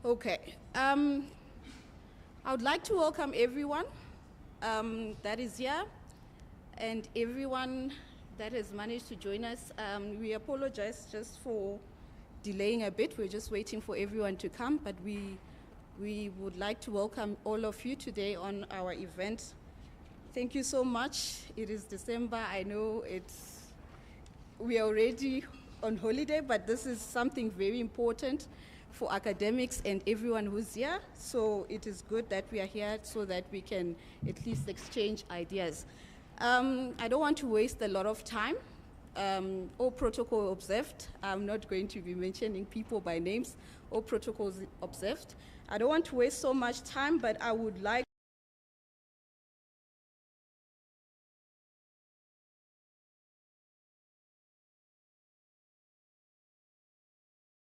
Okay. I would like to welcome everyone that is here and everyone that has managed to join us. We apologize just for delaying a bit. We're just waiting for everyone to come, but we would like to welcome all of you today on our event. Thank you so much. It is December. I know we are already on holiday, but this is something very important for academics and everyone who's here. So it is good that we are here so that we can at least exchange ideas. I don't want to waste a lot of time. All protocol observed. I'm not going to be mentioning people by names. All protocols observed. I don't want to waste so much time, but I would like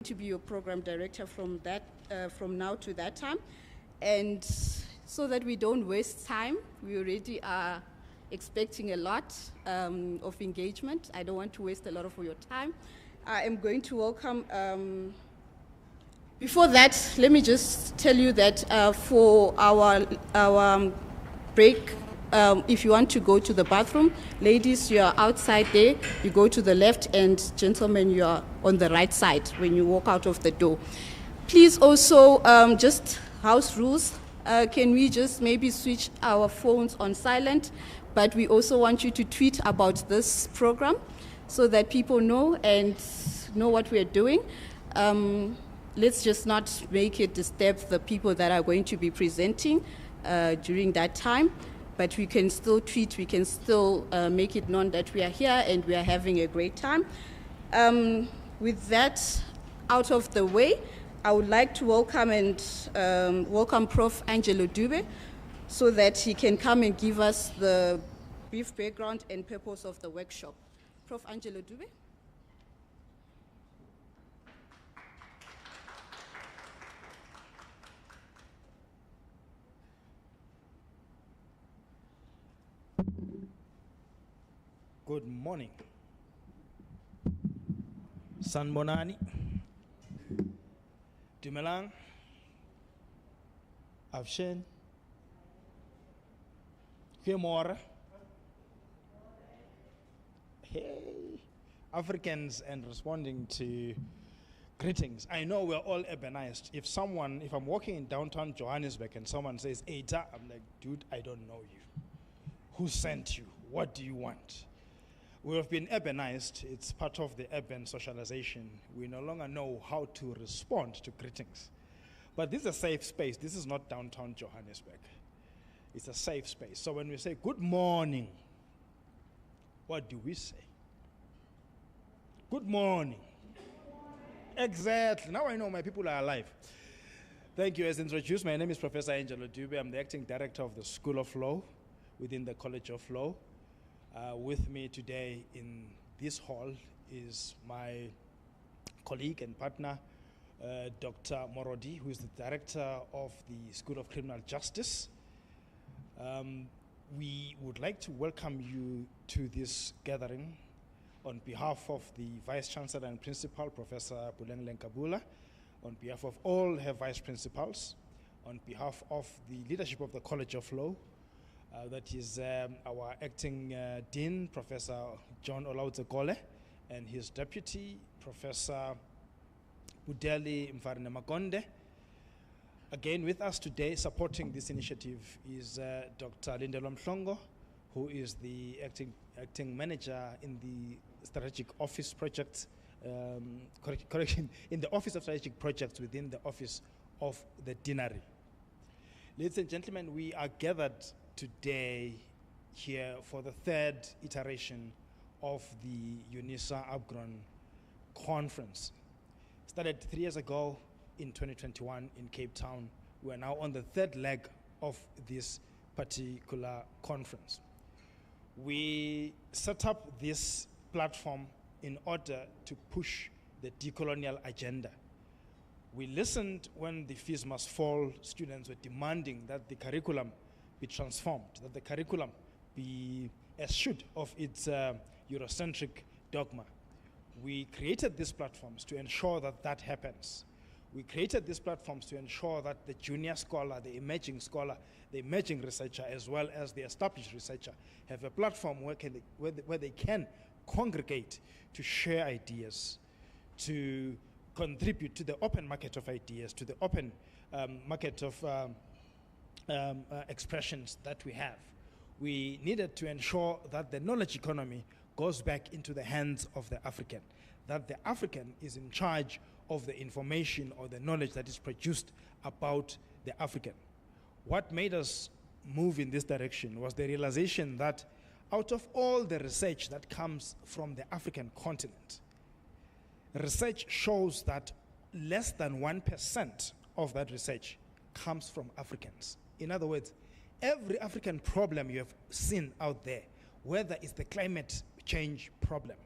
to be your program director from now to that time. And so that we don't waste time, we already are expecting a lot of engagement. I don't want to waste a lot of your time. I am going to welcome, before that, let me just tell you that for our break, if you want to go to the bathroom, ladies, you are outside there, you go to the left, and gentlemen, you are on the right side when you walk out of the door. Please also, just house rules, can we just maybe switch our phones on silent, but we also want you to tweet about this program so that people know and know what we're doing. Let's just not make it disturb the people that are going to be presenting during that time. But we can still tweet, we can still make it known that we are here and we are having a great time. With that out of the way, I would like to welcome Prof. Angelo Dube so that he can come and give us the brief background and purpose of the workshop. Prof. Angelo Dube. Good morning. Sanbonani. Dumelang. Avshen. Goeiemorgen. Hey, Africans and responding to greetings. I know we're all urbanized. If I'm walking in downtown Johannesburg and someone says, Eta, I'm like, dude, I don't know you. Who sent you? What do you want? We have been urbanized. It's part of the urban socialization. We no longer know how to respond to greetings. But this is a safe space. This is not downtown Johannesburg. It's a safe space. So when we say good morning, what do we say? Good morning. Exactly. Now I know my people are alive. Thank you. As introduced, my name is Professor Angelo Dube. I'm the acting director of the School of Law within the College of Law. With me today in this hall is my colleague and partner, Dr. Morodi, who is the director of the School of Criminal Justice. We would like to welcome you to this gathering on behalf of the Vice Chancellor and Principal, Professor Muckleneuk, on behalf of all her Vice Principals, on behalf of the leadership of the College of Law, that is our acting Dean, Professor John Olauzekole, and his deputy, Professor Budeli Mfarnemakonde. Again, with us today, supporting this initiative, is Dr. Lindelwa Mhlongo, who is the acting manager in the strategic office projects, in the Office of Strategic Projects within the Office of the Deanery. Ladies and gentlemen, we are gathered today here for the third iteration of the UNISA Afrikan conference. Started 3 years ago in 2021 in Cape Town. We are now on the third leg of this particular conference. We set up this platform in order to push the decolonial agenda. We listened when the fees must fall students were demanding that the curriculum be transformed, that the curriculum be eschewed of its Eurocentric dogma. We created these platforms to ensure that that happens. We created these platforms to ensure that the junior scholar, the emerging researcher, as well as the established researcher, have a platform where they can congregate to share ideas, to contribute to the open market of ideas, to the open market of expressions that we have. We needed to ensure that the knowledge economy goes back into the hands of the African, that the African is in charge of the information or the knowledge that is produced about the African. What made us move in this direction was the realization that out of all the research that comes from the African continent, research shows that less than 1% of that research comes from Africans. In other words, every African problem you have seen out there, whether it's the climate change problem,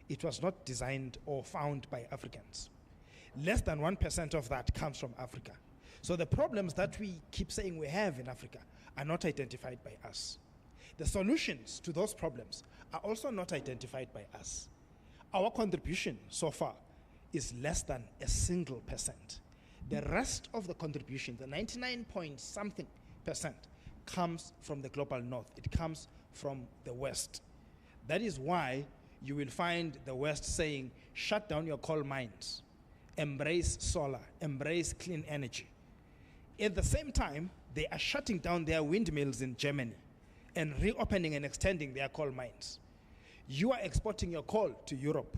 it was not designed or found by Africans. Less than 1% of that comes from Africa. So the problems that we keep saying we have in Africa are not identified by us. The solutions to those problems are also not identified by us. Our contribution so far is less than a single percent. The rest of the contribution, the 99-point-something%, comes from the global north. It comes from the West. That is why you will find the West saying, shut down your coal mines, embrace solar, embrace clean energy. At the same time, they are shutting down their windmills in Germany and reopening and extending their coal mines. You are exporting your coal to Europe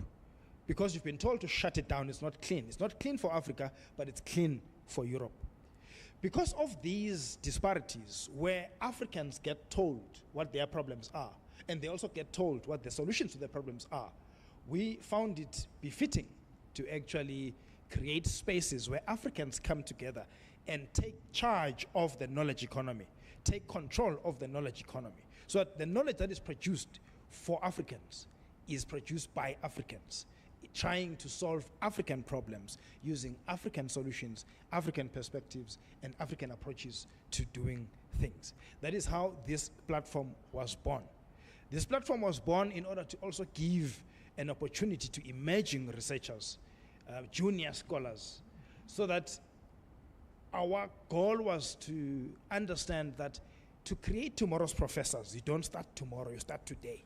because you've been told to shut it down. It's not clean. It's not clean for Africa, but it's clean for Europe. Because of these disparities, where Africans get told what their problems are, and they also get told what the solutions to their problems are, we found it befitting to actually create spaces where Africans come together and take charge of the knowledge economy, take control of the knowledge economy, so that the knowledge that is produced for Africans is produced by Africans, trying to solve African problems using African solutions, African perspectives, and African approaches to doing things. That is how this platform was born. This platform was born in order to also give an opportunity to emerging researchers, junior scholars, so that our goal was to understand that to create tomorrow's professors, you don't start tomorrow, you start today.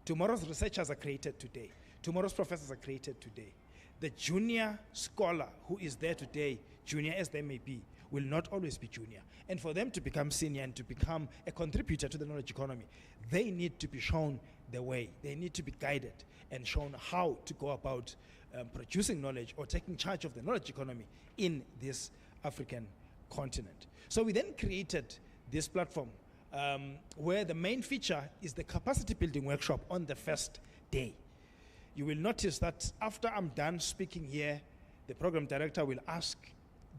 Tomorrow's researchers are created today. Tomorrow's professors are created today. The junior scholar who is there today, junior as they may be, will not always be junior. And for them to become senior and to become a contributor to the knowledge economy, they need to be shown the way. They need to be guided and shown how to go about producing knowledge or taking charge of the knowledge economy in this African continent. So we then created this platform where the main feature is the capacity building workshop on the first day. You will notice that after I'm done speaking here, the program director will ask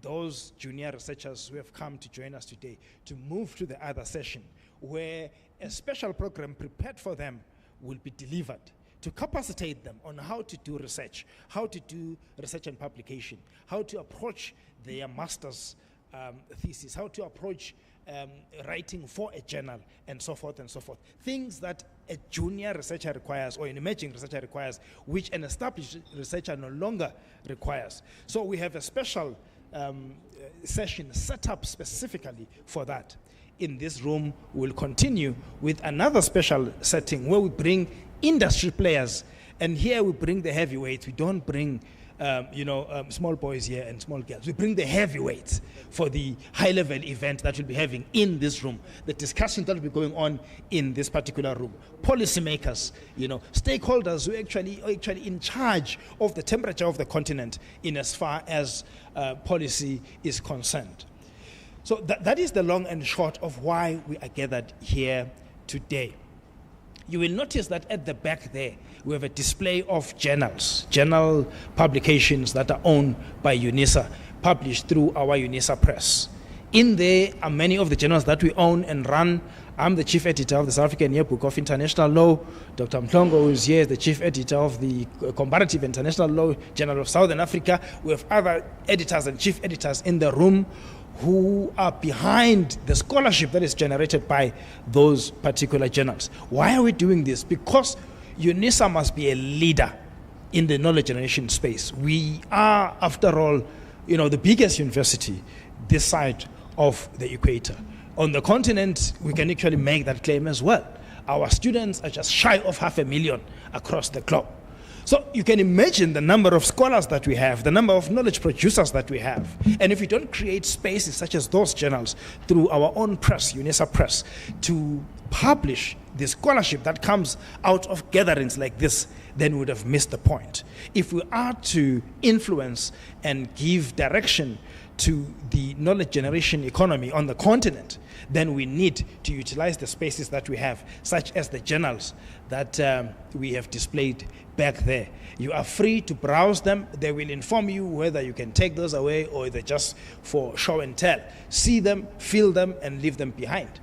those junior researchers who have come to join us today to move to the other session where a special program prepared for them will be delivered to capacitate them on how to do research, how to do research and publication, how to approach their master's thesis, how to approach writing for a journal, and so forth and so forth. Things that a junior researcher requires or an emerging researcher requires, which an established researcher no longer requires. So we have a special session set up specifically for that. In this room, we'll continue with another special setting where we bring industry players, and here we bring the heavyweights. We don't bring small boys here and small girls. We bring the heavyweights for the high-level event that we'll be having in this room, the discussions that will be going on in this particular room. Policymakers, stakeholders who are actually in charge of the temperature of the continent in as far as policy is concerned. So that is the long and short of why we are gathered here today. You will notice that at the back there, we have a display of journals, journal publications that are owned by UNISA, published through our UNISA press. In there are many of the journals that we own and run. I'm the chief editor of the South African Yearbook of International Law. Dr. Mhlongo, who is here, is the chief editor of the Comparative International Law Journal of Southern Africa. We have other editors and chief editors in the room who are behind the scholarship that is generated by those particular journals. Why are we doing this? Because UNISA must be a leader in the knowledge generation space. We are, after all, the biggest university this side of the equator. On the continent, we can actually make that claim as well. Our students are just shy of 500,000 across the globe. So you can imagine the number of scholars that we have, the number of knowledge producers that we have. And if we don't create spaces such as those journals through our own press, UNISA Press, to publish the scholarship that comes out of gatherings like this, then we would have missed the point. If we are to influence and give direction to the knowledge generation economy on the continent, then we need to utilize the spaces that we have, such as the journals that we have displayed back there. You are free to browse them. They will inform you whether you can take those away or they're just for show and tell. See them, feel them, and leave them behind.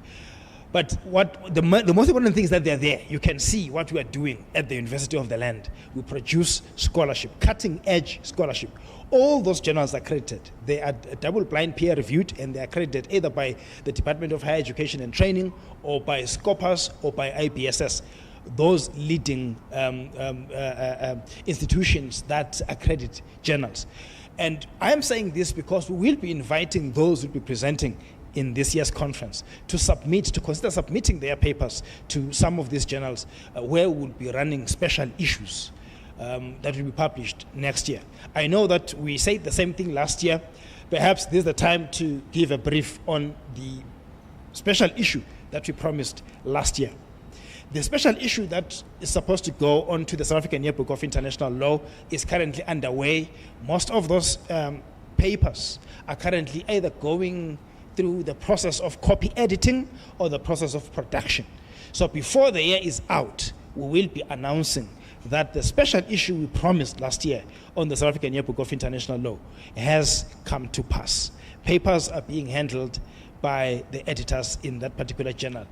But what the most important thing is that they're there. You can see what we are doing at the University of the Land. We produce scholarship, cutting-edge scholarship. All those journals are accredited. They are double-blind peer-reviewed, and they are accredited either by the Department of Higher Education and Training, or by Scopus, or by IBSS, those leading institutions that accredit journals. And I am saying this because we will be inviting those who will be presenting in this year's conference to consider submitting their papers to some of these journals where we'll be running special issues that will be published next year. I know that we said the same thing last year. Perhaps this is the time to give a brief on the special issue that we promised last year. The special issue that is supposed to go on to the South African Yearbook of International Law is currently underway. Most of those papers are currently either going through the process of copy editing or the process of production. So before the year is out, we will be announcing that the special issue we promised last year on the South African Yearbook of International Law has come to pass. Papers are being handled by the editors in that particular journal.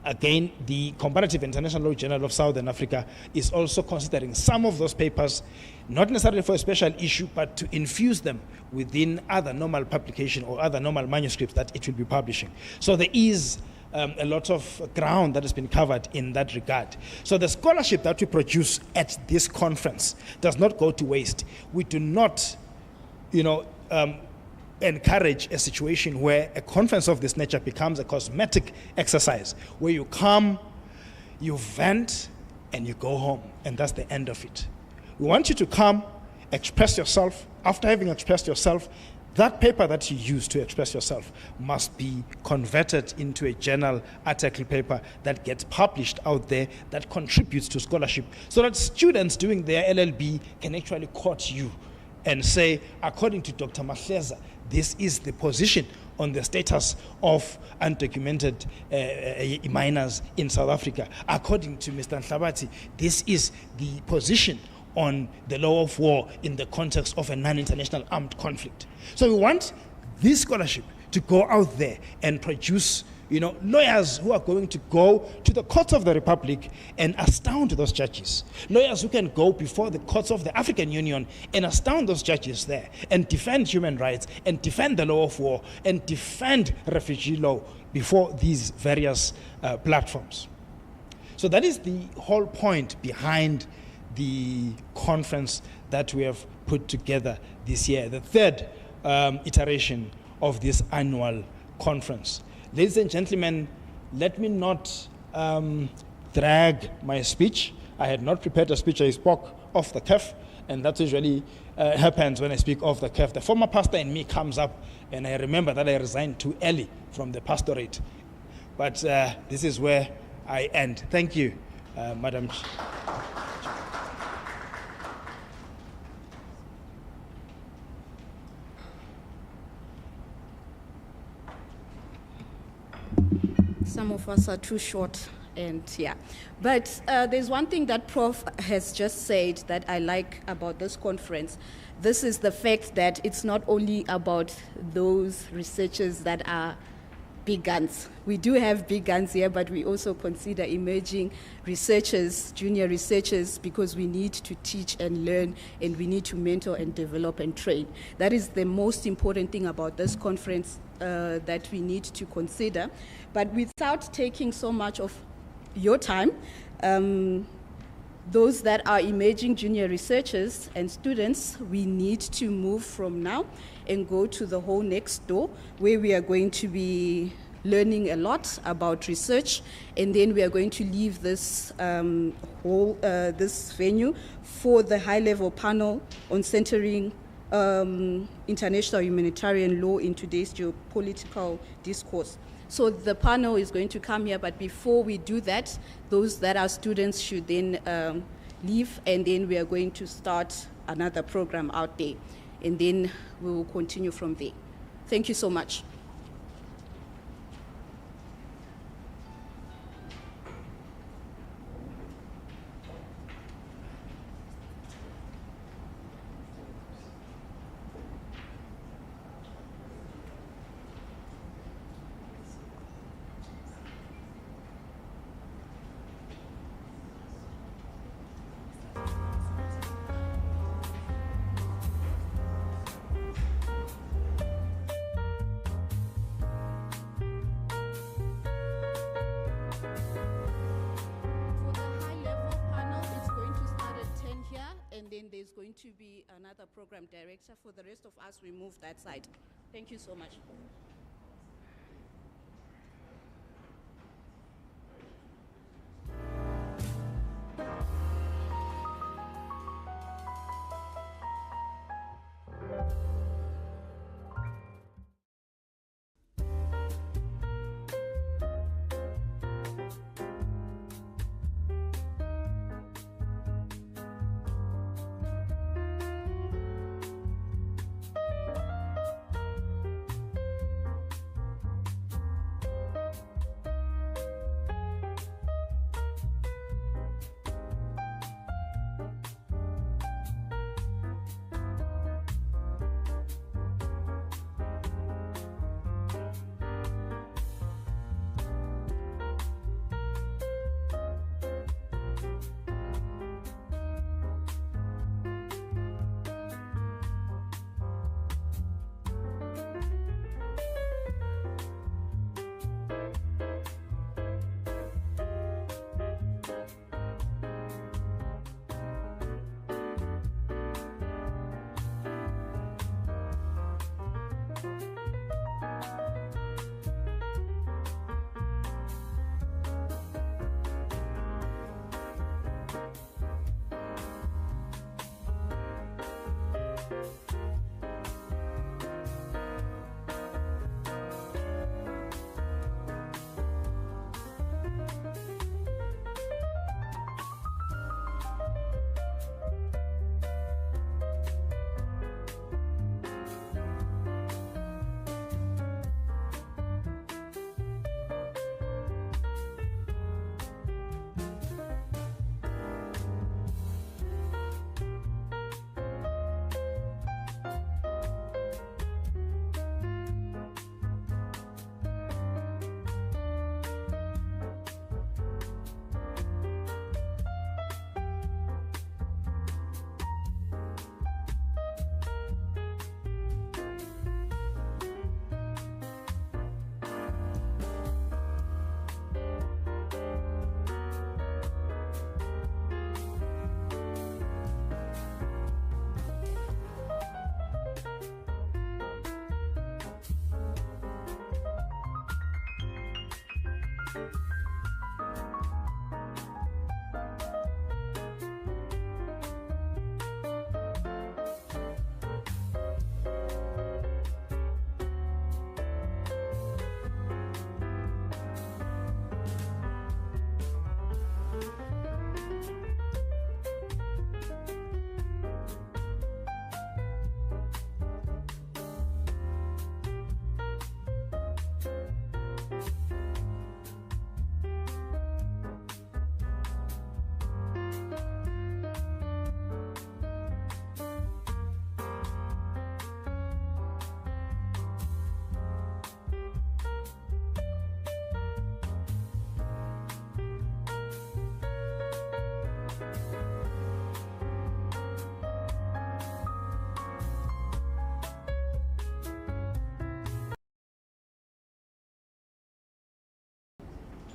Again, the Comparative International Law Journal of Southern Africa is also considering some of those papers, not necessarily for a special issue, but to infuse them within other normal publication or other normal manuscripts that it will be publishing. So there is a lot of ground that has been covered in that regard. So the scholarship that we produce at this conference does not go to waste. We do not, encourage a situation where a conference of this nature becomes a cosmetic exercise, where you come, you vent, and you go home, and that's the end of it. We want you to come, express yourself. After having expressed yourself, that paper that you use to express yourself must be converted into a journal article paper that gets published out there, that contributes to scholarship, so that students doing their LLB can actually quote you and say, according to Dr. Mahleza, this is the position on the status of undocumented minors in South Africa. According to Mr. Nhlabati, this is the position on the law of war in the context of a non-international armed conflict. So we want this scholarship to go out there and produce lawyers who are going to go to the courts of the Republic and astound those judges. Lawyers who can go before the courts of the African Union and astound those judges there and defend human rights and defend the law of war and defend refugee law before these various platforms. So that is the whole point behind the conference that we have put together this year, the third iteration of this annual conference. Ladies and gentlemen, let me not drag my speech. I had not prepared a speech. I spoke off the cuff, and that usually happens when I speak off the cuff. The former pastor in me comes up, and I remember that I resigned too early from the pastorate. But this is where I end. Thank you, Madam. Some of us are too short, and yeah. But there's one thing that Prof has just said that I like about this conference. This is the fact that it's not only about those researchers that are big guns. We do have big guns here, but we also consider emerging researchers, junior researchers, because we need to teach and learn, and we need to mentor and develop and train. That is the most important thing about this conference that we need to consider. But without taking so much of your time, those that are emerging junior researchers and students, we need to move from now and go to the whole next door, where we are going to be learning a lot about research, and then we are going to leave this this venue for the high-level panel on centering international humanitarian law in today's geopolitical discourse. So the panel is going to come here, but before we do that, those that are students should then leave, and then we are going to start another program out there, and then we will continue from there. Thank you so much. There's going to be another program director. For the rest of us, we move that side. Thank you so much.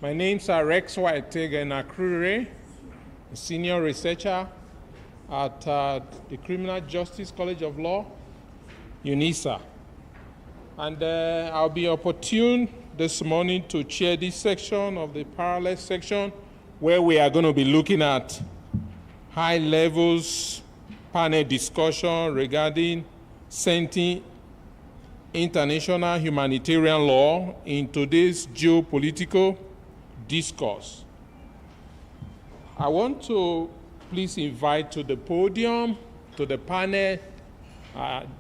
My name's Rex Waitega Nakrure. a senior researcher at the Criminal Justice College of Law, UNISA. And I'll be opportune this morning to chair this section of the parallel section where we are going to be looking at high levels panel discussion regarding setting international humanitarian law in today's geopolitical discourse. I want to please invite to the podium, to the panel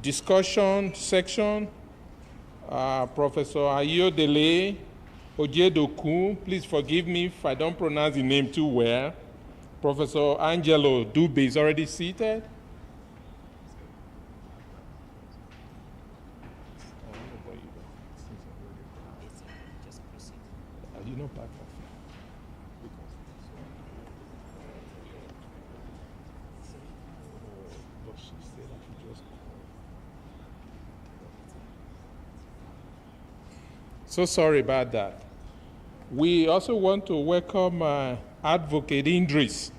discussion section, Professor Ayodele Ojedoku. Please forgive me if I don't pronounce the name too well. Professor Angelo Dube is already seated. You know, back off. So sorry about that. We also want to welcome Advocate Indris.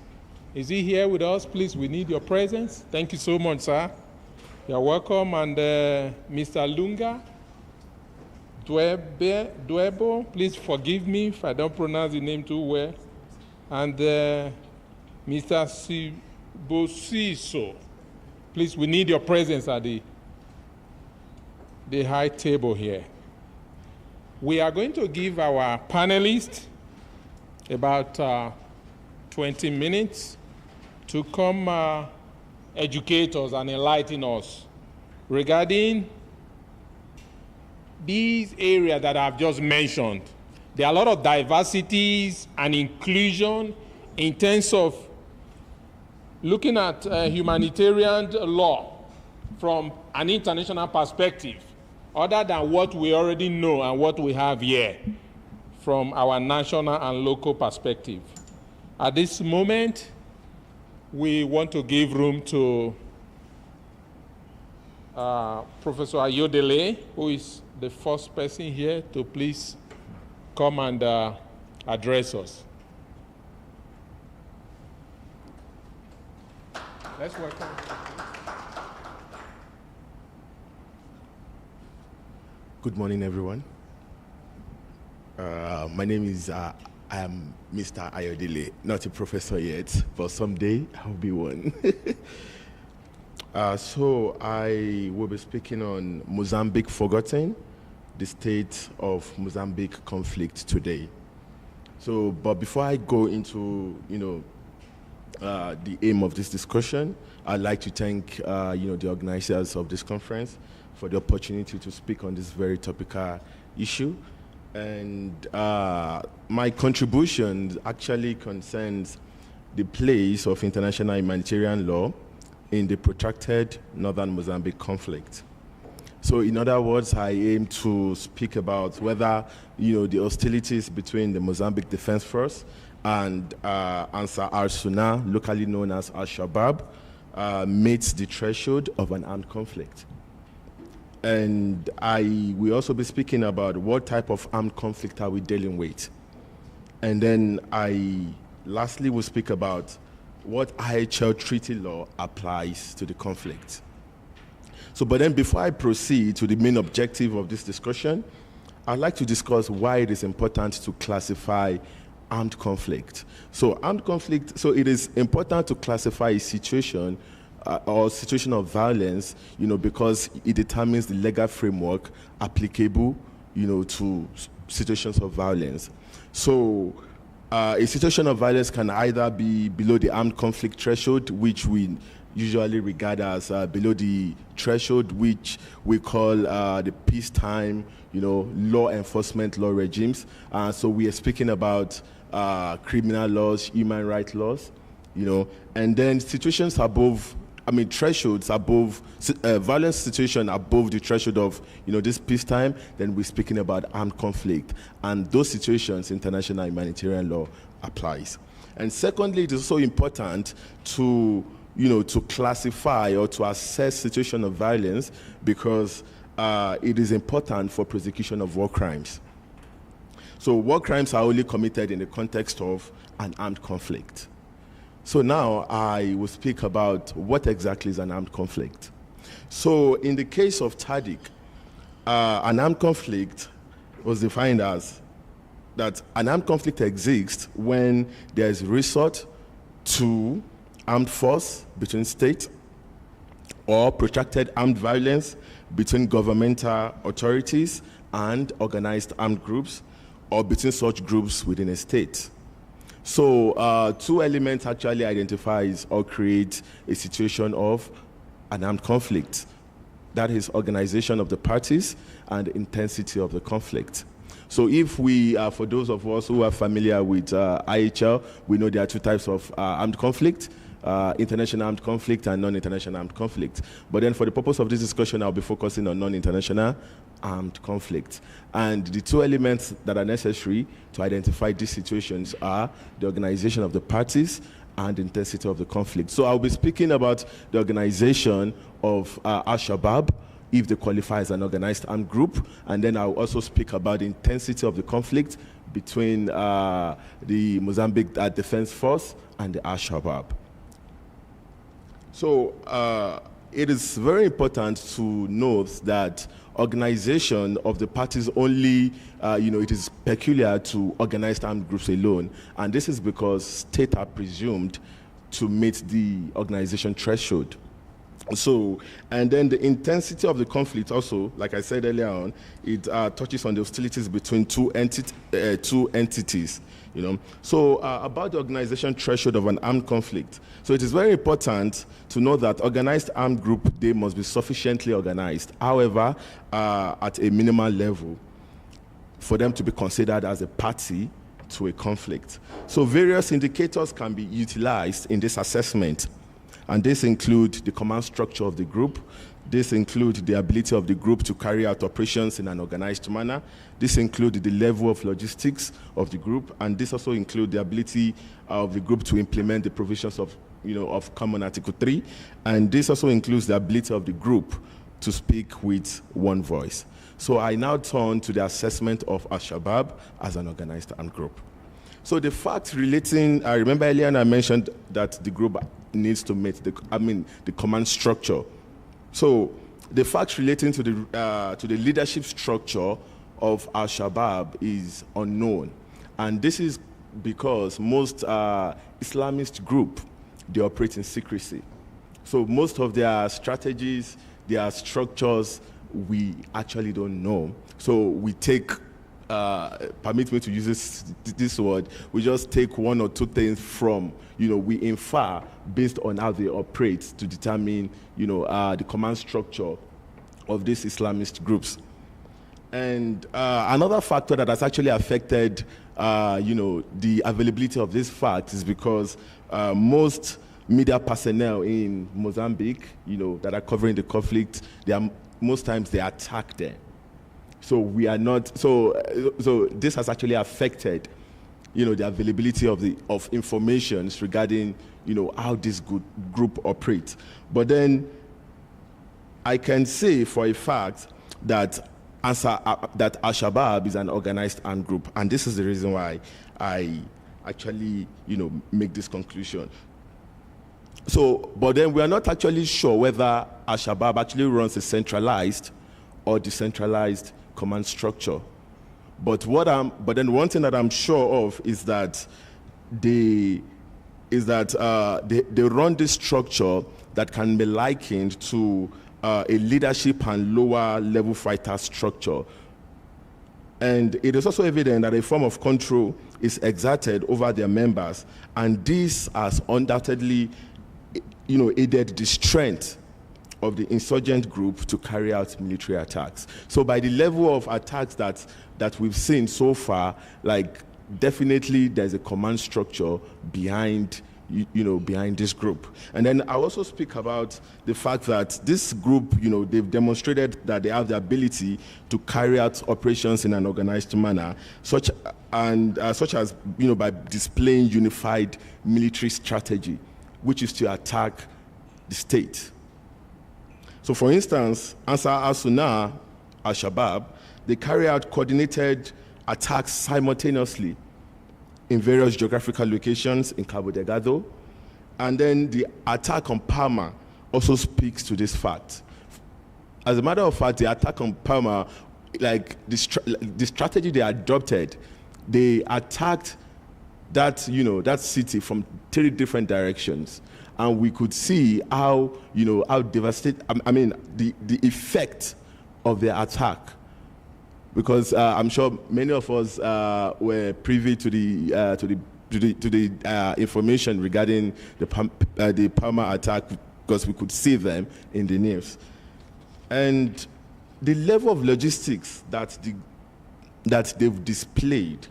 Is he here with us? Please, we need your presence. Thank you so much, sir. You're welcome. And Mr. Lunga Dwebo, please forgive me if I don't pronounce the name too well. And Mr. Sibosiso, please, we need your presence at the high table here. We are going to give our panelists about 20 minutes to come educate us and enlighten us regarding these areas that I've just mentioned. There are a lot of diversities and inclusion in terms of looking at humanitarian law from an international perspective, other than what we already know and what we have here from our national and local perspective. At this moment, we want to give room to Professor Ayodele, who is the first person here to please come and address us. Let's welcome. Good morning, everyone. My name is, I am Mr. Ayodele, not a professor yet, but someday I'll be one. So I will be speaking on Mozambique Forgotten, the state of Mozambique conflict today. So, but before I go into, the aim of this discussion, I'd like to thank, the organizers of this conference for the opportunity to speak on this very topical issue. And my contribution actually concerns the place of international humanitarian law in the protracted northern Mozambique conflict. So in other words, I aim to speak about whether, the hostilities between the Mozambique Defense Force and Ansar al-Sunnah, locally known as Al-Shabaab, meets the threshold of an armed conflict. And I will also be speaking about what type of armed conflict are we dealing with. And then I lastly will speak about what IHL treaty law applies to the conflict. So, but then before I proceed to the main objective of this discussion, I'd like to discuss why it is important to classify armed conflict. So armed conflict, so it is important to classify a situation or situation of violence, because it determines the legal framework applicable, to situations of violence. So a situation of violence can either be below the armed conflict threshold, which we usually regard as below the threshold, which we call the peacetime, law enforcement law regimes. So we are speaking about criminal laws, human rights laws, and then situations above, thresholds above, violence situation above the threshold of, this peacetime, then we're speaking about armed conflict. And those situations, international humanitarian law applies. And secondly, it is also important to, to classify or to assess situation of violence because it is important for prosecution of war crimes. So war crimes are only committed in the context of an armed conflict. So now I will speak about what exactly is an armed conflict. So in the case of TADIC, an armed conflict was defined as that an armed conflict exists when there is resort to armed force between states or protracted armed violence between governmental authorities and organized armed groups or between such groups within a state. So two elements actually identifies or create a situation of an armed conflict. That is organization of the parties and intensity of the conflict. So if we, for those of us who are familiar with IHL, we know there are two types of armed conflict, international armed conflict and non-international armed conflict. But then for the purpose of this discussion, I'll be focusing on non-international armed conflict. And the two elements that are necessary to identify these situations are the organization of the parties and the intensity of the conflict. So I'll be speaking about the organization of Al-Shabaab, if they qualify as an organized armed group, and then I'll also speak about the intensity of the conflict between the Mozambique Defense Force and the Al-Shabaab. So it is very important to note that organization of the parties only, it is peculiar to organized armed groups alone, and this is because states are presumed to meet the organization threshold. So, and then the intensity of the conflict also, like I said earlier on, it touches on the hostilities between two entities, So about the organization threshold of an armed conflict. So it is very important to know that organized armed group, they must be sufficiently organized. However, at a minimal level, for them to be considered as a party to a conflict. So various indicators can be utilized in this assessment. And this include the command structure of the group. This include the ability of the group to carry out operations in an organized manner. This include the level of logistics of the group. And this also include the ability of the group to implement the provisions of, of Common Article 3. And this also includes the ability of the group to speak with one voice. So I now turn to the assessment of Al-Shabaab as an organized armed group. So the facts relating, I remember earlier I mentioned that the group needs to meet the command structure. So the facts relating to the leadership structure of Al-Shabaab is unknown. And this is because most Islamist group, they operate in secrecy. So most of their strategies, their structures, we actually don't know. So we take, permit me to use this word, we just take one or two things from, we infer based on how they operate to determine, the command structure of these Islamist groups. And another factor that has actually affected, the availability of this fact is because most media personnel in Mozambique, that are covering the conflict, most times they attack them. So we are not, so this has actually affected, the availability of information regarding, how this group operates. But then I can say for a fact that Al-Shabaab is an organized armed group, and this is the reason why I actually, make this conclusion. So, but then we are not actually sure whether Al-Shabaab actually runs a centralized or decentralized command structure. But then one thing that I'm sure of is that they run this structure that can be likened to a leadership and lower level fighter structure. And it is also evident that a form of control is exerted over their members, and this has undoubtedly, aided the strength of the insurgent group to carry out military attacks. So by the level of attacks that we've seen so far, like definitely there's a command structure behind behind this group. And then I'll also speak about the fact that this group, they've demonstrated that they have the ability to carry out operations in an organized manner, such as, by displaying unified military strategy, which is to attack the state. So for instance, Ansar al-Sunnah, Al-Shabaab, they carry out coordinated attacks simultaneously in various geographical locations in Cabo Delgado, And then the attack on Palma also speaks to this fact. As a matter of fact, the attack on Palma, like the strategy they adopted, they attacked that, that city from 3 different directions. And we could see how, how devastating, the effect of the attack. Because I'm sure many of us were privy to the information regarding the Palma attack, because we could see them in the news. And the level of logistics that they've displayed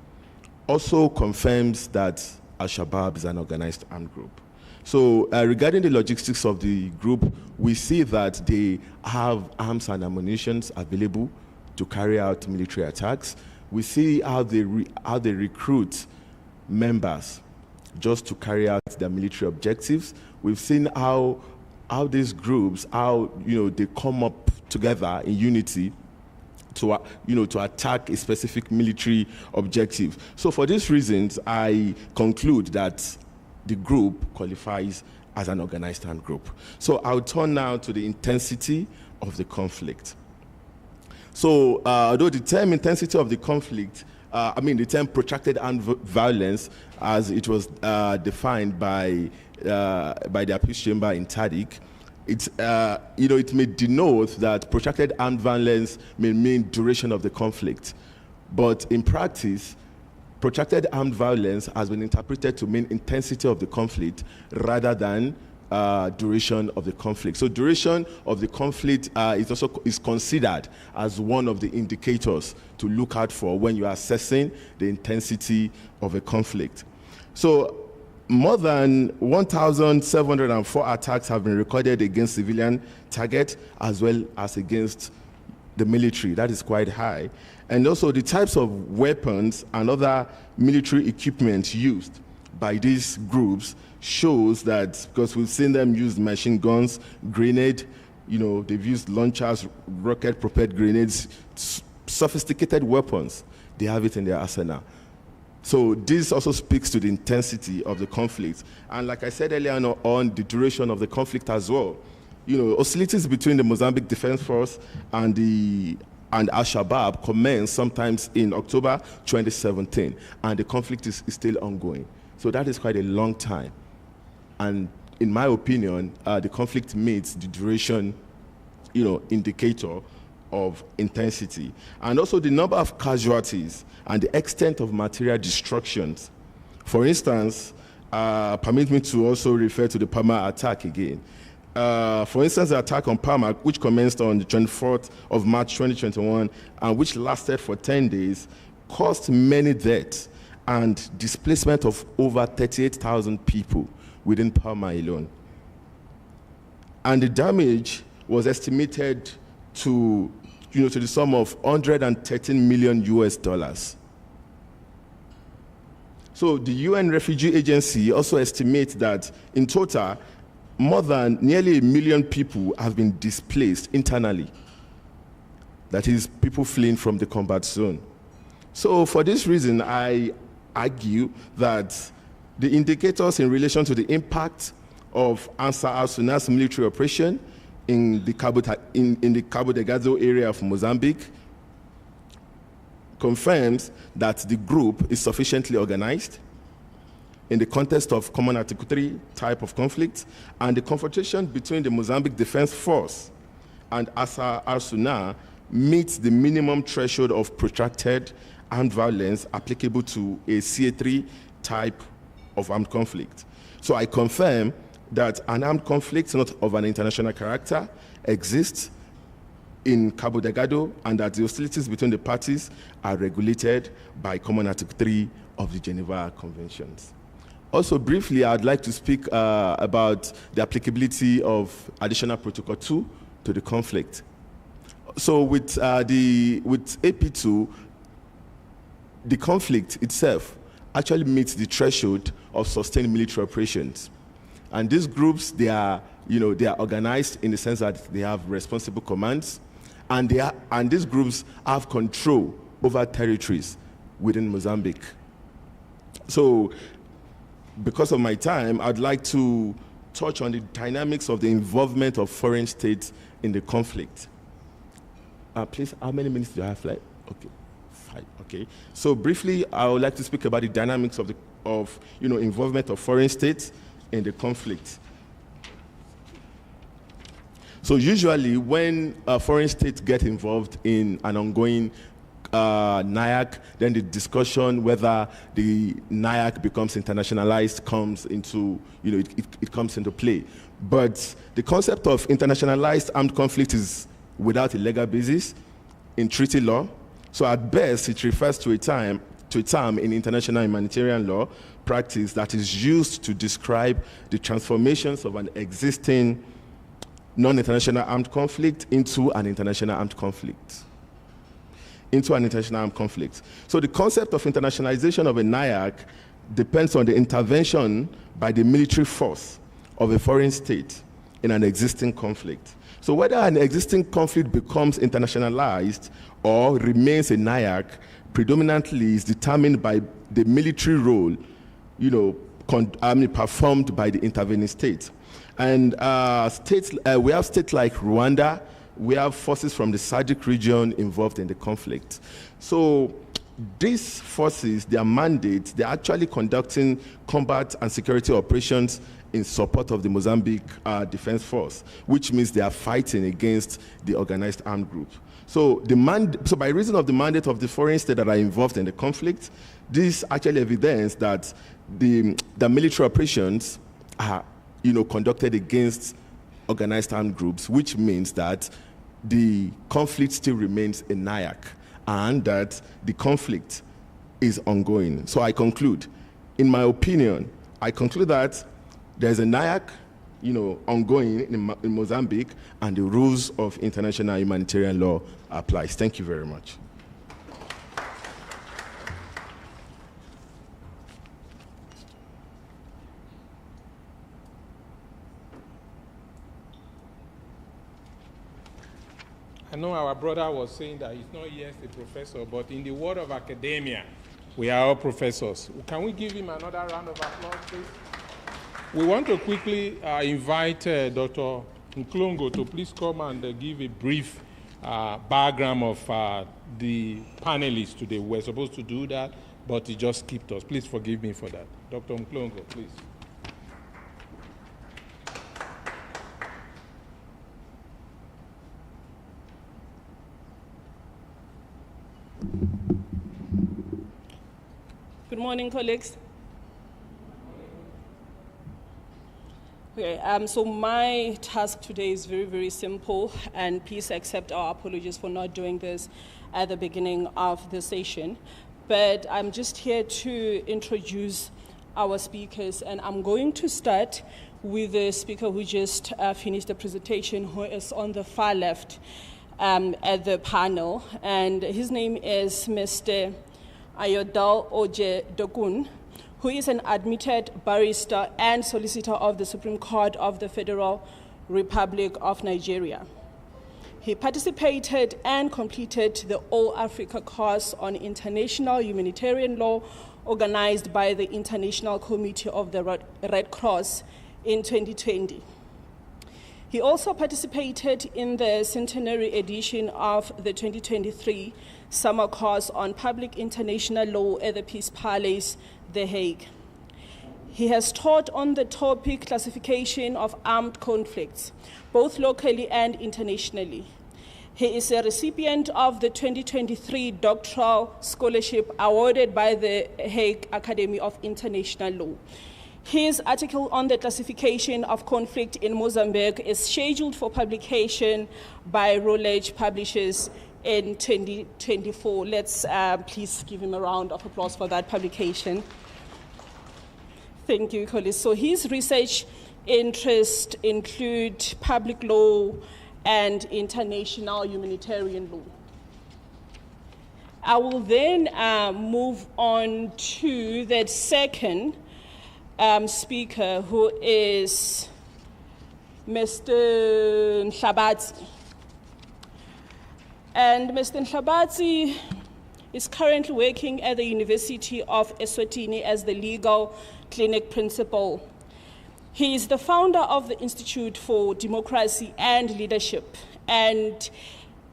also confirms that Al-Shabaab is an organized armed group. So regarding the logistics of the group, we see that they have arms and ammunition available to carry out military attacks. We see how they recruit members just to carry out their military objectives. We've seen how these groups, they come up together in unity to attack a specific military objective. So for these reasons, I conclude that the group qualifies as an organized armed group. So I'll turn now to the intensity of the conflict. So although the term intensity of the conflict, the term protracted armed violence, as it was defined by the appeals chamber in Tadic, it may denote that protracted armed violence may mean duration of the conflict. But in practice, protracted armed violence has been interpreted to mean intensity of the conflict rather than duration of the conflict. So duration of the conflict is considered as one of the indicators to look out for when you are assessing the intensity of a conflict. So more than 1,704 attacks have been recorded against civilian targets as well as against the military. That is quite high. And also the types of weapons and other military equipment used by these groups shows that, because we've seen them use machine guns, grenade, they've used launchers, rocket-propelled grenades, sophisticated weapons. They have it in their arsenal. So this also speaks to the intensity of the conflict. And like I said earlier on, the duration of the conflict as well. Hostilities between the Mozambique Defense Force and Al-Shabaab commenced sometimes in October 2017, and the conflict is still ongoing. So that is quite a long time. And in my opinion, the conflict meets the duration, indicator of intensity. And also the number of casualties and the extent of material destructions. For instance, permit me to also refer to the Palma attack again. For instance, the attack on Palma, which commenced on the 24th of March 2021, and which lasted for 10 days, caused many deaths and displacement of over 38,000 people within Palma alone. And the damage was estimated to the sum of $113 million US. So the UN Refugee Agency also estimates that in total, nearly 1 million people have been displaced internally. That is, people fleeing from the combat zone. So for this reason, I argue that the indicators in relation to the impact of Ansar al-Sunnah's military operation in the Cabo Delgado area of Mozambique confirms that the group is sufficiently organized in the context of Common Article 3 type of conflict, and the confrontation between the Mozambique Defense Force and Ansar al-Sunnah meets the minimum threshold of protracted armed violence applicable to a CA3 type of armed conflict. So I confirm that an armed conflict not of an international character exists in Cabo Delgado, and that the hostilities between the parties are regulated by Common Article 3 of the Geneva Conventions. Also, briefly, I'd like to speak about the applicability of Additional Protocol 2 to the conflict. So with AP2, the conflict itself actually meets the threshold of sustained military operations. And these groups, they are organized in the sense that they have responsible commands, and these groups have control over territories within Mozambique. So because of my time, I'd like to touch on the dynamics of the involvement of foreign states in the conflict. Please, how many minutes do I have left? Okay, 5. Okay. So briefly, I would like to speak about the dynamics of involvement of foreign states in the conflict. So usually, when foreign states get involved in an ongoing NIAC, then the discussion whether the NIAC becomes internationalized comes into, it comes into play. But the concept of internationalized armed conflict is without a legal basis in treaty law. So at best, it refers to a term in international humanitarian law practice that is used to describe the transformations of an existing non-international armed conflict into an international armed conflict. So the concept of internationalization of a NIAC depends on the intervention by the military force of a foreign state in an existing conflict. So whether an existing conflict becomes internationalized or remains a NIAC predominantly is determined by the military role, performed by the intervening state. And we have states like Rwanda. We have forces from the SADC region involved in the conflict. So these forces, their mandate, they're actually conducting combat and security operations in support of the Mozambique Defense Force, which means they are fighting against the organized armed group. So by reason of the mandate of the foreign state that are involved in the conflict, this actually evidence that the military operations are conducted against organized armed groups, which means that the conflict still remains a NIAC and that the conflict is ongoing. So I conclude, in my opinion, that there's a NIAC ongoing in Mozambique, and the rules of international humanitarian law applies. Thank you very much. I know our brother was saying that he's not yet a professor, but in the world of academia, we are all professors. Can we give him another round of applause, please? We want to quickly invite Dr. Muckleneuk to please come and give a brief background of the panelists today. We were supposed to do that, but he just skipped us. Please forgive me for that. Dr. Muckleneuk, please. Good morning, colleagues. Okay, so my task today is very, very simple, and please accept our apologies for not doing this at the beginning of the session. But I'm just here to introduce our speakers, and I'm going to start with the speaker who just finished the presentation, who is on the far left at the panel, and his name is Mr. Ayodele Ojedokun, who is an admitted barrister and solicitor of the Supreme Court of the Federal Republic of Nigeria. He participated and completed the All Africa course on international humanitarian law organized by the International Committee of the Red Cross in 2020. He also participated in the centenary edition of the 2023 summer course on public international law at the Peace Palace, The Hague. He has taught on the topic classification of armed conflicts, both locally and internationally. He is a recipient of the 2023 doctoral scholarship awarded by the Hague Academy of International Law. His article on the classification of conflict in Mozambique is scheduled for publication by Routledge Publishers in 2024. Let's please give him a round of applause for that publication. Thank you, colleagues. So his research interests include public law and international humanitarian law. I will then move on to the second speaker, who is Mr. Nhlabatsi. And Mr. Nhlabatsi is currently working at the University of Eswatini as the legal clinic principal. He is the founder of the Institute for Democracy and Leadership and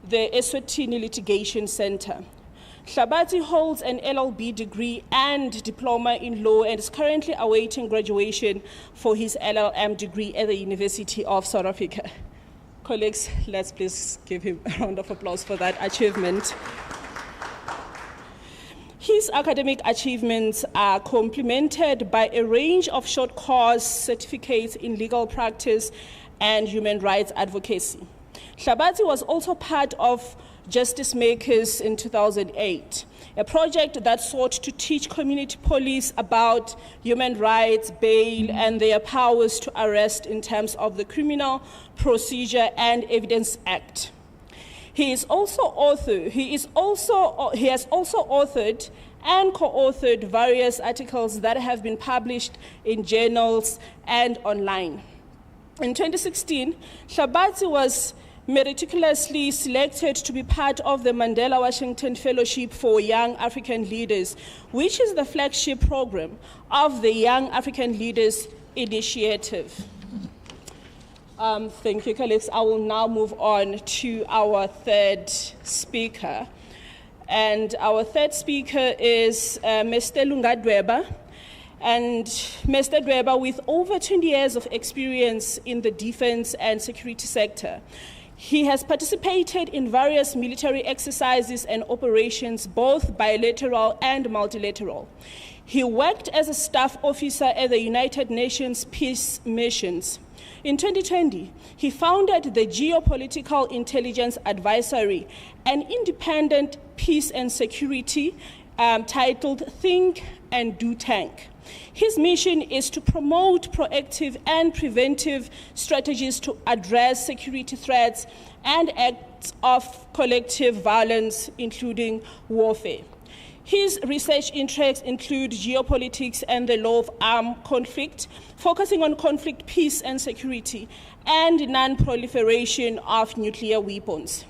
the Eswatini Litigation Center. Hlabathi holds an LLB degree and diploma in law and is currently awaiting graduation for his LLM degree at the University of South Africa. Colleagues, let's please give him a round of applause for that achievement. His academic achievements are complemented by a range of short course certificates in legal practice and human rights advocacy. Hlabathi was also part of Justice Makers in 2008, a project that sought to teach community police about human rights, bail, and their powers to arrest in terms of the Criminal Procedure and Evidence Act. He has also authored and co-authored various articles that have been published in journals and online. In 2016, Hlabathi was meticulously selected to be part of the Mandela Washington Fellowship for Young African Leaders, which is the flagship program of the Young African Leaders Initiative. Thank you, colleagues. I will now move on to our third speaker. And our third speaker is Mr. Lungadweba. And Mr. Dweba, with over 20 years of experience in the defense and security sector, he has participated in various military exercises and operations, both bilateral and multilateral. He worked as a staff officer at the United Nations Peace Missions. In 2020, he founded the Geopolitical Intelligence Advisory, an independent peace and security titled Think and Do Tank. His mission is to promote proactive and preventive strategies to address security threats and acts of collective violence, including warfare. His research interests include geopolitics and the law of armed conflict, focusing on conflict, peace, and security, and non-proliferation of nuclear weapons.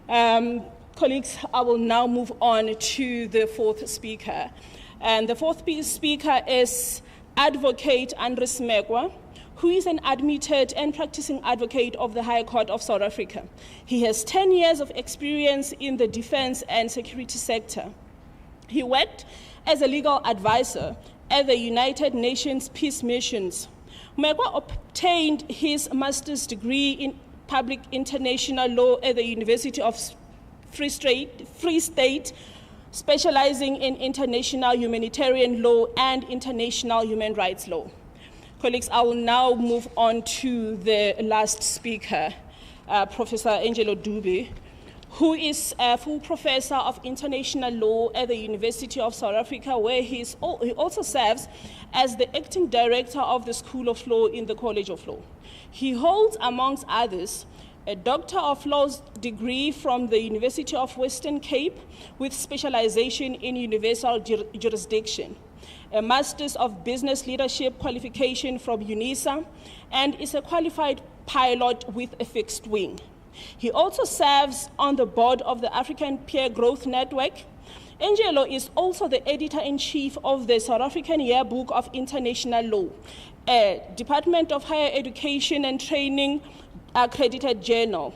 Colleagues, I will now move on to the fourth speaker. And the fourth speaker is Advocate Andres Megwa, who is an admitted and practicing advocate of the High Court of South Africa. He has 10 years of experience in the defense and security sector. He worked as a legal advisor at the United Nations Peace Missions. Megwa obtained his master's degree in public international law at the University of Free State, specializing in international humanitarian law and international human rights law. Colleagues, I will now move on to the last speaker, Professor Angelo Dube, who is a full professor of international law at the University of South Africa, where he also serves as the acting director of the School of Law in the College of Law. He holds, amongst others, a Doctor of Laws degree from the University of Western Cape with specialization in universal jurisdiction, a Master's of Business Leadership qualification from UNISA, and is a qualified pilot with a fixed wing. He also serves on the board of the African Peer Growth Network. Angelo is also the editor-in-chief of the South African Yearbook of International Law, a Department of Higher Education and Training accredited journal.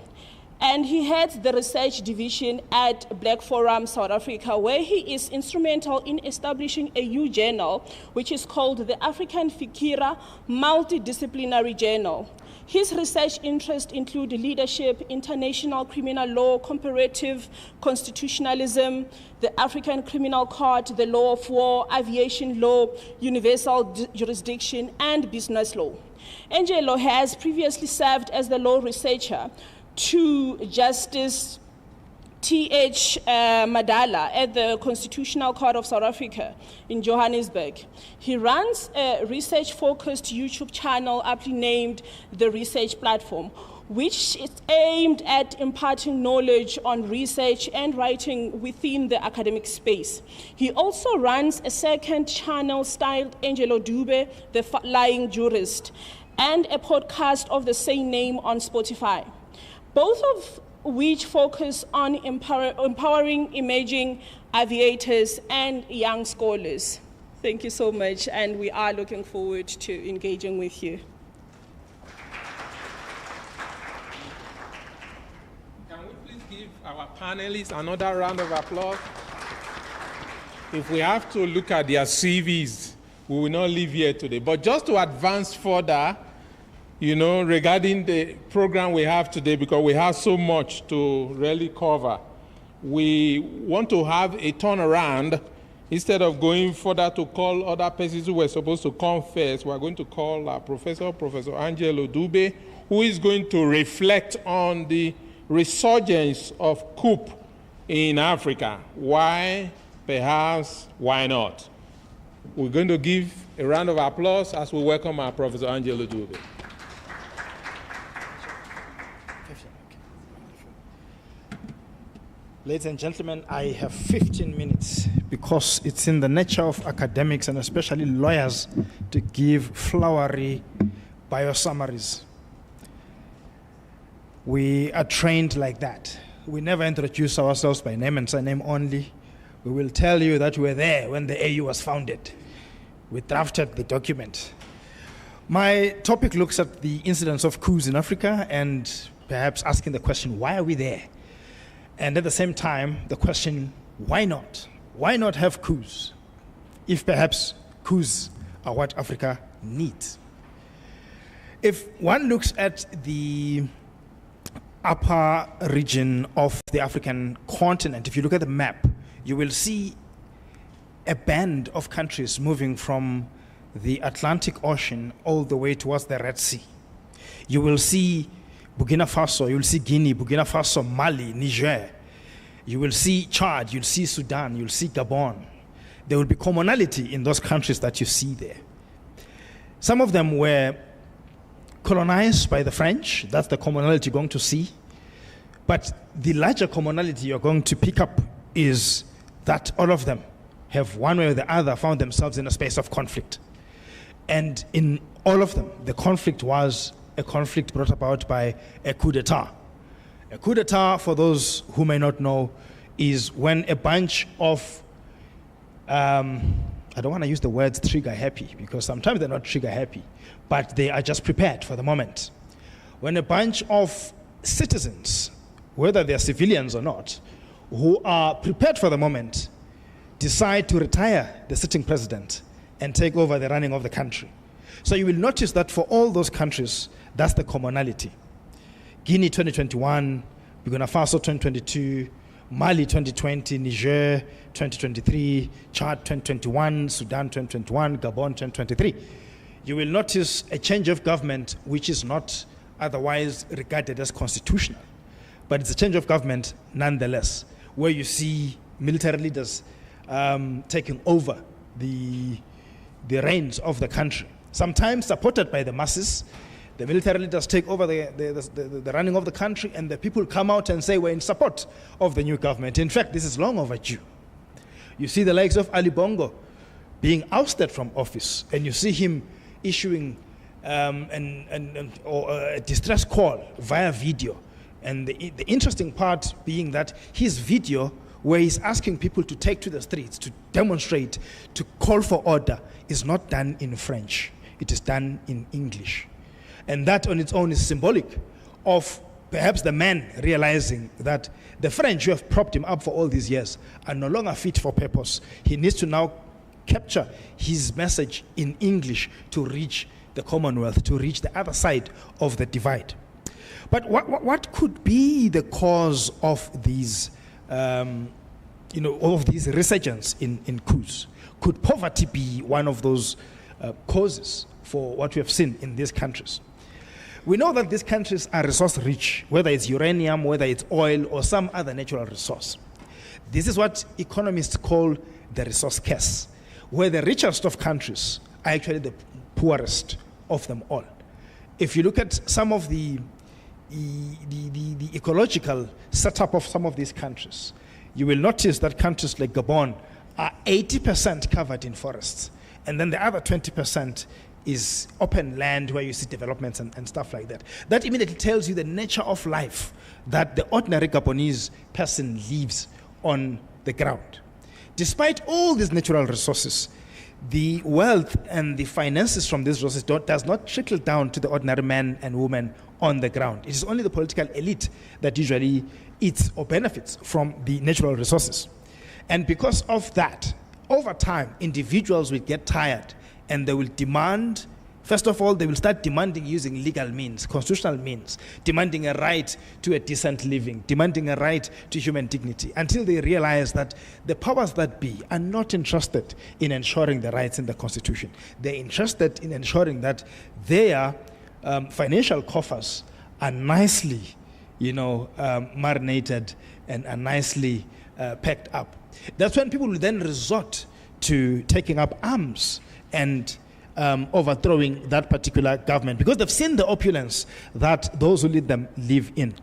And he heads the research division at Black Forum South Africa, where he is instrumental in establishing a new journal, which is called the African Fikira Multidisciplinary Journal. His research interests include leadership, international criminal law, comparative constitutionalism, the African Criminal Court, the law of war, aviation law, universal jurisdiction, and business law. Angelo has previously served as the law researcher to Justice T.H. Madala at the Constitutional Court of South Africa in Johannesburg. He runs a research-focused YouTube channel aptly named The Research Platform, which is aimed at imparting knowledge on research and writing within the academic space. He also runs a second channel styled Angelo Dube, the Flying Jurist, and a podcast of the same name on Spotify, both of which focus on empowering emerging aviators and young scholars. Thank you so much, and we are looking forward to engaging with you. Can we please give our panelists another round of applause? If we have to look at their CVs, we will not leave here today. But just to advance further, regarding the program we have today, because we have so much to really cover, we want to have a turnaround. Instead of going further to call other persons who were supposed to come first, we're going to call our Professor Angelo Dube, who is going to reflect on the resurgence of coup in Africa. Why, perhaps, why not? We're going to give a round of applause as we welcome our Professor Angelo Dube. Ladies and gentlemen, I have 15 minutes because it's in the nature of academics and especially lawyers to give flowery biosummaries. We are trained like that. We never introduce ourselves by name and surname only. We will tell you that we were there when the AU was founded. We drafted the document. My topic looks at the incidence of coups in Africa and perhaps asking the question, why are we there? And at the same time, the question, why not? Why not have coups if perhaps coups are what Africa needs? If one looks at the upper region of the African continent, if you look at the map, you will see a band of countries moving from the Atlantic Ocean all the way towards the Red Sea. You will see Burkina Faso, you'll see Guinea, Burkina Faso, Mali, Niger. You will see Chad, you'll see Sudan, you'll see Gabon. There will be commonality in those countries that you see there. Some of them were colonized by the French. That's the commonality you're going to see. But the larger commonality you're going to pick up is that all of them have one way or the other found themselves in a space of conflict. And in all of them, the conflict was a conflict brought about by a coup d'etat. A coup d'etat, for those who may not know, is when a bunch of, I don't want to use the words trigger happy, because sometimes they're not trigger happy, but they are just prepared for the moment. When a bunch of citizens, whether they're civilians or not, who are prepared for the moment, decide to retire the sitting president and take over the running of the country. So you will notice that for all those countries, that's the commonality. Guinea 2021, Burkina Faso 2022, Mali 2020, Niger 2023, Chad 2021, Sudan 2021, Gabon 2023. You will notice a change of government which is not otherwise regarded as constitutional, but it's a change of government nonetheless, where you see military leaders taking over the reins of the country. Sometimes supported by the masses, the military leaders take over the running of the country, and the people come out and say we're in support of the new government. In fact, this is long overdue. You see the likes of Ali Bongo being ousted from office, and you see him issuing a distress call via video. And the interesting part being that his video, where he's asking people to take to the streets, to demonstrate, to call for order, is not done in French. It is done in English. And that on its own is symbolic of perhaps the man realizing that the French who have propped him up for all these years are no longer fit for purpose. He needs to now capture his message in English to reach the Commonwealth, to reach the other side of the divide. But what could be the cause of these, of these resurgence in coups? Could poverty be one of those causes for what we have seen in these countries? We know that these countries are resource rich, whether it's uranium, whether it's oil, or some other natural resource. This is what economists call the resource curse, where the richest of countries are actually the poorest of them all. If you look at some of the ecological setup of some of these countries, you will notice that countries like Gabon are 80% covered in forests, and then the other 20% is open land where you see developments and stuff like that. That immediately tells you the nature of life that the ordinary Gabonese person lives on the ground. Despite all these natural resources, the wealth and the finances from these resources does not trickle down to the ordinary man and woman on the ground. It is only the political elite that usually eats or benefits from the natural resources. And because of that, over time, individuals will get tired and they will demand, first of all, they will start demanding using legal means, constitutional means, demanding a right to a decent living, demanding a right to human dignity, until they realize that the powers that be are not interested in ensuring the rights in the Constitution. They're interested in ensuring that their financial coffers are nicely, marinated and are nicely packed up. That's when people will then resort to taking up arms and overthrowing that particular government, because they've seen the opulence that those who lead them live in.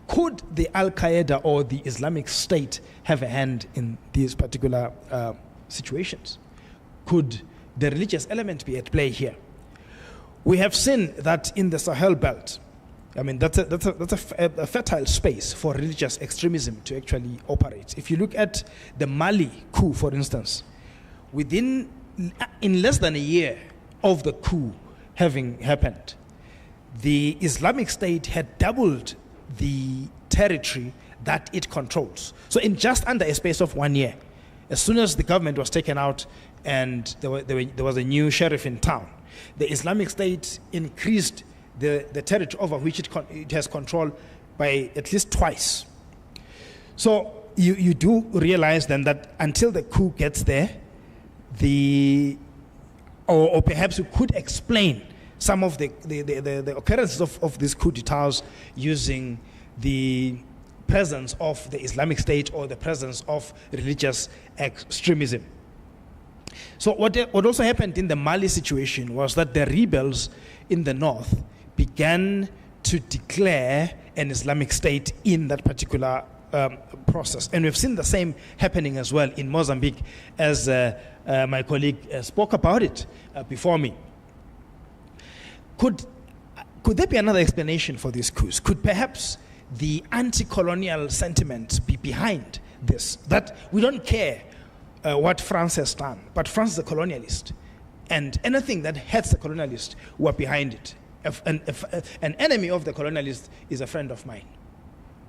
Could the Al-Qaeda or the Islamic State have a hand in these particular situations? Could the religious element be at play here? We have seen that in the Sahel belt, that's a fertile space for religious extremism to actually operate. If you look at the Mali coup, for instance, in less than a year of the coup having happened, the Islamic State had doubled the territory that it controls. So in just under a space of 1 year, as soon as the government was taken out and there was a new sheriff in town, the Islamic State increased the territory over which it has control by at least twice. So you do realize then that until the coup gets there, or perhaps we could explain some of the occurrences of these coup d'etats using the presence of the Islamic State or the presence of religious extremism. So what also happened in the Mali situation was that the rebels in the north began to declare an Islamic State in that particular process. And we've seen the same happening as well in Mozambique, as my colleague spoke about it before me. Could there be another explanation for these coups? Could perhaps the anti-colonial sentiment be behind this? That we don't care what France has done, but France is a colonialist. And anything that hurts the colonialist, we're behind it. An enemy of the colonialist is a friend of mine.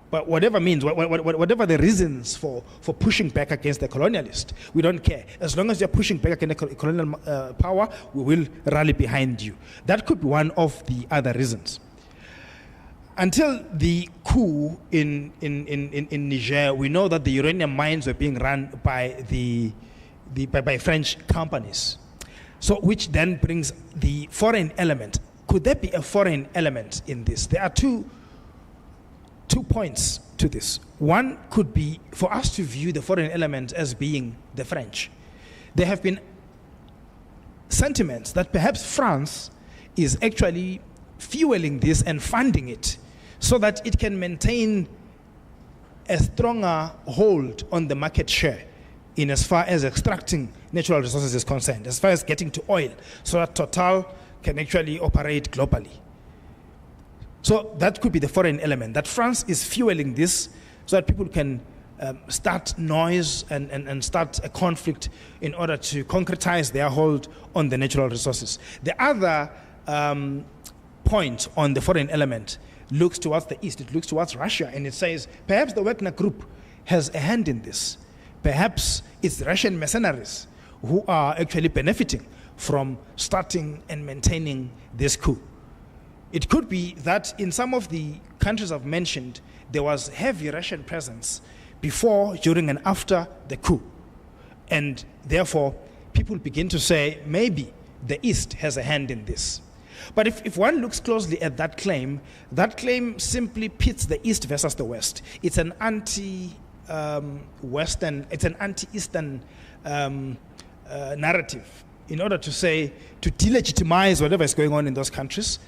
But whatever means, whatever the reasons for pushing back against the colonialist, we don't care. As long as you're pushing back against the colonial power, we will rally behind you. That could be one of the other reasons. Until the coup in Niger, we know that the uranium mines were being run by by French companies. So which then brings the foreign element. Could there be a foreign element in this? There are two points to this. One could be for us to view the foreign element as being the French. There have been sentiments that perhaps France is actually fueling this and funding it so that it can maintain a stronger hold on the market share in as far as extracting natural resources is concerned, as far as getting to oil, so that Total can actually operate globally. So that could be the foreign element, that France is fueling this so that people can start noise and start a conflict in order to concretize their hold on the natural resources. The other point on the foreign element looks towards the east. It looks towards Russia, and it says perhaps the Wagner Group has a hand in this. Perhaps it's Russian mercenaries who are actually benefiting from starting and maintaining this coup. It could be that in some of the countries I've mentioned, there was heavy Russian presence before, during, and after the coup. And therefore, people begin to say, maybe the East has a hand in this. But if one looks closely at that claim simply pits the East versus the West. It's an anti-Western, it's an anti-Eastern narrative in order to say, to delegitimize whatever is going on in those countries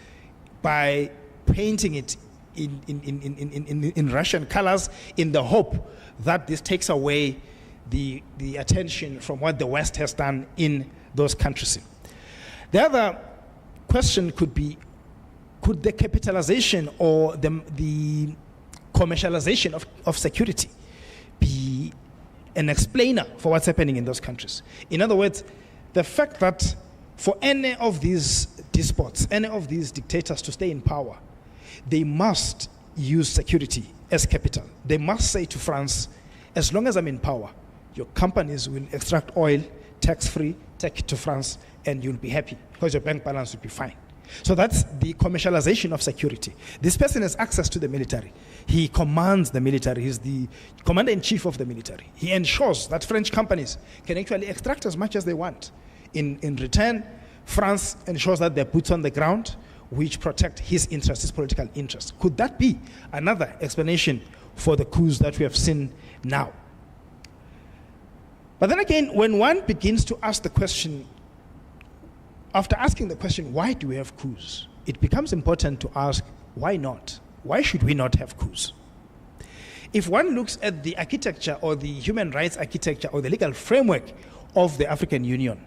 by painting it in Russian colors in the hope that this takes away the attention from what the West has done in those countries. The other question could be, could the capitalization or the commercialization of security be an explainer for what's happening in those countries. In other words, the fact that for any of these despots, any of these dictators to stay in power, they must use security as capital. They must say to France, as long as I'm in power, your companies will extract oil tax-free, take it to France, and you'll be happy because your bank balance will be fine. So that's the commercialization of security. This person has access to the military. He commands the military. He's the commander-in-chief of the military. He ensures that French companies can actually extract as much as they want. In return, France ensures that there are boots on the ground which protect his interests, his political interests. Could that be another explanation for the coups that we have seen now? But then again, when one begins to ask the question, after asking the question, why do we have coups? It becomes important to ask, why not? Why should we not have coups? If one looks at the architecture or the human rights architecture or the legal framework of the African Union,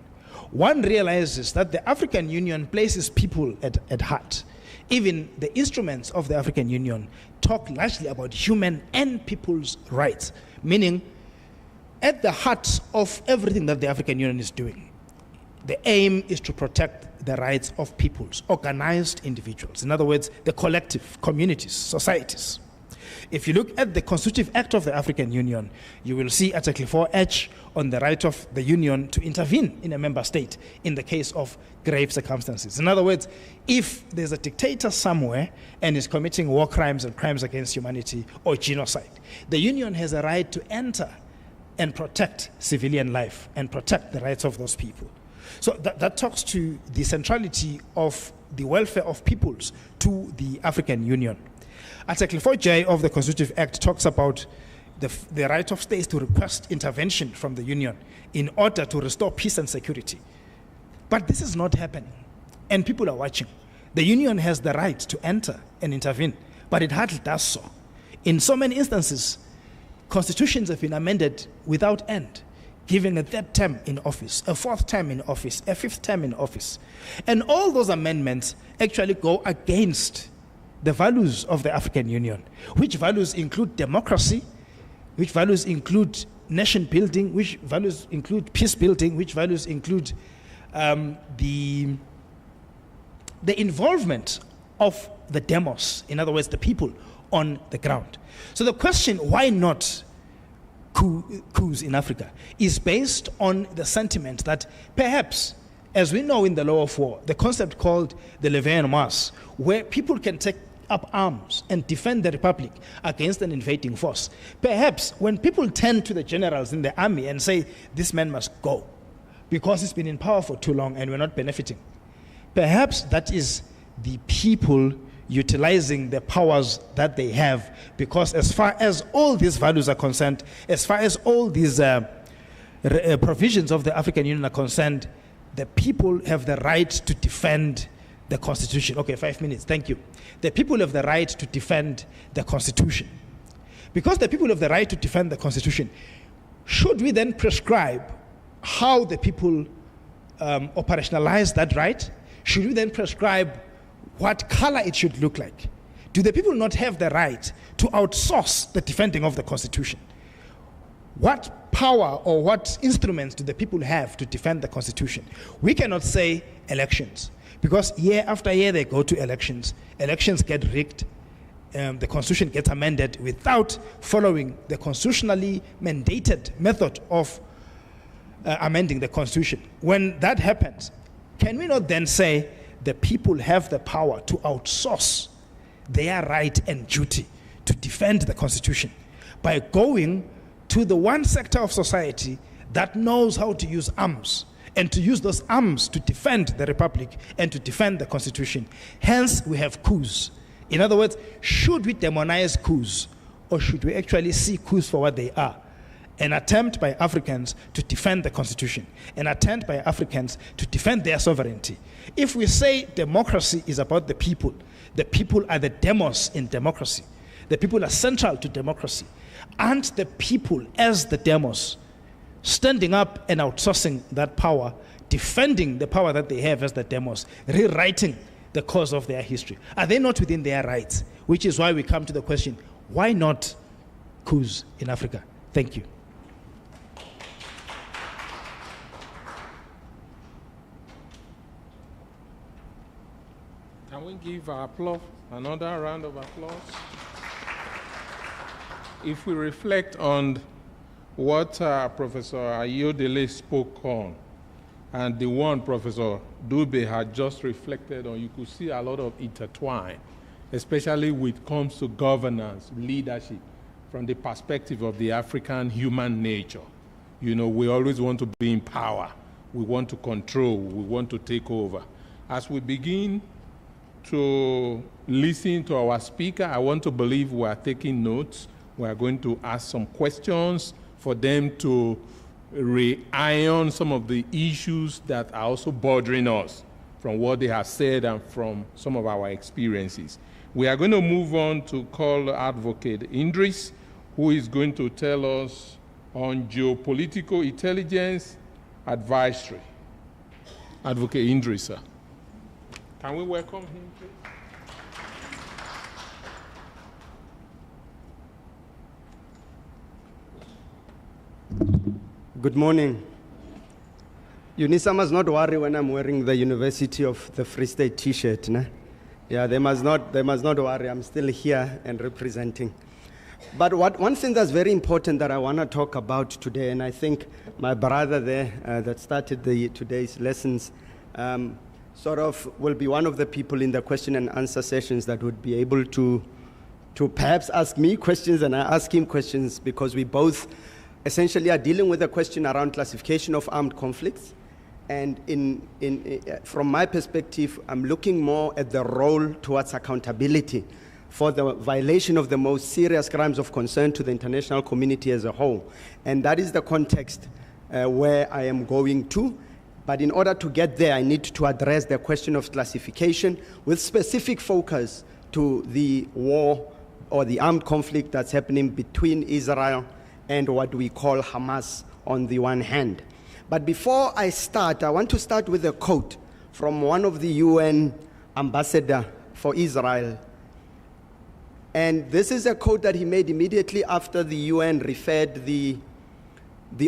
one realizes that the African Union places people at heart. Even the instruments of the African Union talk largely about human and people's rights, meaning at the heart of everything that the African Union is doing, the aim is to protect the rights of peoples, organized individuals. In other words, the collective, communities, societies. If you look at the Constitutive Act of the African Union, you will see Article 4H on the right of the Union to intervene in a member state in the case of grave circumstances. In other words, if there's a dictator somewhere and is committing war crimes and crimes against humanity or genocide, the Union has a right to enter and protect civilian life and protect the rights of those people. So that talks to the centrality of the welfare of peoples to the African Union. Article 4J of the Constitutive Act talks about the right of states to request intervention from the Union in order to restore peace and security. But this is not happening, and people are watching. The Union has the right to enter and intervene, but it hardly does so. In so many instances, constitutions have been amended without end, giving a third term in office, a fourth term in office, a fifth term in office. And all those amendments actually go against the values of the African Union, which values include democracy, which values include nation building, which values include peace building, which values include the involvement of the demos, in other words, the people on the ground. So the question, why not coups in Africa, is based on the sentiment that perhaps, as we know in the law of war, the concept called the levier en masse, where people can take up arms and defend the republic against an invading force. Perhaps when people turn to the generals in the army and say, this man must go because he's been in power for too long and we're not benefiting, perhaps that is the people utilizing the powers that they have, because as far as all these values are concerned, as far as all these provisions of the African Union are concerned, the people have the right to defend the Constitution. Okay, 5 minutes, thank you. The people have the right to defend the Constitution. Because the people have the right to defend the Constitution, should we then prescribe how the people operationalize that right? Should we then prescribe what color it should look like? Do the people not have the right to outsource the defending of the Constitution? What power or what instruments do the people have to defend the Constitution? We cannot say elections, because year after year they go to elections. Elections get rigged. The Constitution gets amended without following the constitutionally mandated method of amending the Constitution. When that happens, can we not then say the people have the power to outsource their right and duty to defend the Constitution by going to the one sector of society that knows how to use arms and to use those arms to defend the Republic and to defend the Constitution? Hence, we have coups. In other words, should we demonize coups, or should we actually see coups for what they are? An attempt by Africans to defend the Constitution, an attempt by Africans to defend their sovereignty. If we say democracy is about the people are the demos in democracy, the people are central to democracy, aren't the people as the demos standing up and outsourcing that power, defending the power that they have as the demos, rewriting the course of their history? Are they not within their rights? Which is why we come to the question, why not coups in Africa? Thank you. give our applause, another round of applause. If we reflect on what Professor Ayodele spoke on, and the one Professor Dube had just reflected on, you could see a lot of intertwine, especially when it comes to governance, leadership, from the perspective of the African human nature. You know, we always want to be in power. We want to control. We want to take over. As we begin to listen to our speaker, I want to believe we are taking notes. We are going to ask some questions for them to re-iron some of the issues that are also bothering us from what they have said and from some of our experiences. We are going to move on to call Advocate Idris, who is going to tell us on geopolitical intelligence advisory. Advocate Idris, sir. Can we welcome him, please? Good morning. UNISA must not worry when I'm wearing the University of the Free State t-shirt. Nah? Yeah, they must not worry. I'm still here and representing. But one thing that's very important that I want to talk about today, and I think my brother there that started today's lessons sort of will be one of the people in the question and answer sessions that would be able to perhaps ask me questions and I ask him questions, because we both essentially are dealing with a question around classification of armed conflicts. And from my perspective, I'm looking more at the role towards accountability for the violation of the most serious crimes of concern to the international community as a whole. And that is the context where I am going to. But in order to get there, I need to address the question of classification with specific focus to the war or the armed conflict that's happening between Israel and what we call Hamas on the one hand. But before I start, I want to start with a quote from one of the UN ambassador for Israel. And this is a quote that he made immediately after the UN referred the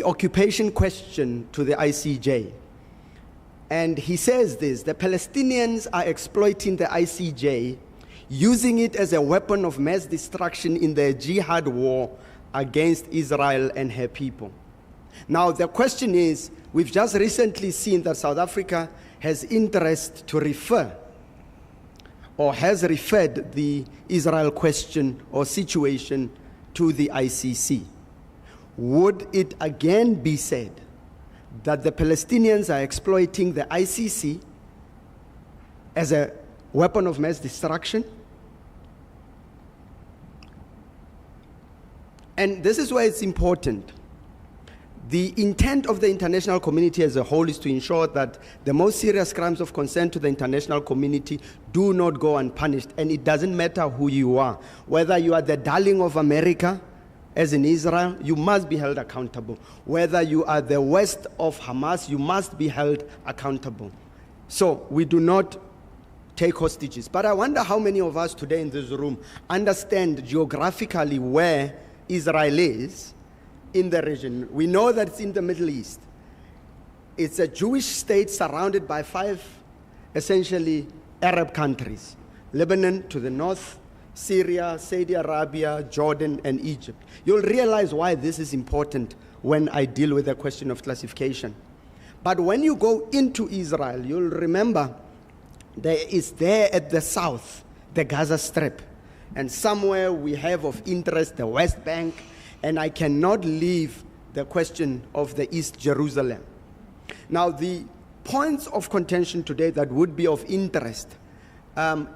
occupation question to the ICJ. And he says this: the Palestinians are exploiting the ICJ, using it as a weapon of mass destruction in their jihad war against Israel and her people. Now, the question is, we've just recently seen that South Africa has interest to refer, or has referred the Israel question or situation to the ICC. Would it again be said that the Palestinians are exploiting the ICC as a weapon of mass destruction? And this is why it's important. The intent of the international community as a whole is to ensure that the most serious crimes of concern to the international community do not go unpunished. And it doesn't matter who you are. Whether you are the darling of America, as in Israel, you must be held accountable. Whether you are the West of Hamas, you must be held accountable. So we do not take hostages. But I wonder how many of us today in this room understand geographically where Israel is in the region. We know that it's in the Middle East. It's a Jewish state surrounded by 5 essentially Arab countries: Lebanon to the north, Syria, Saudi Arabia, Jordan, and Egypt. You'll realize why this is important when I deal with the question of classification. But when you go into Israel, you'll remember there is there at the south, the Gaza Strip. And somewhere we have of interest the West Bank, and I cannot leave the question of the East Jerusalem. Now, the points of contention today that would be of interest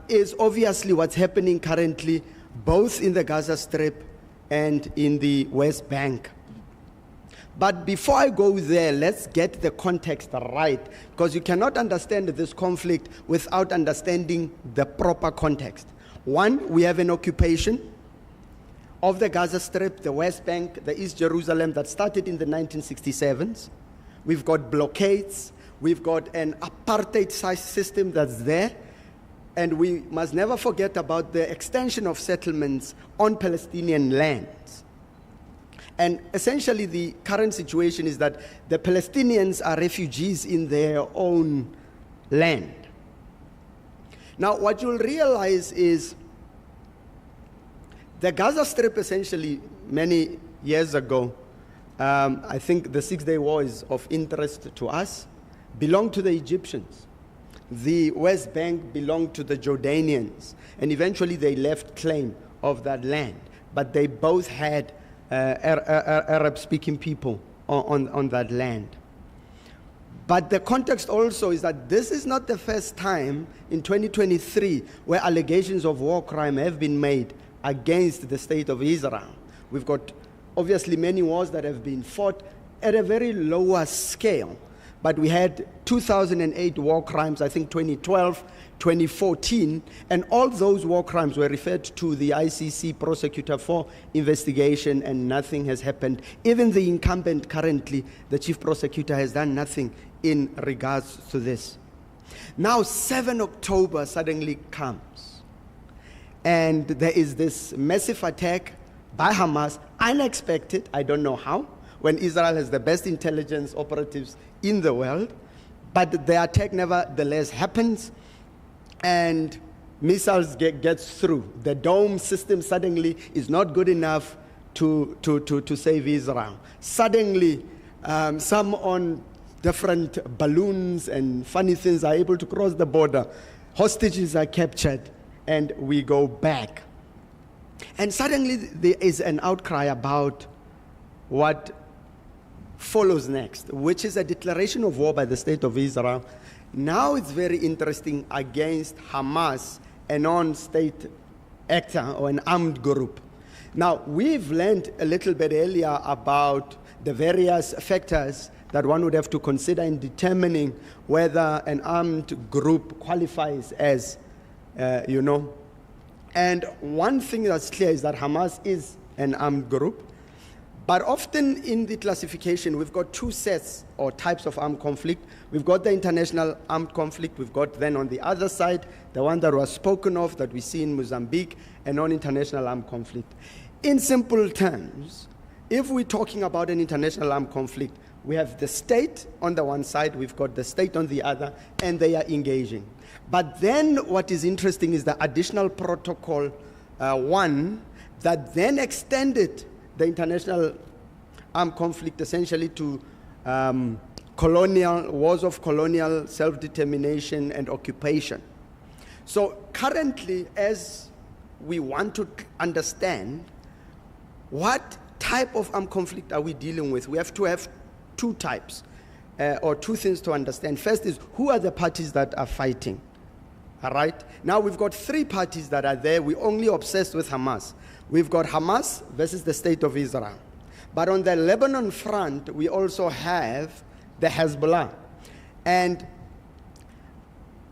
is obviously what's happening currently both in the Gaza Strip and in the West Bank. But before I go there, let's get the context right, because you cannot understand this conflict without understanding the proper context. One, we have an occupation of the Gaza Strip, the West Bank, the East Jerusalem that started in the 1967s. We've got blockades. We've got an apartheid system that's there. And we must never forget about the extension of settlements on Palestinian lands. And essentially the current situation is that the Palestinians are refugees in their own land. Now, what you'll realize is the Gaza Strip, essentially, many years ago, I think the Six-Day War is of interest to us, belonged to the Egyptians. The West Bank belonged to the Jordanians, and eventually they left claim of that land. But they both had Arab-speaking people on that land. But the context also is that this is not the first time in 2023 where allegations of war crime have been made against the state of Israel. We've got obviously many wars that have been fought at a very lower scale. But we had 2008 war crimes, I think 2012, 2014, and all those war crimes were referred to the ICC prosecutor for investigation, and nothing has happened. Even the incumbent currently, the chief prosecutor, has done nothing in regards to this. Now 7 October suddenly comes, and there is this massive attack by Hamas, unexpected, I don't know how, when Israel has the best intelligence operatives in the world, but the attack nevertheless happens, and missiles gets through. The dome system suddenly is not good enough to save Israel. Suddenly, some on different balloons and funny things are able to cross the border. Hostages are captured, and we go back. And suddenly there is an outcry about what follows next, which is a declaration of war by the state of Israel. Now it's very interesting, against Hamas, a non-state actor or an armed group. Now, we've learned a little bit earlier about the various factors that one would have to consider in determining whether an armed group qualifies as, And one thing that's clear is that Hamas is an armed group. But often in the classification, we've got two sets or types of armed conflict. We've got the international armed conflict. We've got then on the other side, the one that was spoken of that we see in Mozambique, a non-international armed conflict. In simple terms, if we're talking about an international armed conflict, we have the state on the one side, we've got the state on the other, and they are engaging. But then what is interesting is the additional protocol 1 that then extended the international armed conflict essentially to wars of colonial self-determination and occupation. So currently, as we want to understand what type of armed conflict are we dealing with, we have to have two types or two things to understand. First is, who are the parties that are fighting? All right. Now we've got three parties that are there. We're only obsessed with Hamas. We've got Hamas versus the state of Israel. But on the Lebanon front, we also have the Hezbollah. And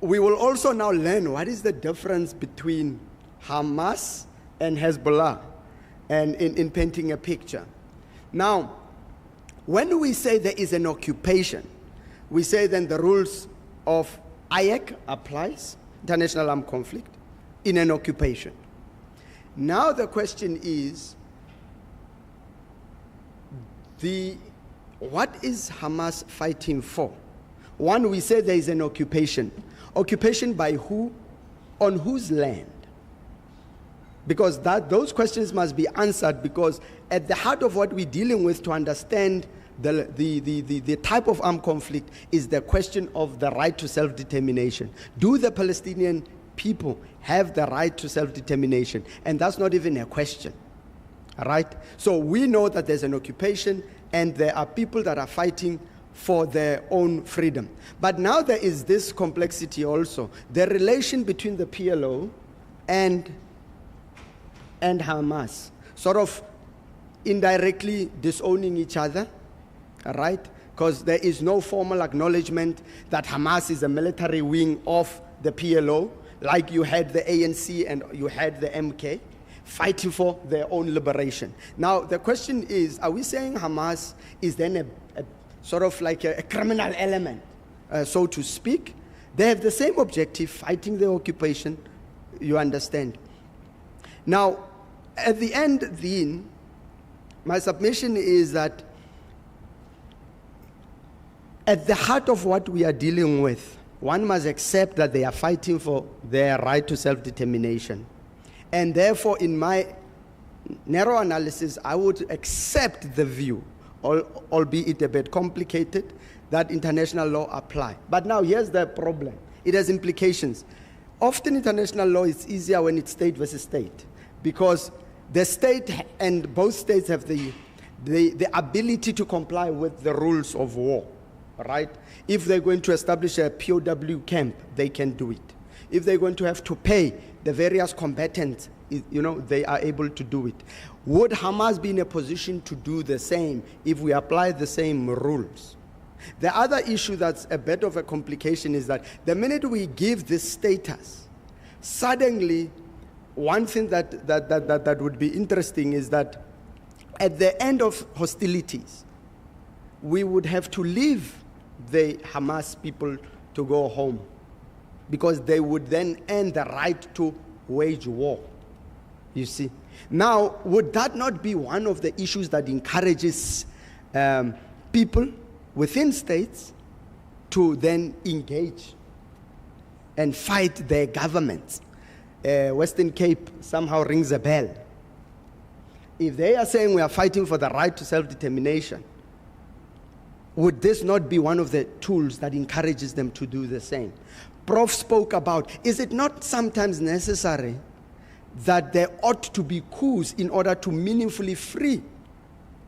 we will also now learn what is the difference between Hamas and Hezbollah, and in painting a picture. Now, when we say there is an occupation, we say then the rules of IAC applies, international armed conflict, in an occupation. Now the question is, what is Hamas fighting for? One, we say there is an occupation. Occupation by who? On whose land? Because those questions must be answered, because at the heart of what we're dealing with to understand the type of armed conflict is the question of the right to self-determination. Do the Palestinian people have the right to self-determination? And that's not even a question, all right? So we know that there's an occupation and there are people that are fighting for their own freedom. But now there is this complexity also. The relation between the PLO and Hamas, sort of indirectly disowning each other, all right? Because there is no formal acknowledgement that Hamas is a military wing of the PLO, like you had the ANC and you had the MK fighting for their own liberation. Now, the question is, are we saying Hamas is then a sort of like a criminal element, so to speak? They have the same objective, fighting the occupation, you understand. Now, at the end, then, my submission is that at the heart of what we are dealing with one must accept that they are fighting for their right to self-determination. And therefore, in my narrow analysis, I would accept the view, albeit a bit complicated, that international law apply. But now here's the problem. It has implications. Often international law is easier when it's state versus state, because the state and both states have the ability to comply with the rules of war, right? If they're going to establish a POW camp, they can do it. If they're going to have to pay the various combatants, they are able to do it. Would Hamas be in a position to do the same if we apply the same rules? The other issue that's a bit of a complication is that the minute we give this status, suddenly one thing that would be interesting is that at the end of hostilities, we would have to leave the Hamas people to go home, because they would then earn the right to wage war, you see. Now, would that not be one of the issues that encourages people within states to then engage and fight their governments? Western Cape somehow rings a bell. If they are saying we are fighting for the right to self-determination, would this not be one of the tools that encourages them to do the same? Prof spoke about, is it not sometimes necessary that there ought to be coups in order to meaningfully free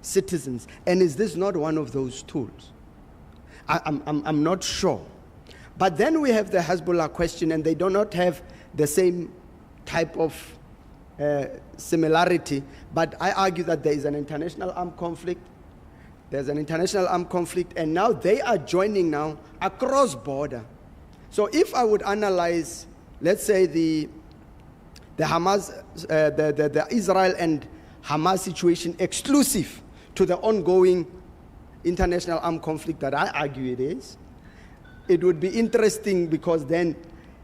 citizens? And is this not one of those tools? I'm not sure. But then we have the Hezbollah question, and they do not have the same type of similarity, but I argue that there is an international armed conflict. There's an international armed conflict, and now they are joining now across border. So if I would analyze, let's say the Hamas, the Israel and Hamas situation exclusive to the ongoing international armed conflict that I argue it is, it would be interesting, because then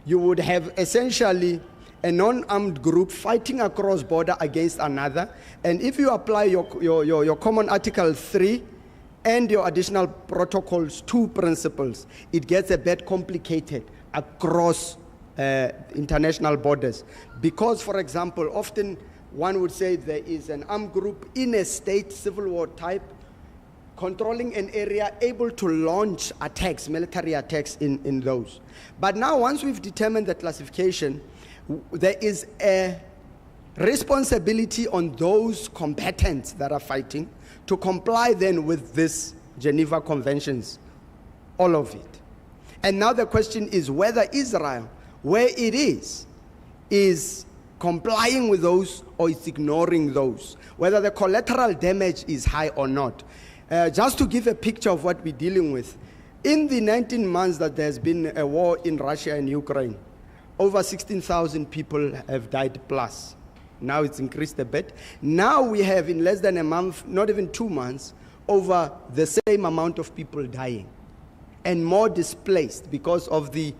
you would have essentially a non-armed group fighting across border against another. And if you apply your common Article 3 and your additional protocols 2 principles, it gets a bit complicated across international borders. Because, for example, often one would say there is an armed group in a state, civil war type, controlling an area, able to launch attacks, military attacks in those. But now, once we've determined the classification, there is a responsibility on those combatants that are fighting to comply then with this Geneva Conventions, all of it. And now the question is whether Israel, where it is complying with those or is ignoring those, whether the collateral damage is high or not. Just to give a picture of what we're dealing with, in the 19 months that there's been a war in Russia and Ukraine, over 16,000 people have died plus. Now it's increased a bit. Now we have, in less than a month, not even 2 months, over the same amount of people dying and more displaced because of the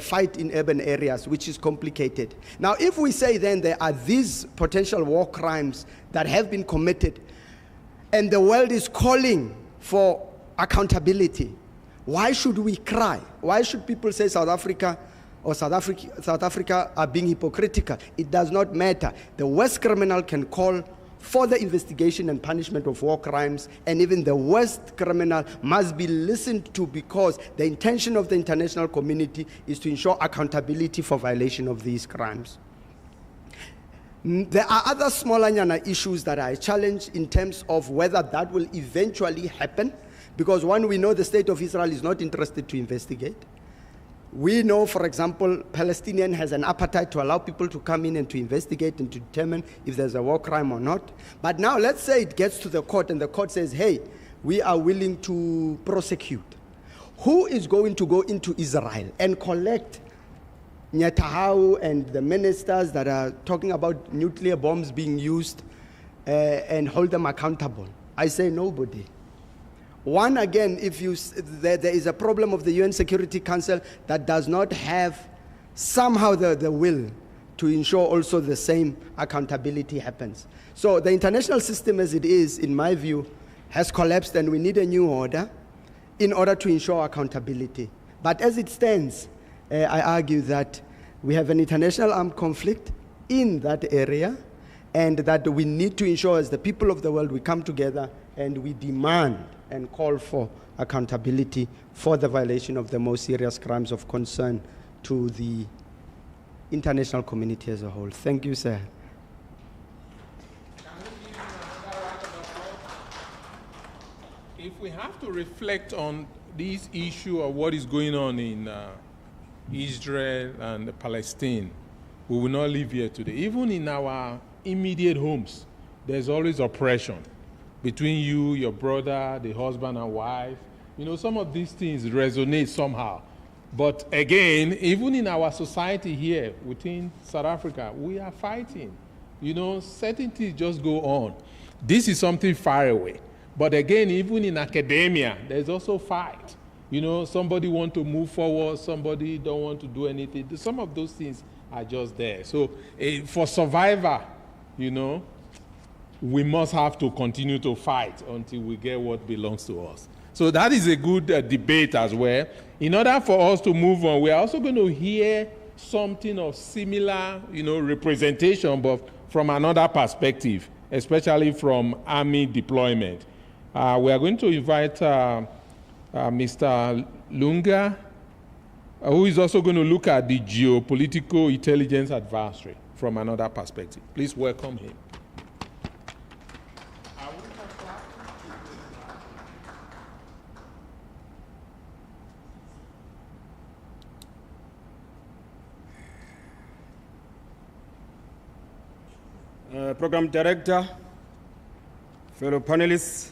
fight in urban areas, which is complicated. Now, if we say then there are these potential war crimes that have been committed and the world is calling for accountability, why should we cry? Why should people say South Africa are being hypocritical? It does not matter. The worst criminal can call for the investigation and punishment of war crimes, and even the worst criminal must be listened to, because the intention of the international community is to ensure accountability for violation of these crimes. There are other smaller issues that are a challenge in terms of whether that will eventually happen, because one, we know the state of Israel is not interested to investigate. We know, for example, Palestinian has an appetite to allow people to come in and to investigate and to determine if there's a war crime or not. But now let's say it gets to the court and the court says, hey, we are willing to prosecute. Who is going to go into Israel and collect Netanyahu and the ministers that are talking about nuclear bombs being used and hold them accountable? I say nobody. One, again, if there is a problem of the UN Security Council that does not have somehow the will to ensure also the same accountability happens. So the international system as it is, in my view, has collapsed, and we need a new order in order to ensure accountability. But as it stands, I argue that we have an international armed conflict in that area, and that we need to ensure as the people of the world we come together and we demand and call for accountability for the violation of the most serious crimes of concern to the international community as a whole. Thank you, sir. If we have to reflect on this issue of what is going on in Israel and Palestine, we will not live here today. Even in our immediate homes, there's always oppression between you, your brother, the husband and wife. You know, some of these things resonate somehow. But again, even in our society here within South Africa, we are fighting. You know, certain things just go on. This is something far away. But again, even in academia, there's also fight. You know, somebody want to move forward, somebody don't want to do anything. Some of those things are just there. So for survivor, you know, we must have to continue to fight until we get what belongs to us. So that is a good debate as well. In order for us to move on, we are also going to hear something of similar, you know, representation, but from another perspective, especially from army deployment. We are going to invite Mr. Lunga, who is also going to look at the geopolitical intelligence adversary from another perspective. Please welcome him. Program Director, fellow panelists,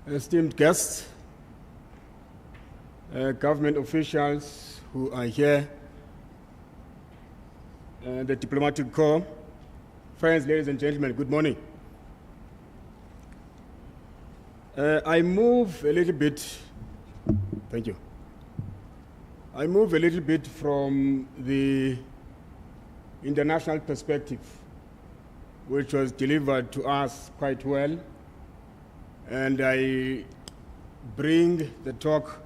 esteemed guests, government officials who are here, the diplomatic corps, friends, ladies and gentlemen, good morning. I move a little bit, thank you. I move a little bit from the international perspective, which was delivered to us quite well, and I bring the talk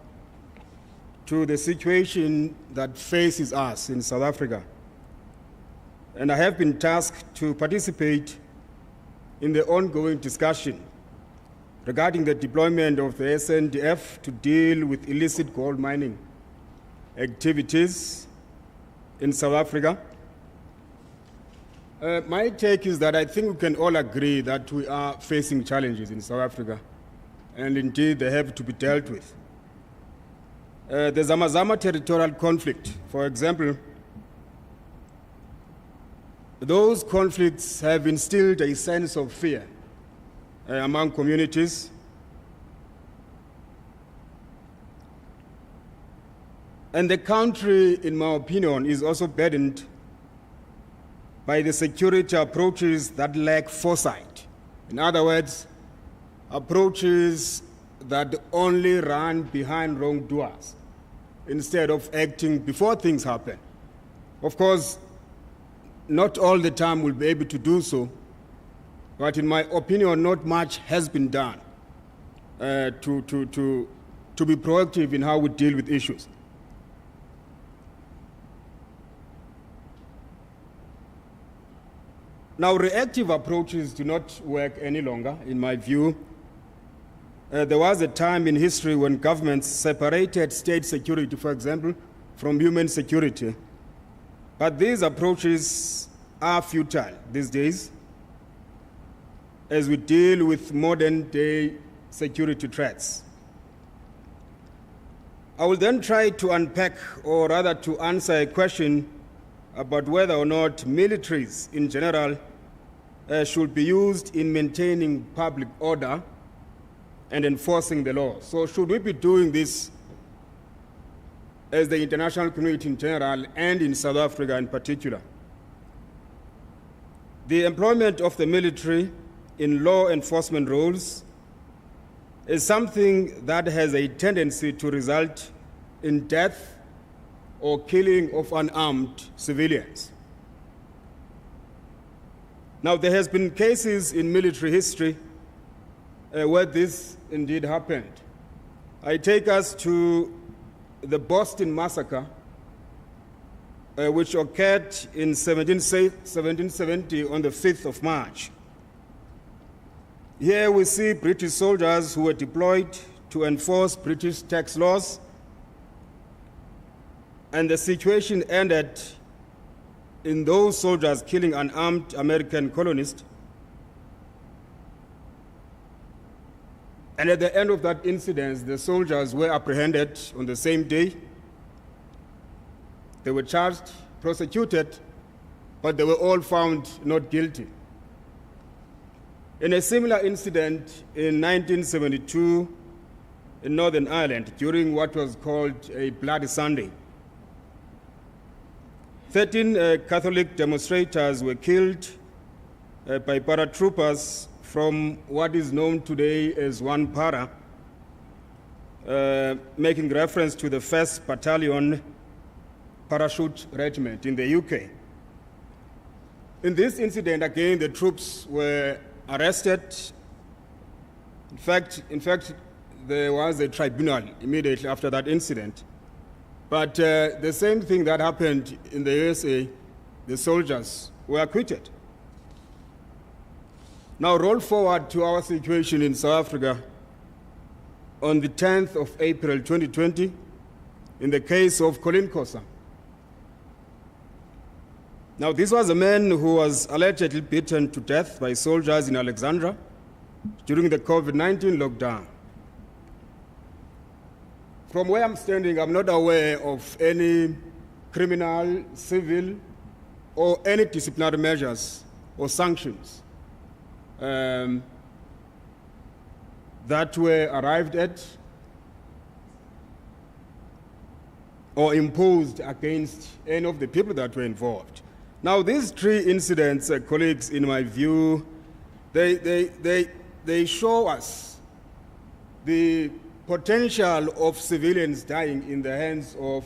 to the situation that faces us in South Africa. And I have been tasked to participate in the ongoing discussion regarding the deployment of the SNDF to deal with illicit gold mining activities in South Africa. My take is that I think we can all agree that we are facing challenges in South Africa, and indeed they have to be dealt with. The Zamazama territorial conflict, for example, those conflicts have instilled a sense of fear among communities. And the country, in my opinion, is also burdened by the security approaches that lack foresight. In other words, approaches that only run behind wrongdoers instead of acting before things happen. Of course, not all the time we'll be able to do so, but in my opinion, not much has been done to be proactive in how we deal with issues. Now, reactive approaches do not work any longer, in my view. There was a time in history when governments separated state security, for example, from human security. But these approaches are futile these days as we deal with modern-day security threats. I will then try to unpack, or rather to answer a question about whether or not militaries in general should be used in maintaining public order and enforcing the law. So should we be doing this as the international community in general and in South Africa in particular? The employment of the military in law enforcement roles is something that has a tendency to result in death or killing of unarmed civilians. Now, there has been cases in military history where this indeed happened. I take us to the Boston Massacre, which occurred in 1770 on the 5th of March. Here we see British soldiers who were deployed to enforce British tax laws, and the situation ended in those soldiers killing an armed American colonist. And at the end of that incident, the soldiers were apprehended on the same day. They were charged, prosecuted, but they were all found not guilty. In a similar incident in 1972 in Northern Ireland, during what was called a Bloody Sunday, 13 Catholic demonstrators were killed by paratroopers from what is known today as One Para, making reference to the 1st Battalion Parachute Regiment in the UK. In this incident, again, the troops were arrested. In fact, there was a tribunal immediately after that incident. But the same thing that happened in the USA, the soldiers were acquitted. Now roll forward to our situation in South Africa on the 10th of April 2020 in the case of Colin Khosa. Now this was a man who was allegedly beaten to death by soldiers in Alexandra during the COVID-19 lockdown. From where I'm standing, I'm not aware of any criminal, civil, or any disciplinary measures or sanctions that were arrived at or imposed against any of the people that were involved. Now, these 3 incidents, colleagues, in my view, they show us the potential of civilians dying in the hands of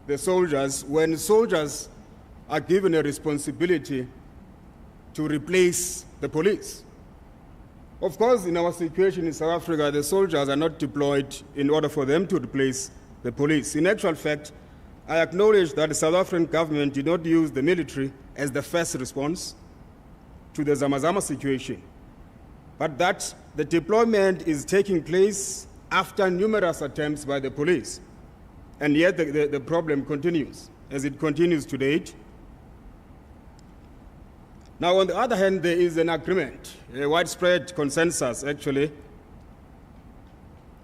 the soldiers when soldiers are given a responsibility to replace the police. Of course, in our situation in South Africa, the soldiers are not deployed in order for them to replace the police. In actual fact, I acknowledge that the South African government did not use the military as the first response to the Zamazama situation, but that the deployment is taking place after numerous attempts by the police. And yet the problem continues, as it continues to date. Now, on the other hand, there is an agreement, a widespread consensus, actually,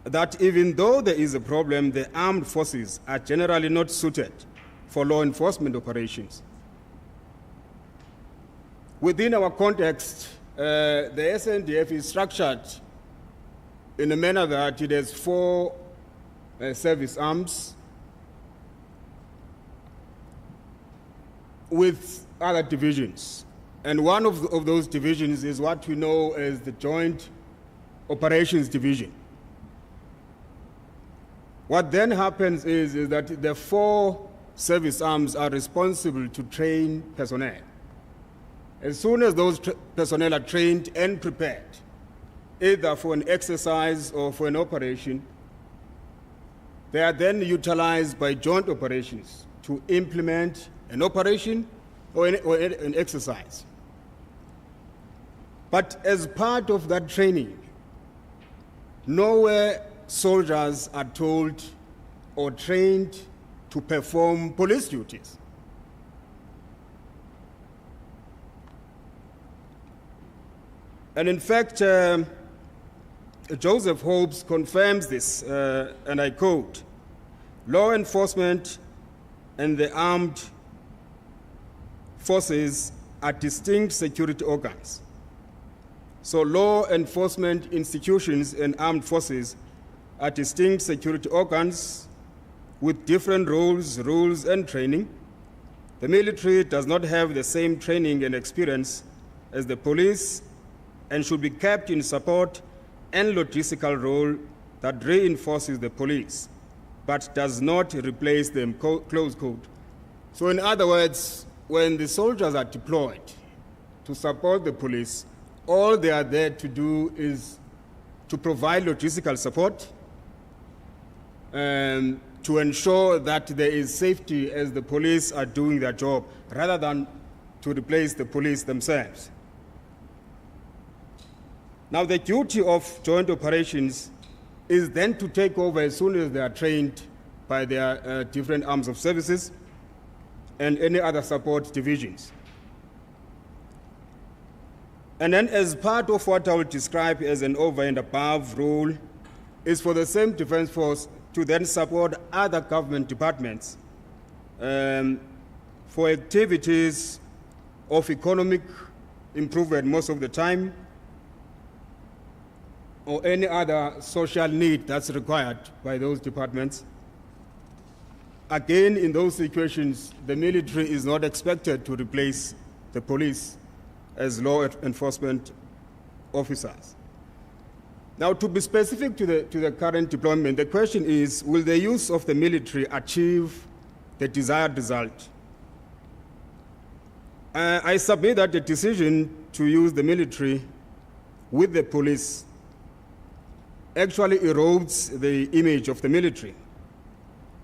that even though there is a problem, the armed forces are generally not suited for law enforcement operations. Within our context, the SNDF is structured in a manner that it has 4 service arms with other divisions. And one of those divisions is what we know as the Joint Operations Division. What then happens is that the 4 service arms are responsible to train personnel. As soon as those personnel are trained and prepared, either for an exercise or for an operation, they are then utilized by joint operations to implement an operation or an exercise. But as part of that training, nowhere soldiers are told or trained to perform police duties. And in fact, Joseph Hobbs confirms this, and I quote, "Law enforcement and the armed forces are distinct security organs. So law enforcement institutions and armed forces are distinct security organs with different roles, rules, and training. The military does not have the same training and experience as the police and should be kept in support and logistical role that reinforces the police, but does not replace them," close quote. So in other words, when the soldiers are deployed to support the police, all they are there to do is to provide logistical support, to ensure that there is safety as the police are doing their job, rather than to replace the police themselves. Now, the duty of joint operations is then to take over as soon as they are trained by their different arms of services and any other support divisions. And then, as part of what I will describe as an over and above role, is for the same defense force to then support other government departments for activities of economic improvement most of the time, or any other social need that's required by those departments. Again, in those situations, the military is not expected to replace the police as law enforcement officers. Now, to be specific to the current deployment, the question is, will the use of the military achieve the desired result? I submit that the decision to use the military with the police actually erodes the image of the military.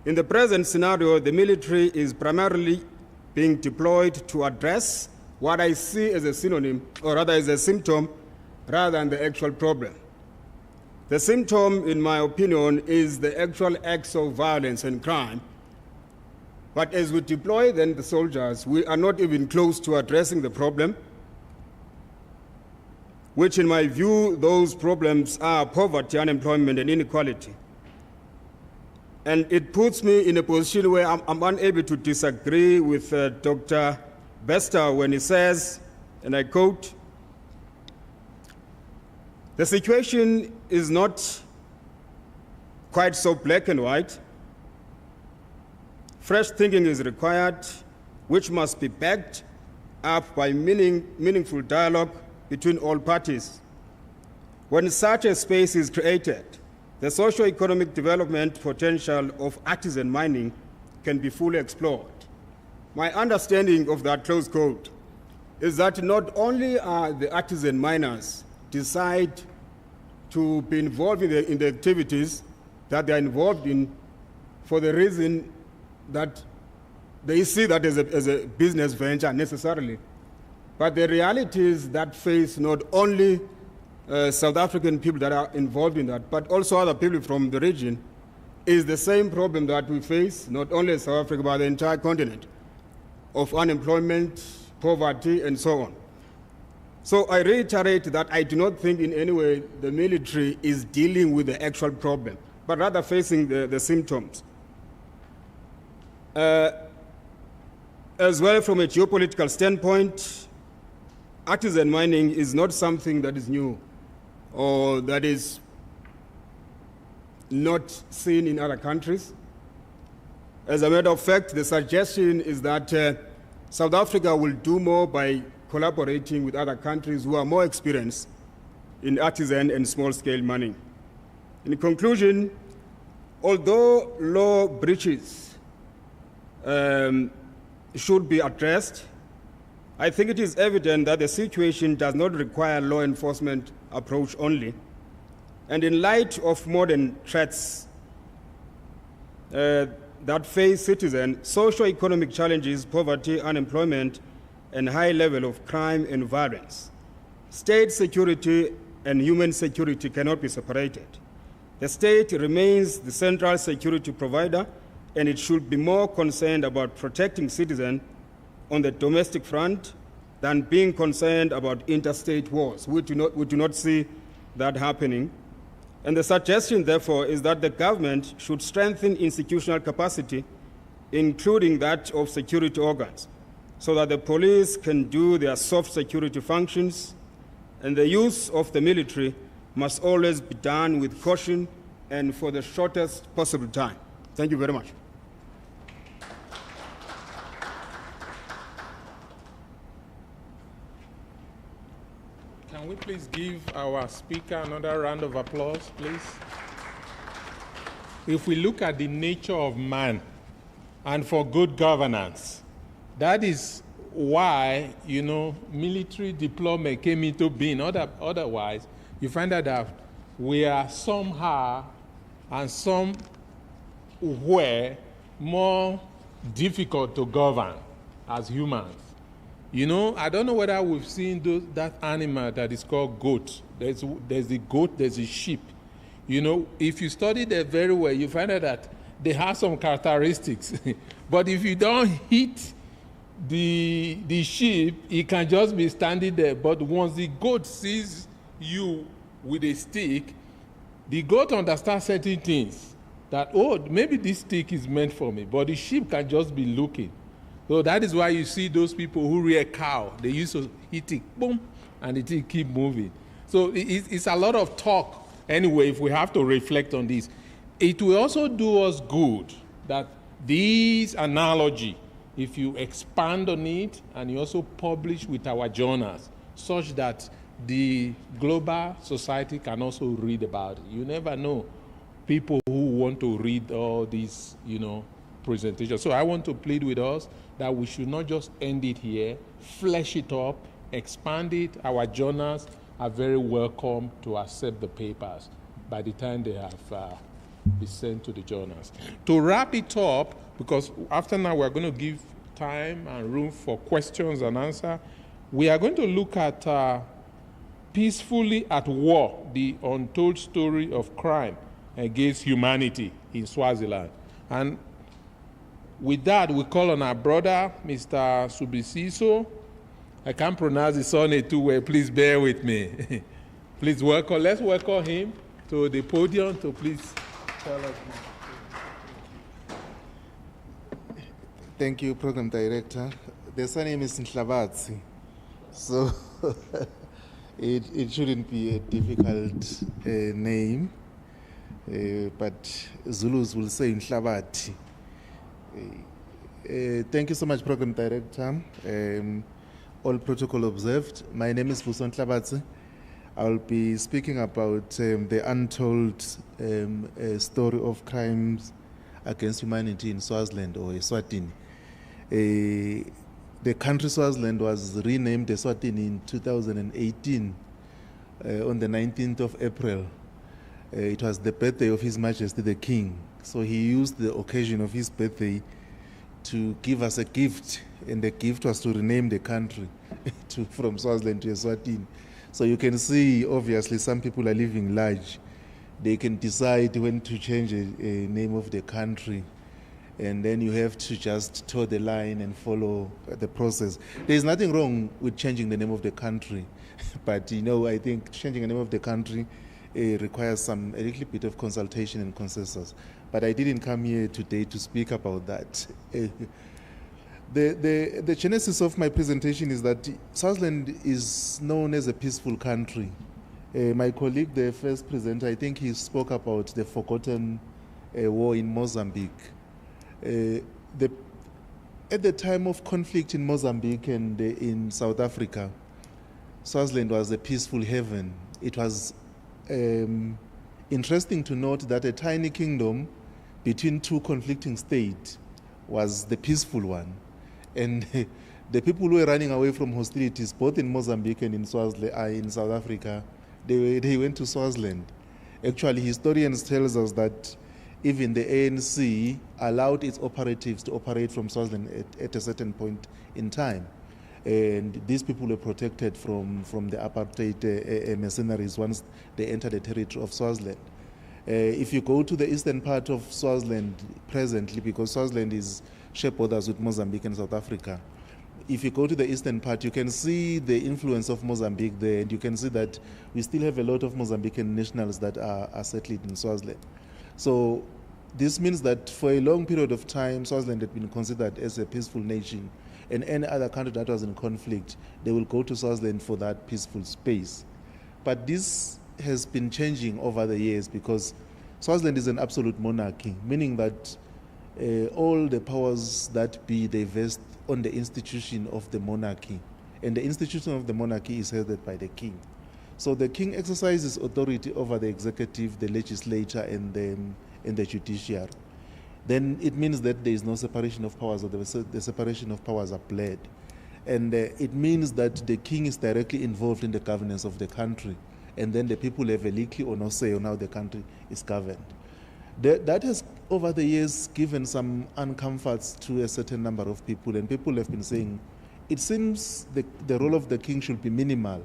In the present scenario, the military is primarily being deployed to address what I see as a synonym, or rather as a symptom, rather than the actual problem. The symptom, in my opinion, is the actual acts of violence and crime. But as we deploy then the soldiers, we are not even close to addressing the problem, which in my view, those problems are poverty, unemployment, and inequality. And it puts me in a position where I'm unable to disagree with Dr. Bester when he says, and I quote, "The situation is not quite so black and white. Fresh thinking is required, which must be backed up by meaningful dialogue between all parties. When such a space is created, the socio-economic development potential of artisan mining can be fully explored." My understanding of that close quote is that not only are the artisan miners decide to be involved in the activities that they are involved in for the reason that they see that as a business venture necessarily, but the realities that face not only South African people that are involved in that, but also other people from the region, is the same problem that we face, not only in South Africa, but the entire continent, of unemployment, poverty, and so on. So I reiterate that I do not think in any way the military is dealing with the actual problem, but rather facing the symptoms. As well, from a geopolitical standpoint, artisan mining is not something that is new or that is not seen in other countries. As a matter of fact, the suggestion is that South Africa will do more by collaborating with other countries who are more experienced in artisan and small-scale mining. In conclusion, although law breaches should be addressed, I think it is evident that the situation does not require law enforcement approach only. And in light of modern threats that face citizens, socio-economic challenges, poverty, unemployment, and high level of crime and violence, state security and human security cannot be separated. The state remains the central security provider, and it should be more concerned about protecting citizens on the domestic front than being concerned about interstate wars. We do not see that happening. And the suggestion, therefore, is that the government should strengthen institutional capacity, including that of security organs, so that the police can do their soft security functions, and the use of the military must always be done with caution and for the shortest possible time. Thank you very much. Can we please give our speaker another round of applause, please? If we look at the nature of man and for good governance, that is why, military deployment came into being. Otherwise, you find out that we are somehow and some were more difficult to govern as humans. You know, I don't know whether we've seen that animal that is called goat. There's the goat, there's the sheep. You know, if you study them very well, you find out that they have some characteristics. But if you don't hit the sheep, it can just be standing there. But once the goat sees you with a stick, the goat understands certain things. That, oh, maybe this stick is meant for me. But the sheep can just be looking. So that is why you see those people who rear cow. They used to hit it, boom, and the thing keep moving. So it's a lot of talk. Anyway, if we have to reflect on this, it will also do us good that this analogy, if you expand on it and you also publish with our journals, such that the global society can also read about it. You never know people who want to read all these, you know, presentations. So I want to plead with us that we should not just end it here, flesh it up, expand it. Our journals are very welcome to accept the papers by the time they have been sent to the journals. To wrap it up, because after now we're going to give time and room for questions and answers, we are going to look at Peacefully at War, the untold story of crime against humanity in Swaziland. And with that, we call on our brother, Mr. Subisiso. I can't pronounce his surname too well. Please bear with me. Please welcome. Let's welcome him to the podium to please tell us. Thank you, Program Director. The surname is Nhlabatsi, so it shouldn't be a difficult name, but Zulus will say Nhlabati. Thank you so much, Program Director. All protocol observed. My name is Buson Nhlabatsi. I'll be speaking about the untold story of crimes against humanity in Swaziland, or Eswatini. The country Swaziland was renamed Eswatini in 2018 on the 19th of April. It was the birthday of His Majesty the King. So he used the occasion of his birthday to give us a gift, and the gift was to rename the country from Swaziland to Eswatini. So you can see, obviously, some people are living large. They can decide when to change a name of the country, and then you have to just toe the line and follow the process. There's nothing wrong with changing the name of the country, but you know, I think changing the name of the country requires a little bit of consultation and consensus. But I didn't come here today to speak about that. The genesis of my presentation is that Swaziland is known as a peaceful country. My colleague, the first presenter, I think he spoke about the forgotten war in Mozambique. At the time of conflict in Mozambique and in South Africa, Swaziland was a peaceful haven. It was interesting to note that a tiny kingdom between two conflicting states was the peaceful one. And the people who were running away from hostilities, both in Mozambique and in South Africa, they went to Swaziland. Actually, historians tell us that even the ANC allowed its operatives to operate from Swaziland at a certain point in time. And these people were protected from the apartheid mercenaries once they entered the territory of Swaziland. If you go to the eastern part of Swaziland presently, because Swaziland is shared borders with Mozambique and South Africa, if you go to the eastern part, you can see the influence of Mozambique there, and you can see that we still have a lot of Mozambican nationals that are settled in Swaziland. So this means that for a long period of time, Swaziland had been considered as a peaceful nation, and any other country that was in conflict, they will go to Swaziland for that peaceful space. But this has been changing over the years because Swaziland is an absolute monarchy, meaning that all the powers that be, they vest on the institution of the monarchy. And the institution of the monarchy is headed by the king. So the king exercises authority over the executive, the legislature, and the judiciary. Then it means that there is no separation of powers, or the separation of powers are blurred. And it means that the king is directly involved in the governance of the country. And then the people have a little or no say on how the country is governed. That has over the years given some uncomforts to a certain number of people, and people have been saying, it seems the role of the king should be minimal.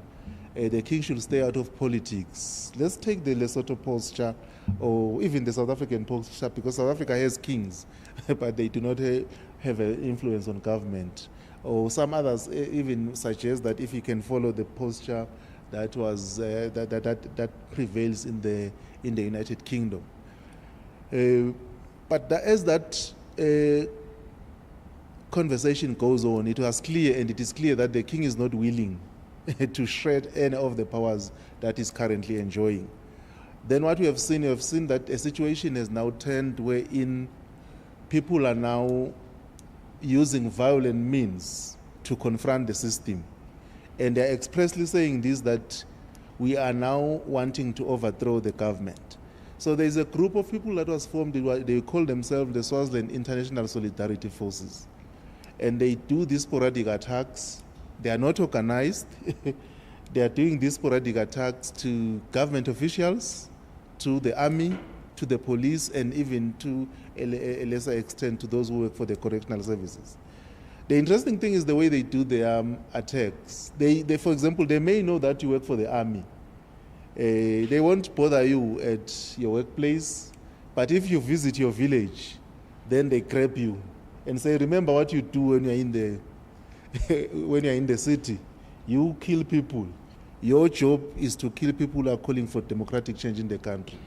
The king should stay out of politics. Let's take the Lesotho posture, or even the South African posture, because South Africa has kings, but they do not have an influence on government. Or some others even suggest that if you can follow the posture that was that prevails in the United Kingdom. But as that conversation goes on, it was clear, and it is clear, that the king is not willing to shred any of the powers that he's currently enjoying. Then what we have seen that a situation has now turned wherein people are now using violent means to confront the system. And they're expressly saying this, that we are now wanting to overthrow the government. So there's a group of people that was formed, they call themselves the Swaziland International Solidarity Forces. And they do these sporadic attacks. They are not organized. They are doing these sporadic attacks to government officials, to the army, to the police, and even to a lesser extent to those who work for the correctional services. The interesting thing is the way they do their attacks. They, for example, they may know that you work for the army. They won't bother you at your workplace, but if you visit your village, then they grab you and say, remember what you do when you're in the when you're in the city. You kill people. Your job is to kill people who are calling for democratic change in the country.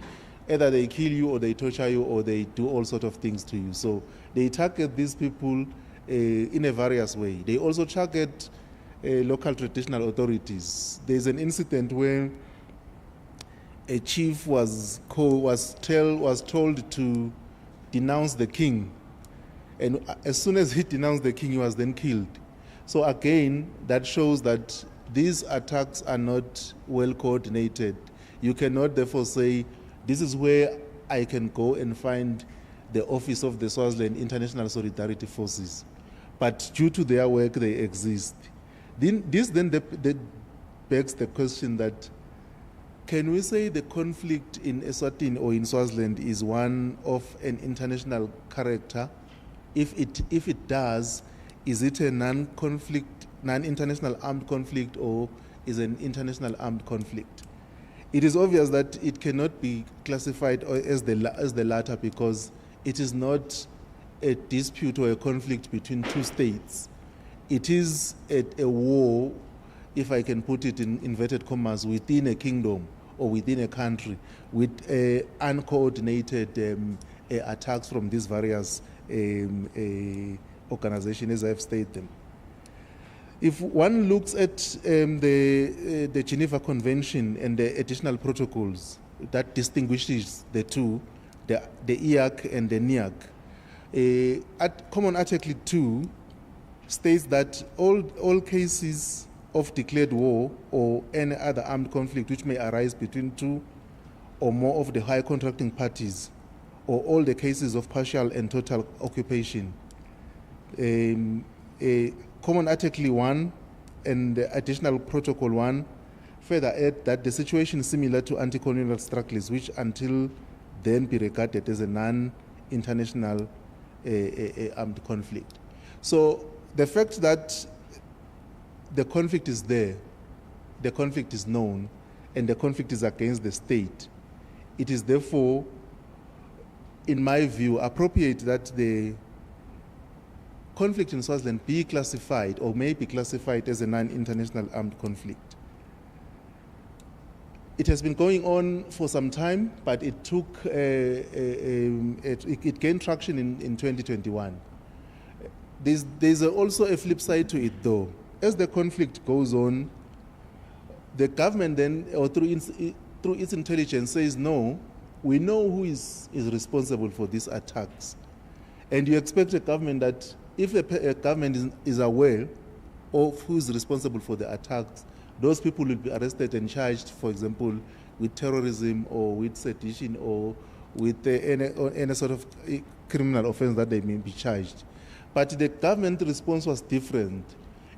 Either they kill you, or they torture you, or they do all sorts of things to you. So they target these people in a various way. They also target local traditional authorities. There's an incident where a chief was told to denounce the king, and as soon as he denounced the king, he was then killed. So again, that shows that these attacks are not well coordinated. You cannot therefore say, this is where I can go and find the office of the Swaziland International Solidarity Forces. But due to their work, they exist. This then begs the question that, can we say the conflict in Eswatini or in Swaziland is one of an international character? If it does, is it a non-international armed conflict, or is an international armed conflict? It is obvious that it cannot be classified as the latter, because it is not a dispute or a conflict between two states. It is a war, if I can put it in inverted commas, within a kingdom or within a country, with uncoordinated attacks from these various organizations, as I've stated them. If one looks at the Geneva Convention and the additional protocols that distinguishes the two, the IAC and the NIAC, Common Article 2 states that all cases of declared war or any other armed conflict which may arise between two or more of the high contracting parties, or all the cases of partial and total occupation. Common Article 1 and the Additional Protocol 1 further add that the situation is similar to anti-colonial struggles, which until then be regarded as a non-international armed conflict. So the fact that the conflict is there, the conflict is known, and the conflict is against the state, it is therefore, in my view, appropriate that the conflict in Swaziland be classified, or may be classified, as a non-international armed conflict. It has been going on for some time, but it took it gained traction in 2021. There's also a flip side to it, though. As the conflict goes on, the government then, or through its intelligence, says, no, we know who is responsible for these attacks. And you expect a government that, if a government is aware of who is responsible for the attacks, those people will be arrested and charged, for example, with terrorism or with sedition or with any sort of criminal offense that they may be charged. But the government response was different.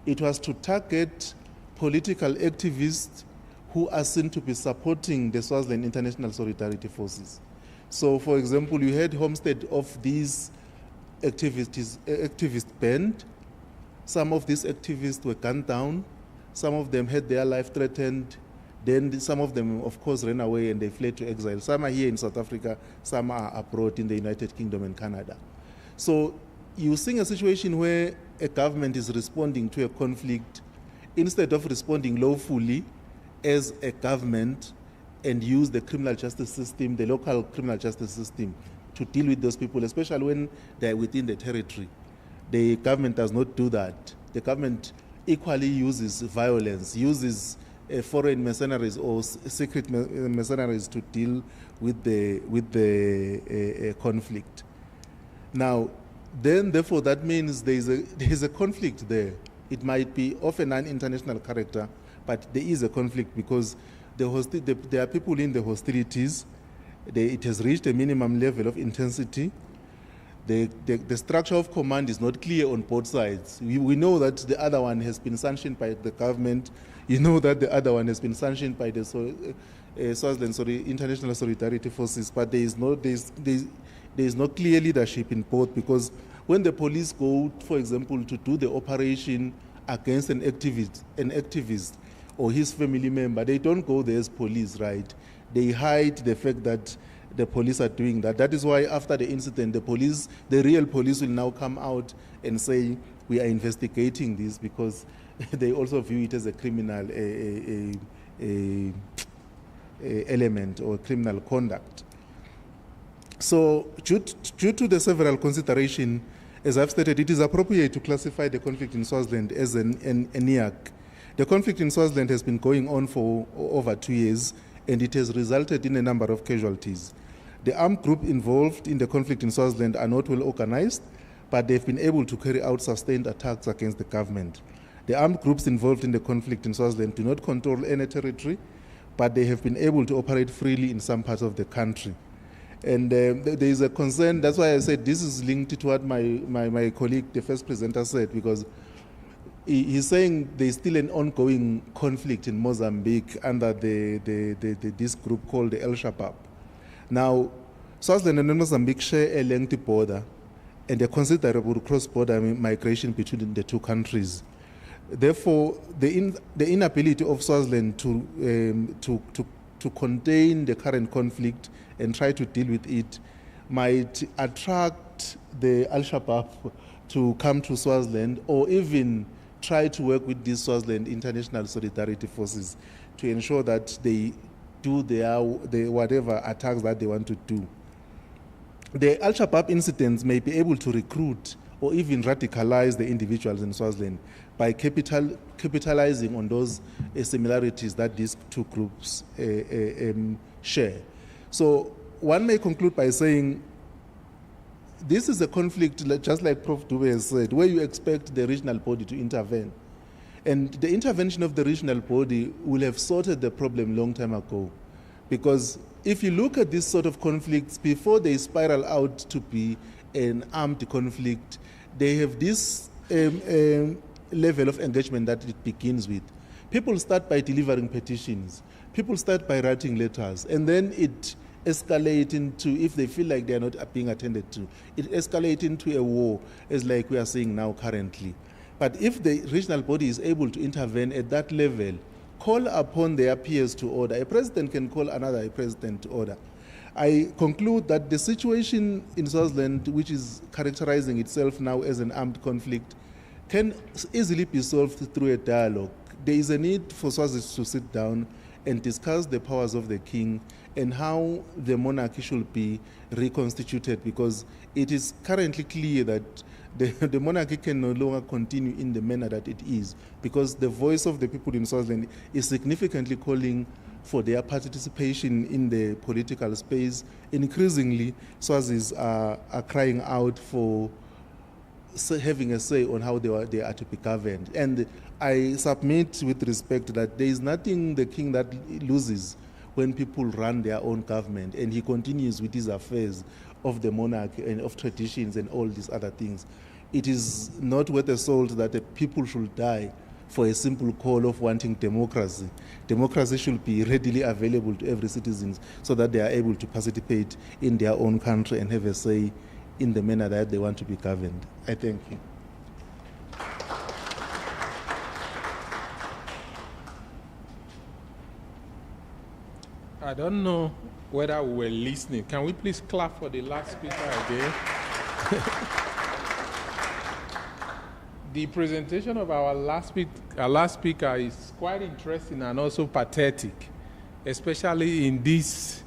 It was to target political activists who are seen to be supporting the Swaziland International Solidarity Forces. So, for example, you had homestead of these activists banned. Some of these activists were gunned down. Some of them had their life threatened. Then some of them, of course, ran away and they fled to exile. Some are here in South Africa, some are abroad in the United Kingdom and Canada. So you're seeing a situation where a government is responding to a conflict instead of responding lawfully as a government and use the criminal justice system, the local criminal justice system, to deal with those people, especially when they're within the territory. The government does not do that. The government equally uses violence, uses foreign mercenaries or secret mercenaries to deal with the conflict. Now, then therefore that means there is a conflict there. It might be of a non-international character, but there is a conflict because there are people in the hostilities. It has reached a minimum level of intensity. The structure of command is not clear on both sides. We know that the other one has been sanctioned by the government. You know that the other one has been sanctioned by the Swaziland International Solidarity Forces, but there is no clear leadership in both, because when the police go, for example, to do the operation against an activist or his family member, they don't go there as police, right? They hide the fact that the police are doing that. That is why after the incident, the real police will now come out and say, we are investigating this, because they also view it as a criminal element or criminal conduct. So due to the several considerations, as I've stated, it is appropriate to classify the conflict in Swaziland as an ENIAC. The conflict in Swaziland has been going on for over 2 years, and it has resulted in a number of casualties. The armed group involved in the conflict in Swaziland are not well organized, but they've been able to carry out sustained attacks against the government. The armed groups involved in the conflict in Swaziland do not control any territory, but they have been able to operate freely in some parts of the country. And there is a concern, that's why I said this is linked to what my colleague, the first presenter, said, because he's saying there's still an ongoing conflict in Mozambique under this group called the El Shabaab. Now, Swaziland and Mozambique share a lengthy border and a considerable cross-border migration between the two countries. Therefore, the inability of Swaziland to contain the current conflict and try to deal with it might attract the Al-Shabaab to come to Swaziland, or even try to work with these Swaziland International Solidarity Forces to ensure that they do their whatever attacks that they want to do. The Al-Shabaab incidents may be able to recruit or even radicalize the individuals in Swaziland by capitalizing on those similarities that these two groups share. So one may conclude by saying this is a conflict, just like Prof. Dube has said, where you expect the regional body to intervene. And the intervention of the regional body will have sorted the problem long time ago. Because if you look at these sort of conflicts, before they spiral out to be an armed conflict, they have this level of engagement that it begins with. People start by delivering petitions. People start by writing letters. And then it escalate into, if they feel like they are not being attended to, it escalates into a war, as like we are seeing now currently. But if the regional body is able to intervene at that level, call upon their peers to order. A president can call another president to order. I conclude that the situation in Swaziland, which is characterizing itself now as an armed conflict, can easily be solved through a dialogue. There is a need for Swazis to sit down and discuss the powers of the king and how the monarchy should be reconstituted, because it is currently clear that the monarchy can no longer continue in the manner that it is, because the voice of the people in Swaziland is significantly calling for their participation in the political space. Increasingly, Swazis are crying out for having a say on how they are to be governed. And I submit with respect that there is nothing the king that loses when people run their own government, and he continues with his affairs of the monarchy and of traditions and all these other things. It is not worth the salt that the people should die for a simple call of wanting democracy. Democracy should be readily available to every citizen so that they are able to participate in their own country and have a say in the manner that they want to be governed. I thank you. I don't know whether we were listening. Can we please clap for the last speaker again? The presentation of our last speaker is quite interesting and also pathetic, especially in this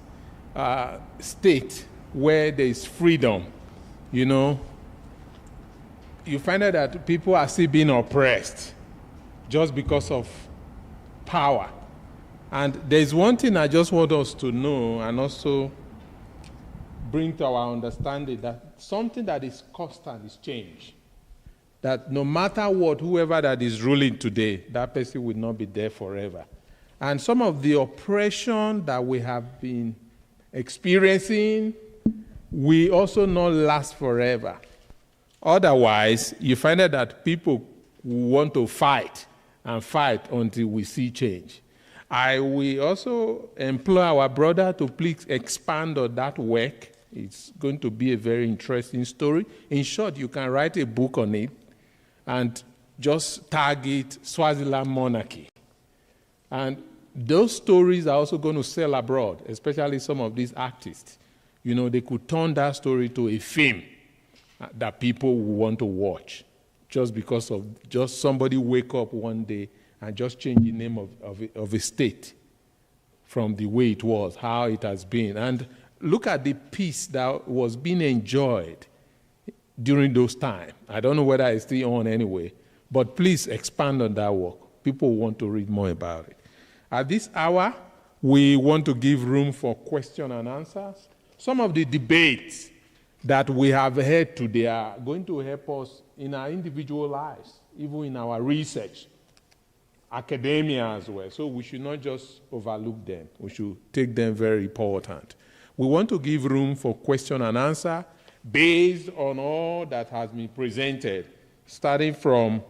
state where there is freedom. You know, you find out that people are still being oppressed just because of power. And there's one thing I just want us to know and also bring to our understanding, that something that is constant is change. That no matter what, whoever that is ruling today, that person will not be there forever. And some of the oppression that we have been experiencing will also not last forever. Otherwise, you find out that people want to fight and fight until we see change. I will also employ our brother to please expand on that work. It's going to be a very interesting story. In short, you can write a book on it and just tag it Swaziland Monarchy. And those stories are also going to sell abroad, especially some of these artists. You know, they could turn that story to a film that people will want to watch just because of just somebody wake up one day and just change the name of a state from the way it was, how it has been. And look at the peace that was being enjoyed during those times. I don't know whether it's still on anyway, but please expand on that work. People want to read more about it. At this hour, we want to give room for question and answers. Some of the debates that we have heard today are going to help us in our individual lives, even in our research, academia as well. So we should not just overlook them. We should take them very important. We want to give room for question and answer based on all that has been presented, starting from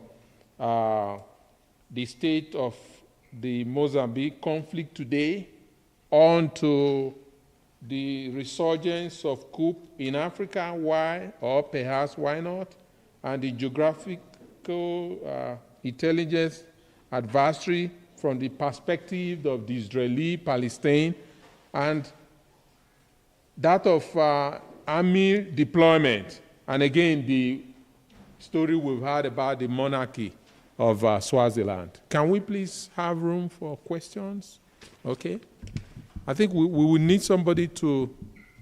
the state of the Mozambique conflict today on to the resurgence of coup in Africa, why, or perhaps why not, and the geographical intelligence adversary from the perspective of the Israeli-Palestine, and that of army deployment, and again, the story we've heard about the monarchy of Swaziland. Can we please have room for questions? Okay. I think we will need somebody to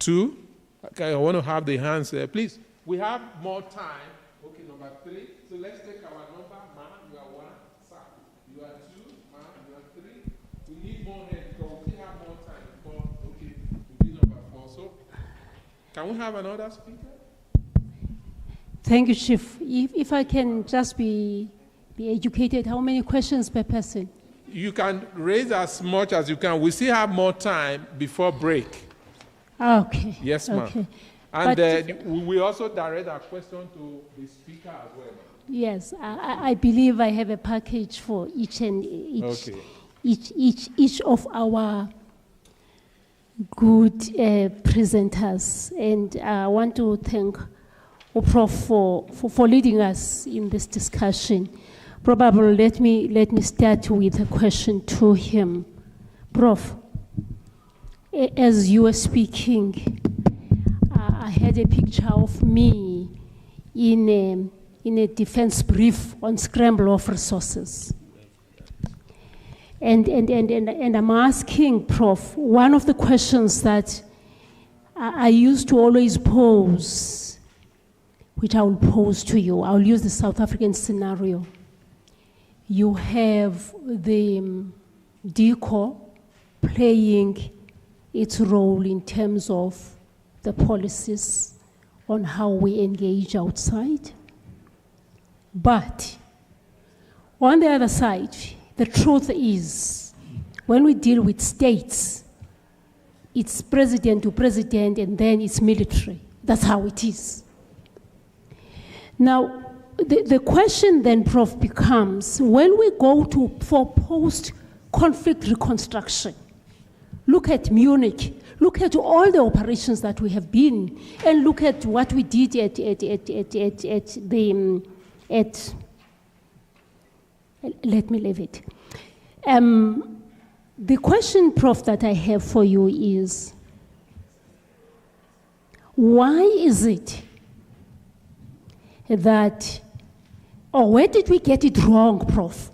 okay, I want to have the hands there. Please, we have more time. Okay, number 3. So let's take our number. Ma, you are 1. Sir, you are 2. Ma, you are 3. We need more hands because we have more time before, okay, we'll be number 4. So, can we have another speaker? Thank you, Chief. If I can just be educated, how many questions per person? You can raise as much as you can. We still have more time before break. Okay. Yes, ma'am. Okay. And we also direct our question to the speaker as well. Yes, I believe I have a package for each and each, okay. each of our good presenters, and I want to thank Prof for leading us in this discussion. Probably let me start with a question to him. Prof, as you were speaking, I had a picture of me in a defense brief on scramble of resources. And I'm asking Prof, one of the questions that I used to always pose, which I will pose to you, I'll use the South African scenario. You have the DECO playing its role in terms of the policies on how we engage outside. But on the other side, the truth is, when we deal with states, it's president to president and then it's military. That's how it is. Now, the question then, Prof, becomes, when we go for post-conflict reconstruction, look at Munich, look at all the operations that we have been, and look at what we did let me leave it. The question, Prof, that I have for you is, why is it that, or where did we get it wrong, Prof,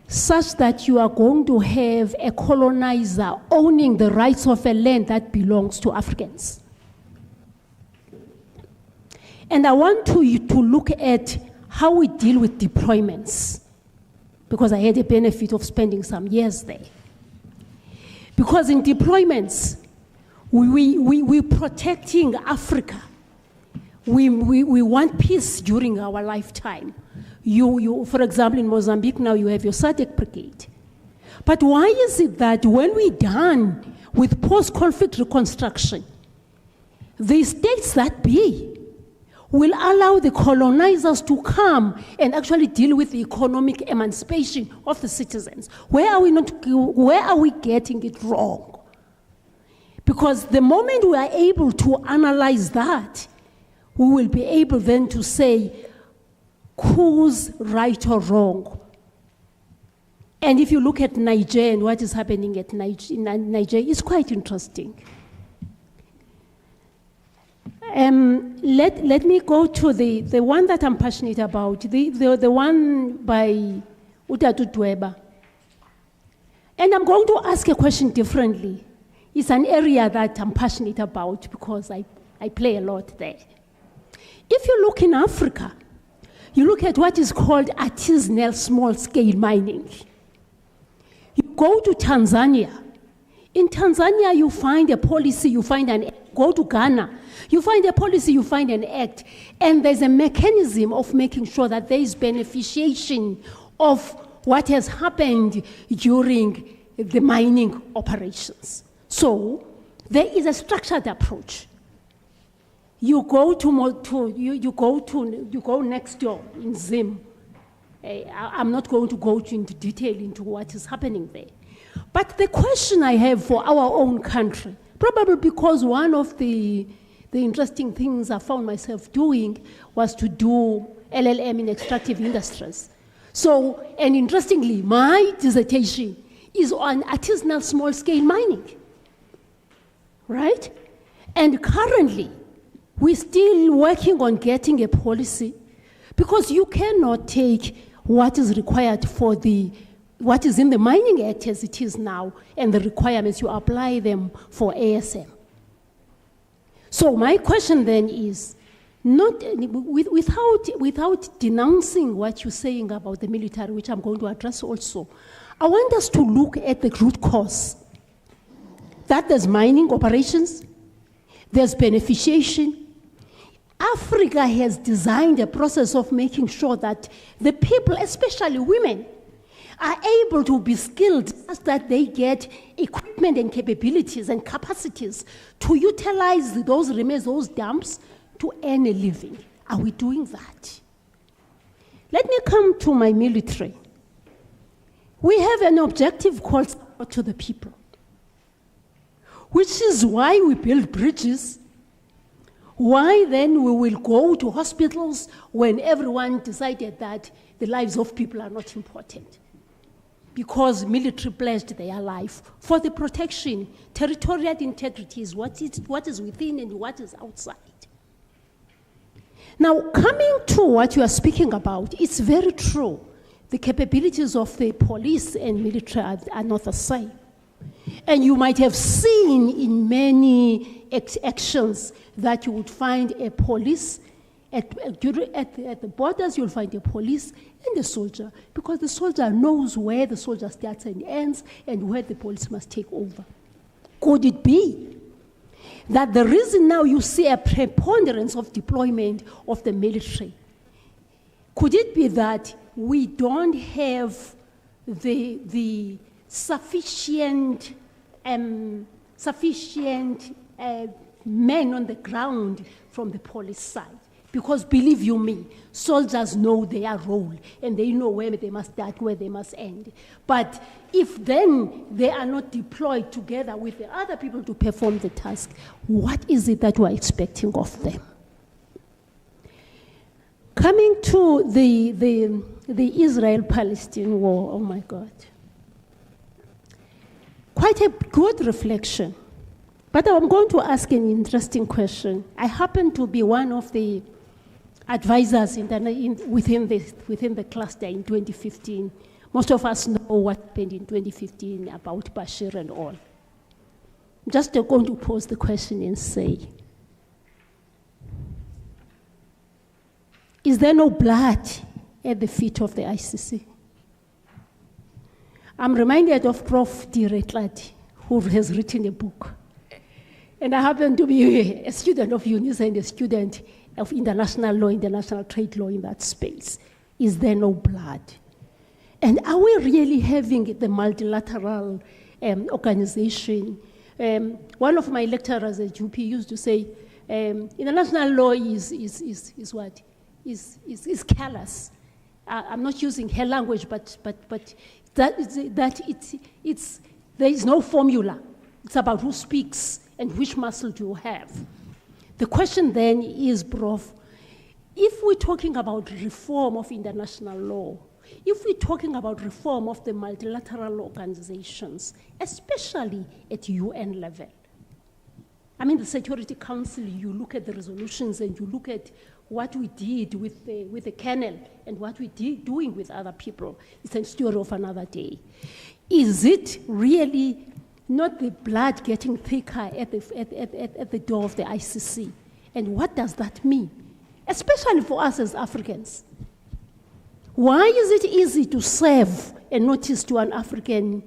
such that you are going to have a colonizer owning the rights of a land that belongs to Africans? And I want you to look at how we deal with deployments, because I had the benefit of spending some years there. Because in deployments, we're protecting Africa. We want peace during our lifetime. For example, in Mozambique now you have your SADC brigade. But why is it that when we're done with post-conflict reconstruction, the states that be will allow the colonizers to come and actually deal with the economic emancipation of the citizens? Where are we getting it wrong? Because the moment we are able to analyze that, we will be able then to say who's right or wrong. And if you look at Niger and what is happening at Niger, it's quite interesting. Let me go to the one that I'm passionate about, the one by Utatu Dweba. And I'm going to ask a question differently. It's an area that I'm passionate about because I play a lot there. If you look in Africa, you look at what is called artisanal small-scale mining. You go to Tanzania. In Tanzania, you find a policy, you find an act. Go to Ghana, you find a policy, you find an act. And there's a mechanism of making sure that there is beneficiation of what has happened during the mining operations. So there is a structured approach. You go next door in Zim. I'm not going to go into detail into what is happening there. But the question I have for our own country, probably because one of the interesting things I found myself doing was to do LLM in extractive industries. So, and interestingly, my dissertation is on artisanal small-scale mining, right? And currently, we're still working on getting a policy, because you cannot take what is required for what is in the Mining Act as it is now, and the requirements, you apply them for ASM. So my question then is, without denouncing what you're saying about the military, which I'm going to address also, I want us to look at the root cause. That there's mining operations, there's beneficiation. Africa has designed a process of making sure that the people, especially women, are able to be skilled such that they get equipment and capabilities and capacities to utilize those remains, those dumps, to earn a living. Are we doing that? Let me come to my military. We have an objective called support to the people, which is why we build bridges. Why then we will go to hospitals when everyone decided that the lives of people are not important? Because military pledged their life for the protection. Territorial integrity is what is within and what is outside. Now, coming to what you are speaking about, it's very true. The capabilities of the police and military are not the same. And you might have seen in many actions that you would find a police, at the borders you'll find a police and a soldier, because the soldier knows where the soldier starts and ends and where the police must take over. Could it be that the reason now you see a preponderance of deployment of the military, could it be that we don't have the sufficient men on the ground from the police side? Because believe you me, soldiers know their role and they know where they must start, where they must end. But if then they are not deployed together with the other people to perform the task, what is it that we are expecting of them? Coming to the Israel-Palestine war, oh my God. Quite a good reflection. But I'm going to ask an interesting question. I happen to be one of the advisors within the cluster in 2015. Most of us know what happened in 2015 about Bashir and all. I'm just going to pose the question and say, is there no blood at the feet of the ICC? I'm reminded of Prof. D. Retladi, who has written a book. And I happen to be a student of UNISA and a student of international law, international trade law in that space. Is there no blood? And are we really having the multilateral organization? One of my lecturers at UP used to say, international law is what? Is callous. I'm not using her language, but there is no formula. It's about who speaks and which muscle do you have. The question then is, Prof, if we're talking about reform of international law, if we're talking about reform of the multilateral organizations, especially at UN level, I mean, the Security Council, you look at the resolutions and you look at what we did with the kernel and what we did doing with other people. It's a story of another day. Is it really not the blood getting thicker at the door of the ICC? And what does that mean? Especially for us as Africans. Why is it easy to serve a notice to an African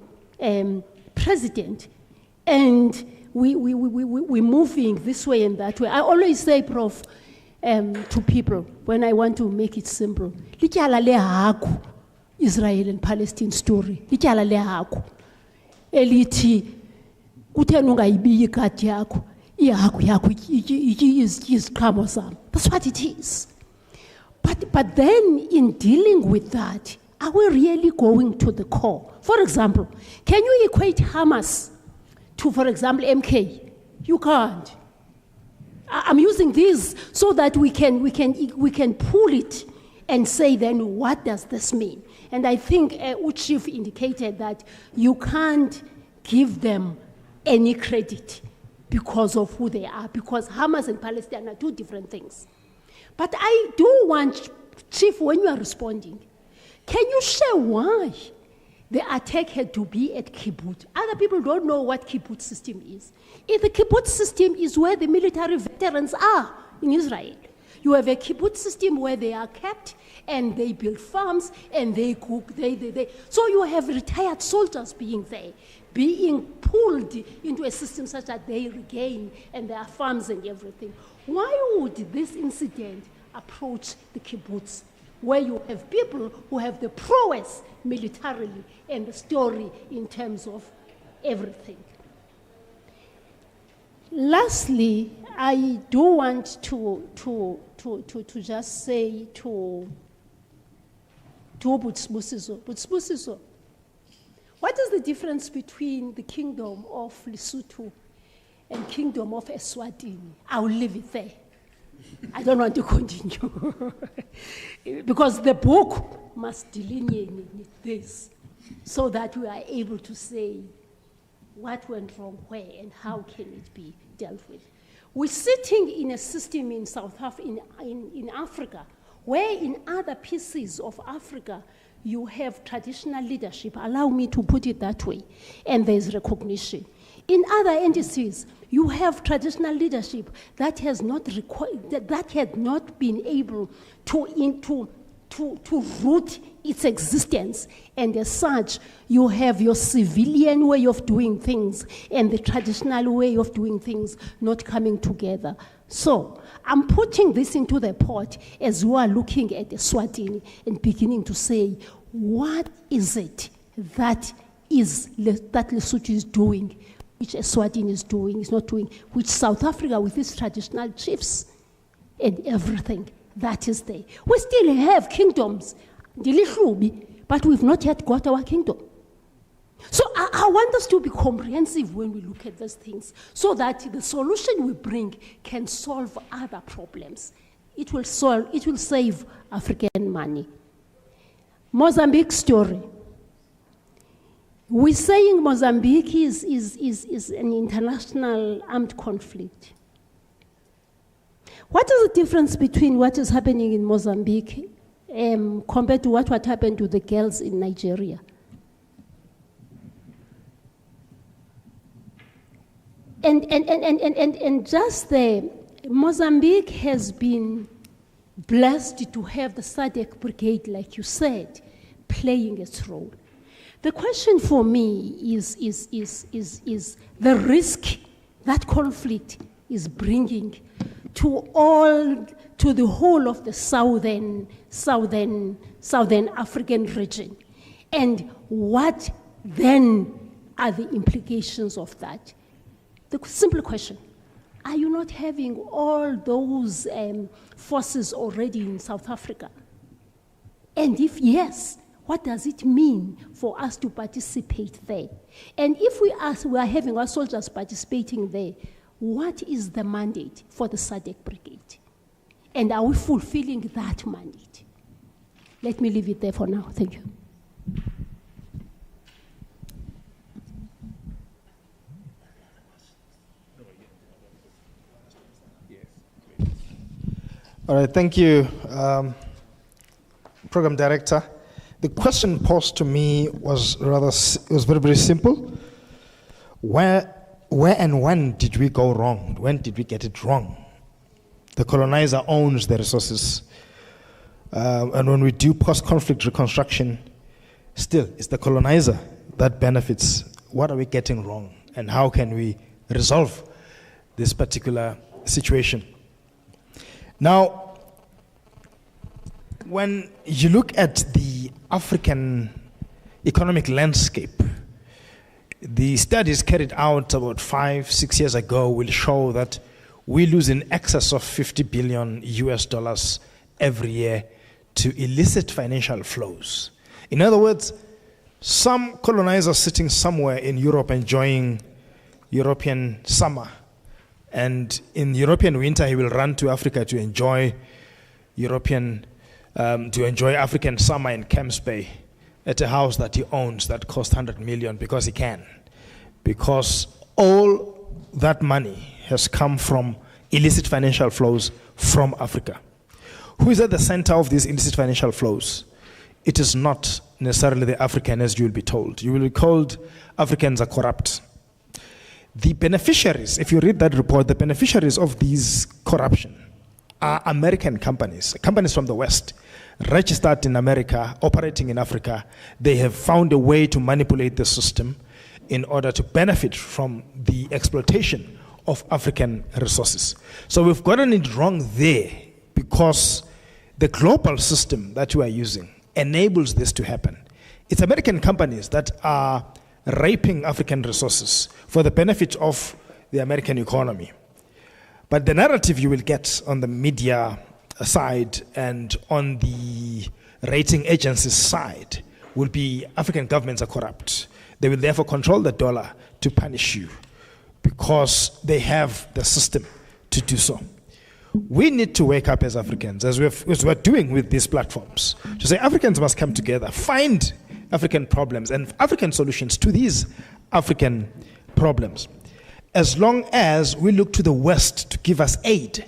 president and we're moving this way and that way? I always say, Prof, to people, when I want to make it simple, Israel and Palestine story. Elithi kutheni ungayibiyi igadi yakho ihagu yakho iziqhamo zam. That's what it is. But then in dealing with that, are we really going to the core? For example, can you equate Hamas to, for example, MK? You can't. I'm using this so that we can pull it and say then what does this mean? And I think Uchif indicated that you can't give them any credit because of who they are, because Hamas and Palestine are two different things. But I do want, Chief, when you are responding, can you share why the attack had to be at kibbutz? Other people don't know what kibbutz system is. If the kibbutz system is where the military veterans are in Israel. You have a kibbutz system where they are kept and they build farms and they cook, So you have retired soldiers being there, being pulled into a system such that they regain and there are farms and everything. Why would this incident approach the kibbutz, where you have people who have the prowess militarily and the story in terms of everything? Lastly, I do want to just say to Butsibusiso, what is the difference between the kingdom of Lesotho and kingdom of Eswatini? I will leave it there. I don't want to continue. Because the book must delineate this so that we are able to say what went wrong where and how can it be dealt with. We're sitting in a system in in Africa, where in other pieces of Africa, you have traditional leadership, allow me to put it that way, and there's recognition. In other entities, you have traditional leadership that has not been able to root its existence, and as such, you have your civilian way of doing things and the traditional way of doing things not coming together. So, I'm putting this into the pot as you are looking at Eswatini and beginning to say, what is it that Lesotho is doing, which Eswatini is not doing, which South Africa with its traditional chiefs and everything that is there. We still have kingdoms, but we've not yet got our kingdom. So I want us to be comprehensive when we look at these things, so that the solution we bring can solve other problems. It will save African money. Mozambique story. We're saying Mozambique is an international armed conflict. What is the difference between what is happening in Mozambique compared to what happened to the girls in Nigeria? And just the Mozambique has been blessed to have the SADC brigade, like you said, playing its role. The question for me is the risk that conflict is bringing to the whole of the southern African region, and what then are the implications of that? The simple question: are you not having all those forces already in South Africa? And if yes, what does it mean for us to participate there? And if we are having our soldiers participating there, what is the mandate for the SADC brigade? And are we fulfilling that mandate? Let me leave it there for now. Thank you. All right, thank you, Program Director. The question posed to me was very, very simple. Where and when did we go wrong? When did we get it wrong? The colonizer owns the resources. And when we do post-conflict reconstruction, still, it's the colonizer that benefits. What are we getting wrong? And how can we resolve this particular situation? Now, when you look at the African economic landscape, the studies carried out about 5-6 years ago will show that we lose in excess of $50 billion US every year to illicit financial flows. In other words, some colonizer sitting somewhere in Europe enjoying European summer, and in European winter he will run to Africa to enjoy African summer in Camps Bay at a house that he owns that costs 100 million because he can. Because all that money has come from illicit financial flows from Africa. Who is at the center of these illicit financial flows? It is not necessarily the African, as you will be told. You will be told Africans are corrupt. The beneficiaries, if you read that report, the beneficiaries of these corruption are American companies from the West, registered in America, operating in Africa. They have found a way to manipulate the system in order to benefit from the exploitation of African resources. So we've gotten it wrong there because the global system that we are using enables this to happen. It's American companies that are raping African resources for the benefit of the American economy. But the narrative you will get on the media side and on the rating agencies side will be African governments are corrupt. They will therefore control the dollar to punish you because they have the system to do so. We need to wake up as Africans, as we're doing with these platforms, to say Africans must come together, find African problems and African solutions to these African problems. As long as we look to the West to give us aid,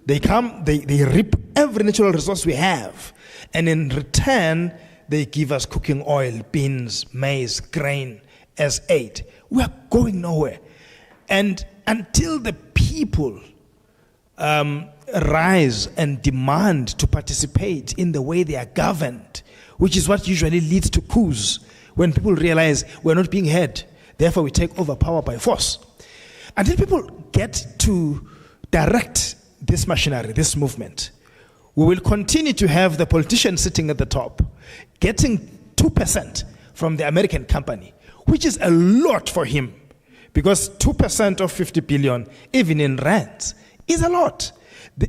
they come, they rip every natural resource we have, and in return, they give us cooking oil, beans, maize, grain as aid. We are going nowhere. And until the people rise and demand to participate in the way they are governed, which is what usually leads to coups, when people realize we're not being heard, therefore we take over power by force. Until people get to direct this machinery, this movement, we will continue to have the politician sitting at the top, getting 2% from the American company, which is a lot for him, because 2% of 50 billion, even in rands, is a lot.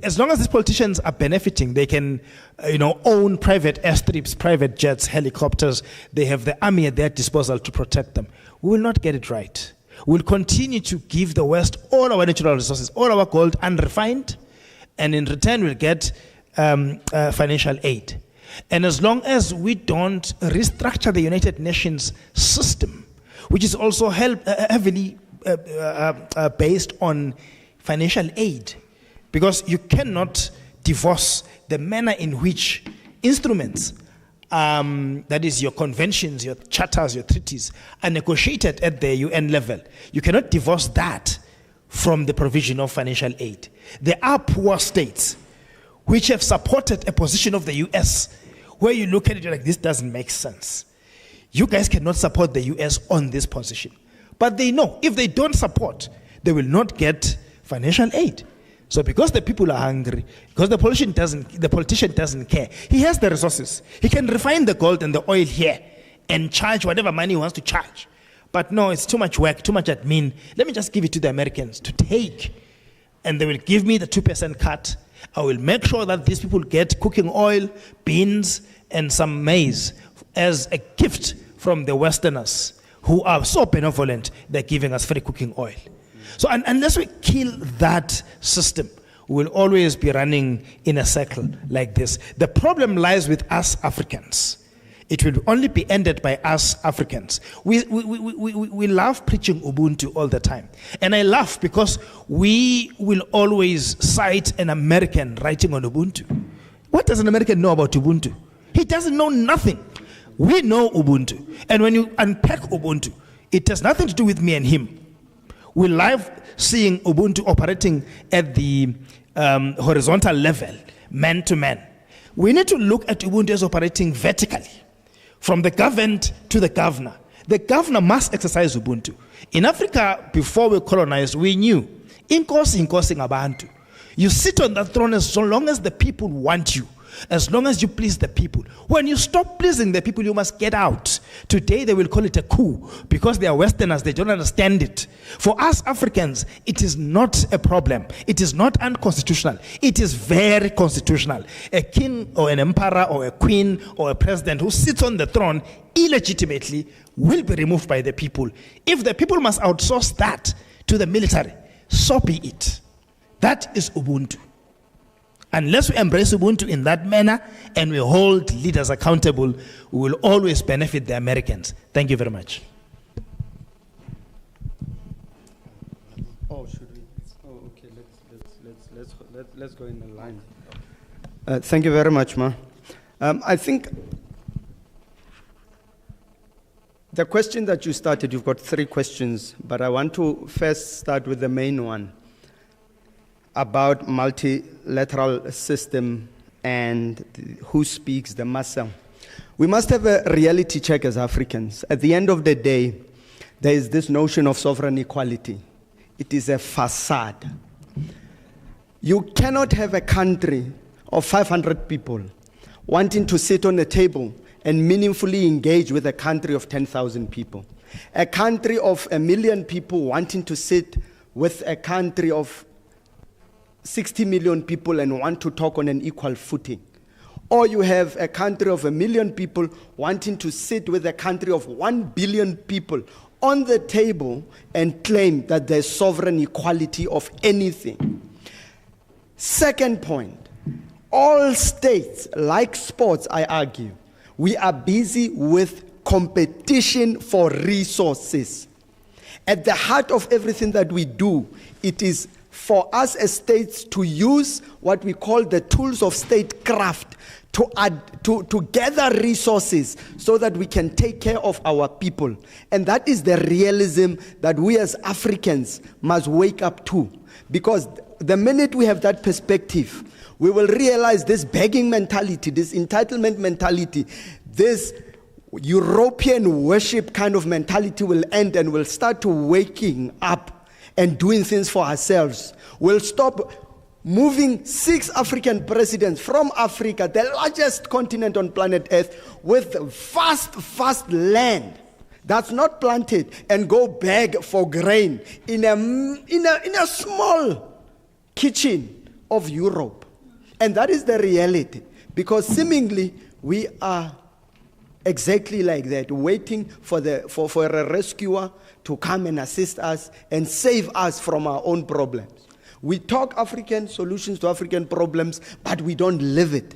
As long as these politicians are benefiting, they can, own private airstrips, private jets, helicopters. They have the army at their disposal to protect them. We will not get it right. We'll continue to give the West all our natural resources, all our gold unrefined, and in return we'll get financial aid. And as long as we don't restructure the United Nations system, which is also heavily based on financial aid, because you cannot divorce the manner in which instruments, that is your conventions, your charters, your treaties, are negotiated at the UN level. You cannot divorce that from the provision of financial aid. There are poor states which have supported a position of the US where you look at it like, this doesn't make sense. You guys cannot support the US on this position. But they know if they don't support, they will not get financial aid. So because the people are hungry, because the politician doesn't care, he has the resources. He can refine the gold and the oil here and charge whatever money he wants to charge. But no, it's too much work, too much admin. Let me just give it to the Americans to take. And they will give me the 2% cut. I will make sure that these people get cooking oil, beans, and some maize as a gift from the Westerners who are so benevolent, they're giving us free cooking oil. So unless we kill that system, we'll always be running in a circle like this. The problem lies with us Africans. It will only be ended by us Africans. We love preaching Ubuntu all the time. And I laugh because we will always cite an American writing on Ubuntu. What does an American know about Ubuntu? He doesn't know nothing. We know Ubuntu. And when you unpack Ubuntu, it has nothing to do with me and him. We love seeing Ubuntu operating at the horizontal level, man to man. We need to look at Ubuntu as operating vertically, from the governed to the governor. The governor must exercise Ubuntu. In Africa, before we colonized, we knew, inkosi abantu. You sit on that throne as long as the people want you, as long as you please the people. When you stop pleasing the people, you must get out. Today, they will call it a coup because they are Westerners, they don't understand it. For us Africans, it is not a problem. It is not unconstitutional. It is very constitutional. A king or an emperor or a queen or a president who sits on the throne illegitimately will be removed by the people. If the people must outsource that to the military, so be it. That is Ubuntu. Unless we embrace Ubuntu in that manner and we hold leaders accountable, we will always benefit the Americans. Thank you very much. Oh, should we? Oh, okay. Let's go in the line. Thank you very much, Ma. I think the question that you started, you've got 3 questions, but I want to first start with the main one about multilateral system and who speaks the muscle. We must have a reality check as Africans. At the end of the day, there is this notion of sovereign equality. It is a facade. You cannot have a country of 500 people wanting to sit on a table and meaningfully engage with a country of 10,000 people. A country of 1 million people wanting to sit with a country of 60 million people and want to talk on an equal footing. Or you have a country of 1 million people wanting to sit with a country of 1 billion people on the table and claim that there's sovereign equality of anything. Second point, all states, like sports, I argue, we are busy with competition for resources. At the heart of everything that we do, it is for us as states to use what we call the tools of statecraft to gather resources so that we can take care of our people. And that is the realism that we as Africans must wake up to. Because the minute we have that perspective, we will realize this begging mentality, this entitlement mentality, this European worship kind of mentality will end, and we'll start to waking up and doing things for ourselves. We'll stop moving 6 African presidents from Africa, the largest continent on planet Earth, with vast land that's not planted, and go beg for grain in a small kitchen of Europe. And that is the reality, because seemingly we are exactly like that, waiting for a rescuer to come and assist us and save us from our own problems. We talk African solutions to African problems, but we don't live it.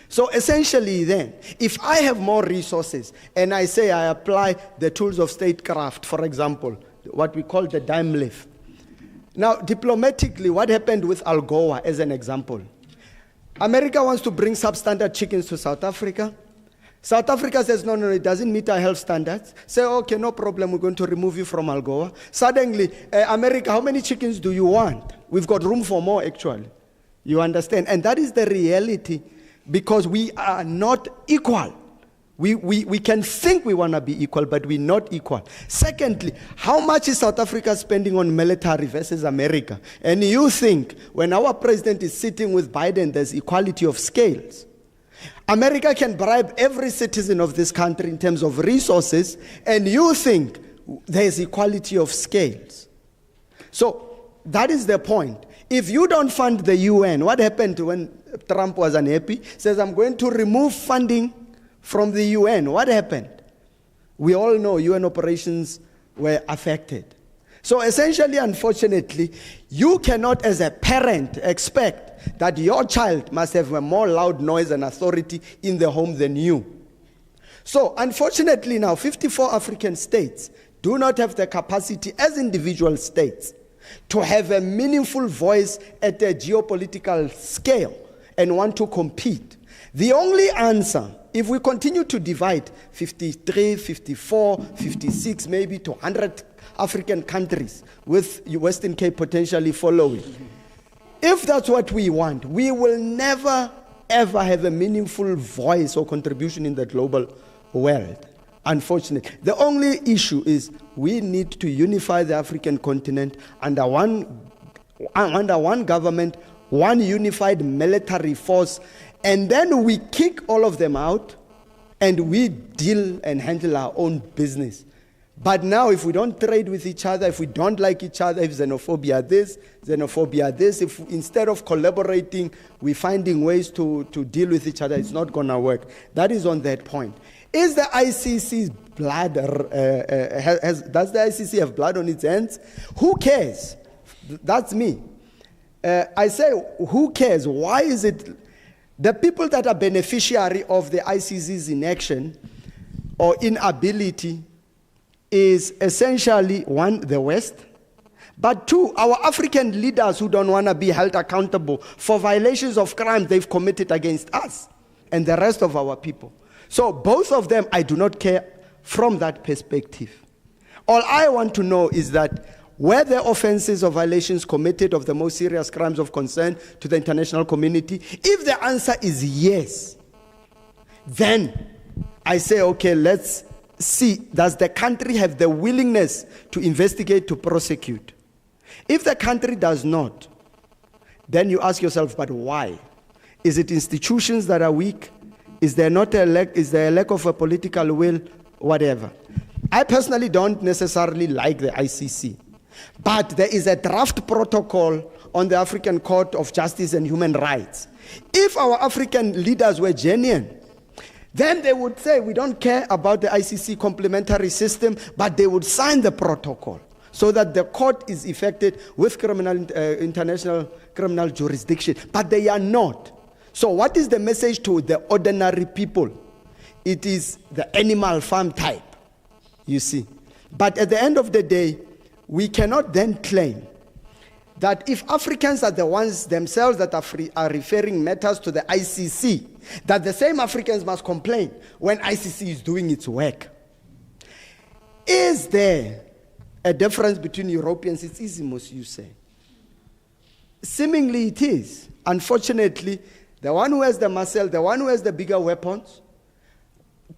So essentially then, if I have more resources and I say I apply the tools of statecraft, for example, what we call the dime lift. Now, diplomatically, what happened with ALGOA as an example? America wants to bring substandard chickens to South Africa. South Africa says, no, it doesn't meet our health standards. Say, okay, no problem, we're going to remove you from ALGOA. Suddenly, America, how many chickens do you want? We've got room for more, actually. You understand? And that is the reality, because we are not equal. We can think we want to be equal, but we're not equal. Secondly, how much is South Africa spending on military versus America? And you think when our president is sitting with Biden, there's equality of scales. America can bribe every citizen of this country in terms of resources, and you think there's equality of scales. So that is the point. If you don't fund the UN, what happened when Trump was unhappy? Says, I'm going to remove funding from the UN. What happened? We all know UN operations were affected. So essentially, unfortunately, you cannot as a parent expect that your child must have a more loud noise and authority in the home than you. So unfortunately now, 54 African states do not have the capacity as individual states to have a meaningful voice at a geopolitical scale and want to compete. The only answer, if we continue to divide 53, 54, 56, maybe to 100 African countries, with Western Cape potentially following, if that's what we want, we will never, ever have a meaningful voice or contribution in the global world, unfortunately. The only issue is we need to unify the African continent under one government, one unified military force, and then we kick all of them out and we deal and handle our own business. But now if we don't trade with each other, if we don't like each other, if xenophobia this, if instead of collaborating, we're finding ways to deal with each other, it's not going to work. That is on that point. Is the ICC's blood, does the ICC have blood on its hands? Who cares? That's me. I say, who cares? Why is it the people that are beneficiary of the ICC's inaction or inability is essentially, one, the West, but two, our African leaders who don't want to be held accountable for violations of crime they've committed against us and the rest of our people. So both of them, I do not care from that perspective. All I want to know is that were there offenses or violations committed of the most serious crimes of concern to the international community? If the answer is yes, then I say, okay, let's see, does the country have the willingness to investigate, to prosecute? If the country does not, then you ask yourself, but why? Is it institutions that are weak? Is there a lack of a political will? Whatever. I personally don't necessarily like the ICC, but there is a draft protocol on the African Court of Justice and Human Rights. If our African leaders were genuine, then they would say, we don't care about the ICC complementary system, but they would sign the protocol so that the court is effected with international criminal jurisdiction. But they are not. So what is the message to the ordinary people? It is the animal farm type, you see. But at the end of the day, we cannot then claim that if Africans are the ones themselves that are referring matters to the ICC, that the same Africans must complain when ICC is doing its work. Is there a difference between Europeans? It's easy, most you say. Seemingly it is. Unfortunately, the one who has the muscle, the one who has the bigger weapons.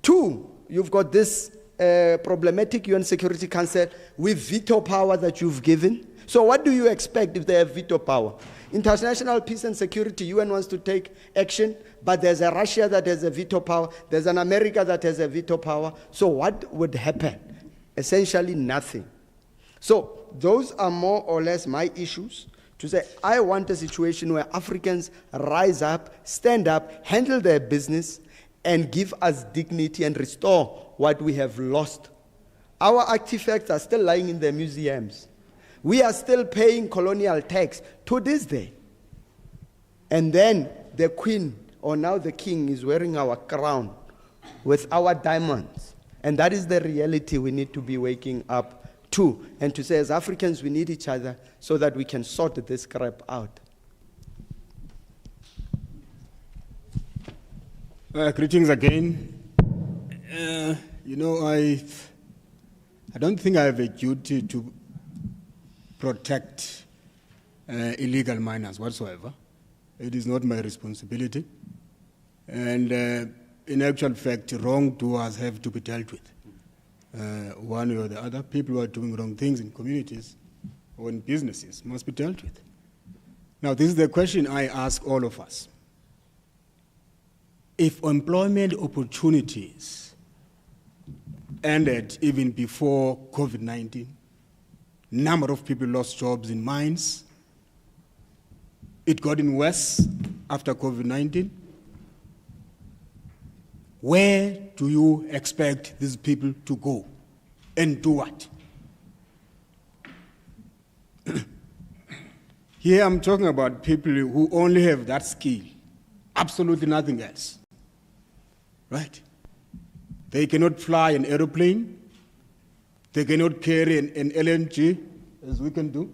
Two, you've got this problematic UN Security Council with veto power that you've given. So what do you expect if they have veto power? International peace and security, UN wants to take action, but there's a Russia that has a veto power, there's an America that has a veto power. So what would happen? Essentially nothing. So those are more or less my issues to say, I want a situation where Africans rise up, stand up, handle their business, and give us dignity and restore what we have lost. Our artifacts are still lying in the museums. We are still paying colonial tax to this day. And then the queen, or now the king, is wearing our crown with our diamonds. And that is the reality we need to be waking up to. And to say, as Africans, we need each other so that we can sort this crap out. Greetings again. I don't think I have a duty to protect illegal miners whatsoever. It is not my responsibility. And in actual fact, wrongdoers have to be dealt with. One way or the other, people who are doing wrong things in communities or in businesses must be dealt with. Now, this is the question I ask all of us. If employment opportunities ended even before COVID-19, number of people lost jobs in mines, it got worse after COVID-19, where do you expect these people to go and do what? Here I'm talking about people who only have that skill, absolutely nothing else, right? They cannot fly an aeroplane. They cannot carry an LNG, as we can do.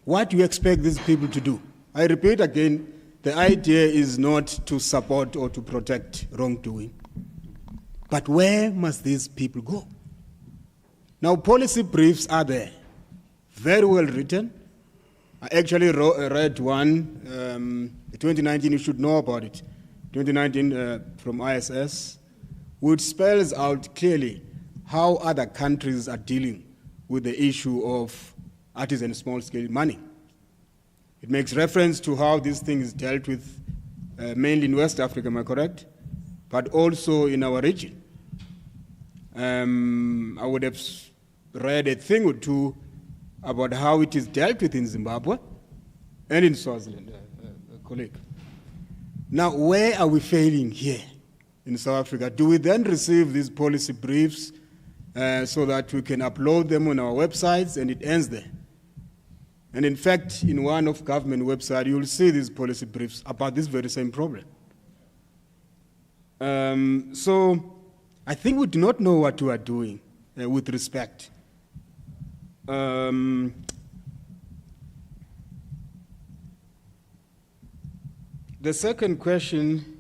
What do you expect these people to do? I repeat again, the idea is not to support or to protect wrongdoing. But where must these people go? Now, policy briefs are there, very well written. I actually read one, 2019, you should know about it, 2019 from ISS, which spells out clearly how other countries are dealing with the issue of artisan small-scale mining. It makes reference to how this thing is dealt with mainly in West Africa, am I correct? But also in our region. I would have read a thing or two about how it is dealt with in Zimbabwe and in Swaziland, colleague. Now, where are we failing here in South Africa? Do we then receive these policy briefs so that we can upload them on our websites and it ends there? And in fact, in one of government websites, you will see these policy briefs about this very same problem. So I think we do not know what we are doing with respect. The second question,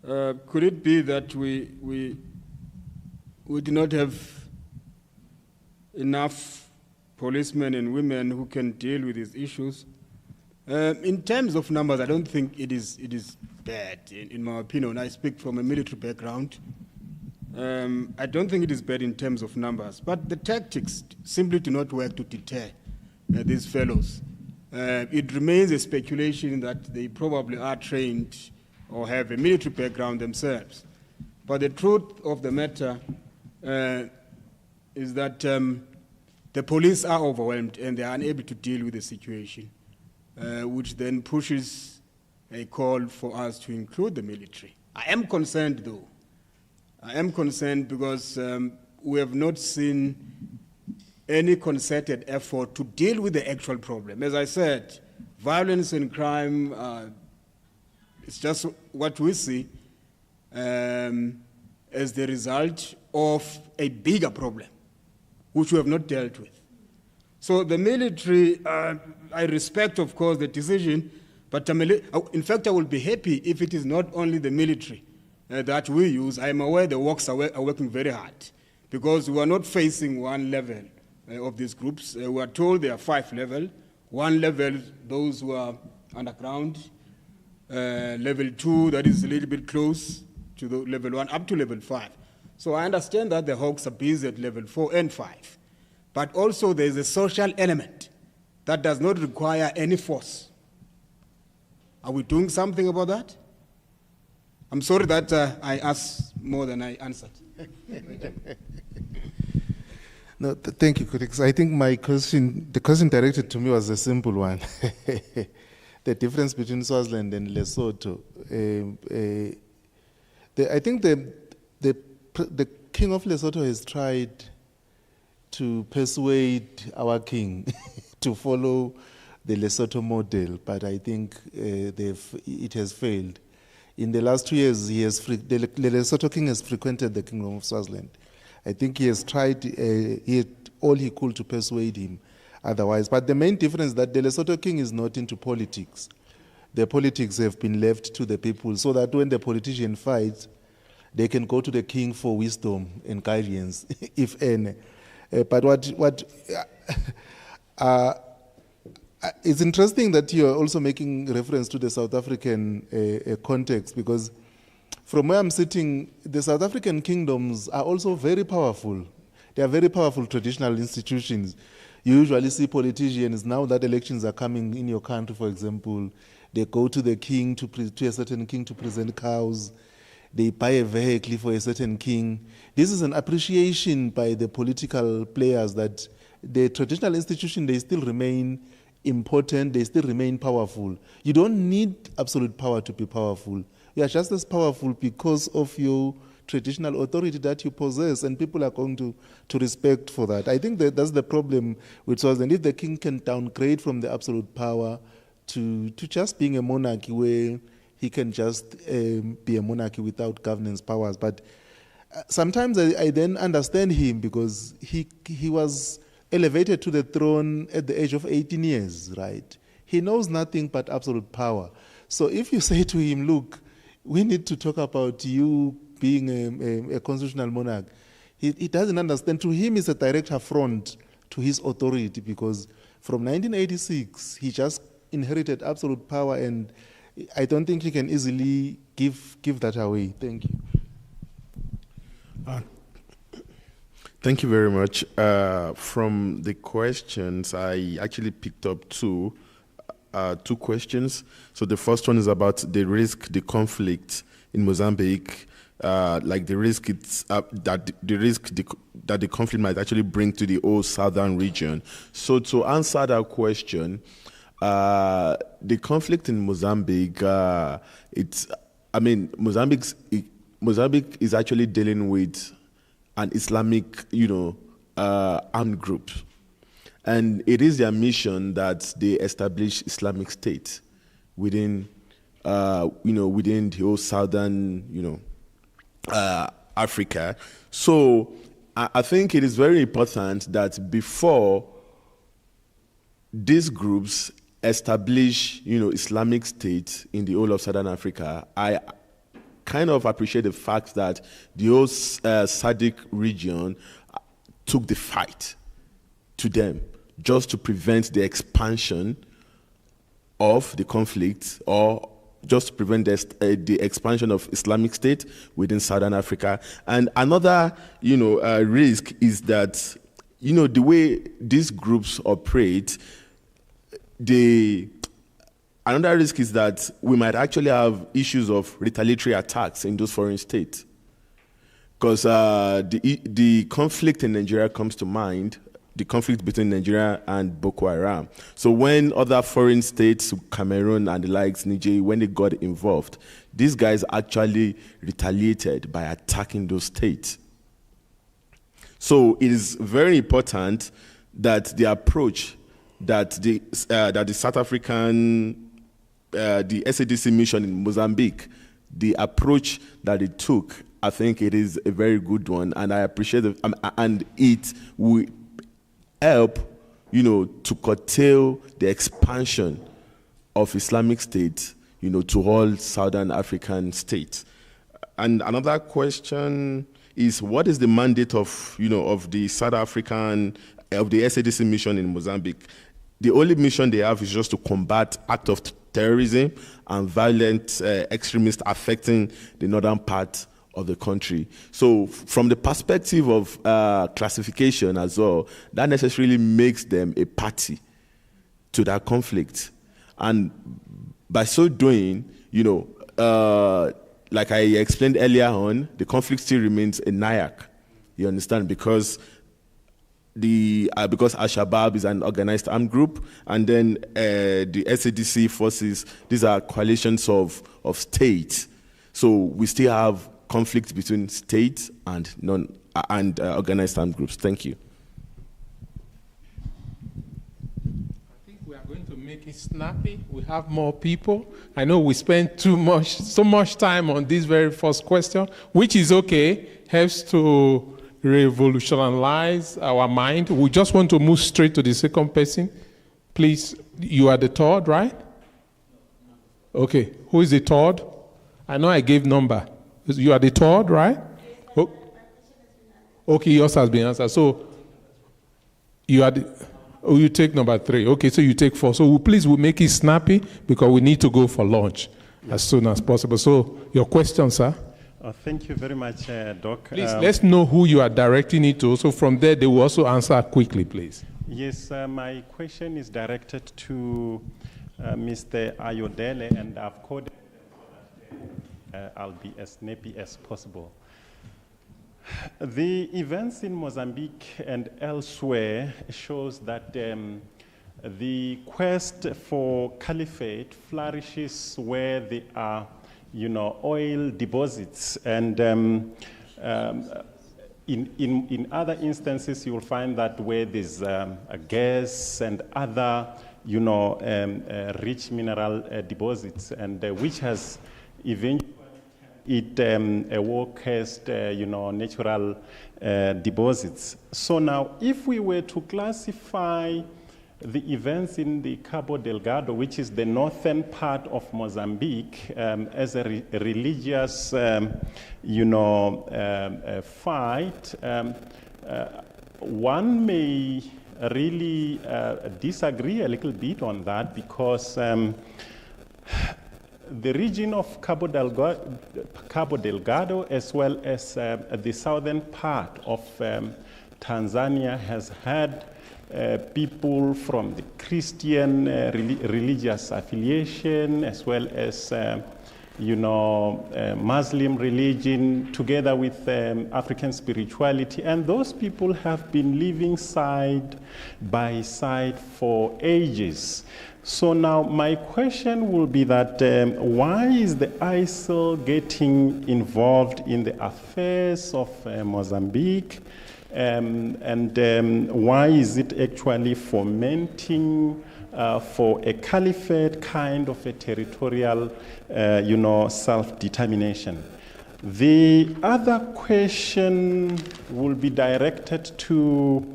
could it be that we do not have enough policemen and women who can deal with these issues? In terms of numbers, I don't think it is bad, in my opinion. I speak from a military background. I don't think it is bad in terms of numbers, but the tactics simply do not work to deter these fellows. It remains a speculation that they probably are trained or have a military background themselves. But the truth of the matter is that the police are overwhelmed and they are unable to deal with the situation, which then pushes a call for us to include the military. I am concerned, though. I am concerned because we have not seen any concerted effort to deal with the actual problem. As I said, violence and crime, it's just what we see as the result of a bigger problem, which we have not dealt with. So the military, I respect, of course, the decision, but in fact, I will be happy if it is not only the military that we use. I am aware the works are working very hard because we are not facing one level of these groups. We are told there are 5 levels. One level, those who are underground. Level 2, that is a little bit close to the level 1, up to level 5. So I understand that the Hawks are busy at level 4 and 5. But also there is a social element that does not require any force. Are we doing something about that? I'm sorry that I asked more than I answered. No, thank you, colleagues. I think the question directed to me was a simple one. The difference between Swaziland and Lesotho. I think the king of Lesotho has tried to persuade our king to follow the Lesotho model, but I think it has failed. In the last 2 years, the Lesotho king has frequented the Kingdom of Swaziland. I think he has tried all he could to persuade him otherwise. But the main difference is that the Lesotho king is not into politics. The politics have been left to the people so that when the politician fights, they can go to the king for wisdom and guidance, if any. But it's interesting that you are also making reference to the South African context, because from where I'm sitting, the South African kingdoms are also very powerful. They are very powerful traditional institutions. You usually see politicians, now that elections are coming in your country, for example, they go to the king, to a certain king to present cows. They buy a vehicle for a certain king. This is an appreciation by the political players that the traditional institution, they still remain important, they still remain powerful. You don't need absolute power to be powerful. You are just as powerful because of your traditional authority that you possess, and people are going to respect for that. I think that's the problem with Swaziland. If the king can downgrade from the absolute power to just being a monarchy where he can just be a monarchy without governance powers. But sometimes I then understand him, because he was elevated to the throne at the age of 18 years, right? He knows nothing but absolute power. So if you say to him, look, we need to talk about you being a constitutional monarch, he doesn't understand. To him, it's a direct affront to his authority, because from 1986, he just inherited absolute power, and I don't think he can easily give that away. Thank you. Thank you very much. From the questions, I actually picked up two questions. So the first one is about the conflict in Mozambique, like the risk that the conflict might actually bring to the whole southern region. So to answer that question, the conflict in Mozambique, Mozambique is actually dealing with an Islamic, armed group. And it is their mission that they establish Islamic State within, within the whole southern, Africa. So I think it is very important that before these groups establish, Islamic State in the whole of Southern Africa, I kind of appreciate the fact that the whole SADC region took the fight to them just to prevent the expansion of the conflict, or just to prevent the expansion of Islamic State within Southern Africa. And another, risk is that, the way these groups operate, another risk is that we might actually have issues of retaliatory attacks in those foreign states. Because the conflict in Nigeria comes to mind, the conflict between Nigeria and Boko Haram. So when other foreign states, Cameroon and the likes, Niger, when they got involved, these guys actually retaliated by attacking those states. So it is very important that the approach that the South African, the SADC mission in Mozambique, the approach that it took, I think it is a very good one, and I appreciate it, and it will help, to curtail the expansion of Islamic State, to all Southern African states. And another question is, what is the mandate of, of the South African, of the SADC mission in Mozambique? The only mission they have is just to combat acts of terrorism and violent extremists affecting the northern part of the country. So from the perspective of classification as well, that necessarily makes them a party to that conflict. And by so doing, like I explained earlier on, the conflict still remains a NIAC. You understand? Because because Al-Shabaab is an organized armed group, and then the SADC forces, these are coalitions of states. So we still have conflict between states and organized armed groups. Thank you. I think we are going to make it snappy. We have more people. I know we spent so much time on this very first question, which is okay, helps to revolutionize our mind. We just want to move straight to the second person. Please, you are the third, right? Okay, who is the third? I know I gave number. You are the third, right? Oh. Okay, yours has been answered. So you are you take number 3. Okay, so you take 4. So please, we'll make it snappy because we need to go for lunch as soon as possible. So your question, sir? Thank you very much, Doc. Please, let's know who you are directing it to. So from there, they will also answer quickly, please. Yes, my question is directed to Mr. Ayodele, and I've coded I'll be as snappy as possible. The events in Mozambique and elsewhere shows that the quest for caliphate flourishes where there are, oil deposits, and in other instances, you will find that where there's gas and other, rich mineral deposits, and which has eventually awoke natural deposits. So now, if we were to classify the events in the Cabo Delgado, which is the northern part of Mozambique, as a religious, fight, one may really disagree a little bit on that, because the region of Cabo Delgado, as well as the southern part of Tanzania, has had people from the Christian religious affiliation, as well as Muslim religion, together with African spirituality, and those people have been living side by side for ages. So now my question will be that why is the ISIL getting involved in the affairs of Mozambique, and why is it actually fomenting for a caliphate kind of a territorial, self-determination? The other question will be directed to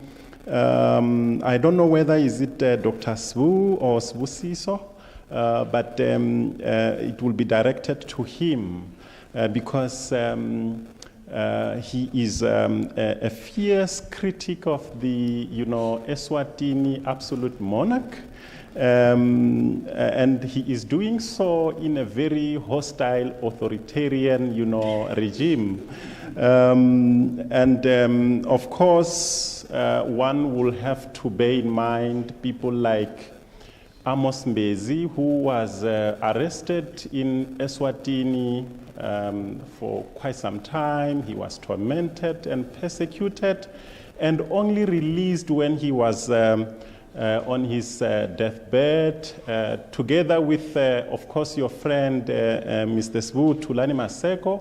I don't know whether is it Dr. Sbu or Sbu Siso, but it will be directed to him because he is a fierce critic of the, Eswatini absolute monarch, and he is doing so in a very hostile, authoritarian, regime. Of course, one will have to bear in mind people like Amos Mbezi, who was arrested in Eswatini for quite some time. He was tormented and persecuted, and only released when he was on his deathbed, together with, of course, your friend, Mr. Sbu Tulani Maseko,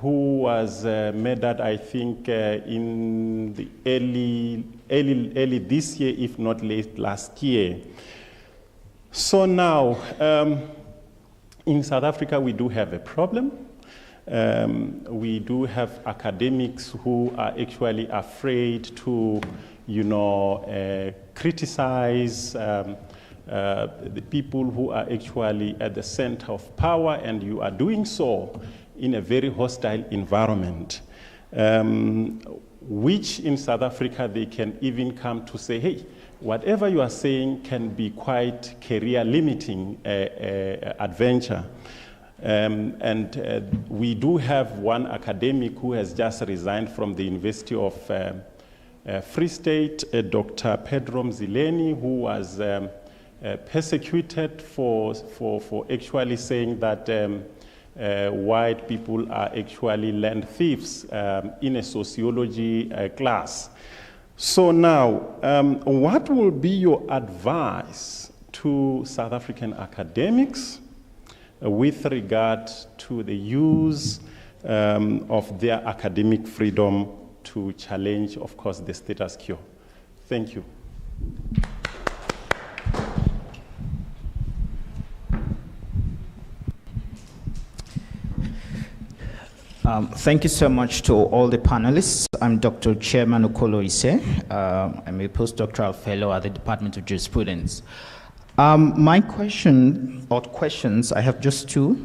who was murdered, I think, in the early this year, if not late last year. So now, in South Africa, we do have a problem. We do have academics who are actually afraid to, criticize the people who are actually at the center of power, and you are doing so in a very hostile environment, which in South Africa they can even come to say, hey, whatever you are saying can be quite career-limiting adventure. We do have one academic who has just resigned from the University of Free State, Dr. Pedro Mzileni, who was persecuted for actually saying that white people are actually land thieves in a sociology class. So now, what will be your advice to South African academics with regard to the use of their academic freedom to challenge, of course, the status quo? Thank you. Thank you so much to all the panelists. I'm Dr. Chairman Okolo Ise. I'm a postdoctoral fellow at the Department of Jurisprudence. My question, or questions, I have just two,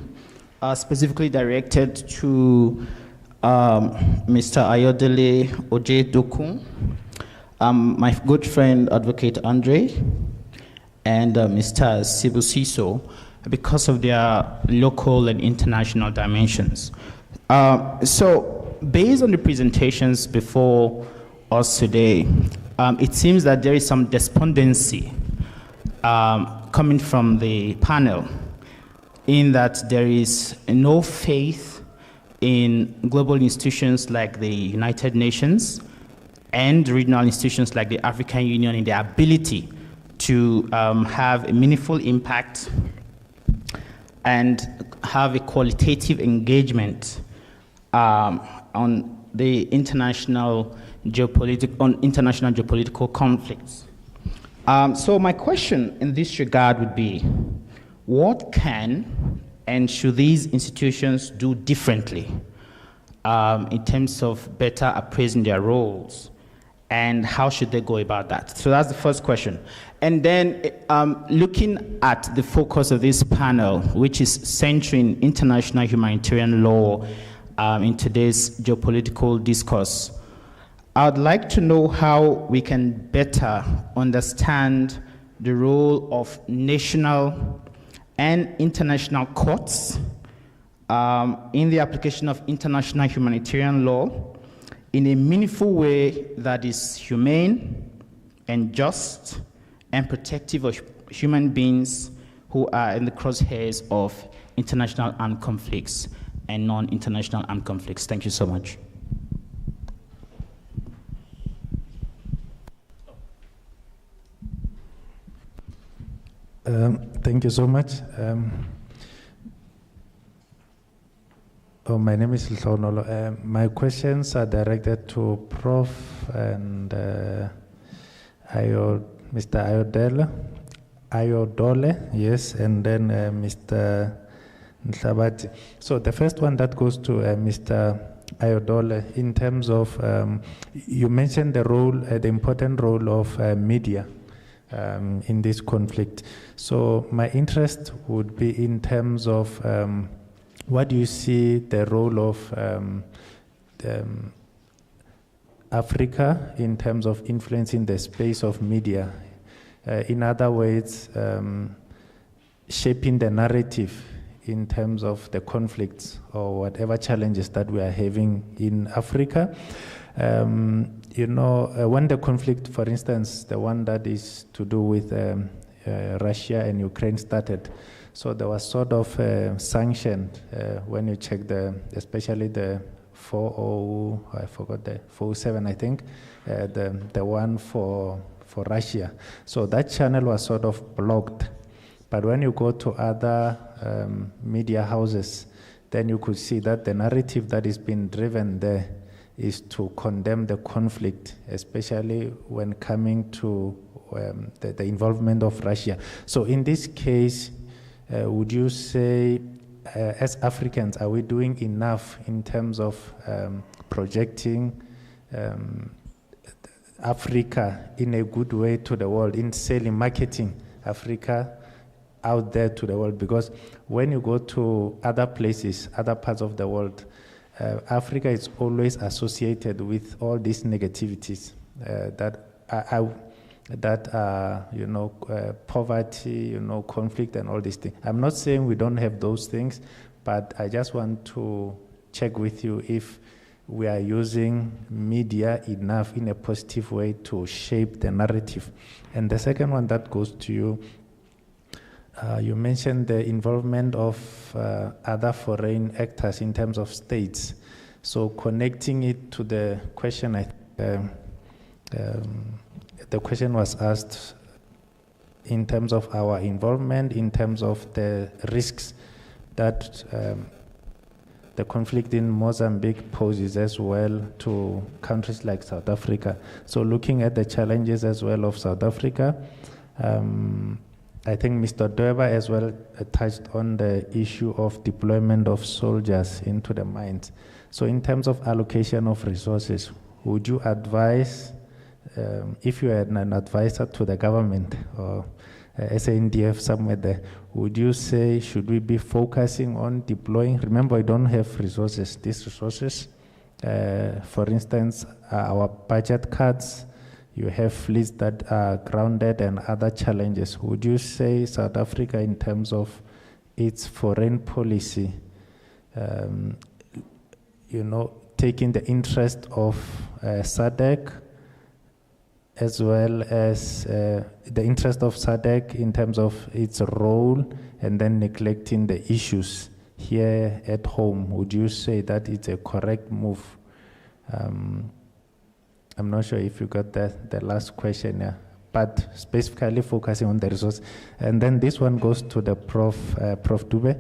specifically directed to Mr. Ayodele Ojedokun, my good friend, Advocate Andre, and Mr. Sibusiso, because of their local and international dimensions. So, based on the presentations before us today, it seems that there is some despondency coming from the panel, in that there is no faith in global institutions like the United Nations and regional institutions like the African Union in their ability to have a meaningful impact and have a qualitative engagement on the international geopolitical conflicts. So my question in this regard would be, what can and should these institutions do differently in terms of better appraising their roles, and how should they go about that? So that's the first question. And then looking at the focus of this panel, which is centering international humanitarian law in today's geopolitical discourse, I'd like to know how we can better understand the role of national and international courts in the application of international humanitarian law in a meaningful way that is humane and just and protective of human beings who are in the crosshairs of international armed conflicts and non-international armed conflicts. Thank you so much. Thank you so much. My name is Lhlonolo. My questions are directed to Prof. and Mr. Ayodele, yes, and then Mr. Nhlabati. So the first one that goes to Mr. Ayodele, in terms of, you mentioned the role, the important role of media in this conflict. So my interest would be in terms of what do you see the role of Africa in terms of influencing the space of media? In other words, shaping the narrative in terms of the conflicts or whatever challenges that we are having in Africa. You know, when the conflict, for instance, the one that is to do with Russia and Ukraine started, so there was sort of sanctioned when you check especially the 407, I think, the one for Russia. So that channel was sort of blocked. But when you go to other media houses, then you could see that the narrative that is being driven there is to condemn the conflict, especially when coming to the involvement of Russia. So in this case, would you say, as Africans, are we doing enough in terms of projecting Africa in a good way to the world, in selling, marketing Africa out there to the world? Because when you go to other places, other parts of the world, Africa is always associated with all these negativities that are, you know, poverty, you know, conflict and all these things. I'm not saying we don't have those things, but I just want to check with you if we are using media enough in a positive way to shape the narrative. And the second one that goes to you, you mentioned the involvement of other foreign actors in terms of states. So connecting it to the question the question was asked in terms of our involvement, in terms of the risks that the conflict in Mozambique poses as well to countries like South Africa. So looking at the challenges as well of South Africa, I think Mr. Dweba as well touched on the issue of deployment of soldiers into the mines. So in terms of allocation of resources, would you advise, if you are an advisor to the government or SANDF somewhere there, would you say, should we be focusing on deploying? Remember, we don't have resources. These resources, for instance, our budget cuts, you have fleets that are grounded and other challenges. Would you say South Africa, in terms of its foreign policy, taking the interest of SADC, as well as the interest of SADC in terms of its role, and then neglecting the issues here at home? Would you say that it's a correct move? I'm not sure if you got the last question, yeah, but specifically focusing on the resource. And then this one goes to the Prof. Dube.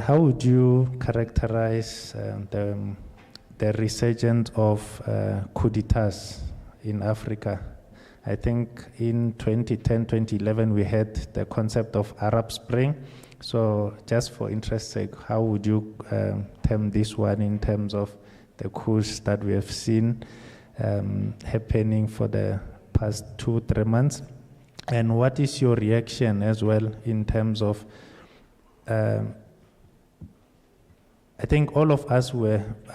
How would you characterize the resurgence of coup d'etats in Africa? I think in 2010, 2011, we had the concept of Arab Spring. So just for interest's sake, how would you term this one in terms of the coups that we have seen happening for the past 2-3 months? And what is your reaction as well in terms of, I think all of us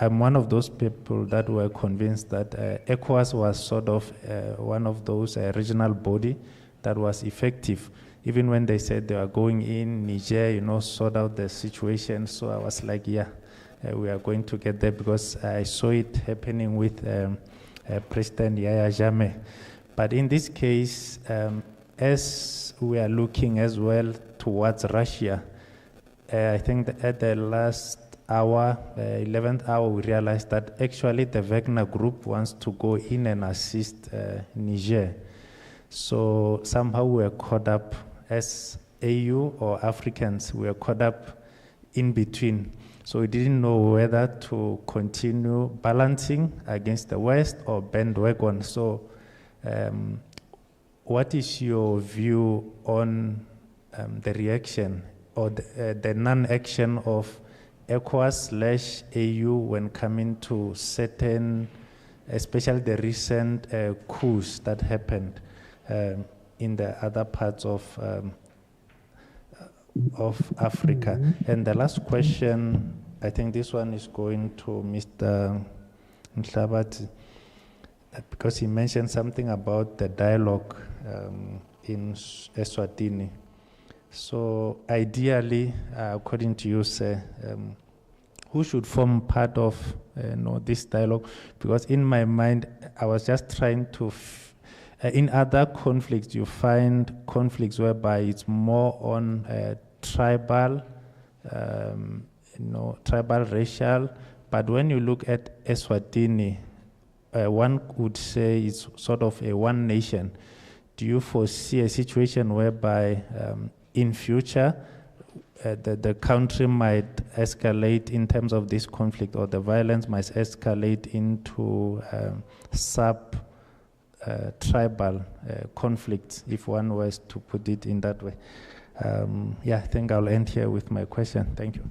I'm one of those people that were convinced that ECOWAS was sort of one of those regional body that was effective. Even when they said they were going in Niger, sort out the situation. So I was like, yeah, we are going to get there, because I saw it happening with President Yahya Jammeh. But in this case, as we are looking as well towards Russia, I think that at the last hour, 11th hour, we realized that actually the Wagner group wants to go in and assist Niger. So somehow we are caught up as AU or Africans, we are caught up in between. So we didn't know whether to continue balancing against the West or bandwagon. So what is your view on the reaction or the non-action of ECOWAS/AU when coming to certain, especially the recent coups that happened in the other parts of Africa? And the last question, I think this one is going to Mr. Nhlabathi, because he mentioned something about the dialogue in Eswatini. So ideally, according to you, sir, who should form part of this dialogue? Because in my mind, I was just trying to, in other conflicts, you find conflicts whereby it's more on tribal, tribal, racial. But when you look at Eswatini, one would say it's sort of a one nation. Do you foresee a situation whereby in future the country might escalate in terms of this conflict, or the violence might escalate into tribal conflicts, if one was to put it in that way? Yeah, I think I'll end here with my question. Thank you.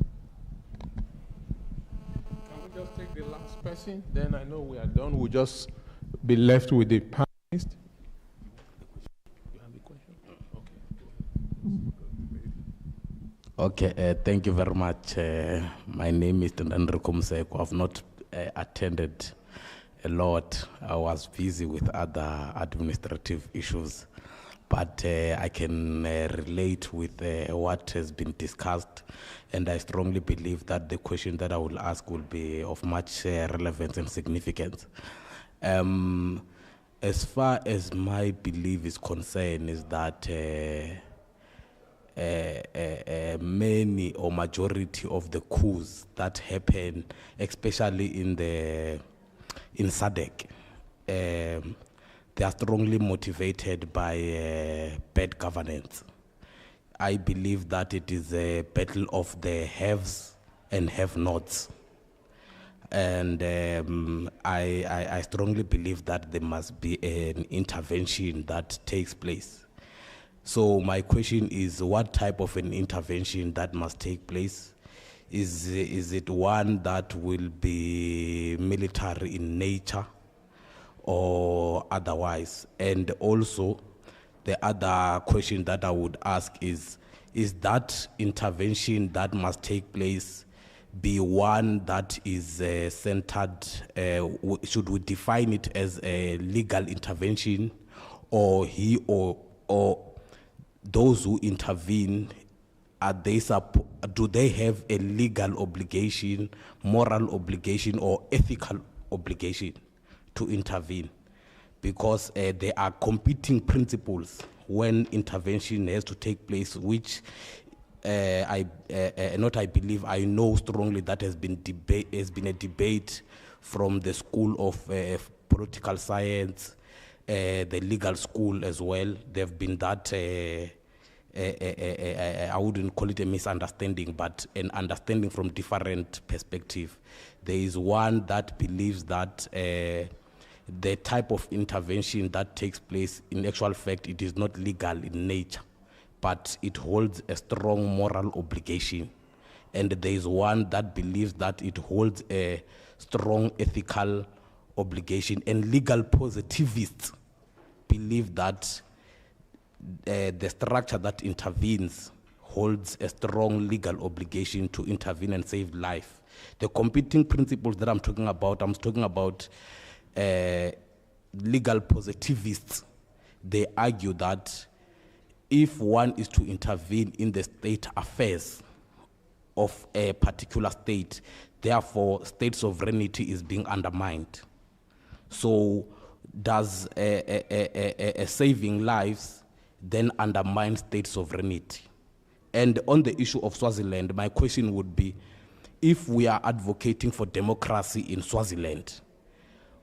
Can we just take the last person? Then I know we are done. We'll just be left with the panelists. You have a question? Okay. Okay, thank you very much. My name is Tendandre Komseko. I've not attended a lot. I was busy with other administrative issues, but I can relate with what has been discussed, and I strongly believe that the question that I will ask will be of much relevance and significance. As far as my belief is concerned, is that many or majority of the coups that happen, especially in SADC, they are strongly motivated by bad governance. I believe that it is a battle of the haves and have-nots. And I strongly believe that there must be an intervention that takes place. So my question is, what type of an intervention that must take place? Is it one that will be military in nature or otherwise? And also, the other question that I would ask is that intervention that must take place be one that is centered, should we define it as a legal intervention, or those who intervene, do they have a legal obligation, moral obligation, or ethical obligation to intervene? Because there are competing principles when intervention has to take place, which I know strongly that has been a debate from the school of political science, the legal school as well. There have been that, I wouldn't call it a misunderstanding, but an understanding from different perspectives. There is one that believes that the type of intervention that takes place, in actual fact, it is not legal in nature, but it holds a strong moral obligation. And there is one that believes that it holds a strong ethical obligation. And legal positivists believe that the structure that intervenes holds a strong legal obligation to intervene and save life. The competing principles that I'm talking about legal positivists. They argue that if one is to intervene in the state affairs of a particular state, therefore state sovereignty is being undermined. So does saving lives then undermine state sovereignty? And on the issue of Swaziland, my question would be, if we are advocating for democracy in Swaziland,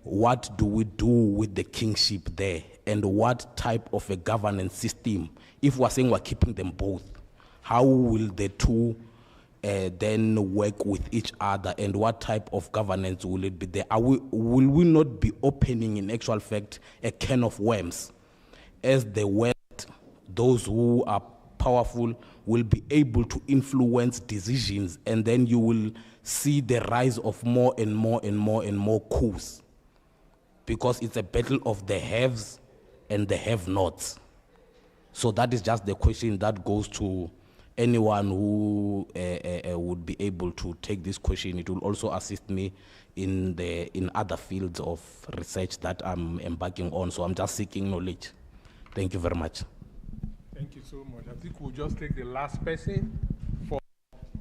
what do we do with the kingship there? And what type of a governance system? If we're saying we're keeping them both, how will the two then work with each other? And what type of governance will it be there? Will we not be opening, in actual fact, a can of worms? As the West, those who are powerful will be able to influence decisions, and then you will see the rise of more and more and more and more coups. Because it's a battle of the haves and the have-nots. So that is just the question that goes to anyone who would be able to take this question. It will also assist me in other fields of research that I'm embarking on. So I'm just seeking knowledge. Thank you very much. Thank you so much. I think we'll just take the last person for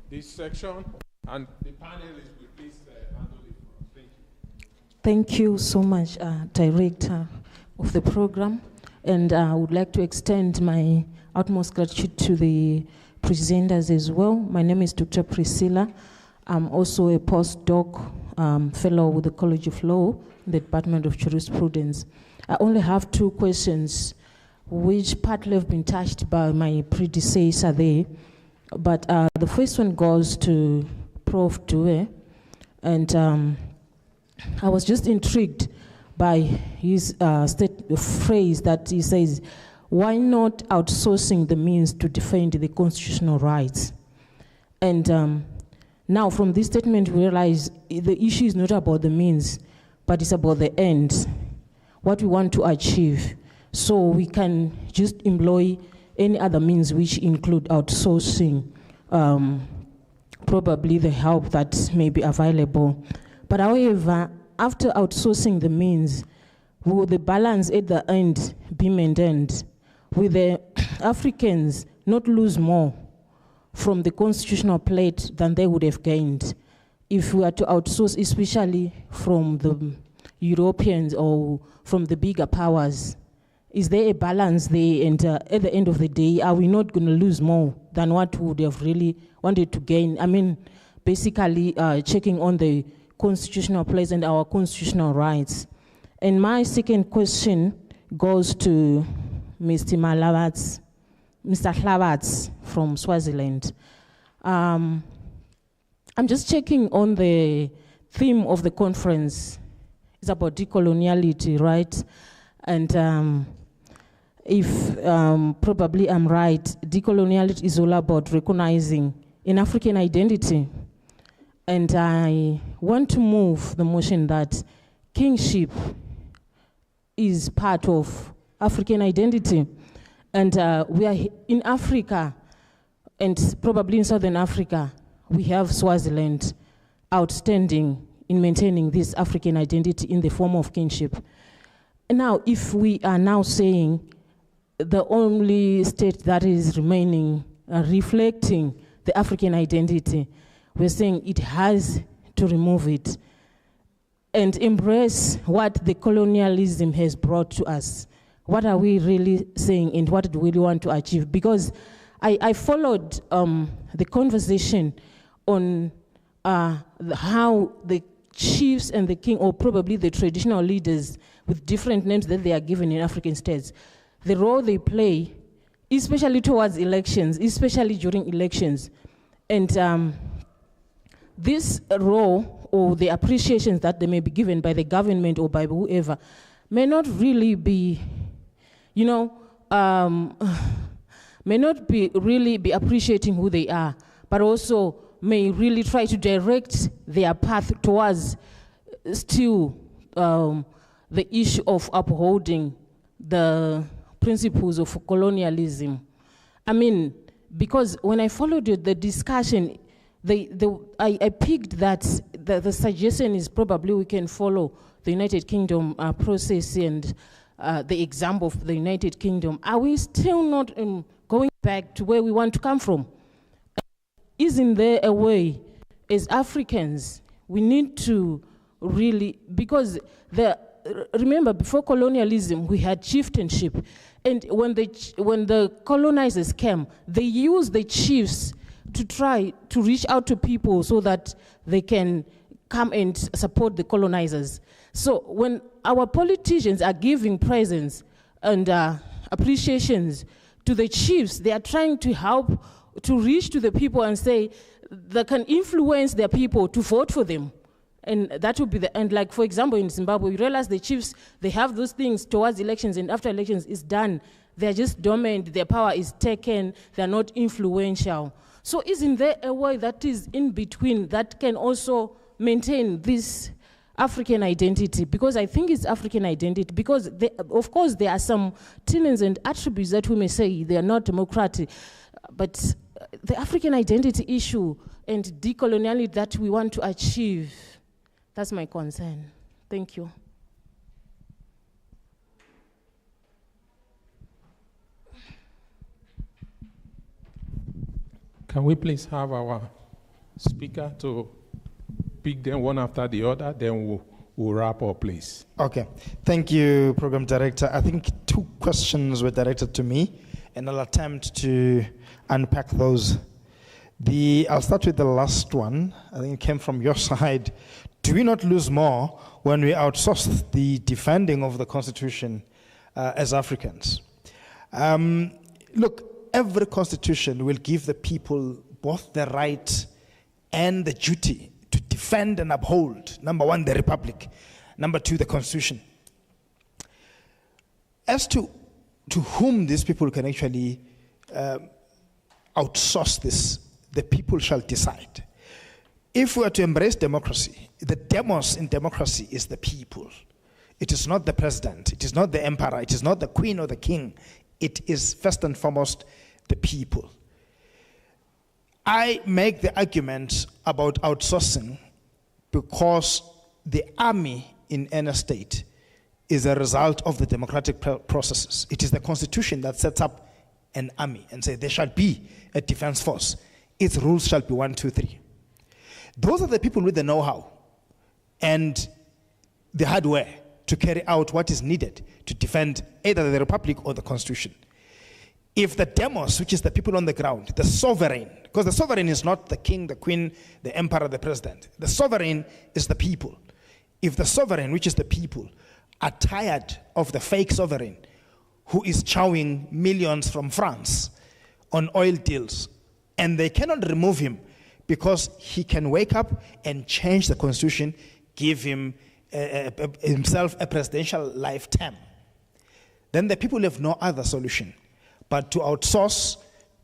this section, and the panelists will please handle it for us. Thank you. Thank you so much, Director of the program. And I would like to extend my utmost gratitude to the presenters as well. My name is Dr. Priscilla. I'm also a postdoc fellow with the College of Law in the Department of Jurisprudence. I only have two questions, which partly have been touched by my predecessor there. But the first one goes to Prof. Due. And I was just intrigued by his phrase that he says, why not outsourcing the means to defend the constitutional rights? And now from this statement, we realize the issue is not about the means, but it's about the end, what we want to achieve. So we can just employ any other means which include outsourcing, probably the help that may be available. But however, after outsourcing the means, will the balance at the end be maintained? Will the Africans not lose more from the constitutional plate than they would have gained if we were to outsource, especially from the Europeans or from the bigger powers? Is there a balance there? And at the end of the day, are we not going to lose more than what we would have really wanted to gain? I mean, basically checking on the constitutional place and our constitutional rights. And my second question goes to Mr. Hlavatz from Swaziland. I'm just checking on the theme of the conference. It's about decoloniality, right? And if probably I'm right, decoloniality is all about recognizing an African identity. And I want to move the motion that kingship is part of African identity. And we are in Africa, and probably in Southern Africa, we have Swaziland outstanding in maintaining this African identity in the form of kinship. And now, if we are now saying the only state that is remaining reflecting the African identity, we're saying it has to remove it and embrace what the colonialism has brought to us. What are we really saying and what do we really want to achieve? Because I followed the conversation on how the chiefs and the king, or probably the traditional leaders with different names that they are given in African states, the role they play, especially towards elections, especially during elections. And this role, or the appreciations that they may be given by the government or by whoever, may not really be, you know, may not be really be appreciating who they are, but also may really try to direct their path towards still the issue of upholding the principles of colonialism. I mean, because when I followed the discussion, I picked that the suggestion is probably we can follow the United Kingdom process and the example of the United Kingdom. Are we still not going back to where we want to come from? Isn't there a way, as Africans, we need to really, because remember, before colonialism, we had chieftainship. And when the colonizers came, they used the chiefs to try to reach out to people so that they can come and support the colonizers. So when our politicians are giving presents and appreciations to the chiefs, they are trying to help to reach to the people and say they can influence their people to vote for them. And that would be the end. Like, for example, in Zimbabwe, we realize the chiefs, they have those things towards elections, and after elections is done, they're just dormant, their power is taken, they're not influential. So isn't there a way that is in between that can also maintain this African identity? Because I think it's African identity, because of course there are some tenets and attributes that we may say they are not democratic, but the African identity issue and decoloniality that we want to achieve, that's my concern. Thank you. Can we please have our speaker to pick them one after the other, then we'll wrap up, please. Okay. Thank you, Program Director. I think 2 questions were directed to me, and I'll attempt to unpack those. I'll start with the last one. I think it came from your side. Do we not lose more when we outsource the defending of the Constitution as Africans? Look, every constitution will give the people both the right and the duty to defend and uphold, number 1, the Republic, number 2, the Constitution. As to whom these people can actually outsource this, the people shall decide. If we are to embrace democracy, the demos in democracy is the people. It is not the president, it is not the emperor, it is not the queen or the king. It is first and foremost the people. I make the argument about outsourcing because the army in any state is a result of the democratic processes. It is the constitution that sets up an army and says there shall be a defense force. Its rules shall be 1, 2, 3. Those are the people with the know-how and the hardware to carry out what is needed to defend either the republic or the constitution. If the demos, which is the people on the ground, the sovereign, because the sovereign is not the king, the queen, the emperor, the president. The sovereign is the people. If the sovereign, which is the people, are tired of the fake sovereign who is chowing millions from France on oil deals, and they cannot remove him because he can wake up and change the constitution, give himself a presidential lifetime, then the people have no other solution but to outsource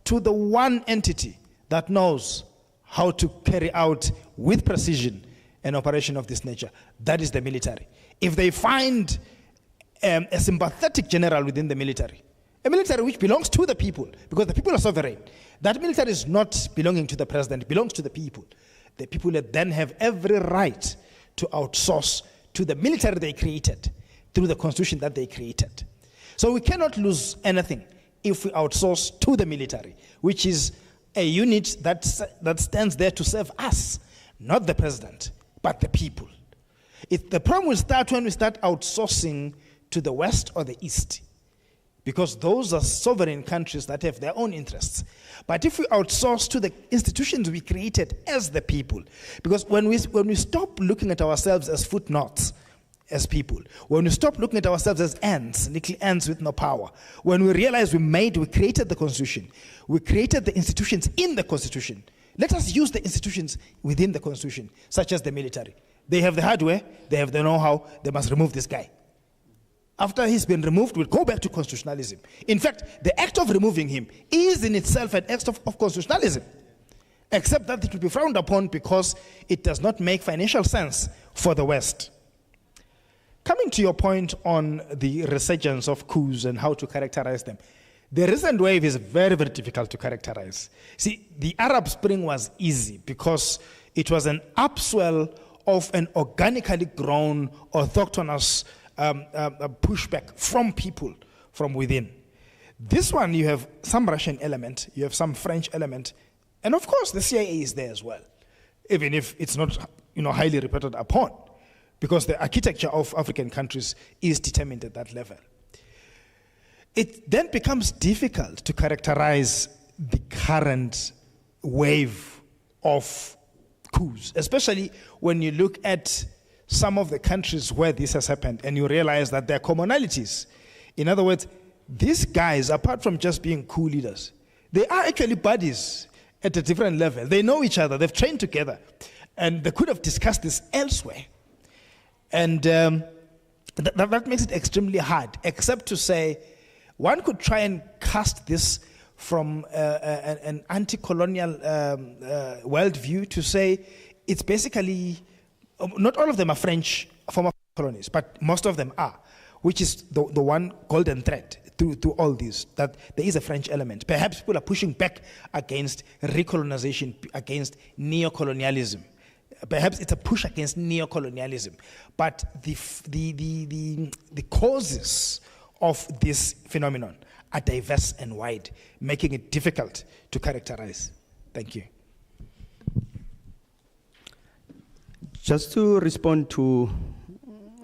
to the one entity that knows how to carry out with precision an operation of this nature. That is the military. If they find a sympathetic general within the military, a military which belongs to the people, because the people are sovereign, that military is not belonging to the president, it belongs to the people. The people then have every right to outsource to the military they created through the constitution that they created. So we cannot lose anything if we outsource to the military, which is a unit that stands there to serve us, not the president, but the people. The problem will start when we start outsourcing to the West or the East, because those are sovereign countries that have their own interests. But if we outsource to the institutions we created as the people, because when we stop looking at ourselves as footnotes, as people, when we stop looking at ourselves as ants, little ants with no power, when we realize we created the Constitution, we created the institutions in the Constitution, let us use the institutions within the Constitution, such as the military. They have the hardware, they have the know-how, they must remove this guy. After he's been removed, we'll go back to constitutionalism. In fact, the act of removing him is in itself an act of constitutionalism, except that it will be frowned upon because it does not make financial sense for the West. Coming to your point on the resurgence of coups and how to characterize them, the recent wave is very, very difficult to characterize. See, the Arab Spring was easy because it was an upswell of an organically grown, autochthonous pushback from people from within. This one, you have some Russian element, you have some French element, and of course the CIA is there as well, even if it's not highly reported upon, because the architecture of African countries is determined at that level. It then becomes difficult to characterize the current wave of coups, especially when you look at some of the countries where this has happened and you realize that there are commonalities. In other words, these guys, apart from just being coup leaders, they are actually buddies at a different level. They know each other, they've trained together, and they could have discussed this elsewhere. And that makes it extremely hard, except to say one could try and cast this from an anti-colonial worldview to say it's basically, not all of them are French former colonies, but most of them are, which is the one golden thread through all this, that there is a French element. Perhaps people are pushing back against recolonization, against neocolonialism. Perhaps it's a push against neocolonialism. But the causes of this phenomenon are diverse and wide, making it difficult to characterize. Thank you. Just to respond to,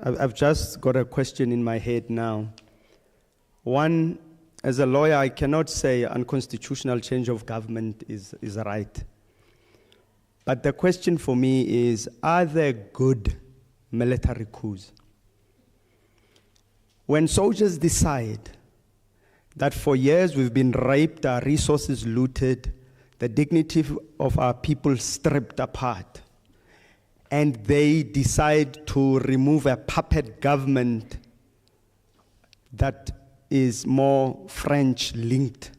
I've just got a question in my head now. One, as a lawyer, I cannot say unconstitutional change of government is right. But the question for me is, are there good military coups? When soldiers decide that for years we've been raped, our resources looted, the dignity of our people stripped apart, and they decide to remove a puppet government that is more French-linked,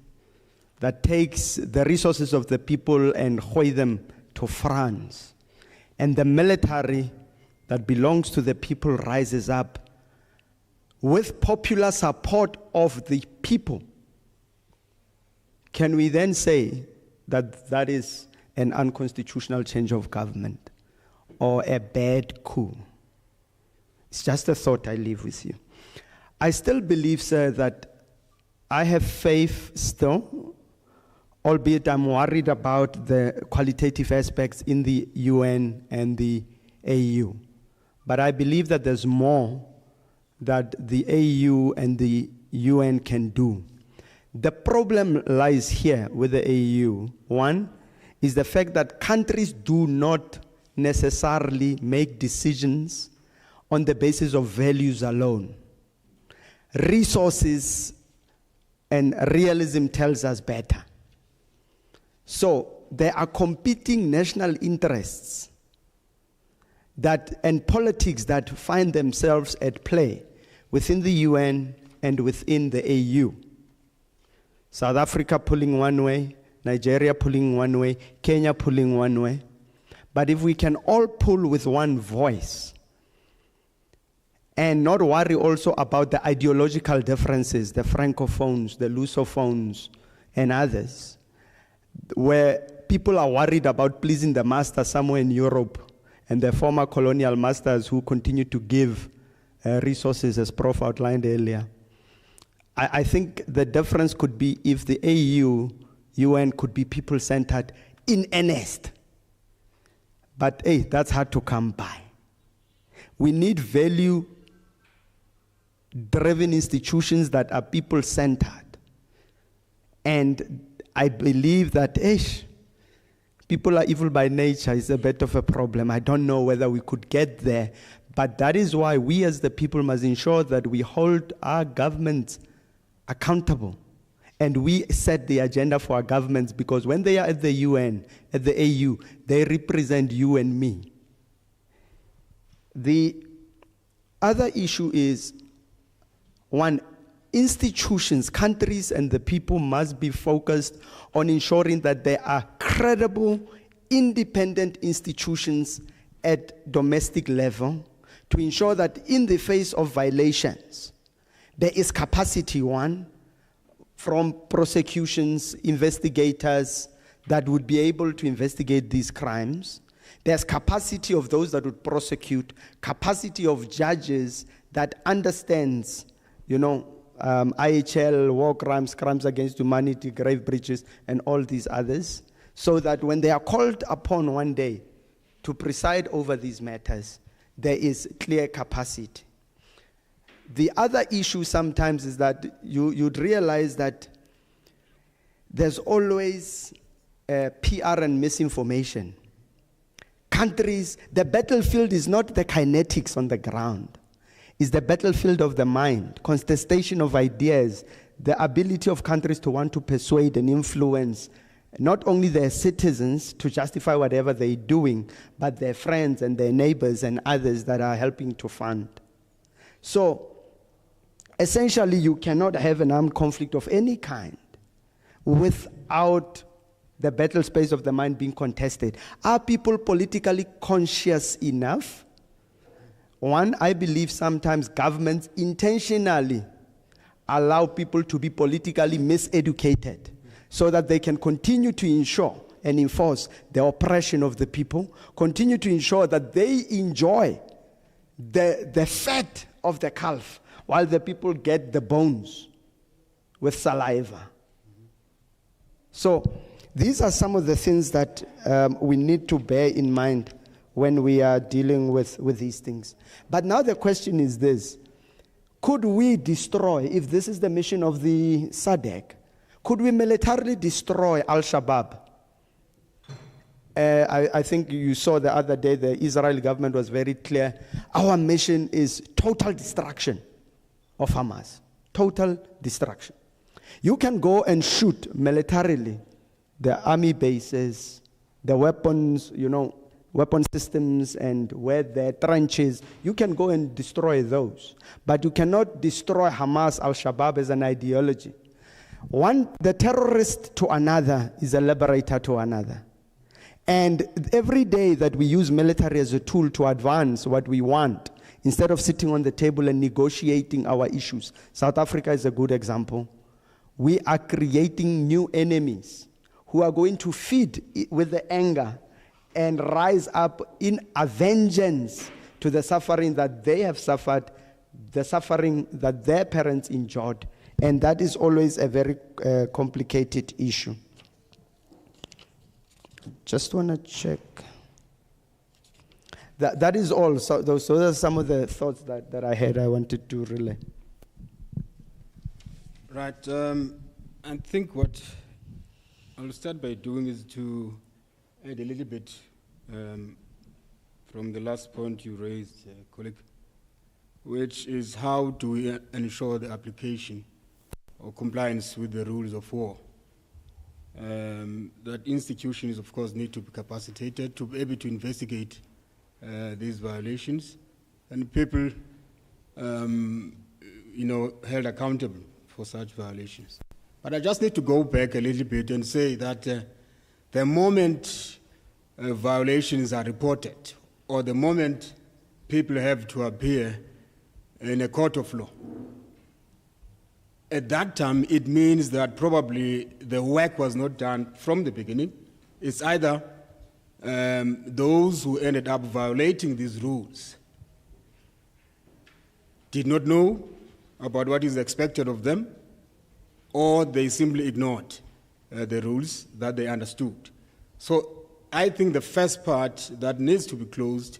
that takes the resources of the people and hoy them to France, and the military that belongs to the people rises up with popular support of the people, can we then say that that is an unconstitutional change of government or a bad coup? It's just a thought I leave with you. I still believe, sir, that I have faith still, albeit I'm worried about the qualitative aspects in the UN and the AU. But I believe that there's more that the AU and the UN can do. The problem lies here with the AU. One is the fact that countries do not necessarily make decisions on the basis of values alone. Resources and realism tells us better. So there are competing national interests and politics that find themselves at play within the UN and within the AU. South Africa pulling one way, Nigeria pulling one way, Kenya pulling one way. But if we can all pull with one voice and not worry also about the ideological differences, the Francophones, the Lusophones, and others, where people are worried about pleasing the master somewhere in Europe and the former colonial masters who continue to give resources, as Prof outlined earlier. I think the difference could be if the AU, UN could be people-centered in earnest. But hey, that's hard to come by. We need value-driven institutions that are people-centered. And I believe that people are evil by nature is a bit of a problem. I don't know whether we could get there, but that is why we as the people must ensure that we hold our governments accountable. And we set the agenda for our governments, because when they are at the UN, at the AU, they represent you and me. The other issue is, one, institutions, countries, and the people must be focused on ensuring that there are credible, independent institutions at domestic level to ensure that in the face of violations, there is capacity, one, from prosecutions, investigators that would be able to investigate these crimes. There's capacity of those that would prosecute, capacity of judges that understands, IHL, war crimes, crimes against humanity, grave breaches, and all these others, so that when they are called upon one day to preside over these matters, there is clear capacity. The other issue sometimes is that you'd realize that there's always PR and misinformation. Countries, the battlefield is not the kinetics on the ground. It's the battlefield of the mind, contestation of ideas, the ability of countries to want to persuade and influence not only their citizens to justify whatever they're doing, but their friends and their neighbors and others that are helping to fund. So, essentially, you cannot have an armed conflict of any kind without the battle space of the mind being contested. Are people politically conscious enough? One, I believe sometimes governments intentionally allow people to be politically miseducated so that they can continue to ensure and enforce the oppression of the people, continue to ensure that they enjoy the fat of the calf while the people get the bones with saliva. So these are some of the things that we need to bear in mind when we are dealing with these things. But now the question is this: could we destroy, if this is the mission of the SADC, could we militarily destroy Al-Shabaab? I think you saw the other day the Israeli government was very clear. Our mission is total destruction of Hamas. Total destruction. You can go and shoot militarily the army bases, the weapons, weapon systems, and where there are trenches. You can go and destroy those. But you cannot destroy Hamas, Al-Shabaab as an ideology. The terrorist to another is a liberator to another. And every day that we use military as a tool to advance what we want, instead of sitting on the table and negotiating our issues, South Africa is a good example. We are creating new enemies who are going to feed with the anger and rise up in a vengeance to the suffering that they have suffered, the suffering that their parents endured. And that is always a very complicated issue. Just want to check. That is all. So those are some of the thoughts that I had I wanted to relay. Right. I think what I'll start by doing is to add a little bit from the last point you raised, colleague which is how do we ensure the application or compliance with the rules of war. That institutions, of course, need to be capacitated to be able to investigate these violations, and people, held accountable for such violations. But I just need to go back a little bit and say that the moment violations are reported, or the moment people have to appear in a court of law, at that time, it means that probably the work was not done from the beginning. It's either those who ended up violating these rules did not know about what is expected of them, or they simply ignored the rules that they understood. So I think the first part that needs to be closed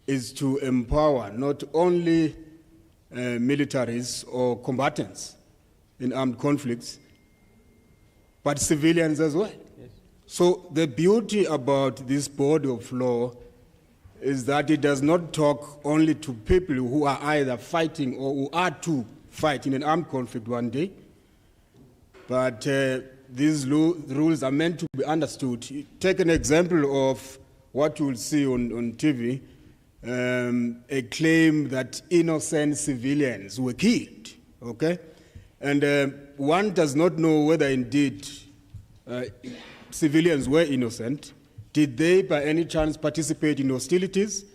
is to empower not only militaries or combatants in armed conflicts, but civilians as well. Yes. So the beauty about this body of law is that it does not talk only to people who are either fighting or who are to fight in an armed conflict one day, but these rules are meant to be understood. Take an example of what you will see on TV, a claim that innocent civilians were killed, okay? And one does not know whether indeed civilians were innocent. Did they by any chance participate in hostilities?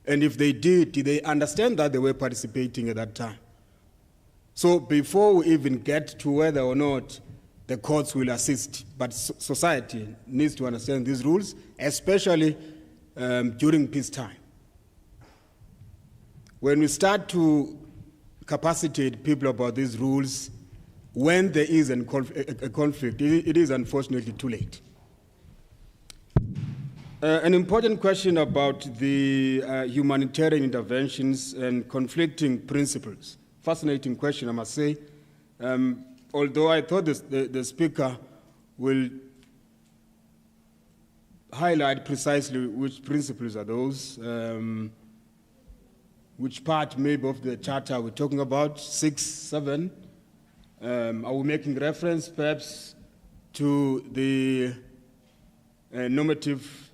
And if they did they understand that they were participating at that time? So before we even get to whether or not the courts will assist, but society needs to understand these rules, especially during peacetime. When we start to capacitate people about these rules, when there is a conflict, it is unfortunately too late. An important question about the humanitarian interventions and conflicting principles. Fascinating question, I must say. Although I thought the speaker will highlight precisely which principles are those, which part maybe of the charter we're talking about, 6, 7. Are we making reference perhaps to the normative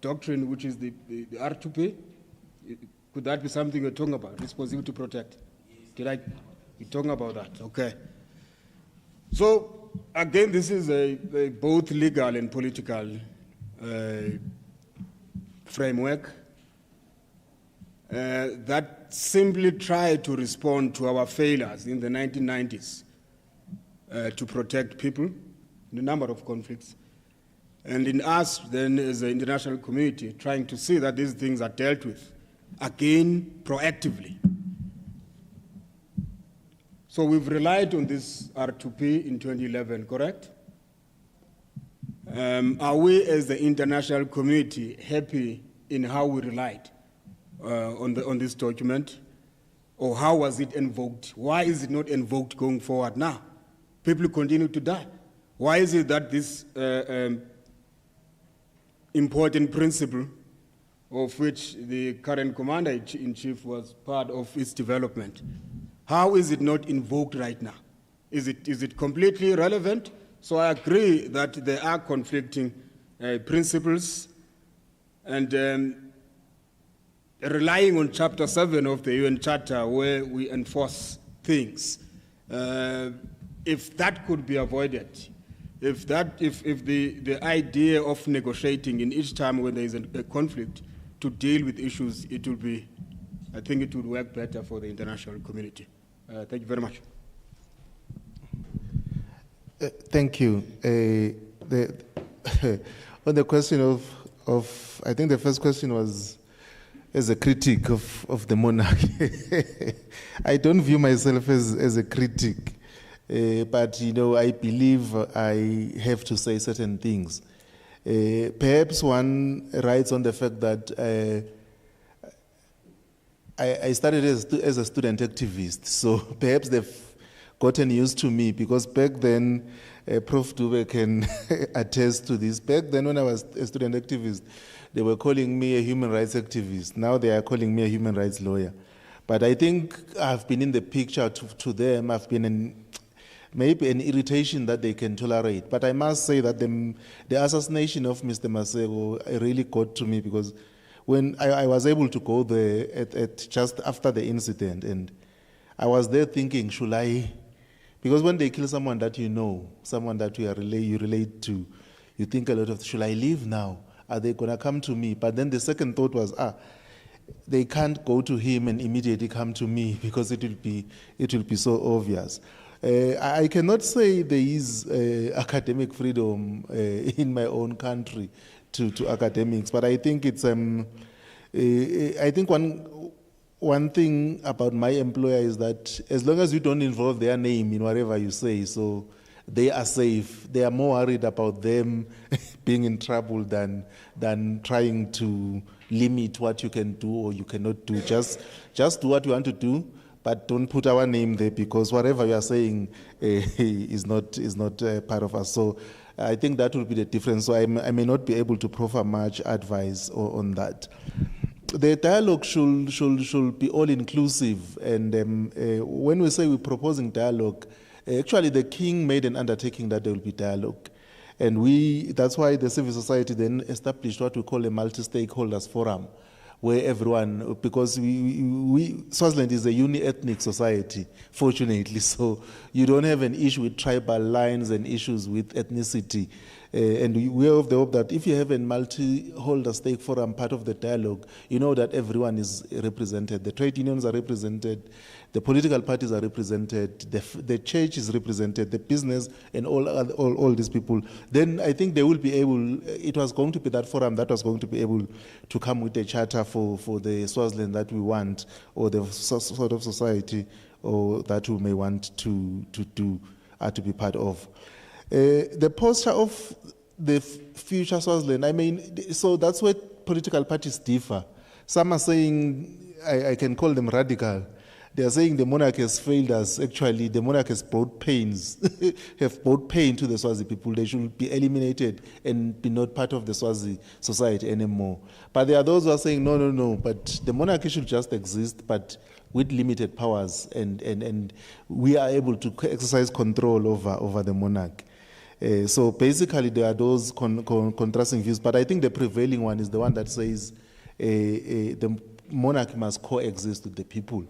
doctrine, which is the R2P? Could that be something we're talking about, responsibility to protect? You're talking about that, okay. So, again, this is a both legal and political framework that simply tried to respond to our failures in the 1990s to protect people in a number of conflicts. And in us, then, as an international community, trying to see that these things are dealt with, again, proactively. So we've relied on this R2P in 2011, correct? Are we, as the international community, happy in how we relied on this document? Or how was it invoked? Why is it not invoked going forward now? People continue to die. Why is it that this important principle, of which the current commander-in-chief was part of its development, how is it not invoked right now? Is it completely irrelevant? So I agree that there are conflicting principles, and relying on Chapter 7 of the UN Charter, where we enforce things, if that could be avoided, if the idea of negotiating in each time when there is a conflict to deal with issues, it will be, I think it would work better for the international community. Thank you very much. Thank you. On the question of, I think the first question was as a critic of the monarchy. I don't view myself as a critic, but I believe I have to say certain things. Perhaps one writes on the fact that I started as a student activist, so perhaps they've gotten used to me, because back then, Prof. Dube can attest to this. Back then, when I was a student activist, they were calling me a human rights activist. Now they are calling me a human rights lawyer. But I think I've been in the picture to them. I've been maybe an irritation that they can tolerate. But I must say that the assassination of Mr. Masego really got to me, because when I was able to go there at just after the incident, and I was there thinking, should I? Because when they kill someone that you know, someone that you relate to, you think a lot of, should I leave now? Are they going to come to me? But then the second thought was, they can't go to him and immediately come to me, because it will be so obvious. I cannot say there is academic freedom in my own country to academics, but I think it's I think one thing about my employer is that as long as you don't involve their name in whatever you say, so they are safe. They are more worried about them being in trouble than trying to limit what you can do or you cannot do. Just do what you want to do, but don't put our name there, because whatever you are saying is not part of us. So I think that will be the difference. So I may not be able to proffer much advice on that. The dialogue should be all-inclusive, and when we say we're proposing dialogue, actually the King made an undertaking that there will be dialogue. And that's why the civil society then established what we call a multi-stakeholders forum, where everyone, because Swaziland is a uni-ethnic society, fortunately, so you don't have an issue with tribal lines and issues with ethnicity. And we are of the hope that if you have a multi-holder stake forum, part of the dialogue, you know that everyone is represented. The trade unions are represented, the political parties are represented, the church is represented, the business, and all these people. Then I think they will be able, it was going to be that forum that was going to be able to come with a charter for the Swaziland that we want, or the sort of society or that we may want to be part of. The posture of the future Swaziland, I mean, so that's where political parties differ. Some are saying, I can call them radical. They are saying the monarch has failed us. Actually, the monarch has brought pains, have brought pain to the Swazi people. They should be eliminated and be not part of the Swazi society anymore. But there are those who are saying, no, but the monarchy should just exist, but with limited powers, and we are able to exercise control over the monarch. So basically, there are those contrasting views, but I think the prevailing one is the one that says the monarch must coexist with the people.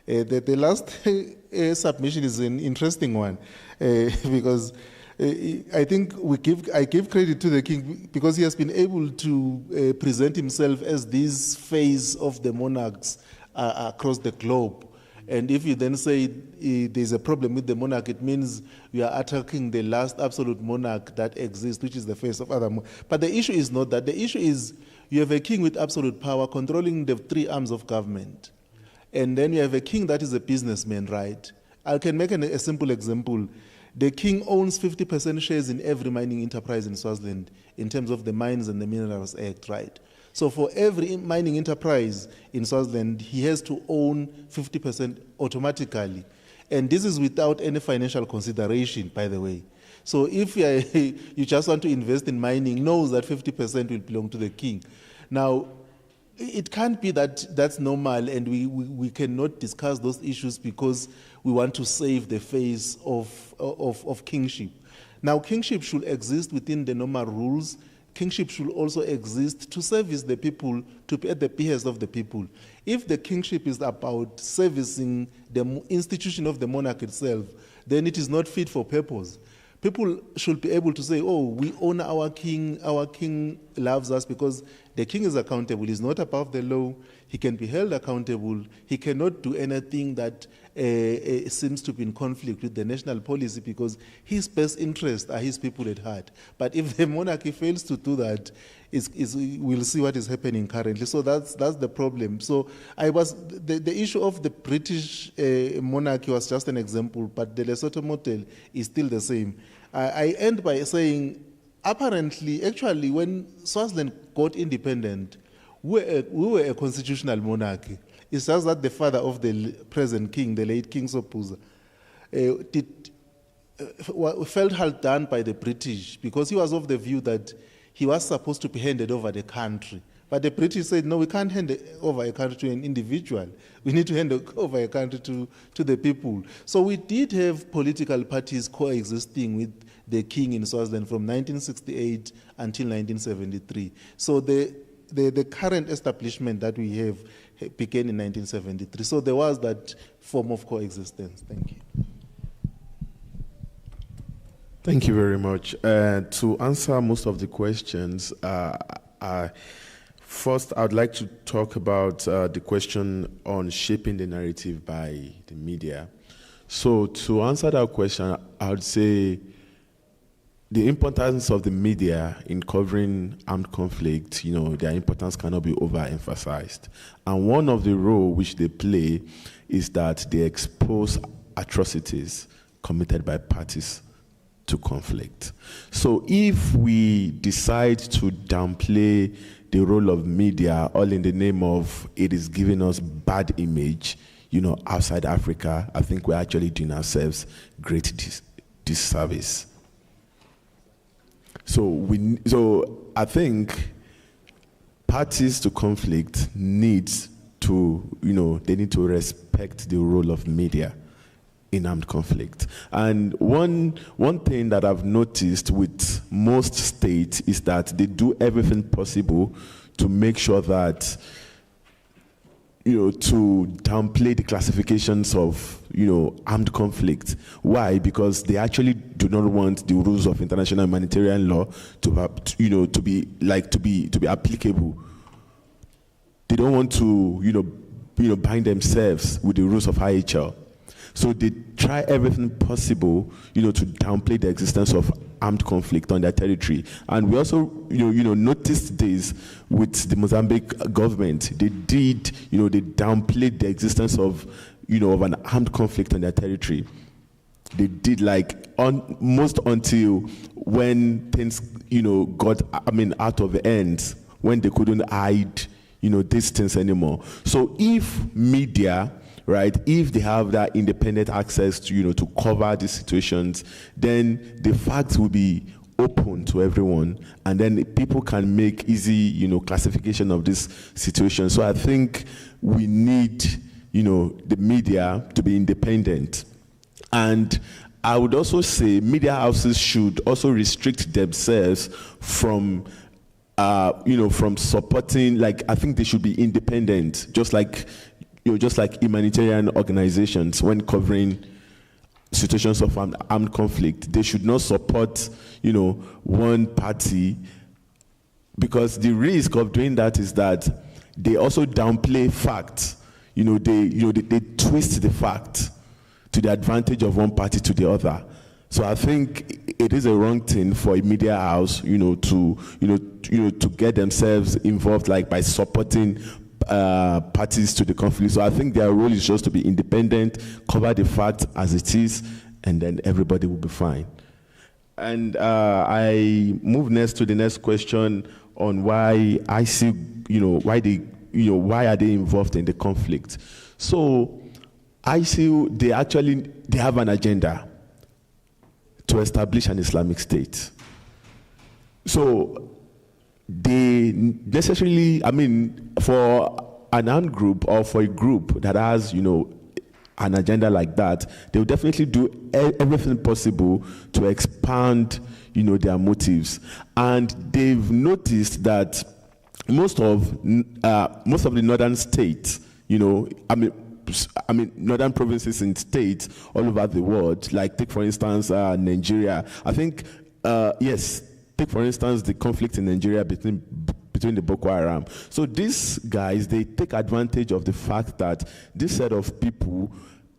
The last submission is an interesting one, because I think I give credit to the King, because he has been able to present himself as this face of the monarchs across the globe. And if you then say there's a problem with the monarch, it means you are attacking the last absolute monarch that exists, which is the face of other monarchs. But the issue is not that. The issue is you have a king with absolute power controlling the three arms of government. And then you have a king that is a businessman, right? I can make a simple example. The king owns 50% shares in every mining enterprise in Swaziland in terms of the Mines and the Minerals Act, right? So for every mining enterprise in Swaziland, he has to own 50% automatically. And this is without any financial consideration, by the way. So if you just want to invest in mining, knows that 50% will belong to the king. Now, it can't be that that's normal, and we cannot discuss those issues because we want to save the face of kingship. Now, kingship should exist within the normal rules. Kingship should also exist to service the people, to be at the behest of the people. If the kingship is about servicing the institution of the monarch itself, then it is not fit for purpose. People should be able to say, oh, we honor our king loves us because the king is accountable. He's not above the law. He can be held accountable. He cannot do anything that seems to be in conflict with the national policy because his best interests are his people at heart. But if the monarchy fails to do that, we'll see what is happening currently. So that's the problem. So the issue of the British monarchy was just an example, but the Lesotho model is still the same. I end by saying, apparently, actually, when Swaziland got independent, we were a constitutional monarchy. It's just that the father of the present king, the late King Sopuza, felt held down by the British because he was of the view that he was supposed to be handed over the country. But the British said, no, we can't hand over a country to an individual. We need to hand over a country to the people. So we did have political parties coexisting with the king in Swaziland from 1968 until 1973. So the current establishment that we have began in 1973. So there was that form of coexistence. Thank you. Thank you very much. To answer most of the questions, first I would like to talk about the question on shaping the narrative by the media. So to answer that question, I would say the importance of the media in covering armed conflict, their importance cannot be overemphasized. And one of the roles which they play is that they expose atrocities committed by parties to conflict. So if we decide to downplay the role of media all in the name of it is giving us bad image, outside Africa, I think we're actually doing ourselves great disservice. So I think parties to conflict need to, they need to respect the role of media in armed conflict. And one thing that I've noticed with most states is that they do everything possible to make sure that, to downplay the classifications of, armed conflict. Why? Because they actually do not want the rules of international humanitarian law to be applicable. They don't want to, bind themselves with the rules of IHL. So they try everything possible, to downplay the existence of armed conflict on their territory. And we also, noticed this with the Mozambique government. They did, they downplayed the existence of, of an armed conflict on their territory. They did almost until when things, got, out of the end, when they couldn't hide, these things anymore. So if media, right, if they have that independent access to, to cover these situations, then the facts will be open to everyone, and then people can make easy, classification of this situation. So I think we need, the media to be independent. And I would also say media houses should also restrict themselves from from supporting, I think they should be independent, just like humanitarian organizations when covering situations of armed conflict. They should not support, one party, because the risk of doing that is that they also downplay facts. They twist the fact to the advantage of one party to the other. So I think it is a wrong thing for a media house, to get themselves involved, by supporting parties to the conflict. So I think their role is just to be independent, cover the fact as it is, and then everybody will be fine. And I move next to the next question on why I see, why are they involved in the conflict? So I see they have an agenda to establish an Islamic State. So they necessarily, for an armed group or for a group that has, an agenda like that, they will definitely do everything possible to expand, their motives. And they've noticed that most of the northern states, northern provinces and states all over the world, take for instance Nigeria. I think, take for instance the conflict in Nigeria between the Boko Haram. So these guys, they take advantage of the fact that this set of people,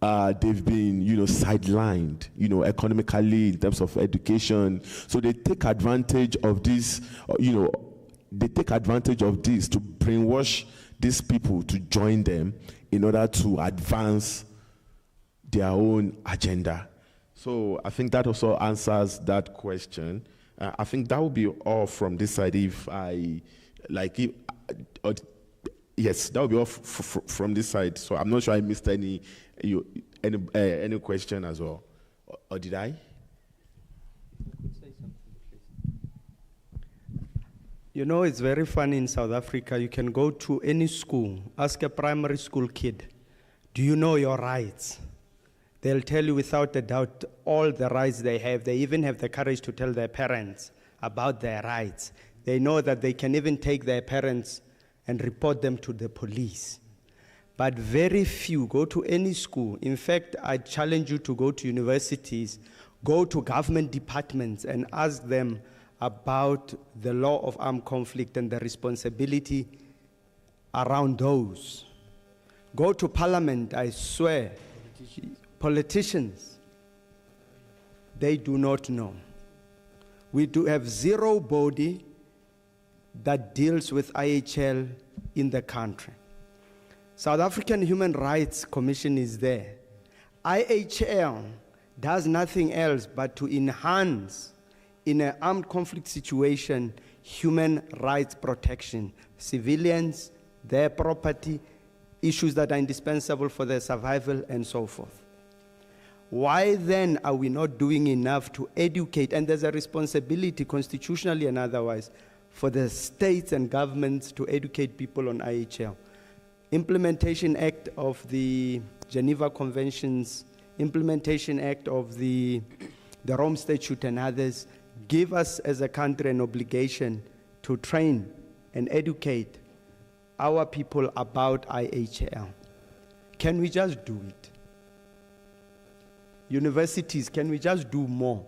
they've been, sidelined, economically, in terms of education. So they take advantage of this, they take advantage of this to brainwash these people to join them in order to advance their own agenda. So I think that also answers that question. I think that would be all from this side. Yes, that would be all from this side. So I'm not sure I missed any question as well. Or did I? You know, it's very funny in South Africa. You can go to any school, ask a primary school kid, do you know your rights? They'll tell you without a doubt all the rights they have. They even have the courage to tell their parents about their rights. They know that they can even take their parents and report them to the police. But very few go to any school. In fact, I challenge you to go to universities, go to government departments and ask them about the law of armed conflict and the responsibility around those. Go to parliament, I swear. Politicians, they do not know. We do have zero body that deals with IHL in the country. South African Human Rights Commission is there. IHL does nothing else but to enhance, in an armed conflict situation, human rights protection, civilians, their property, issues that are indispensable for their survival, and so forth. Why then are we not doing enough to educate? And there's a responsibility, constitutionally and otherwise, for the states and governments to educate people on IHL. Implementation Act of the Geneva Conventions, Implementation Act of the Rome Statute and others give us as a country an obligation to train and educate our people about IHL. Can we just do it? Universities, can we just do more?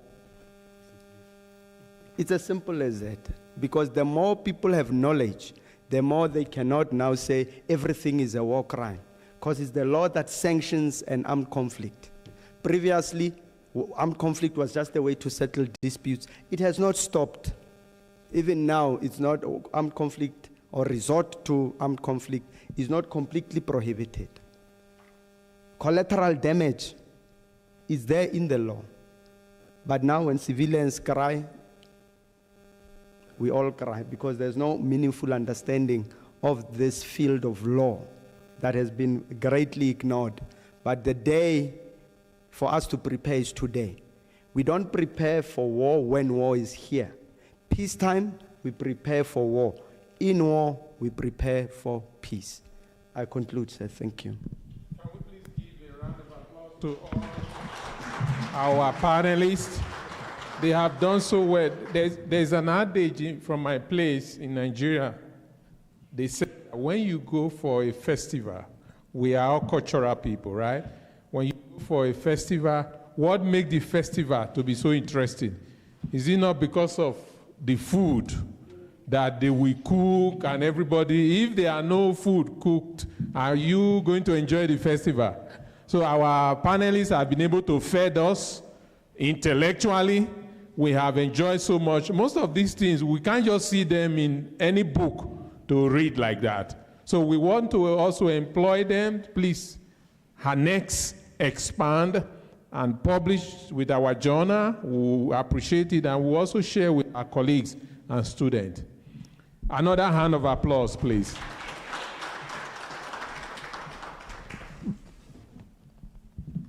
It's as simple as that. Because the more people have knowledge, the more they cannot now say everything is a war crime. Because it's the law that sanctions an armed conflict. Previously, armed conflict was just a way to settle disputes. It has not stopped. Even now, it's not armed conflict or resort to armed conflict is not completely prohibited. Collateral damage is there in the law. But now when civilians cry, we all cry because there's no meaningful understanding of this field of law that has been greatly ignored. But the day for us to prepare is today. We don't prepare for war when war is here. Peacetime, we prepare for war. In war, we prepare for peace. I conclude, sir. Thank you. Can we please give a round of applause to all our panelists? They have done so well. There's an adage from my place in Nigeria. They say when you go for a festival, we are all cultural people, right? When you go for a festival, what makes the festival to be so interesting? Is it not because of the food that they will cook and everybody? If there are no food cooked, are you going to enjoy the festival? So our panelists have been able to feed us intellectually. We have enjoyed so much. Most of these things, we can't just see them in any book to read like that. So we want to also employ them. Please, annex, expand, and publish with our journal. We appreciate it, and we also share with our colleagues and students. Another hand of applause, please.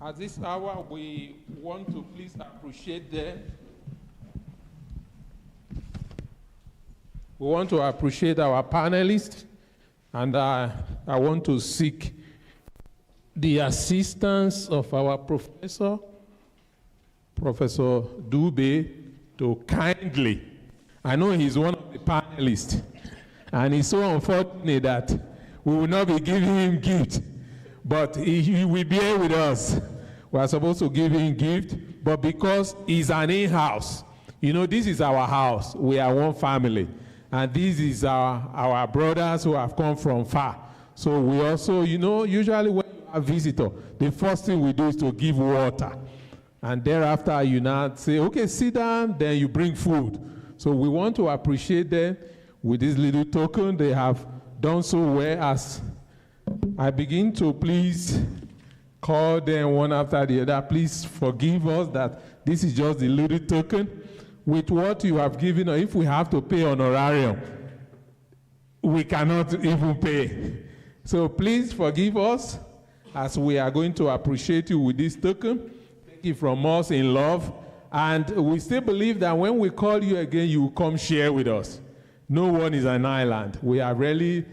At this hour, we want to please appreciate them. We want to appreciate our panelists, and I want to seek the assistance of our professor, Professor Dube, to kindly, I know he's one of the panelists, and it's so unfortunate that we will not be giving him gift, but he will be here with us. We are supposed to give him gift, but because he's an in-house, you know, this is our house. We are one family. And this is our brothers who have come from far. So we also, you know, usually when you have visitor, the first thing we do is to give water. And thereafter, you now say, okay, sit down, then you bring food. So we want to appreciate them with this little token. They have done so well. As I begin to please call them one after the other, please forgive us that this is just the little token. With what you have given, or if we have to pay honorarium, we cannot even pay. So please forgive us as we are going to appreciate you with this token. Take it from us in love. And we still believe that when we call you again, you will come share with us. No one is an island. We are really,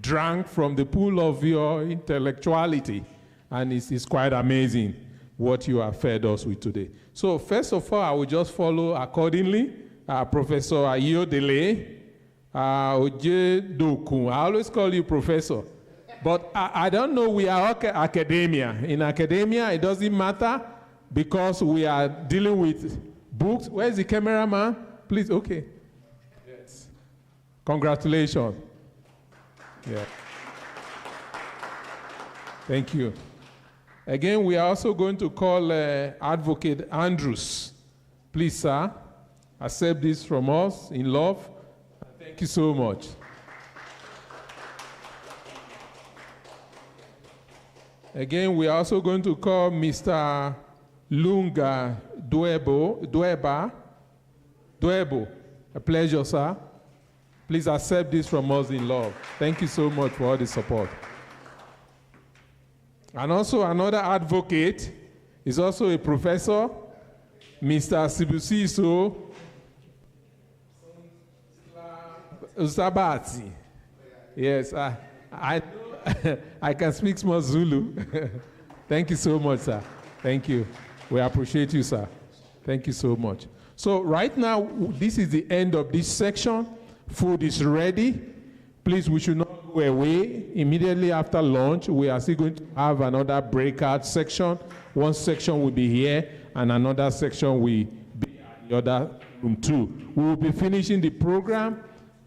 drank from the pool of your intellectuality. And it's quite amazing what you have fed us with today. So first of all, I will just follow accordingly. Professor Ayodele, Oje Dokun. I always call you professor. But I don't know, we are academia. In academia, it doesn't matter because we are dealing with books. Where's the cameraman? Please, okay. Yes. Congratulations. Yeah. Thank you. Again, we are also going to call Advocate Andrews. Please, sir, accept this from us in love. Thank you so much. Again, we are also going to call Mr. Lunga Dwebo. A pleasure, sir. Please accept this from us in love. Thank you so much for all the support. And also another advocate is also a professor, Mr. Sibusiso Usabati. Yes, I can speak small Zulu. Thank you so much, sir. Thank you. We appreciate you, sir. Thank you so much. So right now, this is the end of this section. Food is ready. Please, we should not go away. Immediately after lunch, we are still going to have another breakout section. One section will be here, and another section will be in the other room too. We will be finishing the program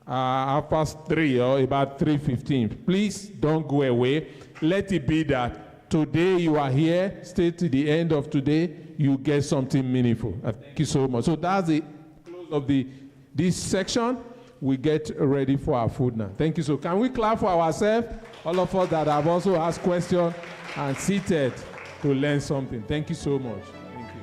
at 3:30 or about 3:15. Please don't go away. Let it be that today you are here, stay to the end of today, you get something meaningful. Thank you so much. So that's the close of this section. We get ready for our food now. Thank you. So can we clap for ourselves? All of us that have also asked questions and seated to learn something. Thank you so much. Thank you.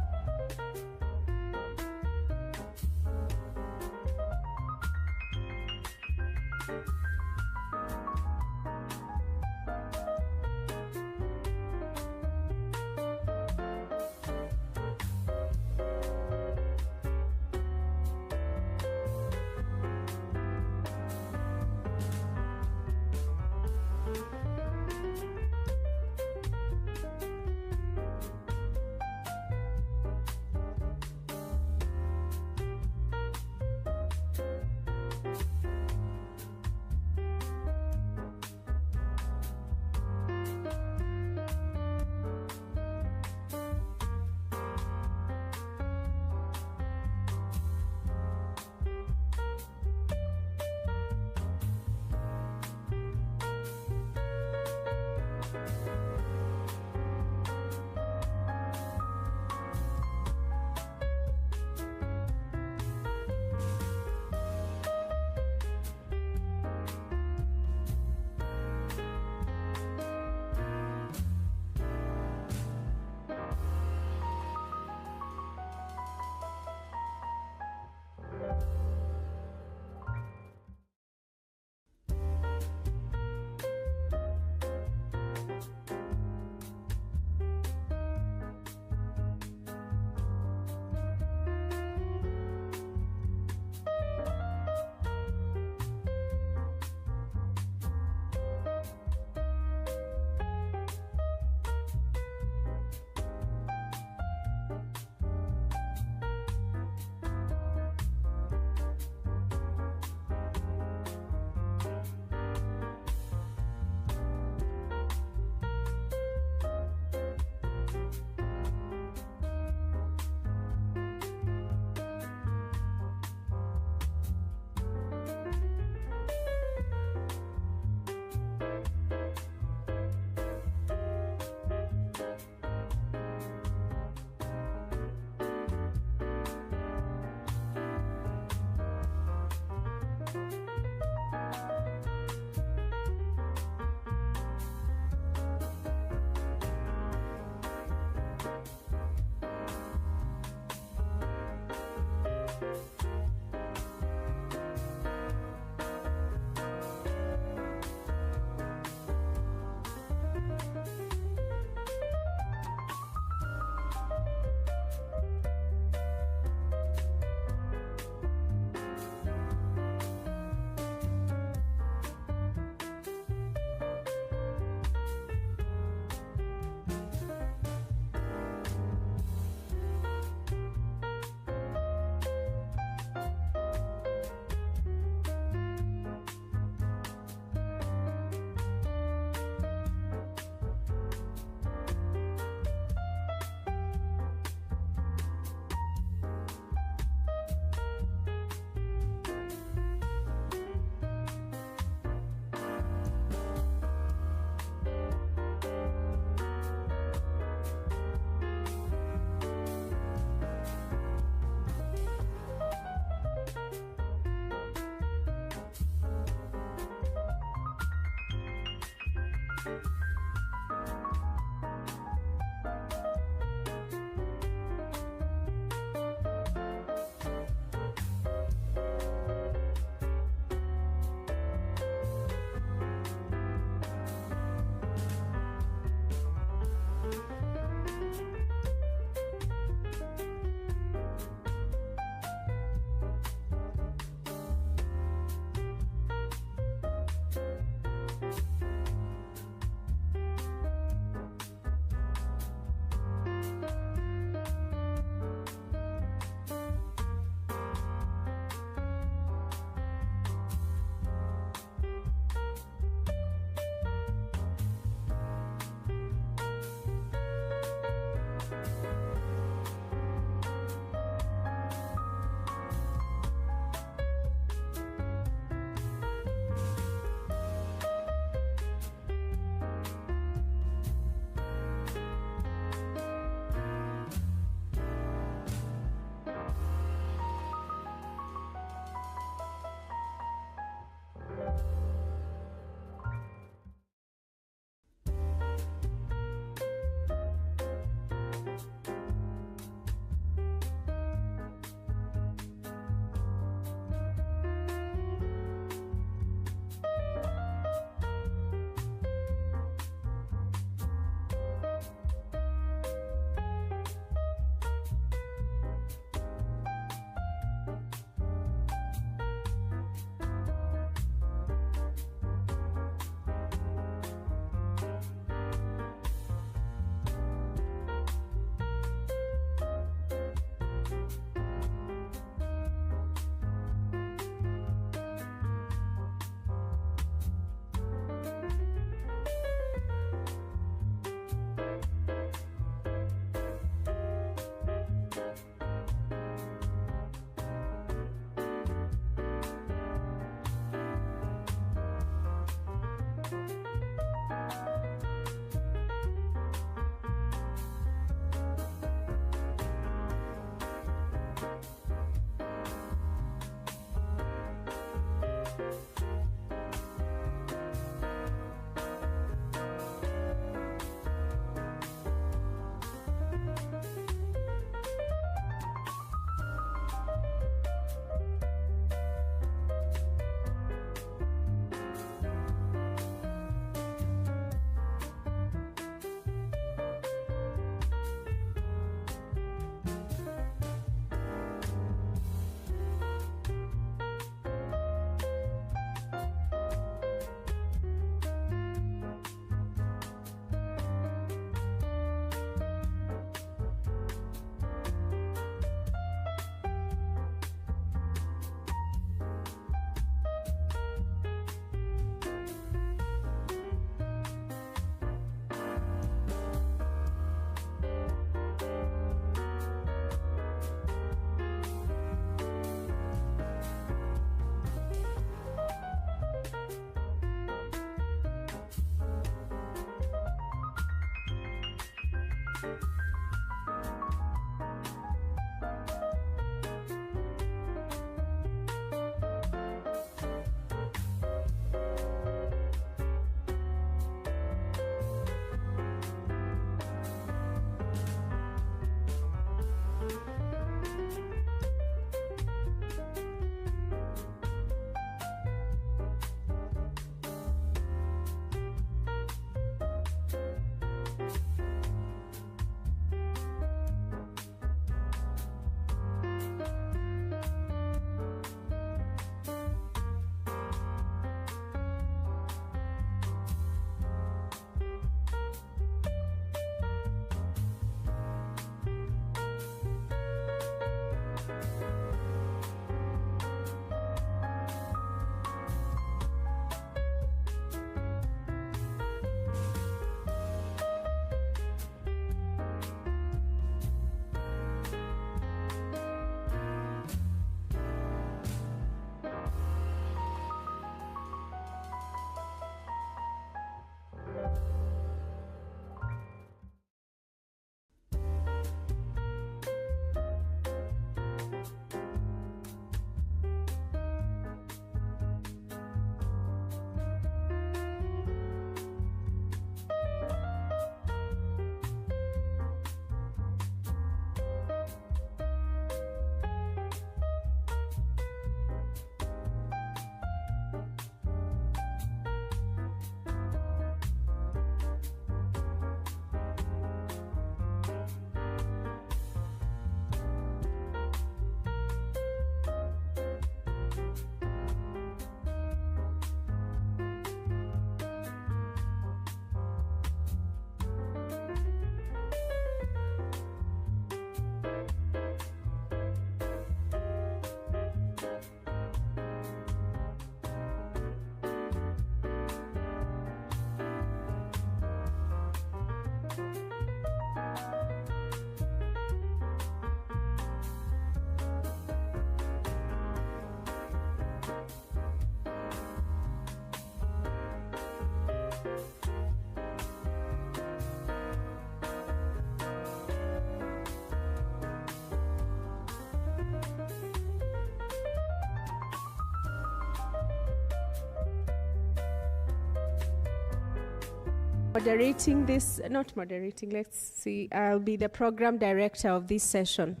Moderating this, not moderating, let's see, I'll be the program director of this session.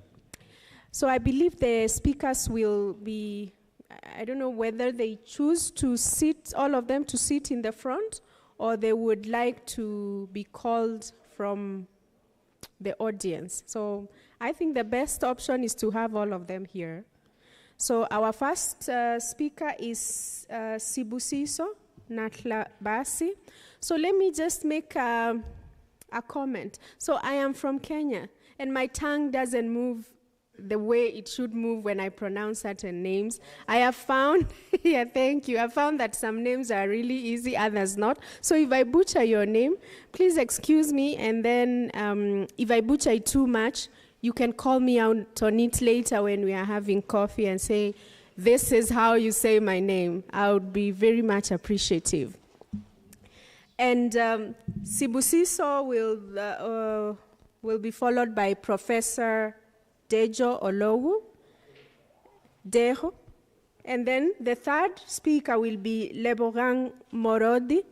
So I believe the speakers will be, I don't know whether they choose to sit, all of them to sit in the front, or they would like to be called from the audience. So I think the best option is to have all of them here. So our first speaker is Sibusiso Natla Basi. So let me just make a comment. So I am from Kenya, and my tongue doesn't move the way it should move when I pronounce certain names. I have found, yeah, thank you. I found that some names are really easy, others not. So if I butcher your name, please excuse me, and then if I butcher it too much, you can call me out on it later when we are having coffee and say, this is how you say my name. I would be very much appreciative. And Sibusiso will be followed by Professor Dejo Olowu, Dejo. And then the third speaker will be Leborang Morodi.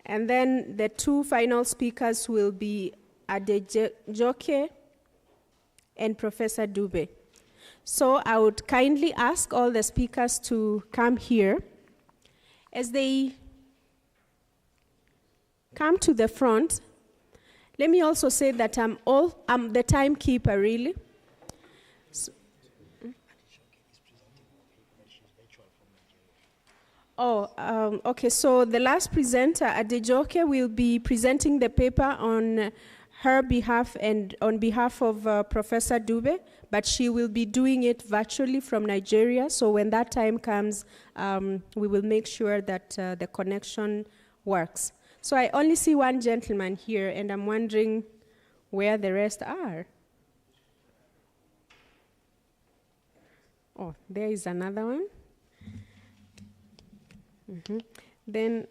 And then the two final speakers will be Adejoke and Professor Dube. So I would kindly ask all the speakers to come here. As they come to the front, let me also say that I'm the timekeeper, really. Okay, so the last presenter, Adejoke, will be presenting the paper on her behalf and on behalf of Professor Dube, but she will be doing it virtually from Nigeria. So when that time comes, we will make sure that the connection works. So I only see one gentleman here, and I'm wondering where the rest are. Oh, there is another one. Then,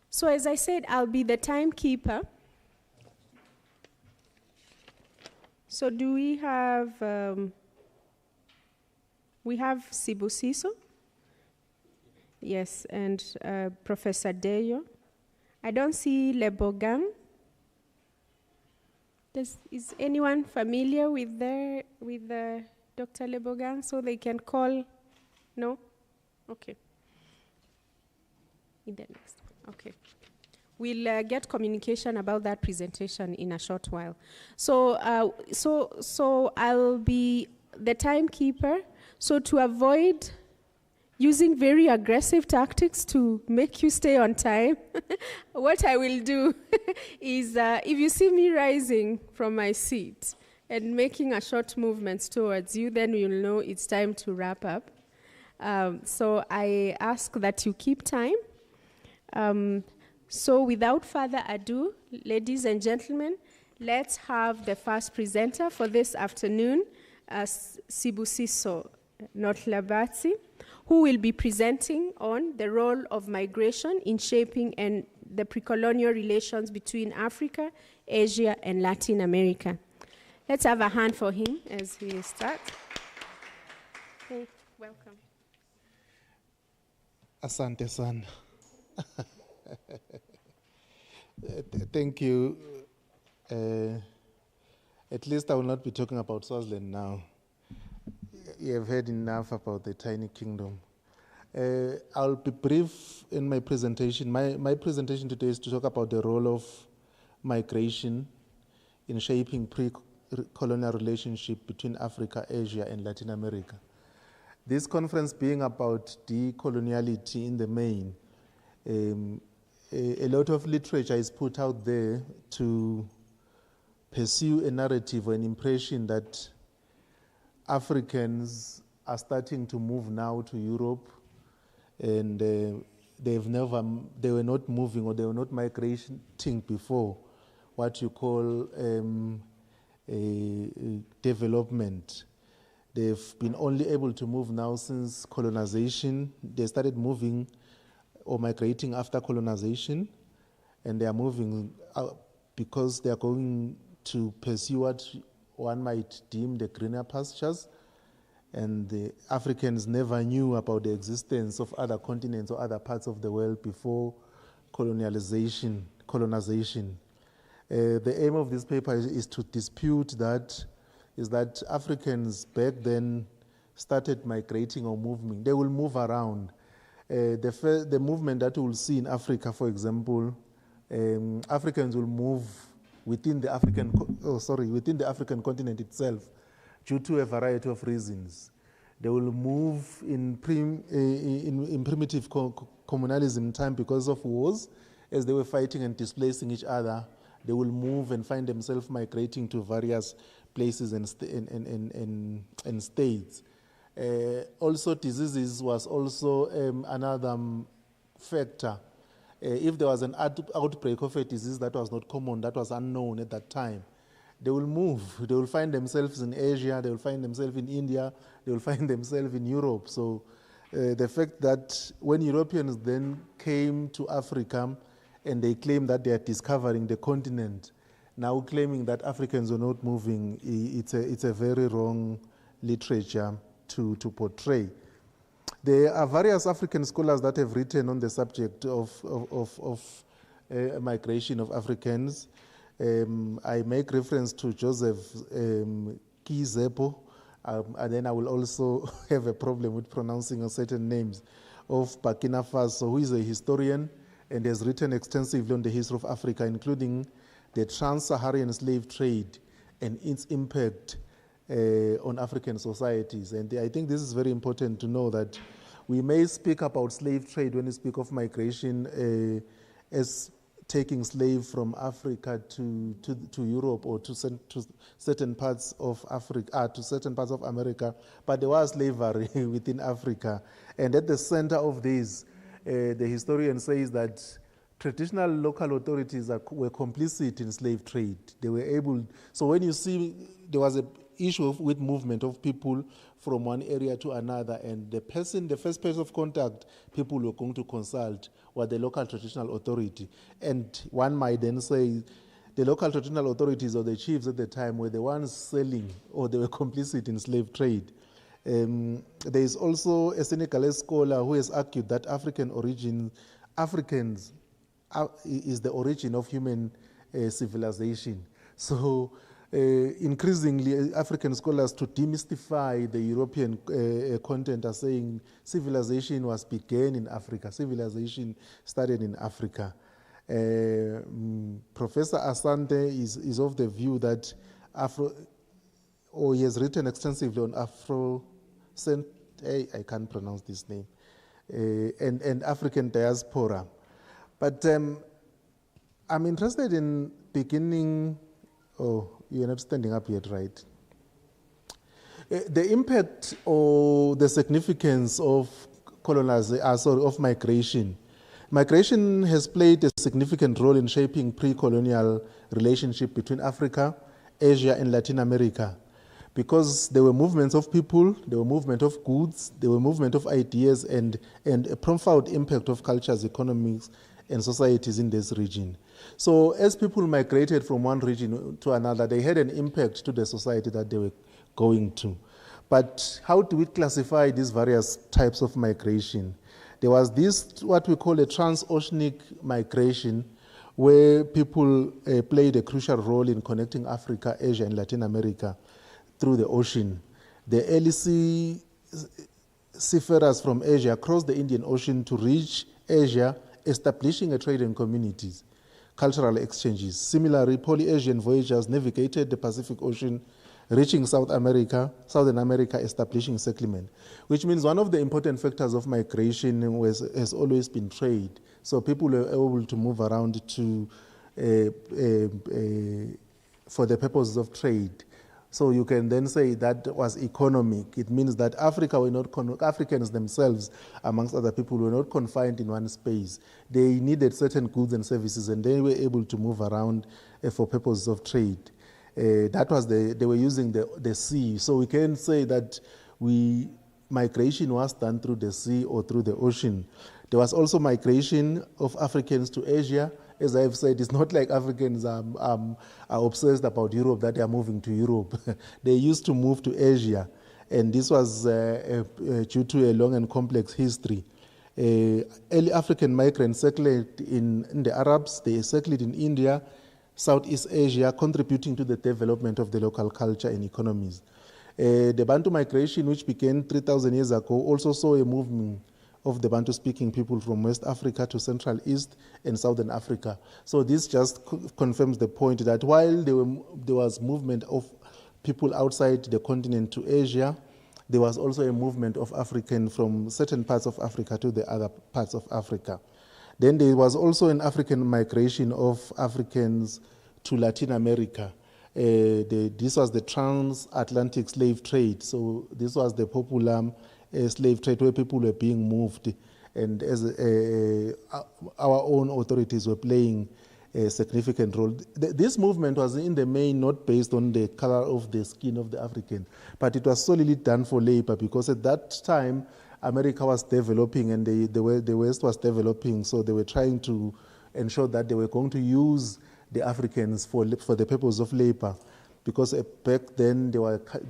so as I said, I'll be the timekeeper. So do we have Sibusiso? Yes, and Professor Deyo. I don't see Lebogang. Is anyone familiar with Dr. Lebogang, so they can call? No? Okay. In the next one. Okay. We'll get communication about that presentation in a short while. So, so I'll be the timekeeper. So to avoid using very aggressive tactics to make you stay on time, what I will do is, if you see me rising from my seat and making a short movement towards you, then you'll know it's time to wrap up. So I ask that you keep time. So without further ado, ladies and gentlemen, let's have the first presenter for this afternoon, Sibusiso Notlabatsi, who will be presenting on the role of migration in shaping and the pre-colonial relations between Africa, Asia, and Latin America. Let's have a hand for him as he starts. Okay, welcome. Asante sana. Thank you. At least I will not be talking about Swaziland now. You have heard enough about the tiny kingdom. I'll be brief in my presentation. My presentation today is to talk about the role of migration in shaping pre-colonial relationship between Africa, Asia, and Latin America. This conference being about decoloniality in the main, a lot of literature is put out there to pursue a narrative or an impression that Africans are starting to move now to Europe, and they were not moving or they were not migrating before, what you call development. They've been only able to move now since colonization. They started moving or migrating after colonization, and they are moving because they are going to pursue what one might deem the greener pastures, and the Africans never knew about the existence of other continents or other parts of the world before colonization. The aim of this paper is to dispute that, is that Africans back then started migrating or moving. They will move around. The movement that we will see in Africa, for example, Africans will move within the African continent itself due to a variety of reasons. They will move in primitive communalism time because of wars, as they were fighting and displacing each other. They will move and find themselves migrating to various places and states. Also, diseases was also another factor. If there was an outbreak of a disease that was not common, that was unknown at that time, they will move. They will find themselves in Asia, they will find themselves in India, they will find themselves in Europe. So the fact that when Europeans then came to Africa and they claim that they are discovering the continent, now claiming that Africans are not moving, it's a very wrong literature to portray. There are various African scholars that have written on the subject of migration of Africans. I make reference to Joseph Kizepo, and then I will also have a problem with pronouncing certain names, of Burkina Faso, who is a historian and has written extensively on the history of Africa, including the trans-Saharan slave trade and its impact on African societies. And I think this is very important to know, that we may speak about slave trade when we speak of migration as taking slaves from Africa to Europe or to certain parts of Africa, to certain parts of America, but there was slavery within Africa. And at the center of this, the historian says that traditional local authorities were complicit in slave trade. They were able, so when you see there was an issue with movement of people from one area to another, and the first person of contact people were going to consult was the local traditional authority. And one might then say the local traditional authorities or the chiefs at the time were the ones selling, or they were complicit in slave trade. There is also a Senegalese scholar who has argued that Africans is the origin of human civilization. So increasingly, African scholars, to demystify the European content, are saying civilization began in Africa. Civilization started in Africa. Professor Asante is of the view that he has written extensively on I can't pronounce this name, and African diaspora. But I'm interested in beginning, you're not standing up yet, right? The impact or the significance of of migration. Migration has played a significant role in shaping pre-colonial relationship between Africa, Asia, and Latin America, because there were movements of people, there were movement of goods, there were movement of ideas, and a profound impact of cultures, economies, and societies in this region. So as people migrated from one region to another, they had an impact to the society that they were going to. But how do we classify these various types of migration? There was this, what we call a transoceanic migration, where people played a crucial role in connecting Africa, Asia, and Latin America through the ocean. The early seafarers from Asia crossed the Indian Ocean to reach Asia, establishing a trading communities, cultural exchanges. Similarly, poly-Asian voyagers navigated the Pacific Ocean, reaching Southern America, establishing settlement, which means one of the important factors of migration has always been trade. So people were able to move around for the purposes of trade. So you can then say that was economic. It means that Africans themselves, amongst other people, were not confined in one space. They needed certain goods and services, and they were able to move around for purposes of trade. They were using the sea. So we can say that migration was done through the sea or through the ocean. There was also migration of Africans to Asia. As I've said, it's not like Africans are obsessed about Europe, that they are moving to Europe. They used to move to Asia, and this was due to a long and complex history. Early African migrants settled in the Arabs, they settled in India, Southeast Asia, contributing to the development of the local culture and economies. The Bantu migration, which began 3,000 years ago, also saw a movement of the Bantu-speaking people from West Africa to Central East and Southern Africa. So this just confirms the point that while there was movement of people outside the continent to Asia, there was also a movement of African from certain parts of Africa to the other parts of Africa. Then there was also an African migration of Africans to Latin America. This was the transatlantic slave trade. So this was the popular slave trade where people were being moved, and as our own authorities were playing a significant role. This movement was in the main not based on the color of the skin of the African, but it was solely done for labor, because at that time America was developing and the West was developing, so they were trying to ensure that they were going to use the Africans for the purpose of labor. Because back then there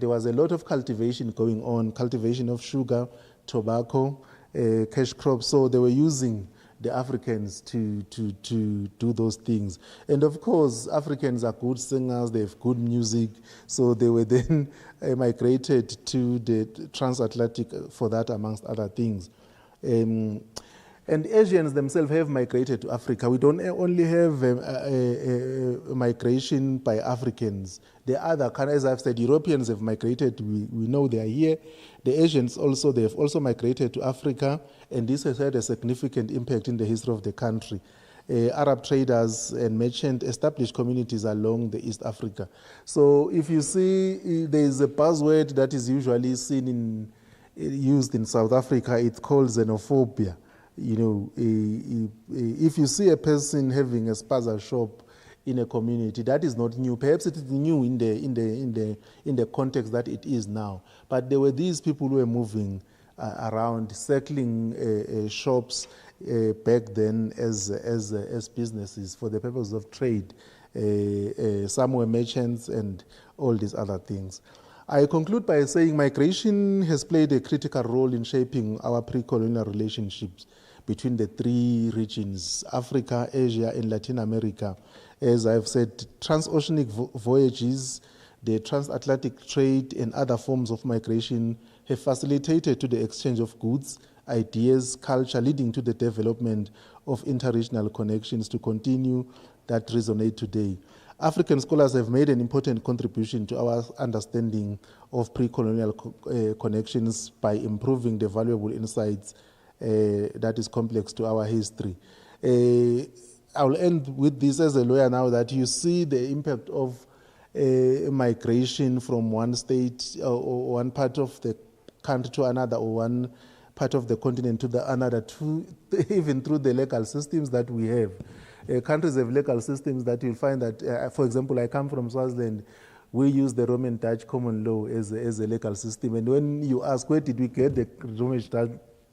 was a lot of cultivation going on, cultivation of sugar, tobacco, cash crops, so they were using the Africans to do those things. And of course, Africans are good singers, they have good music, so they were then migrated to the transatlantic for that, amongst other things. And Asians themselves have migrated to Africa. We don't only have a migration by Africans. The other, as I've said, Europeans have migrated. We know they are here. The Asians also, they have also migrated to Africa, and this has had a significant impact in the history of the country. Arab traders and merchant established communities along the East Africa. So if you see, there is a buzzword that is usually used in South Africa, it's called xenophobia. You know, if you see a person having a spaza shop in a community, that is not new. Perhaps it is new in the context that it is now. But there were these people who were moving around, circling shops back then as businesses for the purpose of trade. Some were merchants and all these other things. I conclude by saying migration has played a critical role in shaping our pre-colonial relationships between the three regions, Africa, Asia, and Latin America. As I've said, transoceanic voyages, the transatlantic trade, and other forms of migration have facilitated to the exchange of goods, ideas, culture, leading to the development of interregional connections to continue that resonate today. African scholars have made an important contribution to our understanding of pre-colonial connections by improving the valuable insights that is complex to our history. I will end with this as a lawyer now, that you see the impact of migration from one state or one part of the country to another, or one part of the continent to the another, even through the legal systems that we have. Countries have legal systems that you'll find that, for example, I come from Swaziland, we use the Roman Dutch common law as a legal system. And when you ask, where did we get the Roman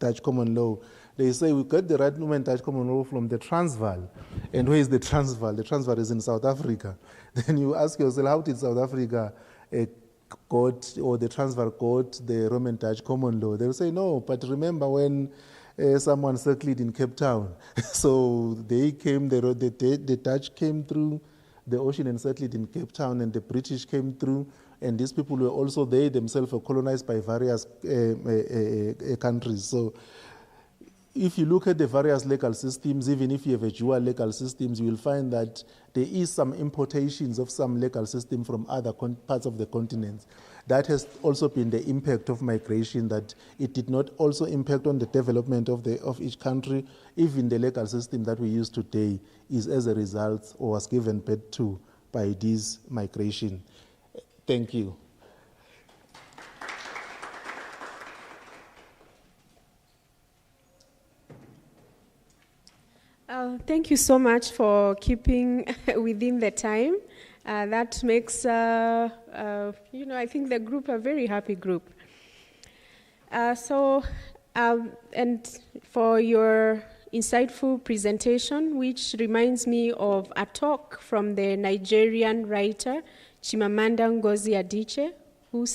Dutch common law? They say we got the Roman Dutch common law from the Transvaal. And where is the Transvaal? The Transvaal is in South Africa. Then you ask yourself, how did South Africa or the Transvaal got the Roman Dutch common law? They'll say, no, but remember when someone settled in Cape Town. So they came, the Dutch came through the ocean and settled in Cape Town, and the British came through, and these people were also, they themselves were colonized by various countries. So if you look at the various legal systems, even if you have a dual legal systems, you will find that there is some importations of some legal system from other parts of the continent. That has also been the impact of migration, that it did not also impact on the development of each country. Even the legal system that we use today is as a result, or was given birth to, by this migration. Thank you. Thank you so much for keeping within the time. That makes, I think the group a very happy group. And for your insightful presentation, which reminds me of a talk from the Nigerian writer, Chimamanda Ngozi Adichie, who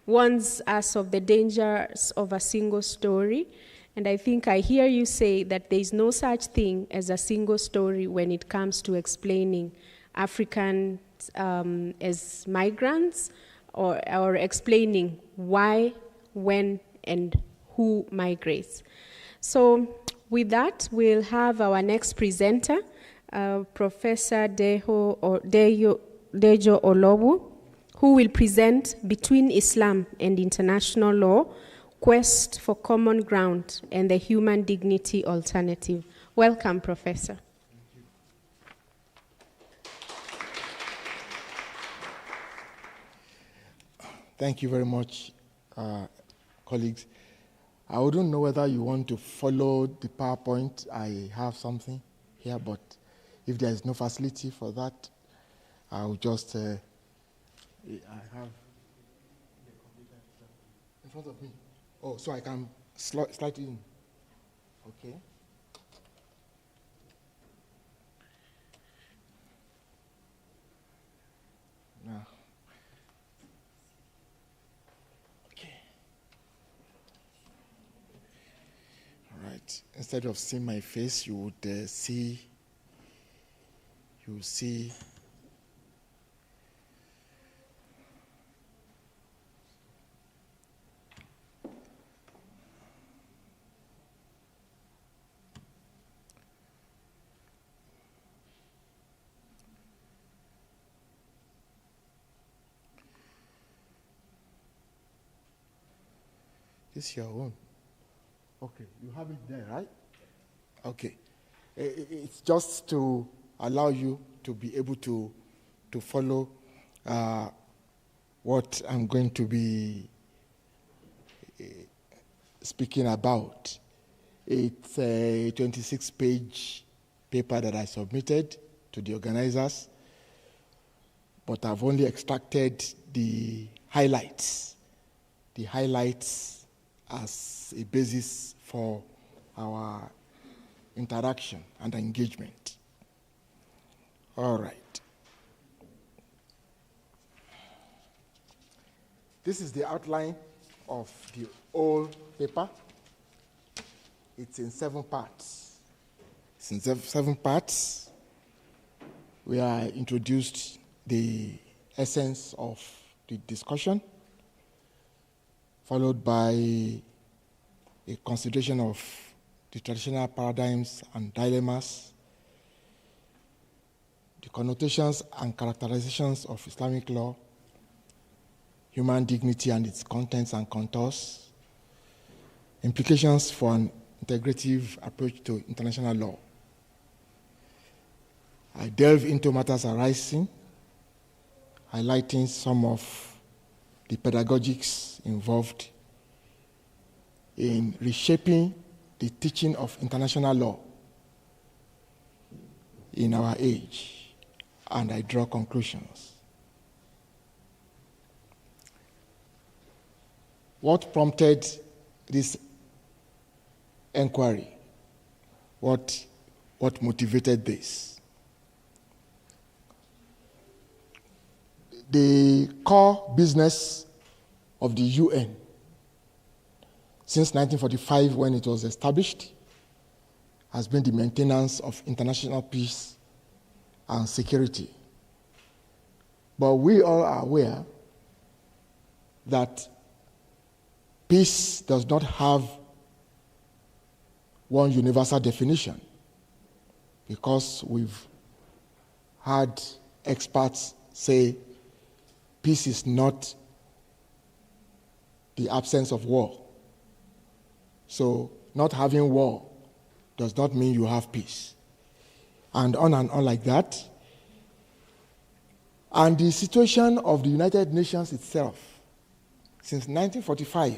warns us of the dangers of a single story. And I think I hear you say that there is no such thing as a single story when it comes to explaining Africans as migrants, or explaining why, when, and who migrates. So with that, we'll have our next presenter, Professor Dejo Olowu, who will present Between Islam and International Law, Quest for Common Ground and the Human Dignity Alternative. Welcome, Professor. Thank you very much, colleagues. I wouldn't know whether you want to follow the PowerPoint. I have something here, but if there is no facility for that, I'll just, I have the computer in front of me. Oh, so I can Slightly in. Okay. Now. Okay. All right. Instead of seeing my face, you would see. You will see. This is your own. Okay, you have it there, right? Okay. It's just to allow you to be able to follow what I'm going to be speaking about. It's a 26-page paper that I submitted to the organizers, but I've only extracted the highlights. The highlights as a basis for our interaction and engagement. All right. This is the outline of the whole paper. It's in 7 parts. It's in 7 parts. We are introduced the essence of the discussion, followed by a consideration of the traditional paradigms and dilemmas, the connotations and characterizations of Islamic law, human dignity and its contents and contours, implications for an integrative approach to international law. I delve into matters arising, highlighting some of the pedagogics involved in reshaping the teaching of international law in our age, and I draw conclusions. What prompted this inquiry? What motivated this? The core business of the UN since 1945, when it was established, has been the maintenance of international peace and security. But we all are aware that peace does not have one universal definition, because we've had experts say peace is not the absence of war. So not having war does not mean you have peace. And on like that. And the situation of the United Nations itself, since 1945,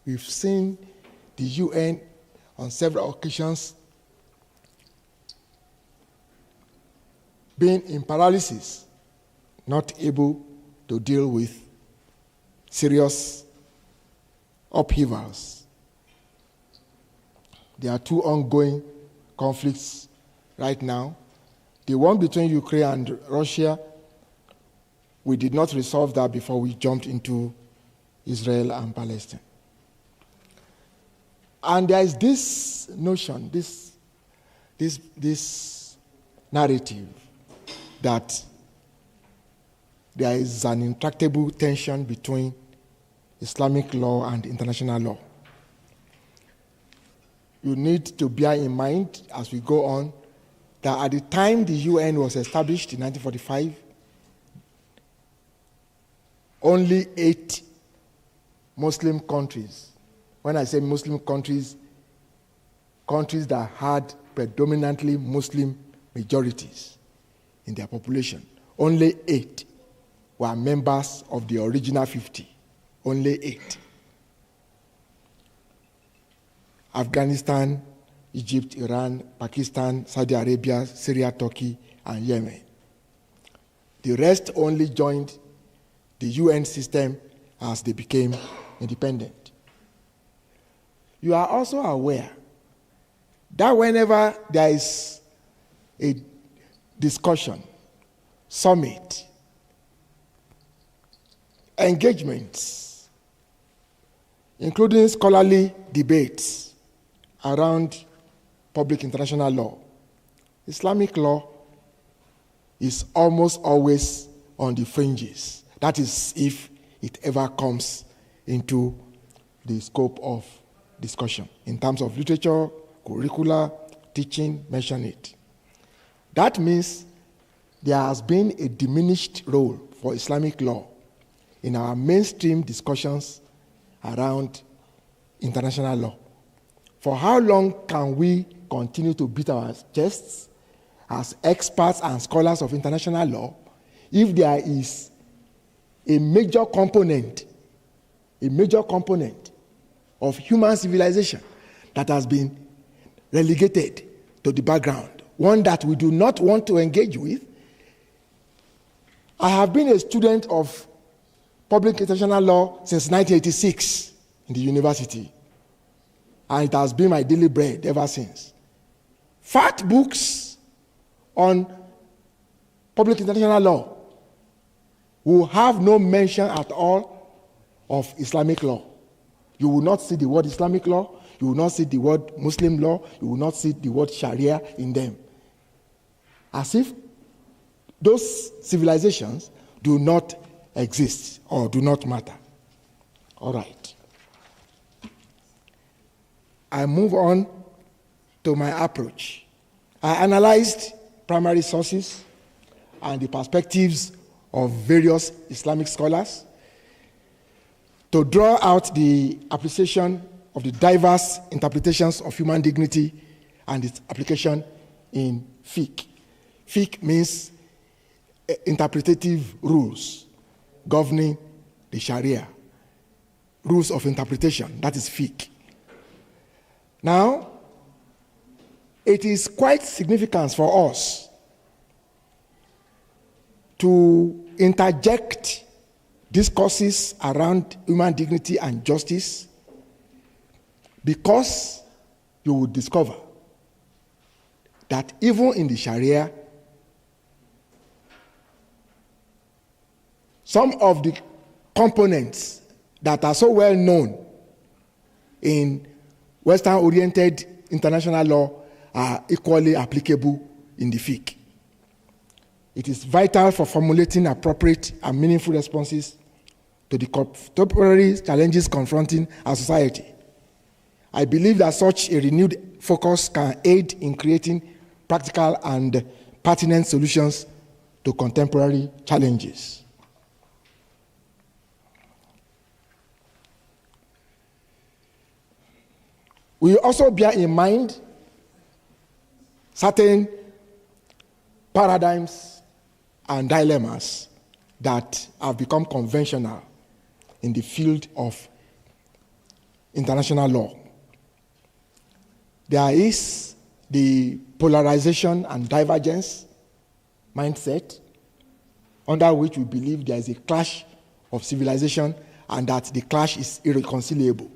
we've seen the UN on several occasions being in paralysis, not able to deal with serious upheavals. There are 2 ongoing conflicts right now. The one between Ukraine and Russia, we did not resolve that before we jumped into Israel and Palestine. And there is this notion, this narrative that there is an intractable tension between Islamic law and international law. You need to bear in mind as we go on that at the time the UN was established in 1945, only 8 Muslim countries, when I say Muslim countries, countries that had predominantly Muslim majorities in their population, only 8 were members of the original 50. Only 8. Afghanistan, Egypt, Iran, Pakistan, Saudi Arabia, Syria, Turkey, and Yemen. The rest only joined the UN system as they became independent. You are also aware that whenever there is a discussion, summit, engagements, including scholarly debates around public international law, Islamic law is almost always on the fringes. That is, if it ever comes into the scope of discussion. In terms of literature, curricula, teaching, mention it. That means there has been a diminished role for Islamic law in our mainstream discussions around international law. For how long can we continue to beat our chests as experts and scholars of international law if there is a major component of human civilization that has been relegated to the background, one that we do not want to engage with? I have been a student of public international law since 1986 in the university, and it has been my daily bread ever since. Fat books on public international law will have no mention at all of Islamic law. You will not see the word Islamic law, you will not see the word Muslim law, you will not see the word Sharia in them. As if those civilizations do not exist or do not matter. All right. I move on to my approach. I analyzed primary sources and the perspectives of various Islamic scholars to draw out the appreciation of the diverse interpretations of human dignity and its application in fiqh. Fiqh means interpretative rules governing the Sharia, rules of interpretation, that is fiqh. Now, it is quite significant for us to interject discourses around human dignity and justice, because you will discover that even in the Sharia, some of the components that are so well known in Western-oriented international law are equally applicable in the fiqh. It is vital for formulating appropriate and meaningful responses to the contemporary challenges confronting our society. I believe that such a renewed focus can aid in creating practical and pertinent solutions to contemporary challenges. We also bear in mind certain paradigms and dilemmas that have become conventional in the field of international law. There is the polarization and divergence mindset, under which we believe there is a clash of civilization and that the clash is irreconcilable.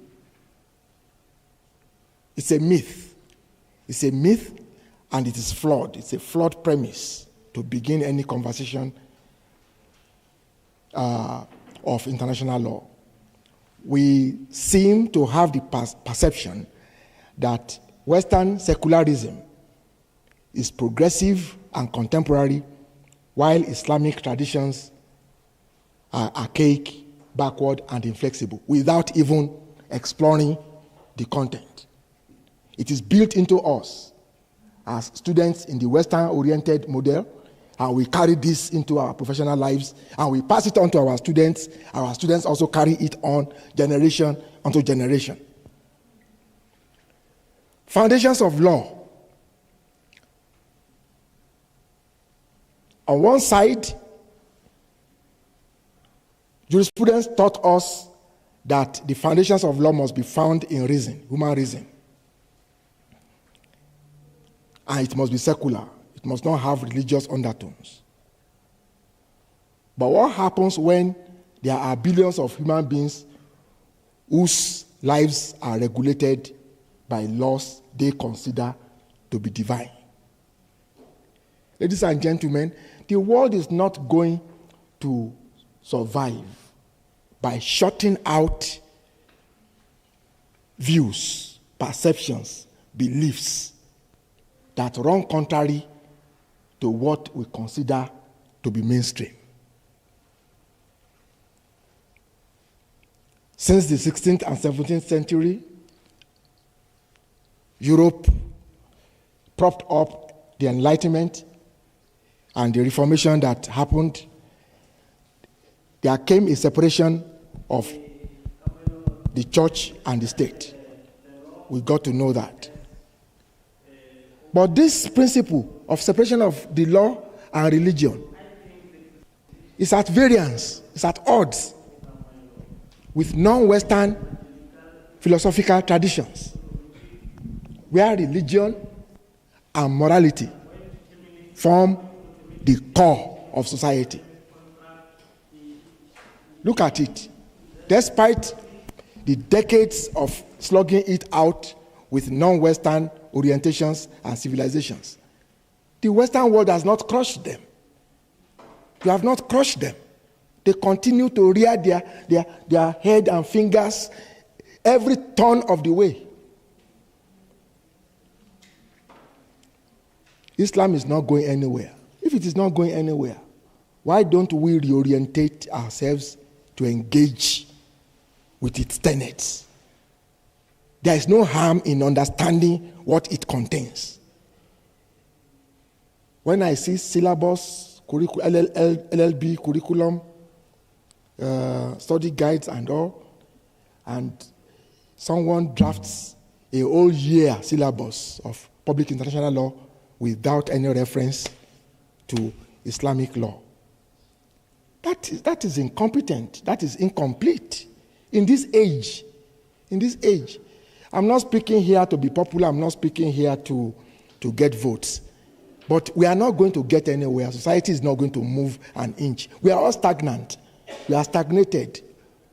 It's a myth. It's a myth, and it is flawed. It's a flawed premise to begin any conversation of international law. We seem to have the perception that Western secularism is progressive and contemporary, while Islamic traditions are archaic, backward, and inflexible, without even exploring the content. It is built into us as students in the Western-oriented model, and we carry this into our professional lives, and we pass it on to our students. Our students also carry it on generation onto generation. Foundations of law. On one side, jurisprudence taught us that the foundations of law must be found in reason, human reason. And it must be secular. It must not have religious undertones. But what happens when there are billions of human beings whose lives are regulated by laws they consider to be divine. Ladies and gentlemen, the world is not going to survive by shutting out views, perceptions, beliefs that run contrary to what we consider to be mainstream. Since the 16th and 17th century, Europe propped up the Enlightenment and the Reformation that happened. There came a separation of the church and the state. We got to know that. But this principle of separation of the law and religion is at variance, it's at odds with non-Western philosophical traditions, where religion and morality form the core of society. Look at it. Despite the decades of slugging it out with non-Western orientations and civilizations, the Western world has not crushed them. You have not crushed them. They continue to rear their head and fingers every turn of the way. Islam is not going anywhere. If it is not going anywhere, why don't we reorientate ourselves to engage with its tenets? There is no harm in understanding what it contains. When I see syllabus, LLB curriculum, study guides and all, and someone drafts a whole year syllabus of public international law without any reference to Islamic law, that is incompetent, that is incomplete. In this age, I'm not speaking here to be popular, I'm not speaking here to get votes. But we are not going to get anywhere. Society is not going to move an inch. We are all stagnant. We are stagnated.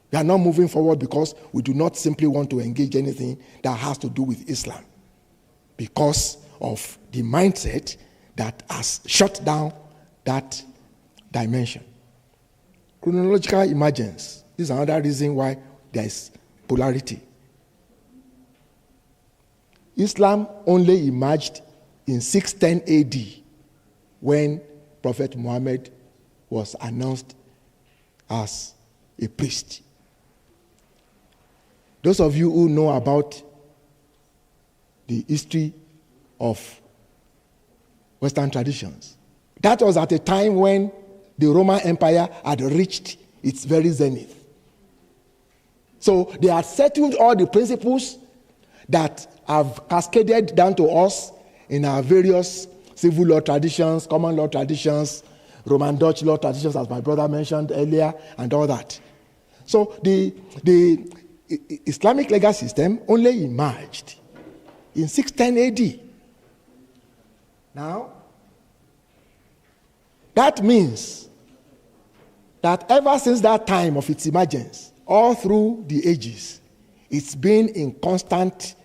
We are not moving forward because we do not simply want to engage anything that has to do with Islam, because of the mindset that has shut down that dimension. Chronological emergence. This is another reason why there is polarity. Islam only emerged in 610 AD when Prophet Muhammad was announced as a priest. Those of you who know about the history of Western traditions, that was at a time when the Roman Empire had reached its very zenith. So they had settled all the principles that have cascaded down to us in our various civil law traditions, common law traditions, Roman Dutch law traditions, as my brother mentioned earlier, and all that. So the Islamic legal system only emerged in 610 AD. Now, that means that ever since that time of its emergence, all through the ages, it's been in constant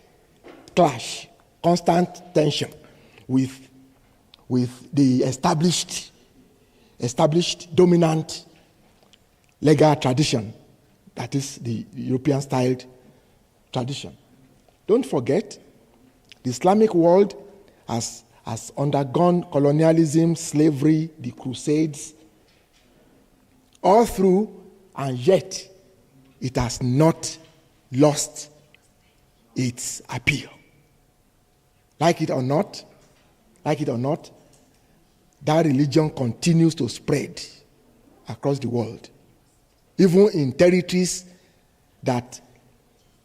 clash, constant tension with the established dominant legal tradition, that is the European-styled tradition. Don't forget, the Islamic world has undergone colonialism, slavery, the Crusades, all through, and yet it has not lost its appeal. Like it or not, that religion continues to spread across the world, even in territories that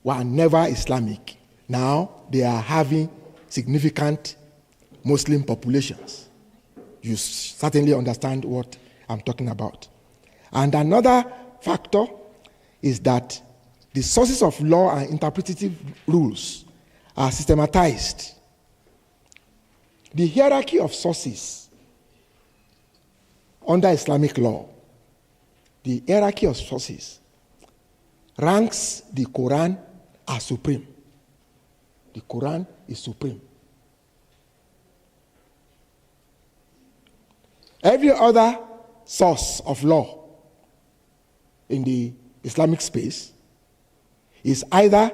were never Islamic. Now they are having significant Muslim populations. You certainly understand what I'm talking about. And another factor is that the sources of law and interpretative rules are systematized. The hierarchy of sources under Islamic law, the hierarchy of sources ranks the Quran as supreme. the Quran is supreme. Every other source of law in the Islamic space is either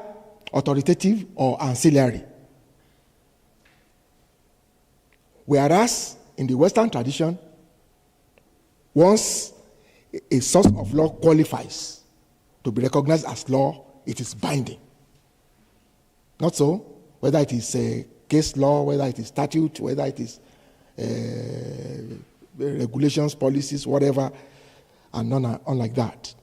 authoritative or ancillary. Whereas in the Western tradition, once a source of law qualifies to be recognized as law, it is binding. Not so, whether it is a case law, whether it is statute, whether it is regulations, policies, whatever, and none like that.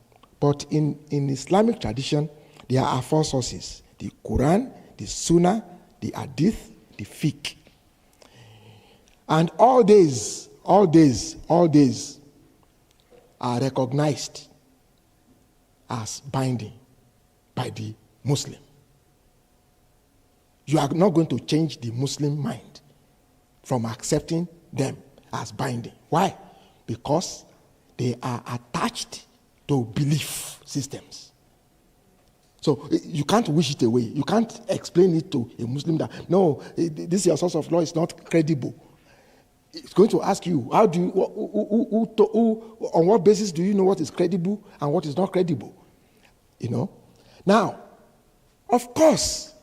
But in Islamic tradition, there are 4 sources: the Quran, the Sunnah, the Hadith, the Fiqh. And all these are recognized as binding by the Muslim. You are not going to change the Muslim mind from accepting them as binding. Why? Because they are attached to belief systems. So you can't wish it away. You can't explain it to a Muslim that, no, this your source of law is not credible. It's going to ask you, how do you, on what basis do you know what is credible and what is not credible? You know? Now, of course,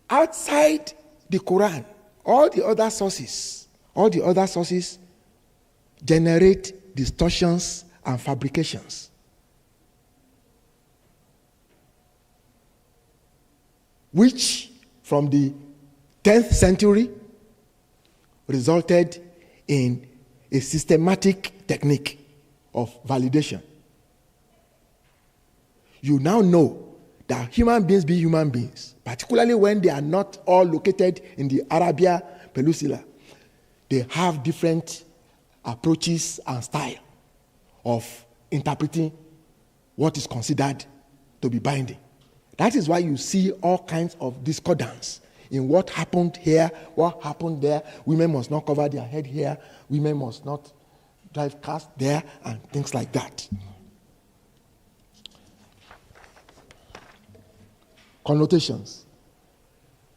outside the Quran, all the other sources generate distortions and fabrications. Which, from the 10th century, resulted in a systematic technique of validation. You now know that human beings be human beings, particularly when they are not all located in the Arabia Peninsula. They have different approaches and style of interpreting what is considered to be binding. That is why you see all kinds of discordance in what happened here, what happened there. Women must not cover their head here. Women must not drive cars there, and things like that. Connotations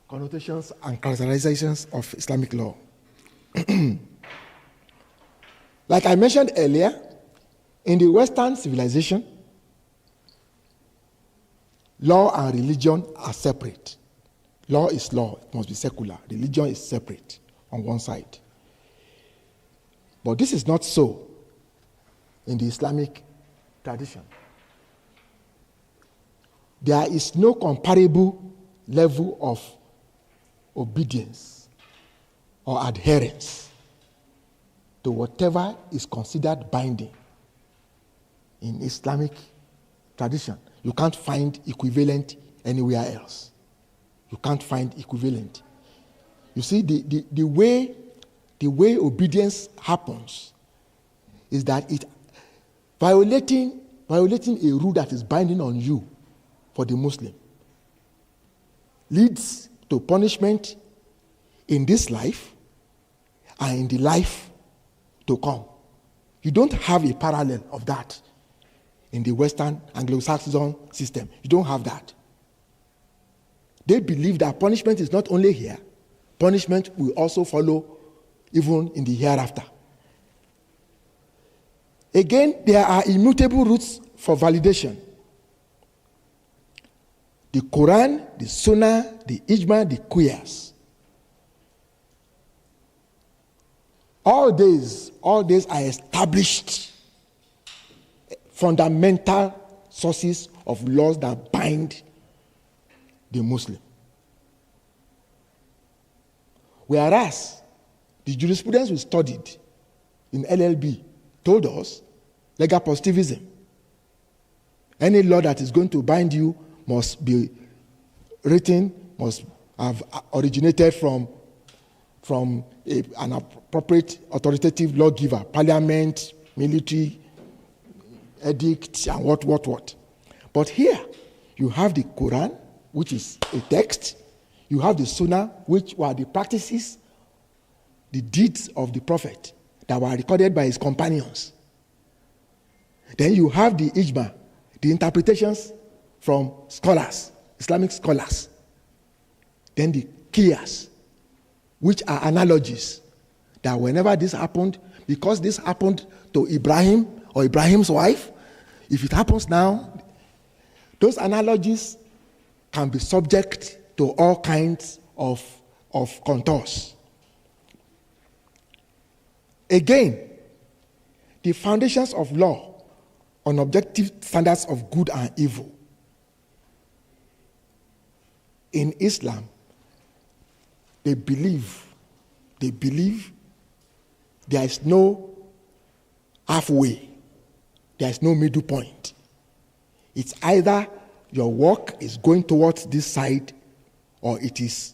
and characterizations of Islamic law. Like I mentioned earlier, in the Western civilization, law and religion are separate. Law is law, it must be secular. Religion is separate on one side. But this is not so in the Islamic tradition. There is no comparable level of obedience or adherence to whatever is considered binding in Islamic tradition. You can't find equivalent anywhere else. You can't find equivalent. You see, the way obedience happens is that it violating a rule that is binding on you for the Muslim leads to punishment in this life and in the life to come. You don't have a parallel of that in the Western Anglo-Saxon system. You don't have that. They believe that punishment is not only here, punishment will also follow even in the hereafter. Again, there are immutable routes for validation. The Quran, the Sunnah, the Ijma, the Qiyas. All these are established fundamental sources of laws that bind the Muslim. Whereas the jurisprudence we studied in LLB told us legal positivism. Any law that is going to bind you must be written, must have originated from an appropriate authoritative lawgiver, parliament, military, edict, and what. But here, you have the Quran, which is a text. You have the Sunnah, which were the practices, the deeds of the Prophet that were recorded by his companions. Then you have the Ijma, the interpretations from scholars, Islamic scholars. then the qiyas, which are analogies, that whenever this happened, because this happened to Ibrahim or Ibrahim's wife, if it happens now, those analogies can be subject to all kinds of contours. Again, the foundations of law on objective standards of good and evil. In Islam, they believe there is no halfway, there is no middle point. It's either your work is going towards this side or it is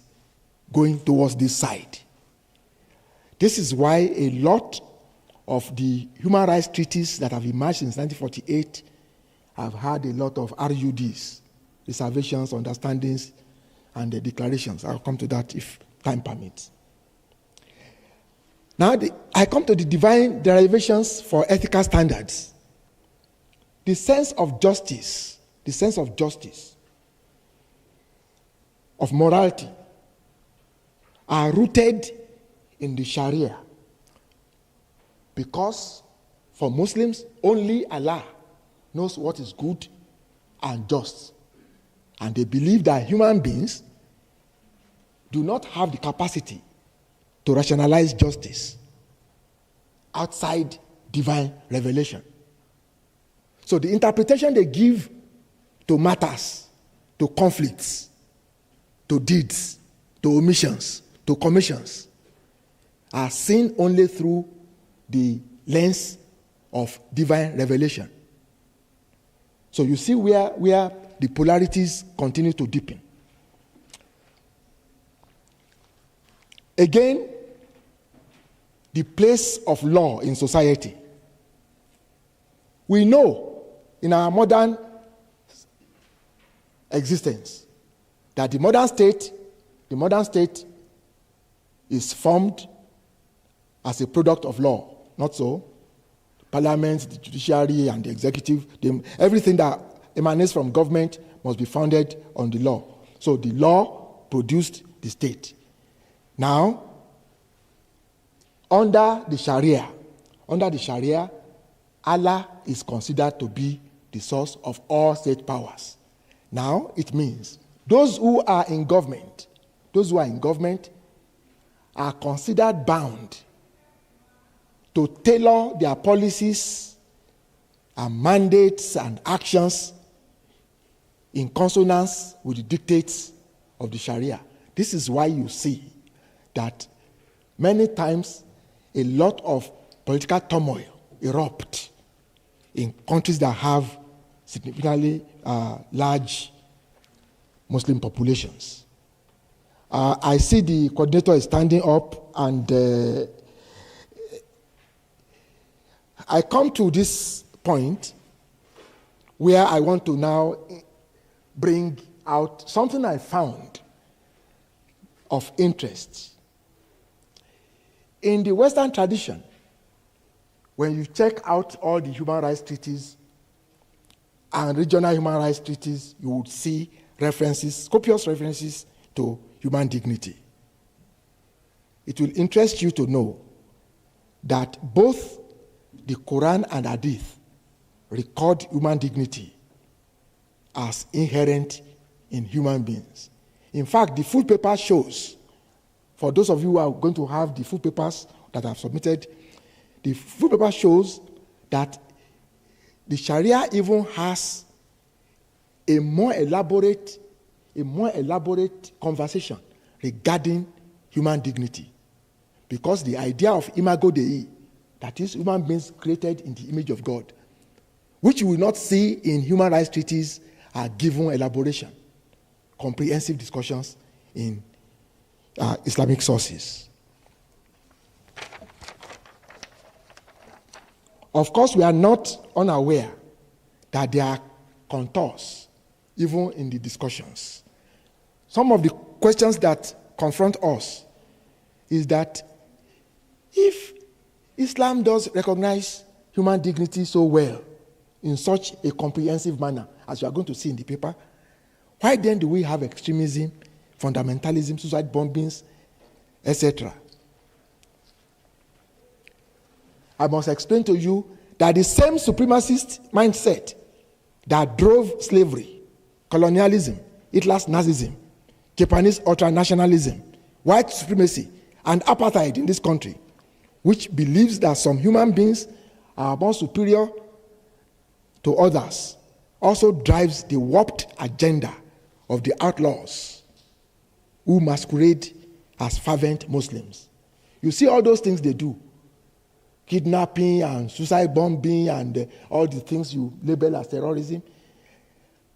going towards this side. This is why a lot of the human rights treaties that have emerged since 1948 have had a lot of RUDs, reservations, understandings, and the declarations. I'll come to that if time permits. Now, I come to the divine derivations for ethical standards. The sense of justice, of morality, are rooted in the Sharia. Because for Muslims, only Allah knows what is good and just. And they believe that human beings do not have the capacity to rationalize justice outside divine revelation. So the interpretation they give to matters, to conflicts, to deeds, to omissions, to commissions, are seen only through the lens of divine revelation. So you see where the polarities continue to deepen. Again, the place of law in society. We know in our modern existence that the modern state is formed as a product of law. Not so. Parliament, the judiciary, and the executive, everything that emanates from government must be founded on the law. So the law produced the state. Now, under the Sharia, Allah is considered to be the source of all state powers. Now, it means those who are in government are considered bound to tailor their policies and mandates and actions in consonance with the dictates of the Sharia. This is why you see that many times a lot of political turmoil erupt in countries that have significantly large Muslim populations. I see the coordinator is standing up, and I come to this point where I want to now bring out something I found of interest. In the Western tradition, when you check out all the human rights treaties and regional human rights treaties, you would see references, copious references to human dignity. It will interest you to know that both the Quran and Hadith record human dignity as inherent in human beings. In fact, the full paper shows, for those of you who are going to have the full papers that I've submitted, the full paper shows that the Sharia even has a more elaborate conversation regarding human dignity. Because the idea of imago Dei, that is, human beings created in the image of God, which you will not see in human rights treaties, are given elaboration, comprehensive discussions in Islamic sources. Of course, we are not unaware that there are contours even in the discussions. Some of the questions that confront us is that if Islam does recognize human dignity so well in such a comprehensive manner, as you are going to see in the paper, why then do we have extremism fundamentalism, suicide bombings, etc. I must explain to you that the same supremacist mindset that drove slavery, colonialism, Hitler's Nazism, Japanese ultranationalism, white supremacy, and apartheid in this country, which believes that some human beings are more superior to others, also drives the warped agenda of the outlaws who masquerade as fervent Muslims. You see all those things they do, kidnapping and suicide bombing and all the things you label as terrorism,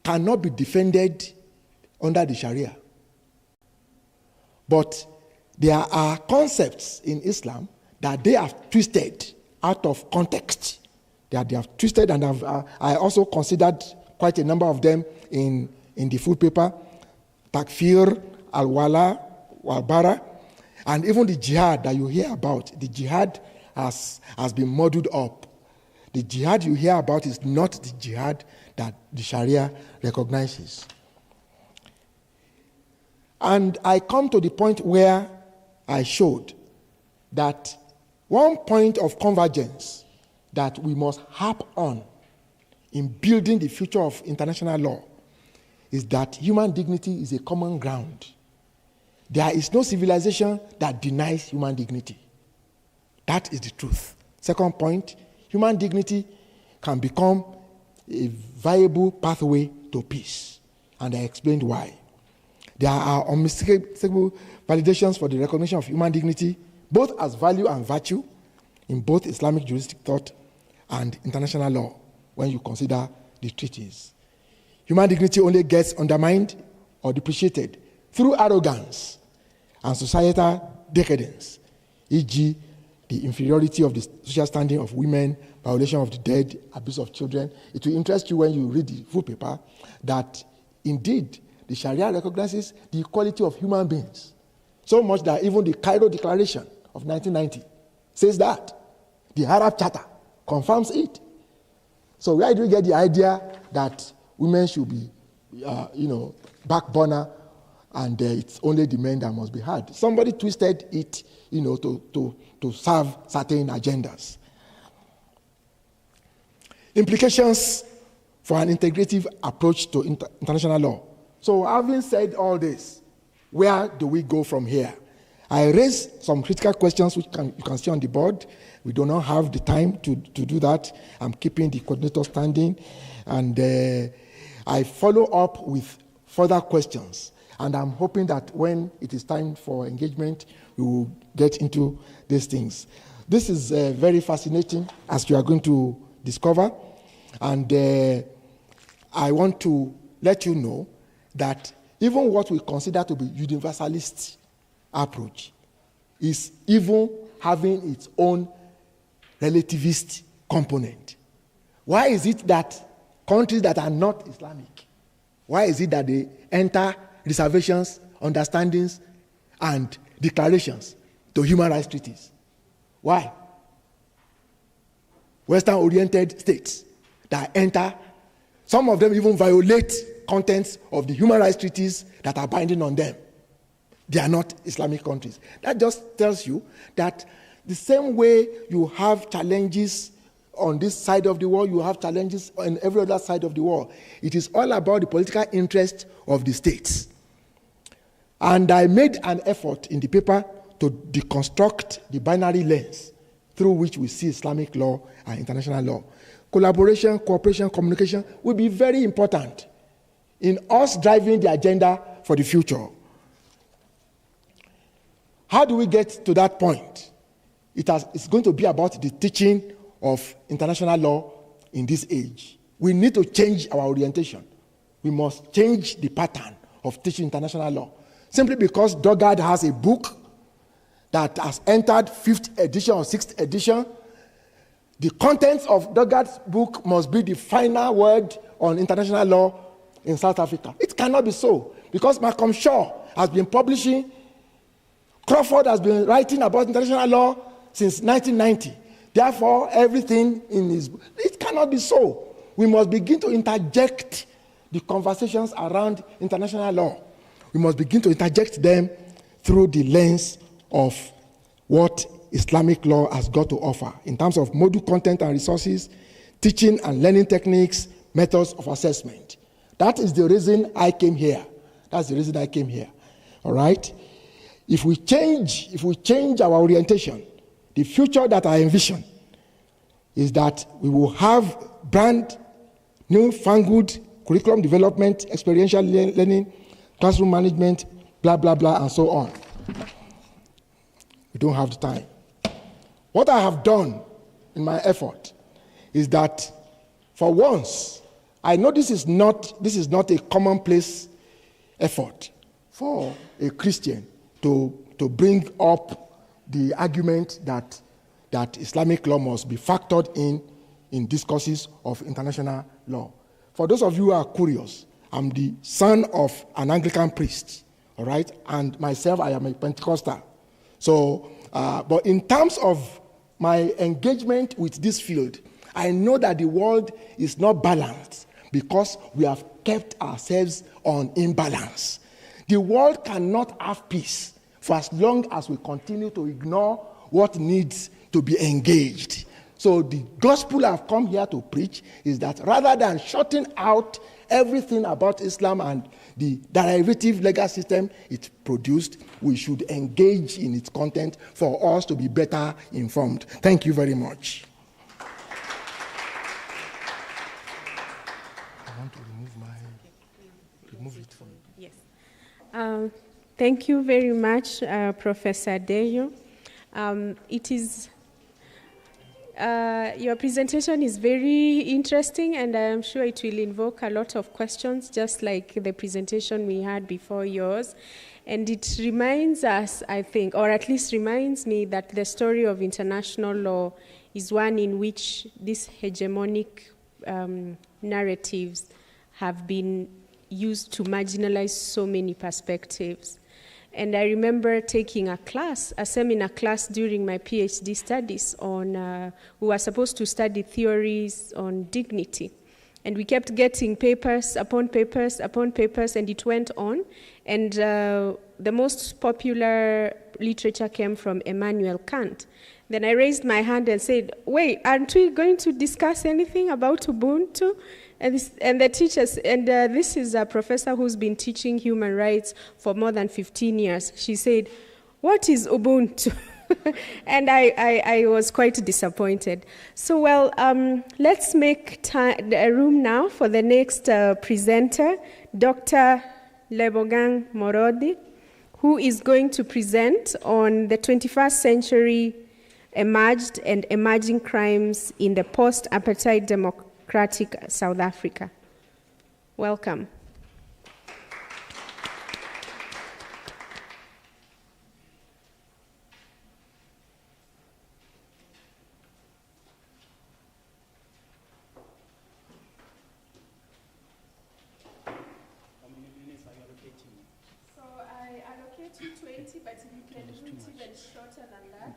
cannot be defended under the Sharia. But there are concepts in Islam that they have twisted out of context. That they have twisted, and I also considered quite a number of them in the full paper: takfir, al-wala, wal-bara, and even the jihad that you hear about. The jihad has been muddled up. The jihad you hear about is not the jihad that the Sharia recognizes. And I come to the point where I showed that one point of convergence that we must harp on in building the future of international law is that human dignity is a common ground. There is no civilization that denies human dignity. That is the truth. Second point, human dignity can become a viable pathway to peace. And I explained why. There are unmistakable validations for the recognition of human dignity, both as value and virtue, in both Islamic juristic thought and international law, when you consider the treaties. Human dignity only gets undermined or depreciated through arrogance and societal decadence, e.g., the inferiority of the social standing of women, violation of the dead, abuse of children. It will interest you when you read the full paper that indeed the Sharia recognizes the equality of human beings, so much that even the Cairo Declaration of 1990 says that. The Arab Charter confirms it. So where do you get the idea that women should be, backburner, and it's only the men that must be heard? Somebody twisted it, to serve certain agendas. Implications for an integrative approach to international law. So having said all this, where do we go from here? I raised some critical questions which you can see on the board. We do not have the time to do that. I'm keeping the coordinator standing. And I follow up with further questions. And I'm hoping that when it is time for engagement, we will get into these things. This is very fascinating, as you are going to discover. And I want to let you know that even what we consider to be universalist approach is even having its own relativist component. Why is it that countries that are not Islamic, why is it that they enter reservations, understandings, and declarations to human rights treaties? Why? Western-oriented states that enter, some of them even violate contents of the human rights treaties that are binding on them. They are not Islamic countries. That just tells you that the same way you have challenges on this side of the world, you have challenges on every other side of the world. It is all about the political interest of the states. And I made an effort in the paper to deconstruct the binary lens through which we see Islamic law and international law. Collaboration, cooperation, communication will be very important in us driving the agenda for the future. How do we get to that point? It's going to be about the teaching of international law in this age. We need to change our orientation. We must change the pattern of teaching international law. Simply because Dugard has a book that has entered 5th edition or 6th edition, the contents of Dugard's book must be the final word on international law in South Africa. It cannot be so, because Malcolm Shaw has been publishing, Crawford has been writing about international law since 1990. Therefore, everything in his book, it cannot be so. We must begin to interject the conversations around international law. we must begin to interject them through the lens of what Islamic law has got to offer in terms of module content and resources, teaching and learning techniques, methods of assessment. That is the reason I came here. That's the reason I came here. All right? If we change our orientation, the future that I envision is that we will have brand new fangled curriculum development, experiential learning, classroom management, blah, blah, blah, and so on. We don't have the time. What I have done in my effort is that for once, I know this is not a commonplace effort for a Christian to bring up the argument that Islamic law must be factored in discourses of international law. For those of you who are curious, I'm the son of an Anglican priest, all right? And myself, I am a Pentecostal. So, but in terms of my engagement with this field, I know that the world is not balanced because we have kept ourselves on imbalance. The world cannot have peace for as long as we continue to ignore what needs to be engaged. So the gospel I've come here to preach is that rather than shutting out everything about Islam and the derivative legal system it produced, we should engage in its content for us to be better informed. Thank you very much. I want to remove it from. Yes. Thank you very much, Professor Deyo. Your presentation is very interesting, and I am sure it will invoke a lot of questions, just like the presentation we had before yours. And it reminds us, I think, or at least reminds me, that the story of international law is one in which these hegemonic narratives have been used to marginalize so many perspectives. And I remember taking a seminar class during my PhD studies on, we were supposed to study theories on dignity. And we kept getting papers upon papers upon papers, and it went on. And the most popular literature came from Immanuel Kant. Then I raised my hand and said, wait, aren't we going to discuss anything about Ubuntu? And the teachers, and this is a professor who's been teaching human rights for more than 15 years. She said, what is Ubuntu? And I was quite disappointed. So, well, let's make a room now for the next presenter, Dr. Lebogang Morodi, who is going to present on the 21st century emerged and emerging crimes in the post-apartheid democratic South Africa. Welcome. How many minutes are you allocating? So I allocate you 20, but you can do it even shorter than that.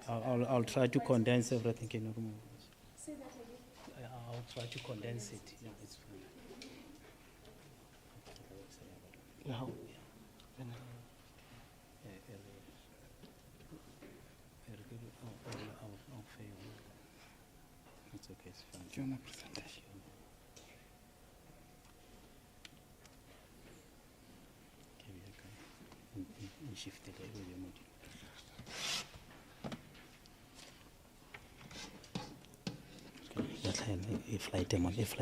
I'll try to condense everything. Can you remove it? Say that again. I'll try to condense it. Yeah, it's fine. It's okay, it's fine. Shift it with your mood. Flight demon, it's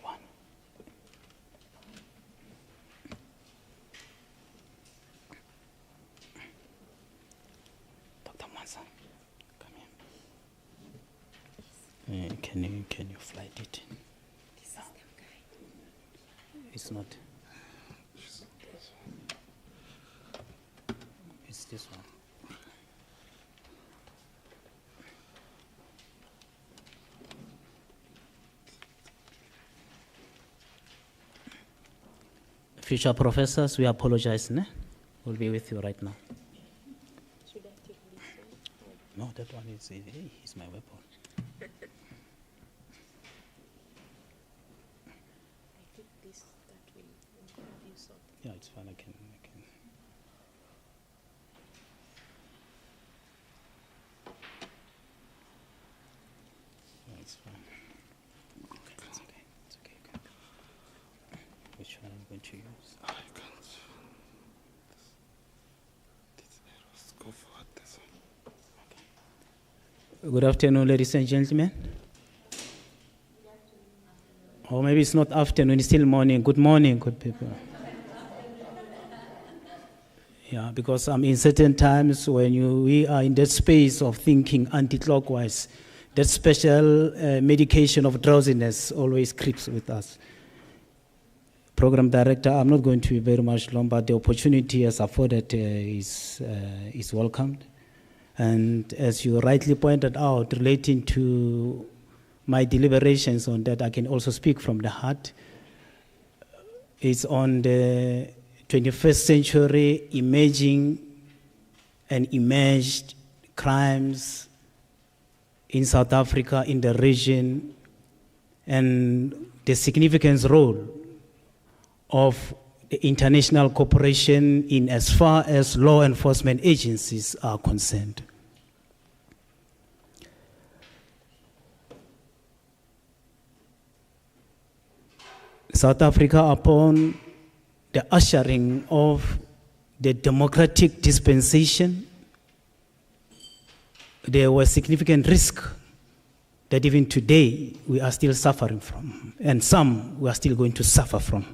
one. Dr. Mansa, come here. Can you flight it? No. It's not. It's this one. Future professors, we apologize. We'll be with you right now. Should I take this one? No, that one is my weapon. I think this, that will grab you something. Yeah, it's fine. I can. to use. Good afternoon, ladies and gentlemen. Or maybe it's not afternoon, it's still morning. Good morning, good people. Yeah, because in certain times when we are in that space of thinking anti-clockwise, that special medication of drowsiness always creeps with us. Program Director, I'm not going to be very much long, but the opportunity as afforded is welcomed. And as you rightly pointed out, relating to my deliberations on that, I can also speak from the heart. It's on the 21st century emerging and emerged crimes in South Africa, in the region, and the significant role of the international cooperation in as far as law enforcement agencies are concerned. South Africa, upon the ushering of the democratic dispensation, there was significant risk that even today we are still suffering from, and some we are still going to suffer from.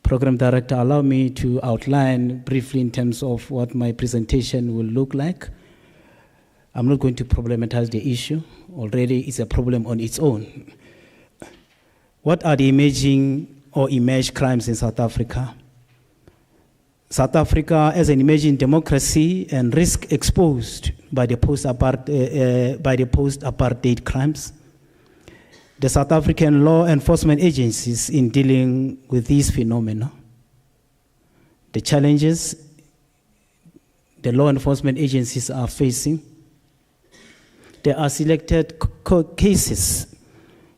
Program Director, allow me to outline briefly in terms of what my presentation will look like. I'm not going to problematize the issue. Already it's a problem on its own. What are the emerging or emerged crimes in South Africa? South Africa as an emerging democracy and risk exposed by the post-apartheid crimes. The South African law enforcement agencies in dealing with these phenomena. The challenges the law enforcement agencies are facing. There are selected cases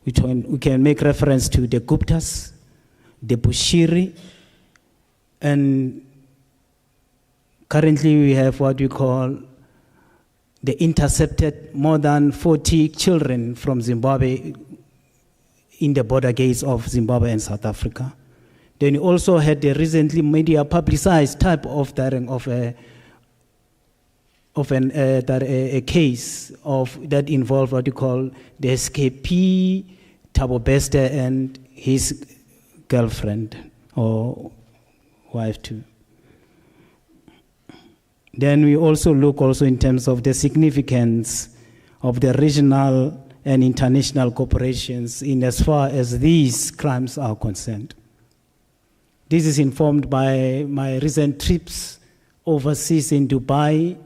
which we can make reference to the Guptas, the Bushiri, and currently we have what we call the intercepted more than 40 children from Zimbabwe in the border gates of Zimbabwe and South Africa. Then you also had the recently media publicized type of a case that involved what you call the escapee Thabo Bester and his girlfriend or wife too. Then we also look in terms of the significance of the regional and international corporations in as far as these crimes are concerned. This is informed by my recent trips overseas in Dubai,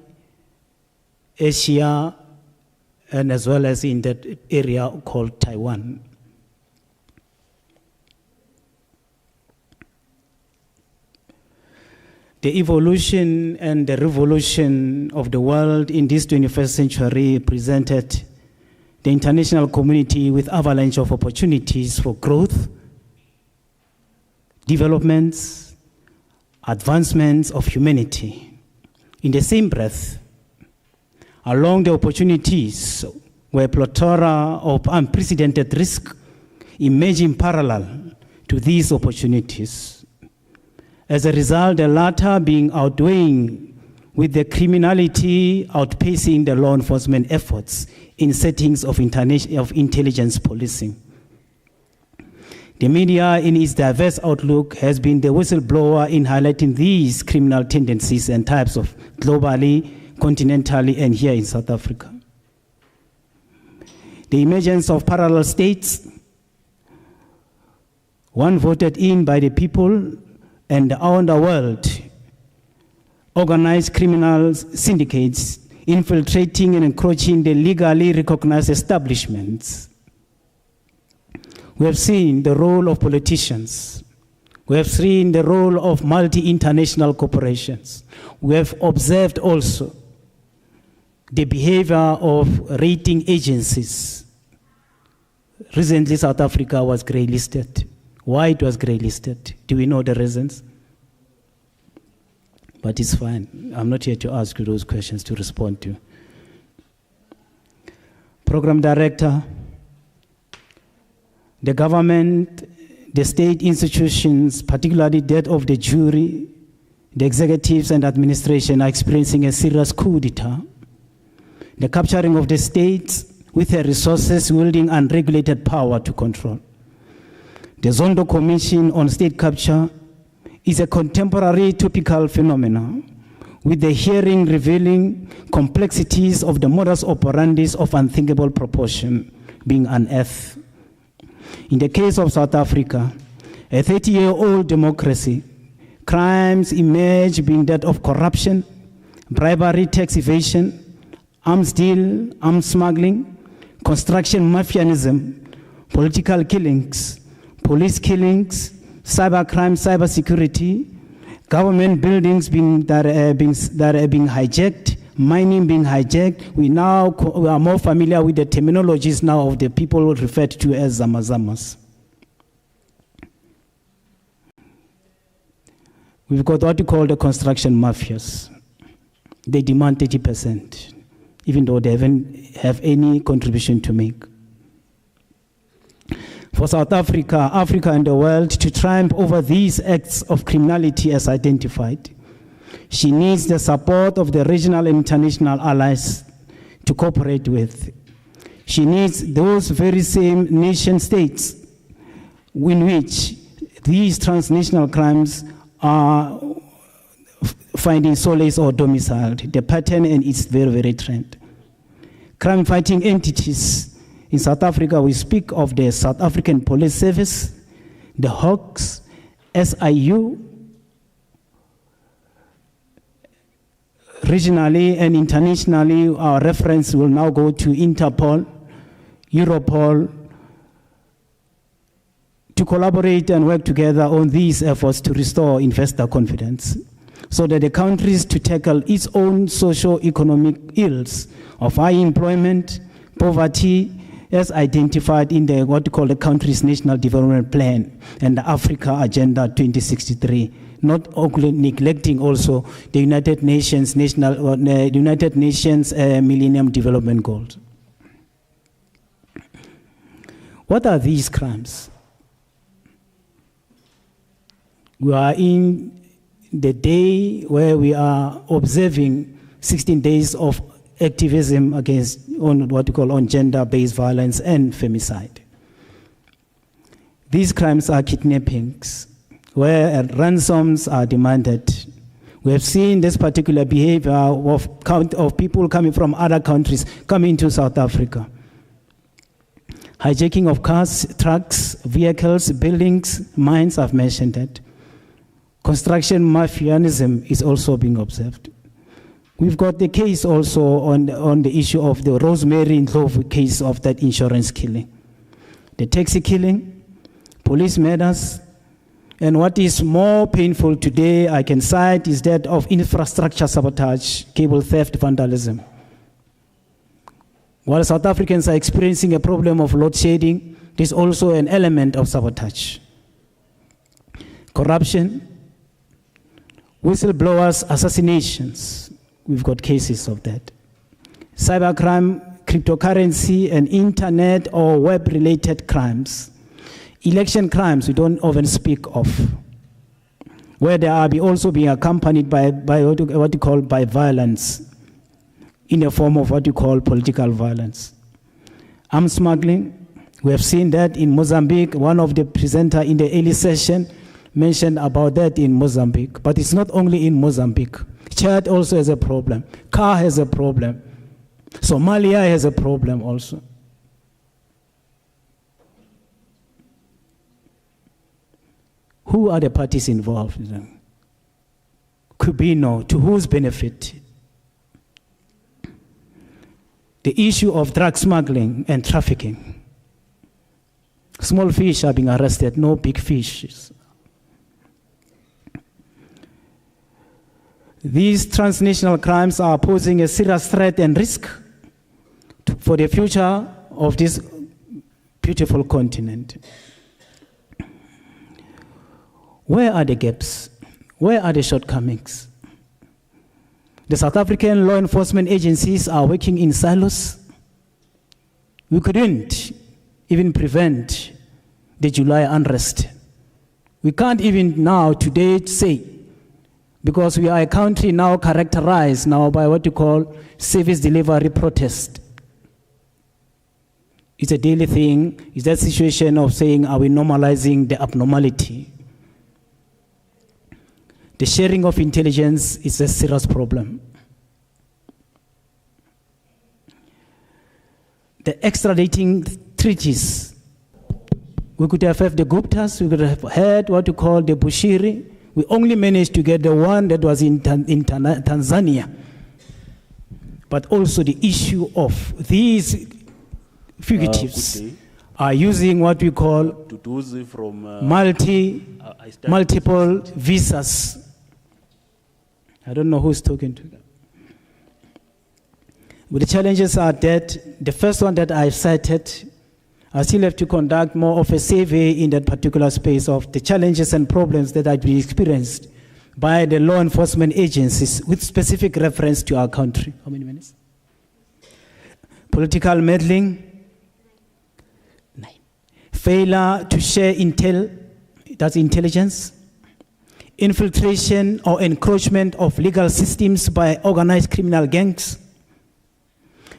Asia, and as well as in that area called Taiwan. The evolution and the revolution of the world in this 21st century presented the international community with avalanche of opportunities for growth, developments, advancements of humanity. In the same breath, along the opportunities were a plethora of unprecedented risk emerging parallel to these opportunities. As a result, the latter being outweighing with the criminality outpacing the law enforcement efforts in settings of intelligence policing. The media, in its diverse outlook, has been the whistleblower in highlighting these criminal tendencies and types of globally, continentally, and here in South Africa. The emergence of parallel states, one voted in by the people and around the world, organized criminal syndicates infiltrating and encroaching the legally recognized establishments. We have seen the role of politicians. We have seen the role of multi-international corporations. We have observed also the behavior of rating agencies. Recently, South Africa was grey-listed. Why it was grey-listed? Do we know the reasons? But it's fine. I'm not here to ask you those questions to respond to. Program Director, the government the state institutions, particularly that of the jury, the executives and administration, are experiencing a serious coup d'etat. The capturing of the state with her resources wielding unregulated power to control. The Zondo Commission on State Capture is a contemporary topical phenomenon, with the hearing revealing complexities of the modus operandi of unthinkable proportion being unearthed. In the case of South Africa, a 30-year-old democracy, crimes emerge being that of corruption, bribery, tax evasion, arms deal, arms smuggling, construction mafianism, political killings, police killings, cyber crime, cyber security, government buildings that are being hijacked, mining being hijacked. We are more familiar with the terminologies now of the people referred to as zamazamas. We've got what we call the construction mafias. They demand 30%, even though they haven't have any contribution to make. For South Africa, Africa and the world to triumph over these acts of criminality as identified, she needs the support of the regional and international allies to cooperate with. She needs those very same nation states in which these transnational crimes are finding solace or domiciled. The pattern and its very, very trend. Crime fighting entities. In South Africa, we speak of the South African Police Service, the Hawks, SIU. Regionally and internationally, our reference will now go to Interpol, Europol, to collaborate and work together on these efforts to restore investor confidence, so that the countries to tackle its own socio-economic ills of high employment, poverty, as identified in the what we call the country's National Development Plan and the Africa Agenda 2063, not neglecting also the United Nations Millennium Development Goals. What are these crimes? We are in the day where we are observing 16 days of activism against on what we call on gender-based violence and femicide. These crimes are kidnappings, where ransoms are demanded. We have seen this particular behavior of people coming from other countries coming to South Africa. Hijacking of cars, trucks, vehicles, buildings, mines, I've mentioned that. Construction mafianism is also being observed. We've got the case also on the issue of the Rosemary Ndlovu case of that insurance killing. The taxi killing, police murders, and what is more painful today, I can cite, is that of infrastructure sabotage, cable theft, vandalism. While South Africans are experiencing a problem of load shedding, there's also an element of sabotage. Corruption, whistleblowers, assassinations. We've got cases of that. Cybercrime, cryptocurrency, and internet or web-related crimes. Election crimes we don't often speak of, where they are also being accompanied by what you call by violence in the form of what you call political violence. Arms smuggling, we have seen that in Mozambique. One of the presenters in the early session mentioned about that in Mozambique, but it's not only in Mozambique. Chad also has a problem. Car has a problem. Somalia has a problem also. Who are the parties involved? Kubino, to whose benefit? The issue of drug smuggling and trafficking. Small fish are being arrested, no big fishes. These transnational crimes are posing a serious threat and risk for the future of this beautiful continent. Where are the gaps? Where are the shortcomings? The South African law enforcement agencies are working in silos. We couldn't even prevent the July unrest We can't even now, today, say, because we are a country now characterized now by what you call service delivery protest. It's a daily thing. It's that situation of saying, are we normalizing the abnormality? The sharing of intelligence is a serious problem. The extraditing treaties, we could have had the Guptas, we could have had what you call the Bushiri. We only managed to get the one that was in Tanzania. But also the issue of these fugitives are using what we call from, multiple visas. I don't know who's talking to them. But the challenges are that the first one that I've cited, I still have to conduct more of a survey in that particular space of the challenges and problems that have been experienced by the law enforcement agencies with specific reference to our country. How many minutes? Political meddling, 9. Failure to share intel, that's intelligence. Infiltration or encroachment of legal systems by organized criminal gangs.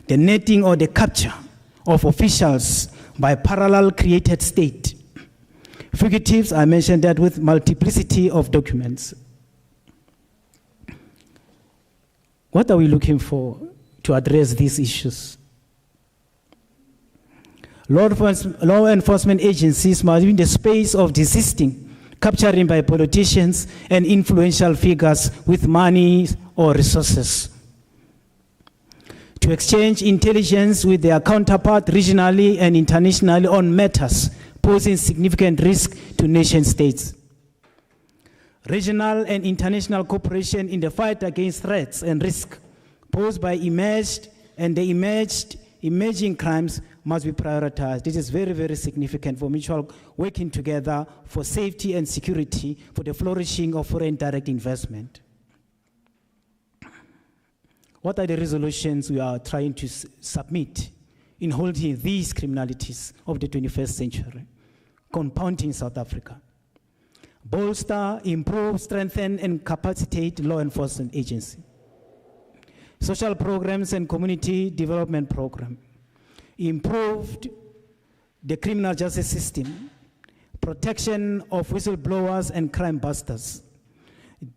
The netting or the capture of officials by parallel created state. Fugitives, I mentioned that with multiplicity of documents. What are we looking for to address these issues? Law enforcement agencies must be in the space of desisting, capturing by politicians and influential figures with money or resources, to exchange intelligence with their counterpart regionally and internationally on matters posing significant risk to nation states. Regional and international cooperation in the fight against threats and risk posed by emerging crimes must be prioritized. This is very, very significant for mutual working together for safety and security for the flourishing of foreign direct investment. What are the resolutions we are trying to submit in holding these criminalities of the 21st century, compounding South Africa? Bolster, improve, strengthen, and capacitate law enforcement agency. Social programs and community development program. Improved the criminal justice system. Protection of whistleblowers and crime busters.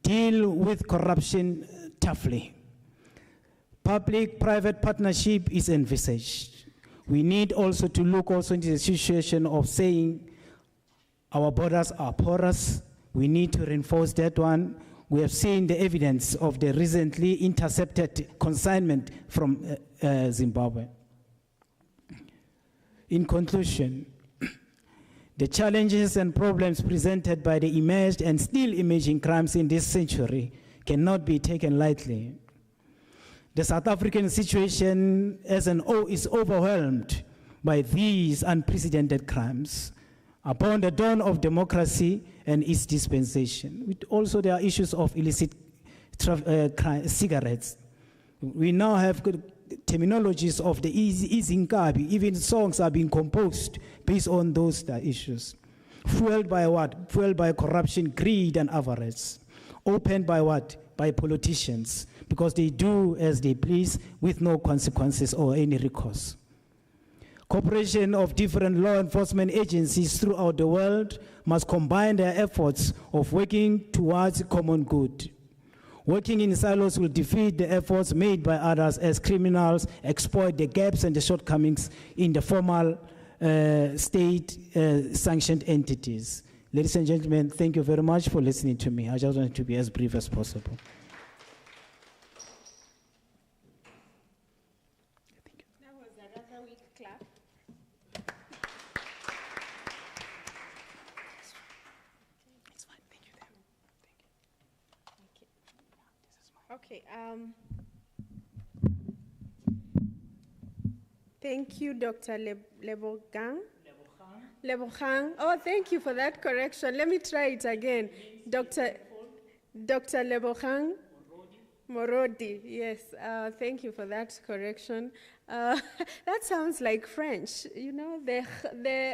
Deal with corruption toughly. Public-private partnership is envisaged. We need also to look also into the situation of saying our borders are porous. We need to reinforce that one. We have seen the evidence of the recently intercepted consignment from Zimbabwe. In conclusion, the challenges and problems presented by the emerged and still emerging crimes in this century cannot be taken lightly. The South African situation as an whole is overwhelmed by these unprecedented crimes. Upon the dawn of democracy and its dispensation. Also, there are issues of illicit cigarettes. We now have terminologies of the Izinkabi. Even songs are being composed based on those issues. Fueled by what? Fueled by corruption, greed, and avarice. Opened by what? By politicians, because they do as they please with no consequences or any recourse. Cooperation of different law enforcement agencies throughout the world must combine their efforts of working towards common good. Working in silos will defeat the efforts made by others as criminals exploit the gaps and the shortcomings in the formal state-sanctioned entities. Ladies and gentlemen, thank you very much for listening to me. I just wanted to be as brief as possible. That was a rather weak clap. It's fine, thank you. Okay. Thank you, Dr. Lebogang. Oh, thank you for that correction. Let me try it again. Dr. Lebogang Morodi. Yes, thank you for that correction. That sounds like French. You know, the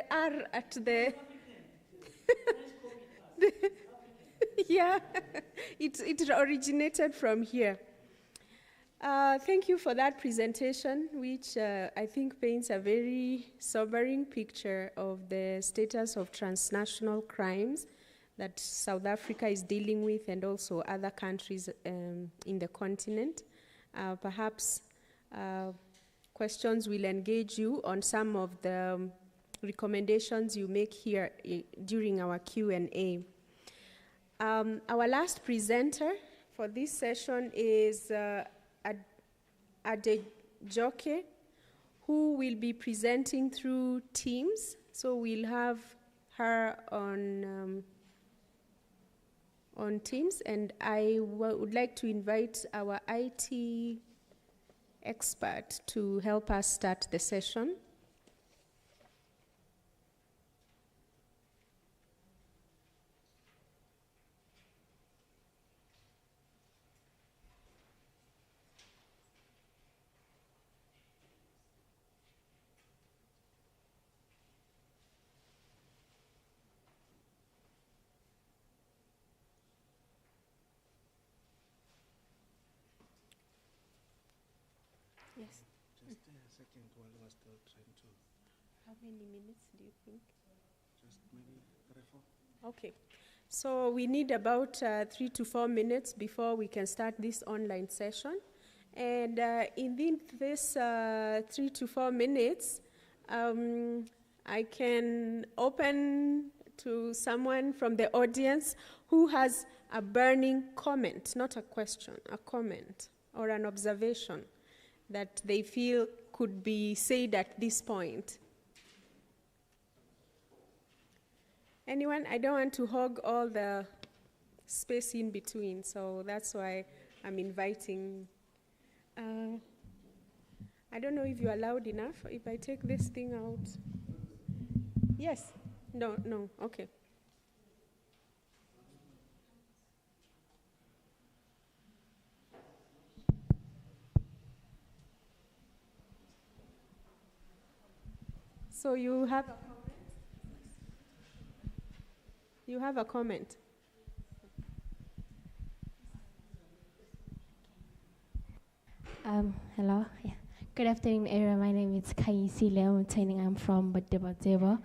R at the... Yeah, it originated from here. Thank you for that presentation, which I think paints a very sobering picture of the status of transnational crimes that South Africa is dealing with, and also other countries in the continent. Perhaps questions will engage you on some of the recommendations you make here during our Q&A. Our last presenter for this session is Adejoke, who will be presenting through Teams. So we'll have her on Teams, and I would like to invite our IT expert to help us start the session. Yes. Just a second while we're still trying to. How many minutes do you think? Just maybe 3 or 4. Okay. So we need about 3 to 4 minutes before we can start this online session. And in this 3 to 4 minutes, I can open to someone from the audience who has a burning comment, not a question, a comment or an observation that they feel could be said at this point. Anyone? I don't want to hog all the space in between, so that's why I'm inviting. I don't know if you're loud enough. If I take this thing out. Yes? No, okay. So you have a comment? You have a comment? Hello. Yeah. Good afternoon, everyone. My name is Kaisi Leontaining. I'm from Badeba.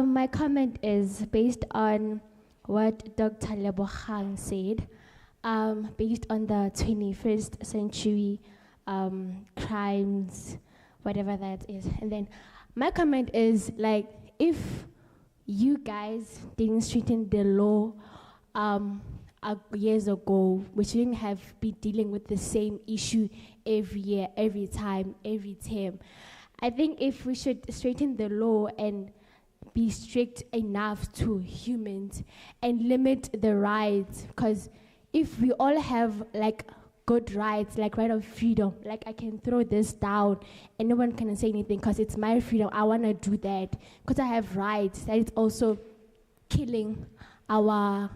My comment is based on what Dr. Lebogang said, based on the 21st century crimes, whatever that is. And then my comment is, like, if you guys didn't straighten the law years ago, we shouldn't have been dealing with the same issue every year, every time, every term. I think if we should straighten the law and be strict enough to humans and limit the rights, because if we all have like good rights, like right of freedom, like I can throw this down and no one can say anything because it's my freedom, I want to do that because I have rights, that is also killing our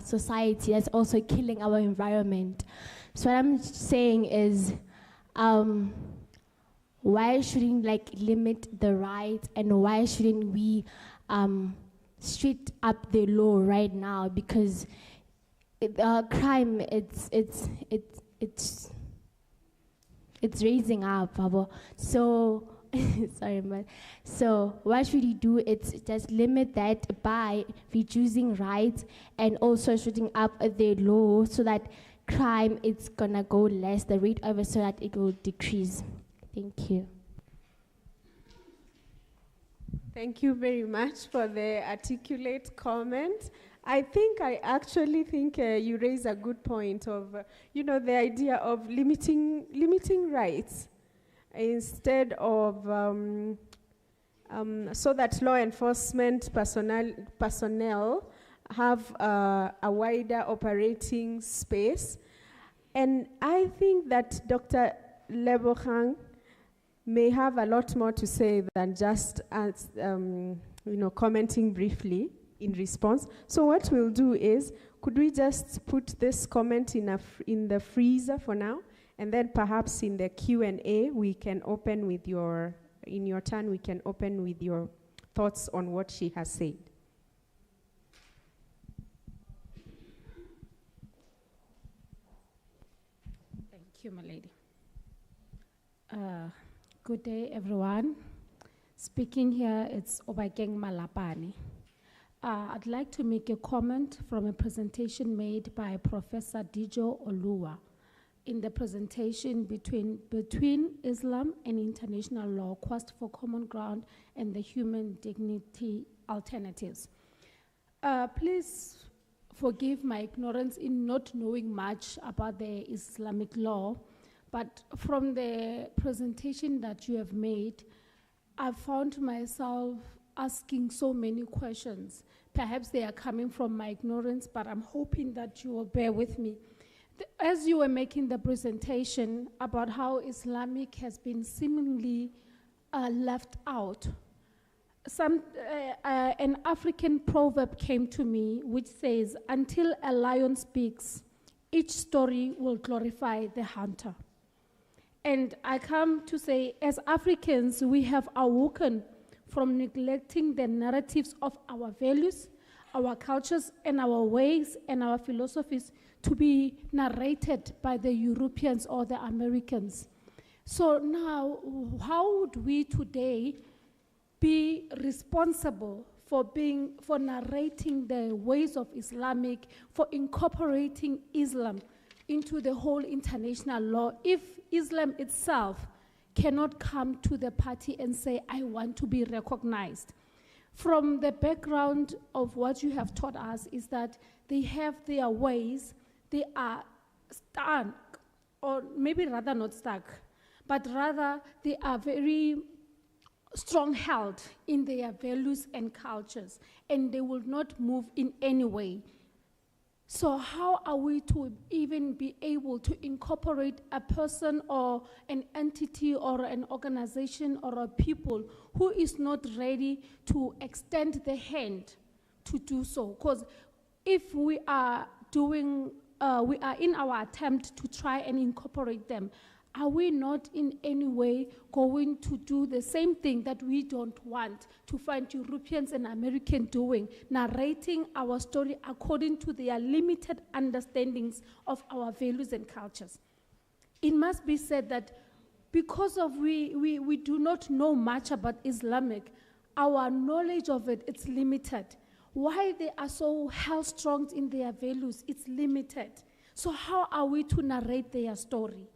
society, that's also killing our environment. So what I'm saying is, why shouldn't limit the rights, and why shouldn't we straight up the law right now? Because crime, it's raising up. So sorry, man. So what should we do? It's just limit that by reducing rights and also shooting up the law so that crime it's gonna go less, the rate of it, so that it will decrease. Thank you. Thank you very much for the articulate comment. I actually think you raise a good point of, the idea of limiting rights instead of, so that law enforcement personnel have a wider operating space. And I think that Dr. Lebogang may have a lot more to say than just commenting briefly in response. So what we'll do is, could we just put this comment in the freezer for now, and then perhaps in the Q&A we can open with in your turn we can open with your thoughts on what she has said. Thank you, my lady. Good day, everyone. Speaking here, it's Obakeng Malapani. I'd like to make a comment from a presentation made by Professor Dijo Oluwa in the presentation between Islam and international law, Quest for Common Ground and the Human Dignity Alternatives. Please forgive my ignorance in not knowing much about the Islamic law, but from the presentation that you have made, I found myself asking so many questions. Perhaps they are coming from my ignorance, but I'm hoping that you will bear with me. As you were making the presentation about how Islamic has been seemingly left out, an African proverb came to me which says, until a lion speaks, each story will glorify the hunter. And I come to say, as Africans, we have awoken from neglecting the narratives of our values, our cultures, and our ways and our philosophies to be narrated by the Europeans or the Americans. So now, how would we today be responsible for narrating the ways of Islamic, for incorporating Islam into the whole international law, if Islam itself cannot come to the party and say, I want to be recognized? From the background of what you have taught us is that they have their ways, they are stuck, or maybe rather not stuck, but rather they are very strong-held in their values and cultures, and they will not move in any way. So how are we to even be able to incorporate a person or an entity or an organization or a people who is not ready to extend the hand to do so? Because if we are in our attempt to try and incorporate them, are we not in any way going to do the same thing that we don't want to find Europeans and Americans doing, narrating our story according to their limited understandings of our values and cultures? It must be said that because of we do not know much about Islamic, our knowledge of it, it's limited. Why they are so hell-strong in their values, it's limited. So how are we to narrate their story?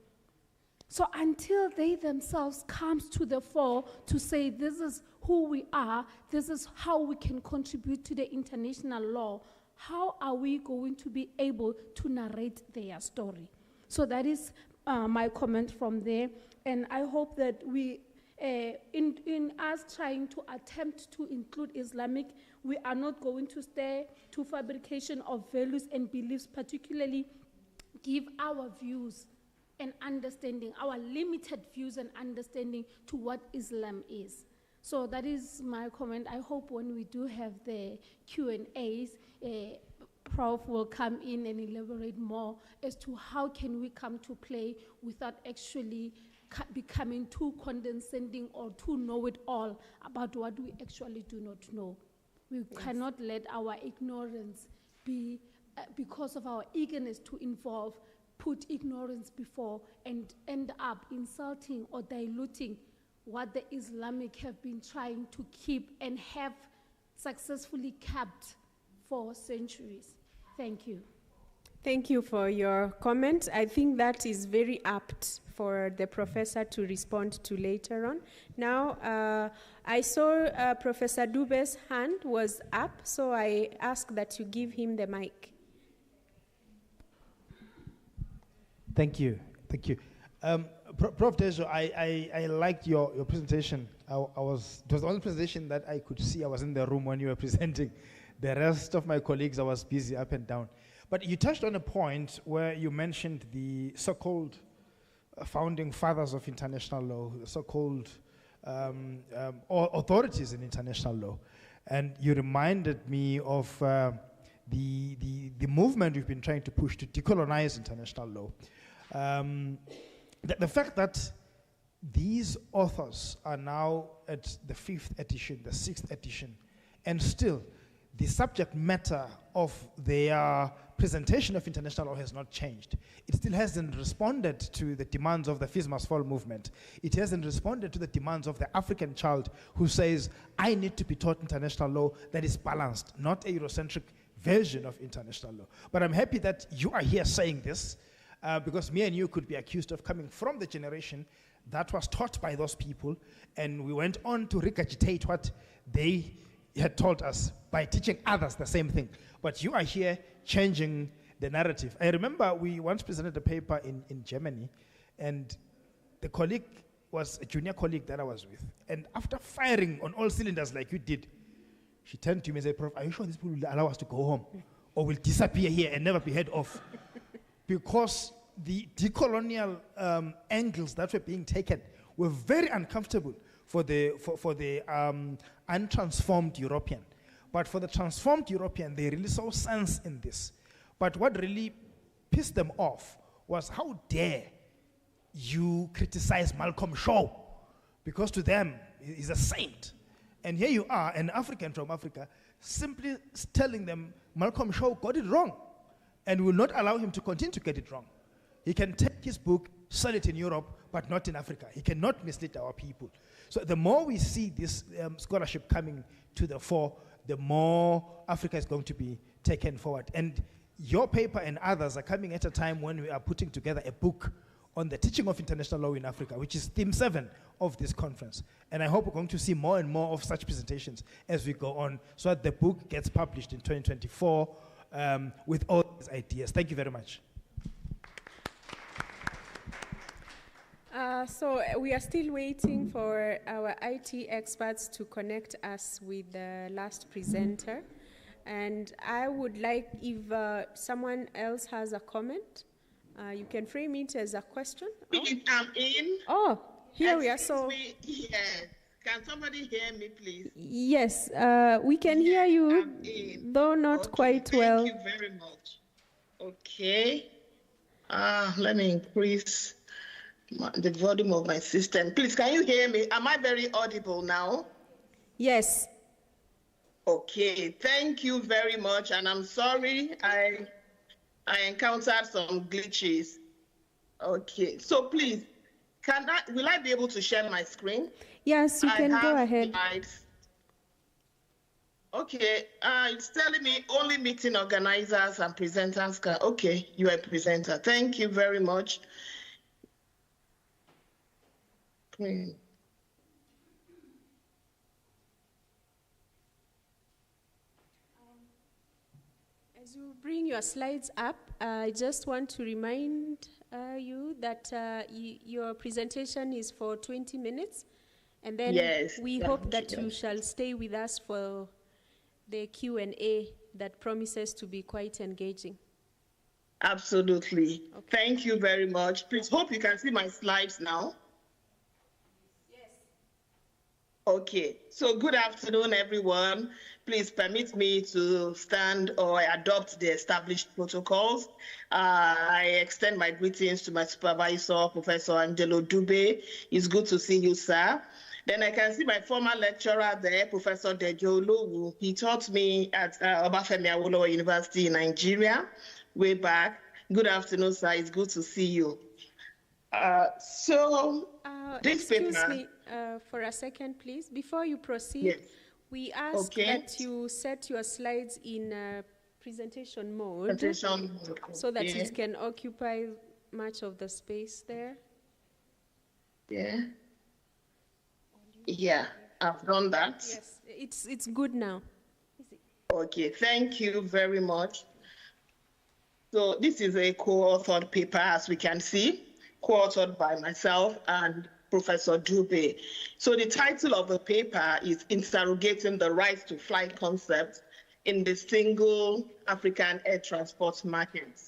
So until they themselves comes to the fore to say, this is who we are, this is how we can contribute to the international law, how are we going to be able to narrate their story? So that is my comment from there. And I hope that we, in us trying to attempt to include Islamic, we are not going to stay to fabrication of values and beliefs, particularly give our views and understanding, our limited views and understanding to what Islam is. So that is my comment. I hope when we do have the Q&As, Prof will come in and elaborate more as to how can we come to play without actually becoming too condescending or too know-it-all about what we actually do not know. We cannot let our ignorance be, because of our eagerness to involve, put ignorance before and end up insulting or diluting what the Islamic have been trying to keep and have successfully kept for centuries. Thank you. Thank you for your comment. I think that is very apt for the professor to respond to later on. Now, I saw Professor Dube's hand was up, so I ask that you give him the mic. Thank you. Thank you. Prof. Dejo, I liked your presentation. It was the only presentation that I could see. I was in the room when you were presenting. The rest of my colleagues, I was busy up and down. But you touched on a point where you mentioned the so-called founding fathers of international law, the so-called authorities in international law. And you reminded me of the movement we've been trying to push to decolonize international law. The fact that these authors are now at the 5th edition, the 6th edition, and still the subject matter of their presentation of international law has not changed. It still hasn't responded to the demands of the Fees Must Fall movement. It hasn't responded to the demands of the African child who says, I need to be taught international law that is balanced, not a Eurocentric version of international law. But I'm happy that you are here saying this, because me and you could be accused of coming from the generation that was taught by those people, and we went on to regurgitate what they had told us by teaching others the same thing. But you are here changing the narrative. I remember we once presented a paper in Germany, and the colleague was a junior colleague that I was with. And after firing on all cylinders like you did, she turned to me and said, Prof, are you sure these people will allow us to go home? Or will disappear here and never be heard of? Because the decolonial angles that were being taken were very uncomfortable for the untransformed European. But for the transformed European, they really saw sense in this. But what really pissed them off was, how dare you criticize Malcolm Shaw? Because to them, he's a saint. And here you are, an African from Africa, simply telling them Malcolm Shaw got it wrong and will not allow him to continue to get it wrong. He can take his book, sell it in Europe, but not in Africa. He cannot mislead our people. So the more we see this scholarship coming to the fore, the more Africa is going to be taken forward. And your paper and others are coming at a time when we are putting together a book on the teaching of international law in Africa, which is theme 7 of this conference. And I hope we're going to see more and more of such presentations as we go on, so that the book gets published in 2024 with all these ideas. Thank you very much. So we are still waiting for our IT experts to connect us with the last presenter. And I would like, if someone else has a comment, you can frame it as a question. I'm in. Oh, here we are. So, yes. Can somebody hear me, please? Yes, we can hear you, though not quite well. Thank you very much. Okay. Let me increase the volume of my system. Please, can you hear me? Am I very audible now? Yes. Okay, thank you very much. And I'm sorry, I encountered some glitches. Okay, so please, will I be able to share my screen? Yes, you can go ahead. Slides. Okay, it's telling me only meeting organizers and presenters can. Okay, you are a presenter. Thank you very much. As you bring your slides up, I just want to remind you that your presentation is for 20 minutes, and then we hope that you shall stay with us for the Q&A that promises to be quite engaging. Absolutely. Okay. Thank you very much. Please, hope you can see my slides now. Okay, so good afternoon, everyone. Please permit me to stand or adopt the established protocols. I extend my greetings to my supervisor, Professor Angelo Dube. It's good to see you, sir. Then I can see my former lecturer there, Professor Dejo Lowu. He taught me at Obafemi Awolowo University in Nigeria way back. Good afternoon, sir. It's good to see you. This excuse paper, me for a second, please. Before you proceed, we ask that you set your slides in presentation mode, so that it can occupy much of the space there. Yeah, I've done that. Yes, it's good now. Okay, thank you very much. So this is a co-authored paper, as we can see, co-authored by myself and Professor Dube. So the title of the paper is Interrogating the Right to Fly Concept in the Single African Air Transport Market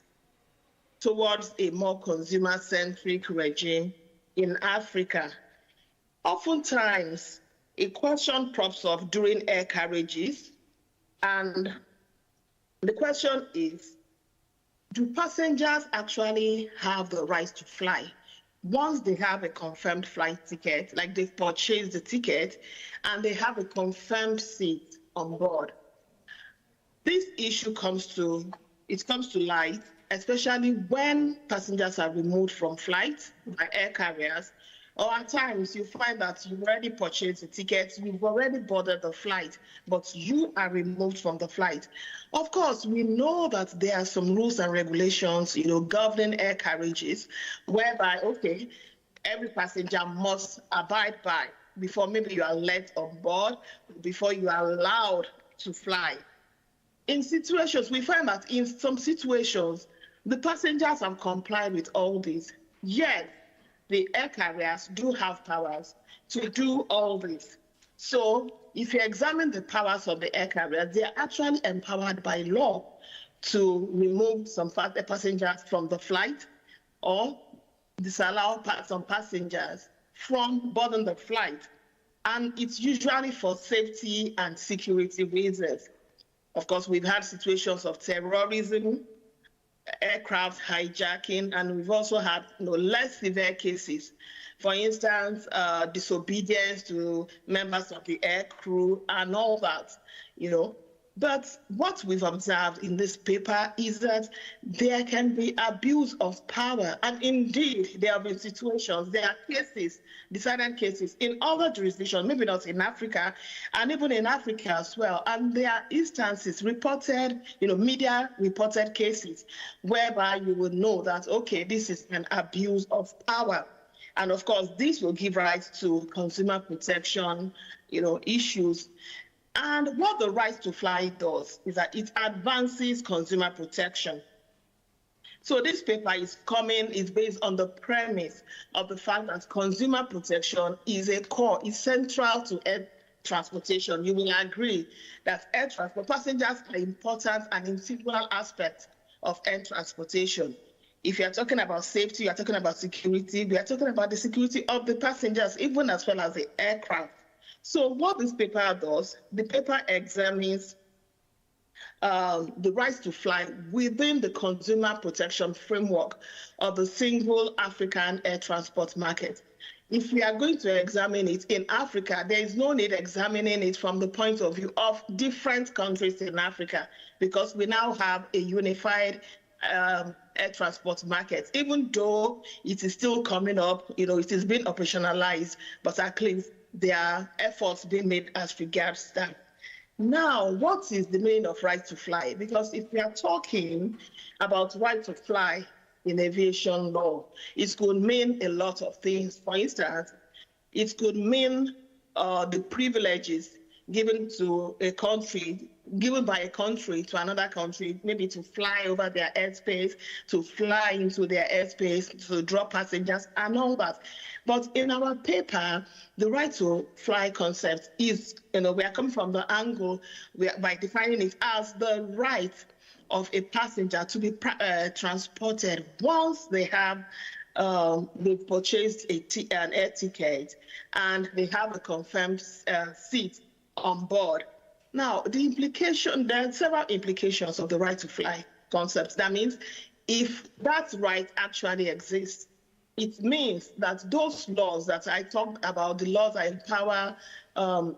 towards a more consumer-centric regime in Africa. Oftentimes, a question pops up during air carriages, and the question is, do passengers actually have the right to fly? Once they have a confirmed flight ticket, like they've purchased the ticket and they have a confirmed seat on board. This issue comes to it comes to light, especially when passengers are removed from flight by air carriers, or at times you find that you've already purchased the ticket, you've already boarded the flight, but you are removed from the flight. Of course, we know that there are some rules and regulations, governing air carriages, whereby, okay, every passenger must abide by before maybe you are let on board, before you are allowed to fly. In situations, we find that in some situations, the passengers have complied with all this, yet the air carriers do have powers to do all this. So if you examine the powers of the air carriers, they are actually empowered by law to remove some passengers from the flight or disallow some passengers from boarding the flight. And it's usually for safety and security reasons. Of course, we've had situations of terrorism, aircraft hijacking, and we've also had less severe cases. For instance, disobedience to members of the air crew and all that, But what we've observed in this paper is that there can be abuse of power. And indeed, there have been situations, there are cases, decided cases in other jurisdictions, maybe not in Africa, and even in Africa as well. And there are instances reported, media reported cases whereby you would know that, okay, this is an abuse of power. And of course, this will give rise to consumer protection, issues. And what the right to fly does is that it advances consumer protection. So this paper is based on the premise of the fact that consumer protection is central to air transportation. You will agree that air transport passengers are important and integral aspect of air transportation. If you are talking about safety, you are talking about security, we are talking about the security of the passengers, even as well as the aircraft. So what this paper does, the paper examines the rights to fly within the consumer protection framework of the single African air transport market. If we are going to examine it in Africa, there is no need examining it from the point of view of different countries in Africa, because we now have a unified air transport market. Even though it is still coming up, it is being operationalized, but at least there are efforts being made as regards that. Now, what is the meaning of right to fly? Because if we are talking about right to fly in aviation law, it could mean a lot of things. For instance, it could mean the privileges given to a country, given by a country to another country, maybe to fly over their airspace, to fly into their airspace, to drop passengers and all that. But in our paper, the right to fly concept is, we are coming from the angle by defining it as the right of a passenger to be transported once they have they've purchased an air ticket and they have a confirmed seat on board. Now, there are several implications of the right to fly concept. That means if that right actually exists, it means that those laws that I talked about, the laws that empower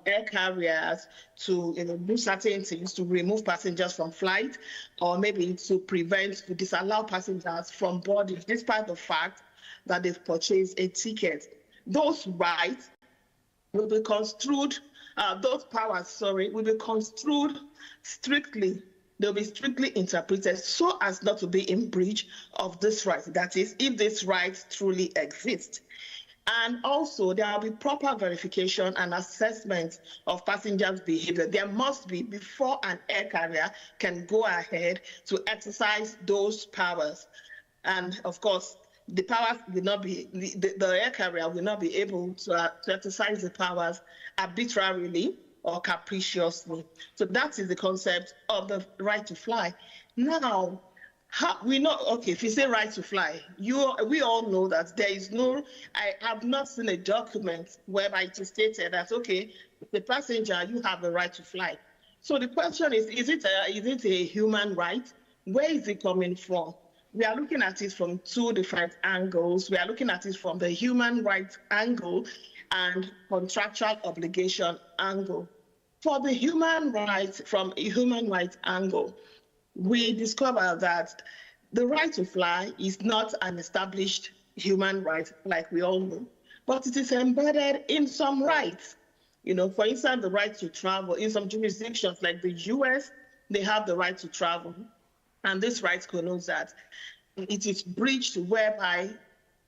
air carriers to do certain things, to remove passengers from flight, or maybe to disallow passengers from boarding, despite the fact that they've purchased a ticket. Those rights will be construed, those powers, will be construed strictly. They'll be strictly interpreted so as not to be in breach of this right. That is, if this right truly exists. And also, there will be proper verification and assessment of passengers' behavior. There must be before an air carrier can go ahead to exercise those powers. And of course, the powers will not be, the air carrier will not be able to exercise the powers arbitrarily or capriciously. So that is the concept of the right to fly. Now, we know, okay, if you say right to fly, we all know that there is no, I have not seen a document whereby it is stated that, okay, the passenger, you have the right to fly. So the question is it a human right? Where is it coming from? We are looking at it from two different angles. We are looking at it from the human rights angle and contractual obligation angle. For the human rights, from a human rights angle, we discovered that the right to fly is not an established human right, like we all know, but it is embedded in some rights. You know, for instance, the right to travel. In some jurisdictions, like the US, they have the right to travel. And this right connotes that it is breached whereby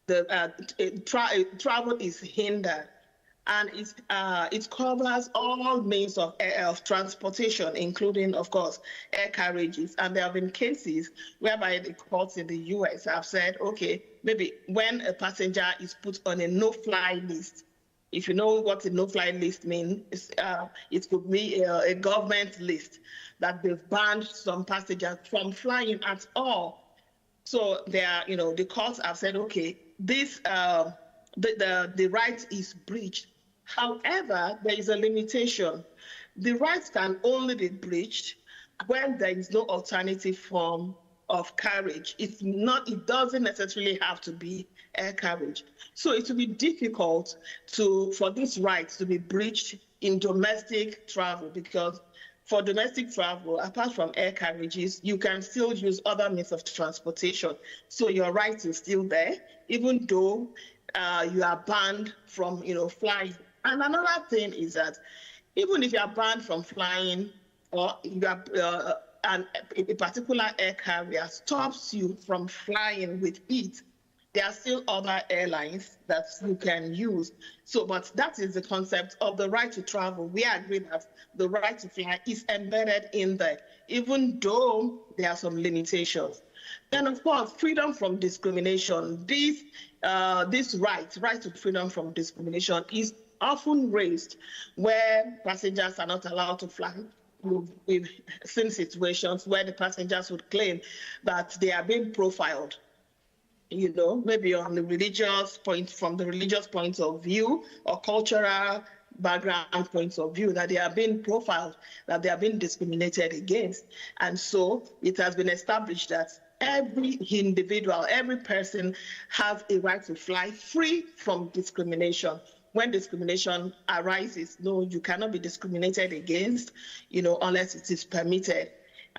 the travel is hindered. And it covers all means of transportation, including, of course, air carriages. And there have been cases whereby the courts in the US have said, okay, maybe when a passenger is put on a no-fly list, if you know what a no-fly list means, it could be a government list that they've banned some passengers from flying at all. So the courts have said, okay, this the right is breached. However, there is a limitation. The right can only be breached when there is no alternative form of carriage. It doesn't necessarily have to be air carriage. So it will be difficult for this right to be breached in domestic travel, because for domestic travel, apart from air carriages, you can still use other means of transportation. So your right is still there, even though you are banned from flying. And another thing is that even if you are banned from flying, or you are, a particular air carrier stops you from flying with it, there are still other airlines that you can use. So, but that is the concept of the right to travel. We agree that the right to fly is embedded in there, even though there are some limitations. Then, of course, freedom from discrimination. This right to freedom from discrimination is often raised where passengers are not allowed to fly. We've seen situations where the passengers would claim that they are being profiled, maybe on the from the religious point of view or cultural background points of view, that they are being profiled, that they are being discriminated against. And so it has been established that every individual, every person has a right to fly free from discrimination. When discrimination arises, no, you cannot be discriminated against, unless it is permitted,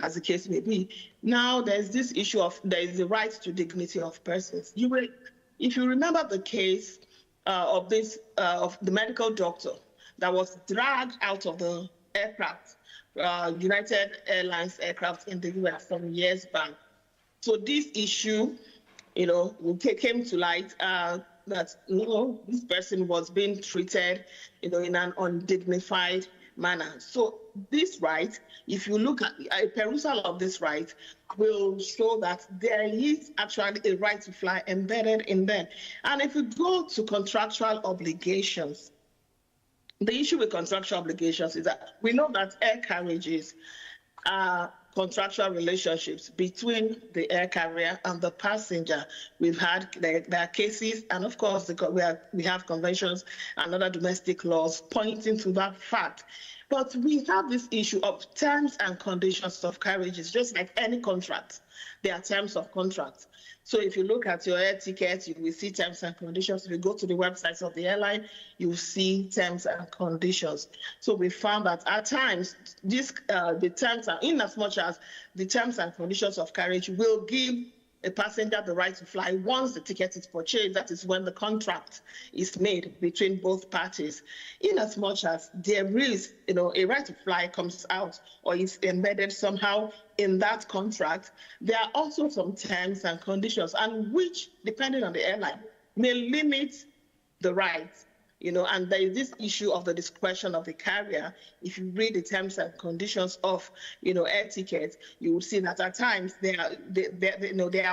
as the case may be. Now, there's this issue there is the right to dignity of persons. If you remember the case of the medical doctor that was dragged out of the aircraft, United Airlines aircraft in the US some years back. So this issue, came to light that this person was being treated, in an undignified manner. So this right, if you look at a perusal of this right, will show that there is actually a right to fly embedded in them. And if you go to contractual obligations, the issue with contractual obligations is that we know that air carriages are contractual relationships between the air carrier and the passenger. We've had there are cases, and of course we have conventions and other domestic laws pointing to that fact. But we have this issue of terms and conditions of carriages, just like any contract. There are terms of contract. So if you look at your air ticket, you will see terms and conditions. If you go to the websites of the airline, you will see terms and conditions. So we found that at times, the terms are, in as much as the terms and conditions of carriage will give a passenger the right to fly once the ticket is purchased. That is when the contract is made between both parties. In as much as there is, a right to fly comes out or is embedded somehow in that contract, there are also some terms and conditions, and which, depending on the airline, may limit the rights. And there is this issue of the discretion of the carrier. If you read the terms and conditions of, air tickets, you will see that at times there are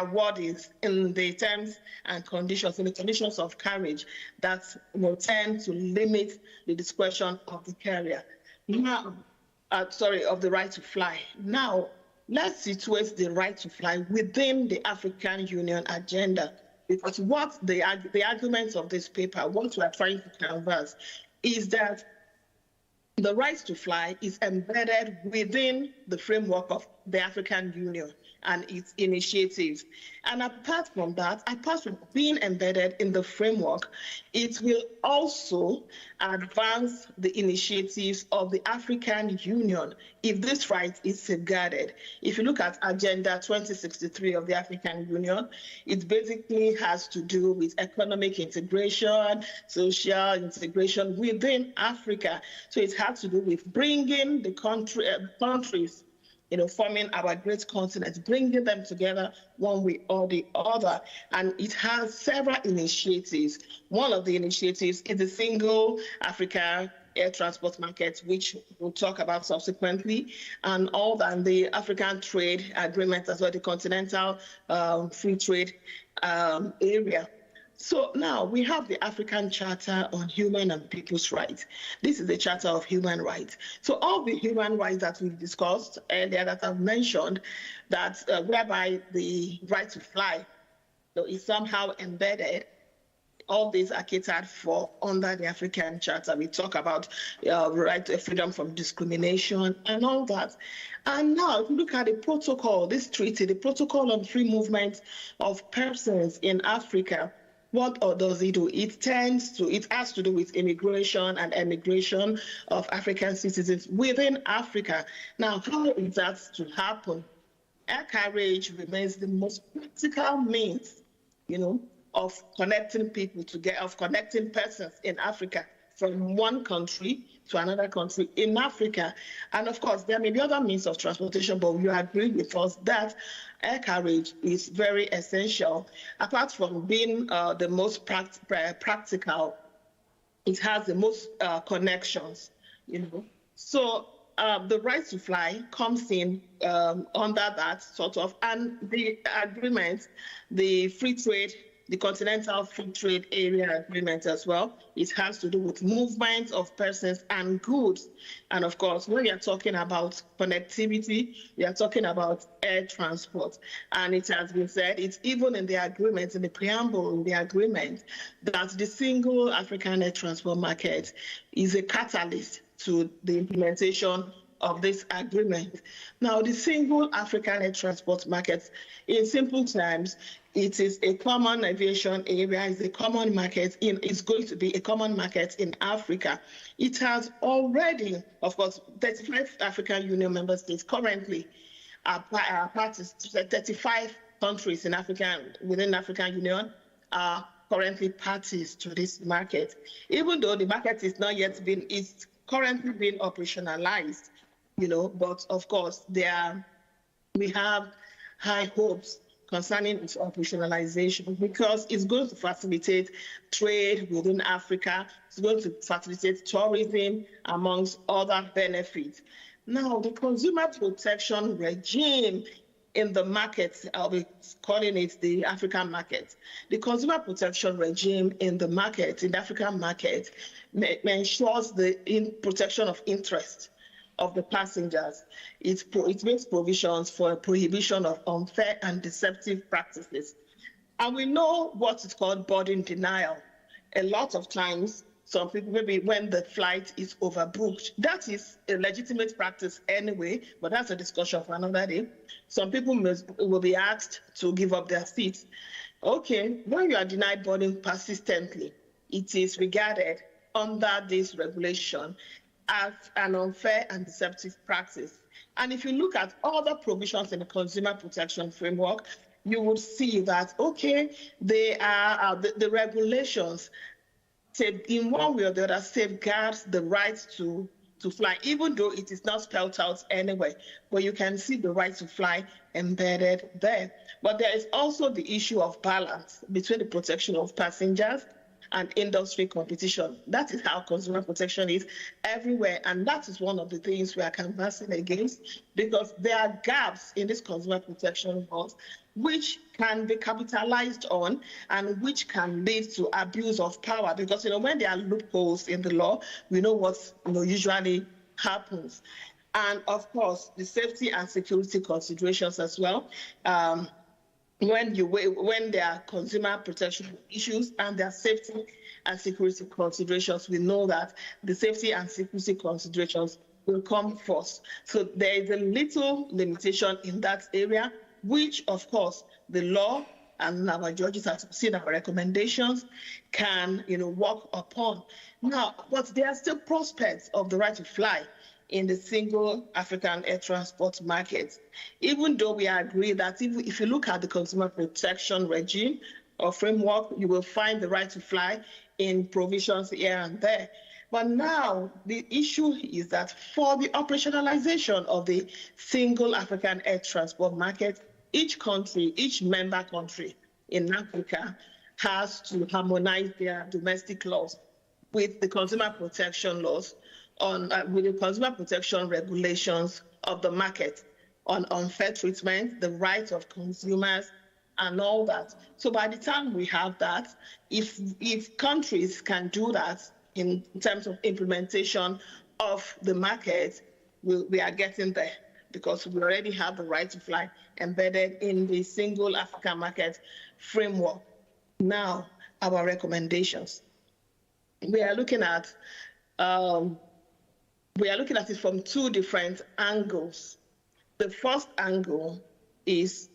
wordings in the terms and conditions, in the conditions of carriage, that will tend to limit the discretion of the carrier. Now, of the right to fly. Now, let's situate the right to fly within the African Union agenda. Because what the arguments of this paper, what we are trying to canvass, is that the right to fly is embedded within the framework of the African Union. and its initiatives. And apart from that, apart from being embedded in the framework, it will also advance the initiatives of the African Union if this right is safeguarded. If you look at Agenda 2063 of the African Union, it basically has to do with economic integration, social integration within Africa. So it has to do with bringing the countries, forming our great continent, bringing them together one way or the other. And it has several initiatives. One of the initiatives is the single Africa air transport market, which we'll talk about subsequently, and all that, the African trade agreement as well, the continental free trade area. So now we have the African Charter on Human and People's Rights. This is the Charter of Human Rights. So all the human rights that we've discussed earlier, that I've mentioned, that whereby the right to fly is somehow embedded, all these are catered for under the African Charter. We talk about right to freedom from discrimination and all that. And now, if you look at the protocol, this treaty, the Protocol on Free Movement of Persons in Africa, what does it do? It has to do with immigration and emigration of African citizens within Africa. Now, how is that to happen? Air carriage remains the most practical means, of connecting people together, of connecting persons in Africa from one country to another country in Africa. And of course, there may be other means of transportation, but you agree with us that air carriage is very essential. Apart from being the most practical, it has the most connections, So the right to fly comes in under that sort of, and the agreement, the free trade, the Continental Free Trade Area Agreement as well. It has to do with movement of persons and goods. And of course, when you're talking about connectivity, we are talking about air transport. And it has been said, it's even in the agreement, in the preamble in the agreement, that the single African air transport market is a catalyst to the implementation of this agreement. Now, the single African air transport market, in simple terms, it is a common aviation area, it's a common market, it's going to be a common market in Africa. It has already, of course, 35 African Union member states currently are parties, 35 countries in Africa, within the African Union are currently parties to this market. Even though the market is not yet it's currently being operationalized, but of course, we have high hopes concerning its operationalization because it's going to facilitate trade within Africa. It's going to facilitate tourism, amongst other benefits. Now, the consumer protection regime in the market, I'll be calling it the African market. The consumer protection regime in the market, in the African market, ensures the protection of interest of the passengers. It makes provisions for a prohibition of unfair and deceptive practices. And we know what is called boarding denial. A lot of times, some people, maybe when the flight is overbooked, that is a legitimate practice anyway, but that's a discussion for another day. Some people will be asked to give up their seats. Okay, when you are denied boarding persistently, it is regarded under this regulation as an unfair and deceptive practice. And if you look at other provisions in the consumer protection framework, you would see that, okay, they are the regulations in one way or the other safeguards the right to fly, even though it is not spelled out anyway, but you can see the right to fly embedded there. But there is also the issue of balance between the protection of passengers and industry competition. That is how consumer protection is everywhere. And that is one of the things we are canvassing against, because there are gaps in this consumer protection laws which can be capitalized on and which can lead to abuse of power. Because when there are loopholes in the law, we know what usually happens. And of course, the safety and security considerations as well. When there are consumer protection issues and there are safety and security considerations, we know that the safety and security considerations will come first. So there is a little limitation in that area, which, of course, the law and our judges have seen our recommendations can, work upon. Now, but there are still prospects of the right to fly in the single African air transport market, even though we agree that if you look at the consumer protection regime or framework, you will find the right to fly in provisions here and there. But now the issue is that for the operationalization of the single African air transport market, each country, each member country in Africa has to harmonize their domestic laws with the consumer protection laws with the consumer protection regulations of the market on unfair treatment, the rights of consumers, and all that. So by the time we have that, if countries can do that in terms of implementation of the market, we are getting there, because we already have the right to fly embedded in the single African market framework. Now, our recommendations. We are looking at it from two different angles. The first angle is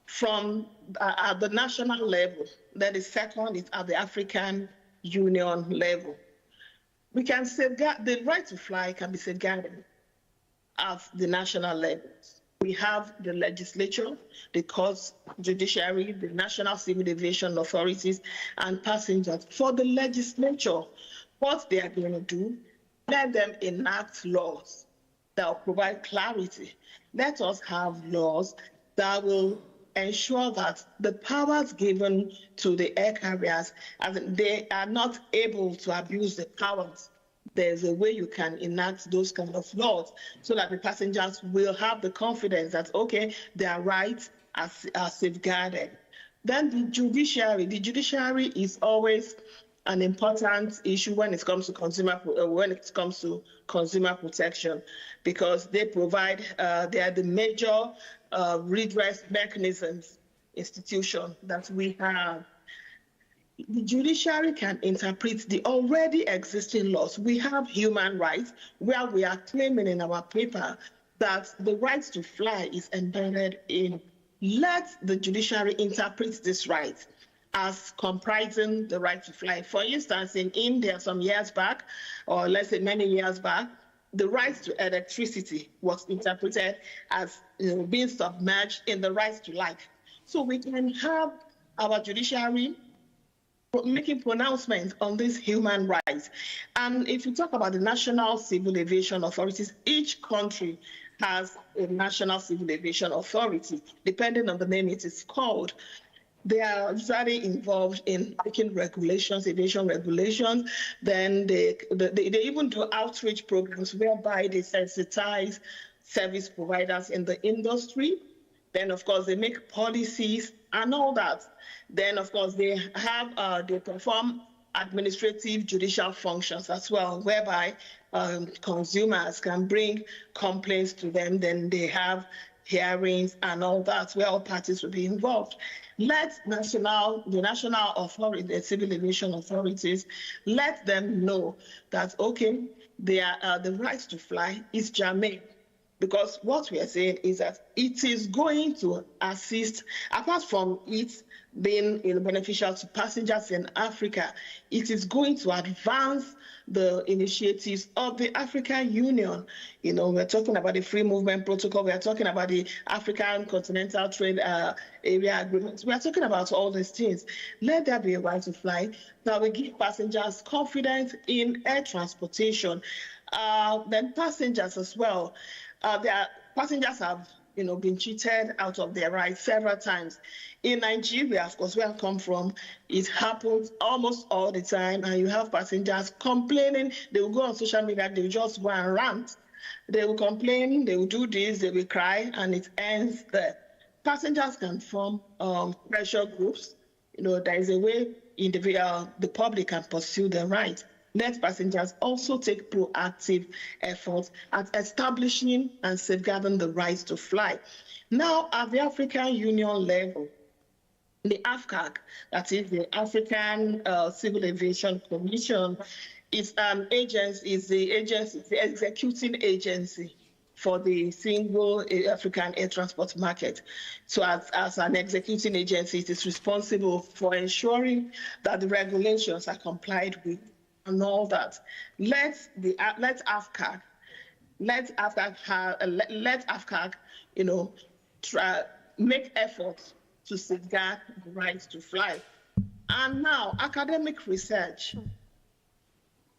from at the national level. Then the second is at the African Union level. We can safeguard, the right to fly can be safeguarded at the national levels. We have the legislature, the courts, judiciary, the national civil aviation authorities, and passengers. For the legislature, what they are going to do, let them enact laws that will provide clarity. Let us have laws that will ensure that the powers given to the air carriers, they are not able to abuse the powers. There's a way you can enact those kind of laws so that the passengers will have the confidence that, okay, their rights are safeguarded. Then the judiciary is always an important issue when it comes to consumer protection, because they provide, they are the major redress mechanisms institution that we have. The judiciary can interpret the already existing laws. We have human rights where we are claiming in our paper that the right to fly is embedded in. Let the judiciary interpret this right as comprising the right to fly. For instance, in India some years back, or let's say many years back, the right to electricity was interpreted as being submerged in the right to life. So we can have our judiciary making pronouncements on these human rights. And if you talk about the national civil aviation authorities, each country has a national civil aviation authority, depending on the name it is called. They are usually involved in making regulations, aviation regulations. Then they even do outreach programs whereby they sensitize service providers in the industry. Then, of course, they make policies and all that. Then, of course, they perform administrative judicial functions as well, whereby consumers can bring complaints to them. Then they have hearings and all that, where all parties will be involved. Let the national authority, the civil aviation authorities, let them know that, okay, the right to fly is germane. Because what we are saying is that it is going to assist, apart from it being beneficial to passengers in Africa, it is going to advance the initiatives of the African Union. We're talking about the Free Movement Protocol, we're talking about the African Continental Trade Area Agreement, we're talking about all these things. Let there be a right to fly that will give passengers confidence in air transportation. Then passengers as well. Passengers have been cheated out of their rights several times. In Nigeria, of course, where I come from, it happens almost all the time, and you have passengers complaining. They will go on social media, they will just go and rant. They will complain, they will do this, they will cry, and it ends there. Passengers can form pressure groups. There is a way the public can pursue their rights. Let passengers also take proactive efforts at establishing and safeguarding the rights to fly. Now, at the African Union level, the AFCAC, that is the African Civil Aviation Commission, is the executing agency for the single African air transport market. So as an executing agency, it is responsible for ensuring that the regulations are complied with and all that. Let AFCAG, make efforts to safeguard the right to fly. And now, academic research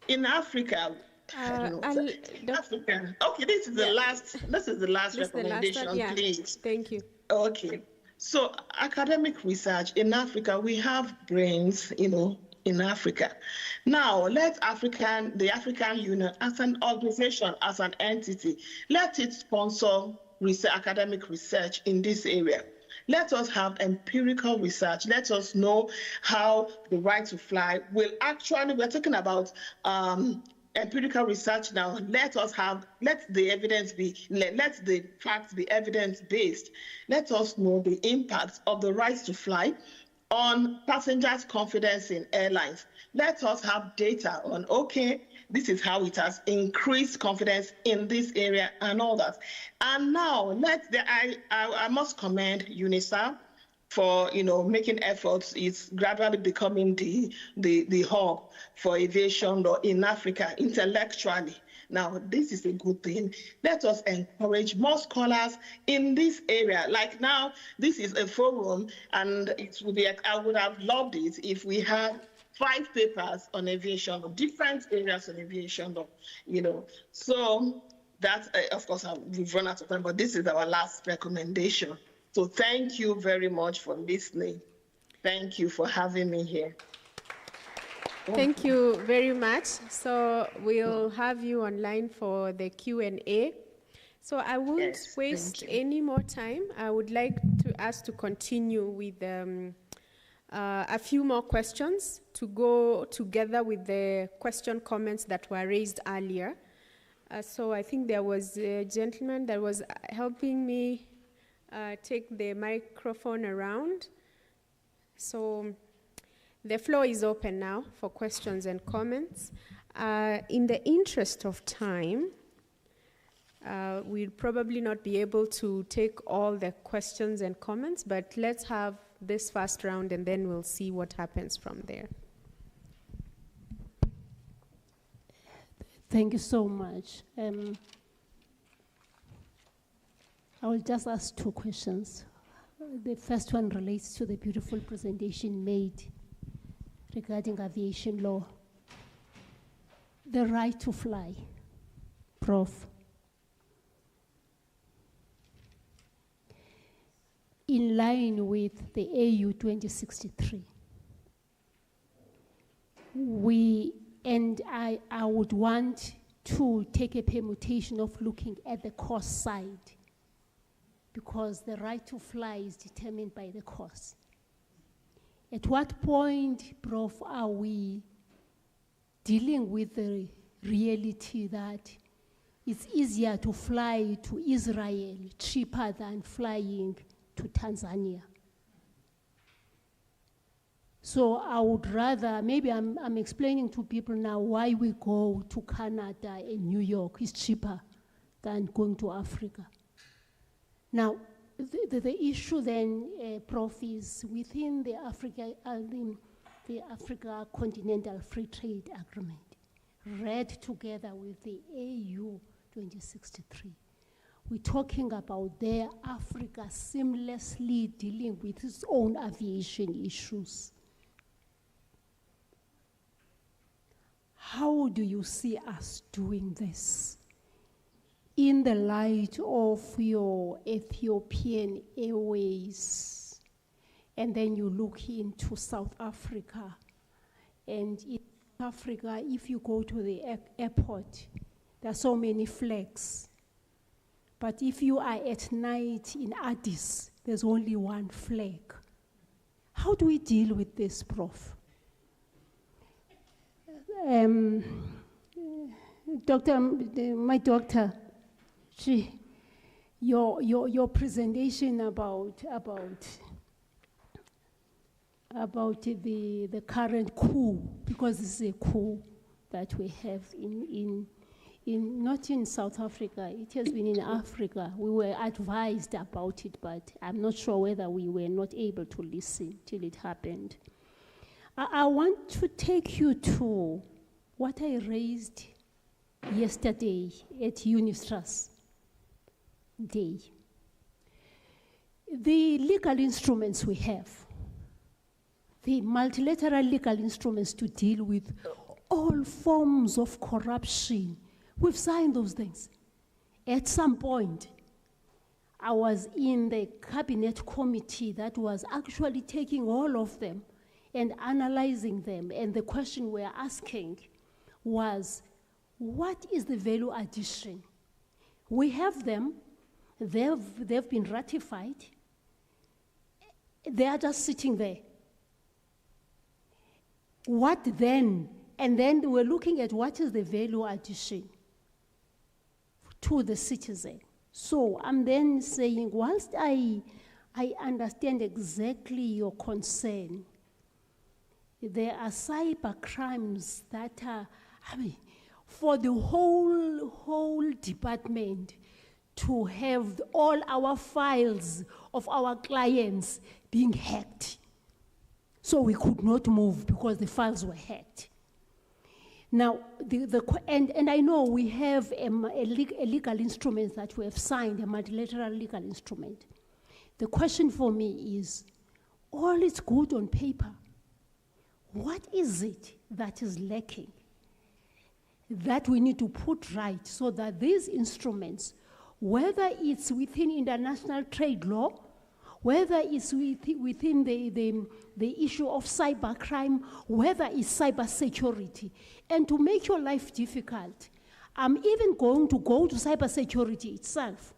in Africa. Africa. Okay, this is the last. This is the last recommendation, please. Thank you. Okay, so academic research in Africa, we have brains, in Africa. Now, let the African Union, as an organization, as an entity, let it sponsor academic research in this area. Let us have empirical research. Let us know how the right to fly will actually, we're talking about empirical research now. Let the facts be evidence-based. Let us know the impact of the right to fly on passengers' confidence in airlines. Let us have data on, okay, this is how it has increased confidence in this area and all that. And now, I must commend UNISA for making efforts. It's gradually becoming the hub for aviation law in Africa intellectually. Now, this is a good thing. Let us encourage more scholars in this area. Like now, this is a forum, and it would be, I would have loved it if we had 5 papers on aviation law, different areas on aviation law, So that, of course, we've run out of time, but this is our last recommendation. So thank you very much for listening. Thank you for having me here. Thank you very much. So we'll have you online for the Q&A. So I won't waste any more time. I would like to ask to continue with a few more questions to go together with the comments that were raised earlier. So I think there was a gentleman that was helping me take the microphone around. So the floor is open now for questions and comments. In the interest of time, we'll probably not be able to take all the questions and comments, but let's have this first round and then we'll see what happens from there. Thank you so much. I will just ask 2 questions. The first one relates to the beautiful presentation made regarding aviation law. The right to fly, Prof. In line with the AU 2063, I would want to take a permutation of looking at the cost side, because the right to fly is determined by the cost. At what point, Prof, are we dealing with the reality that it's easier to fly to Israel, cheaper than flying to Tanzania? So I would rather, maybe I'm explaining to people now why we go to Canada and New York is cheaper than going to Africa. Now, the issue then, Prof, is within the Africa Continental Free Trade Agreement, read together with the AU 2063. We're talking about their Africa seamlessly dealing with its own aviation issues. How do you see us doing this in the light of your Ethiopian Airways? And then you look into South Africa. And in South Africa, if you go to the airport, there are so many flags. But if you are at night in Addis, there's only one flag. How do we deal with this, Prof? My doctor, your presentation about the current coup, because this is a coup that we have in not in South Africa, it has been in Africa. We were advised about it, but I'm not sure whether we were not able to listen till it happened. I want to take you to what I raised yesterday at UNISA's Day. The legal instruments we have, the multilateral legal instruments to deal with all forms of corruption, we've signed those things. At some point, I was in the cabinet committee that was actually taking all of them and analyzing them, and the question we're asking was, what is the value addition? We have them, they've been ratified, they are just sitting there. What then? And then we're looking at what is the value addition to the citizen. So I'm then saying, whilst I understand exactly your concern, there are cyber crimes that are, for the whole department to have all our files of our clients being hacked. So we could not move because the files were hacked. Now, and I know we have a legal instrument that we have signed, a multilateral legal instrument. The question for me is, all is good on paper. What is it that is lacking that we need to put right so that these instruments, whether it's within international trade law, whether it's within the issue of cybercrime, whether it's cyber security, and to make your life difficult, I'm even going to go to cyber security itself,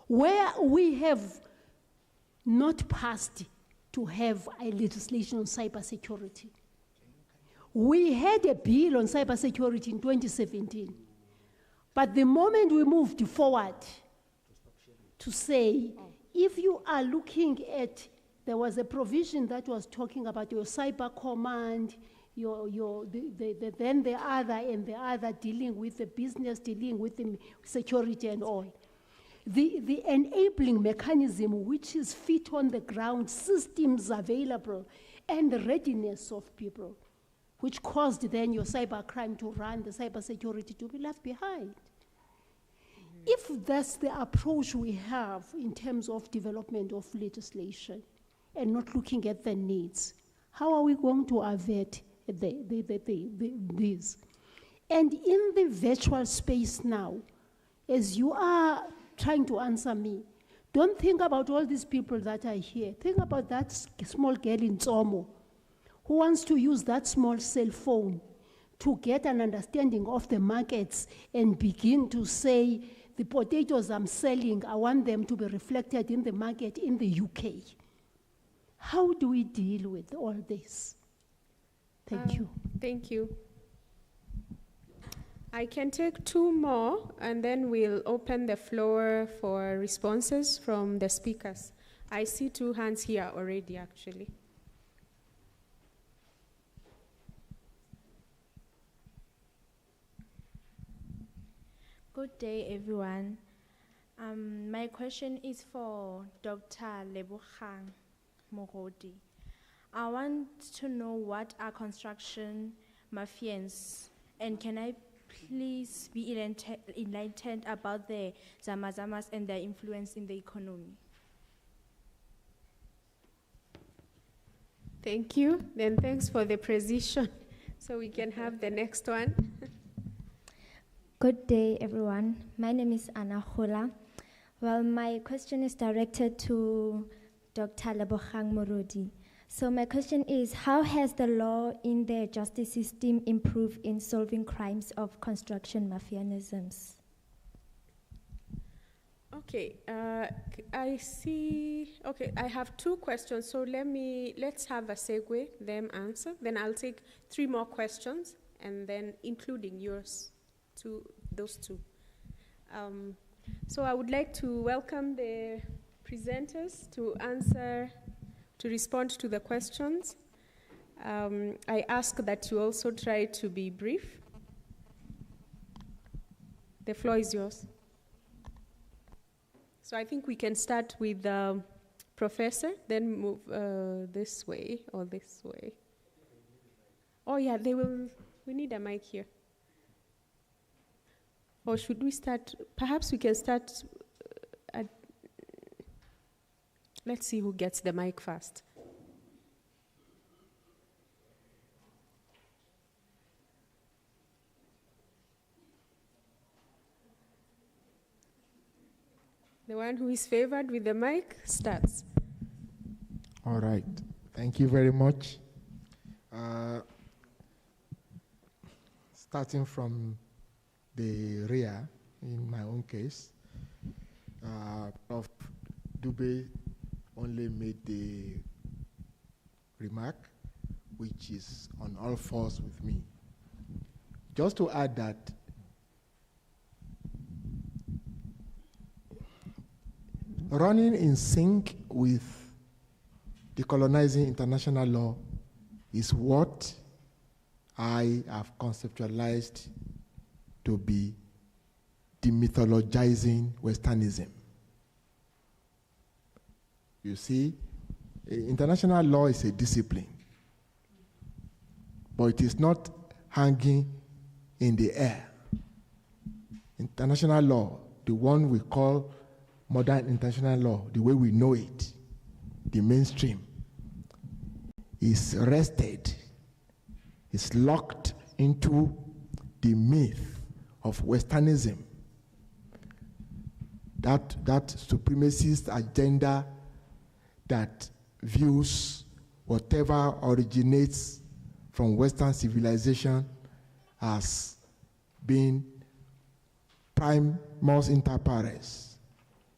where we have not passed to have a legislation on cyber security. We had a bill on cyber security in 2017, but the moment we moved forward to say, if you are looking at, there was a provision that was talking about your cyber command, then the other and the other dealing with the business, dealing with the security and all. The enabling mechanism, which is feet on the ground, systems available, and the readiness of people, which caused then your cyber crime to run, the cyber security to be left behind. If that's the approach we have in terms of development of legislation and not looking at the needs, how are we going to avert these? And in the virtual space now, as you are trying to answer me, don't think about all these people that are here. Think about that small girl in Tsomo who wants to use that small cell phone to get an understanding of the markets and begin to say, the potatoes I'm selling, I want them to be reflected in the market in the UK. How do we deal with all this? Thank you. Thank you. I can take two more, and then we'll open the floor for responses from the speakers. I see two hands here already, actually. Good day, everyone. My question is for Dr. Lebogang Morodi. I want to know what are construction mafians, and can I please be enlightened about the Zamazamas and their influence in the economy? Thank you. Then thanks for the precision. So we can have the next one. Good day, everyone. My name is Anna Hola. Well, my question is directed to Dr. Lebogang Morodi. So my question is, how has the law in the justice system improved in solving crimes of construction mafianisms? Okay, I see. Okay, I have two questions. So let's have a segue, them answer. Then I'll take three more questions, and then including yours. To those two. So I would like to welcome the presenters to respond to the questions. I ask that you also try to be brief. The floor is yours. So I think we can start with the professor, then move this way or this way. Oh yeah, we need a mic here. Or should we start, perhaps we can start let's see who gets the mic first. The one who is favored with the mic starts. All right. Thank you very much. Starting from the rear, in my own case, Prof. Dube only made the remark, which is on all fours with me. Just to add that running in sync with decolonizing international law is what I have conceptualized to be demythologizing Westernism. You see, international law is a discipline, but it is not hanging in the air. International law, the one we call modern international law, the way we know it, the mainstream, is rested, is locked into the myth of Westernism, that supremacist agenda that views whatever originates from Western civilization as being primus inter pares.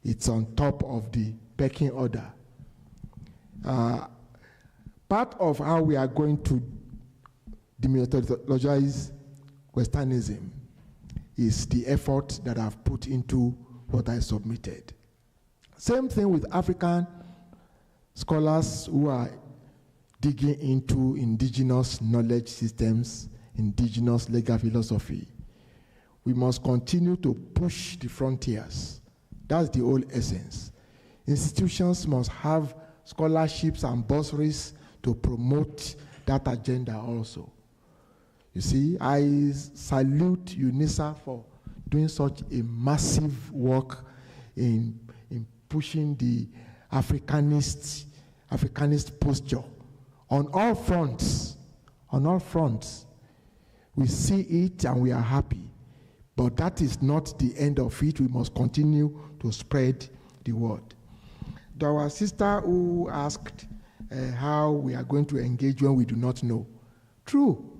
It's on top of the pecking order. Part of how we are going to demythologize Westernism is the effort that I've put into what I submitted. Same thing with African scholars who are digging into indigenous knowledge systems, indigenous legal philosophy. We must continue to push the frontiers. That's the whole essence. Institutions must have scholarships and bursaries to promote that agenda also. You see, I salute UNISA for doing such a massive work in pushing the Africanist posture on all fronts. On all fronts. We see it and we are happy. But that is not the end of it. We must continue to spread the word. Our sister who asked how we are going to engage when we do not know. True,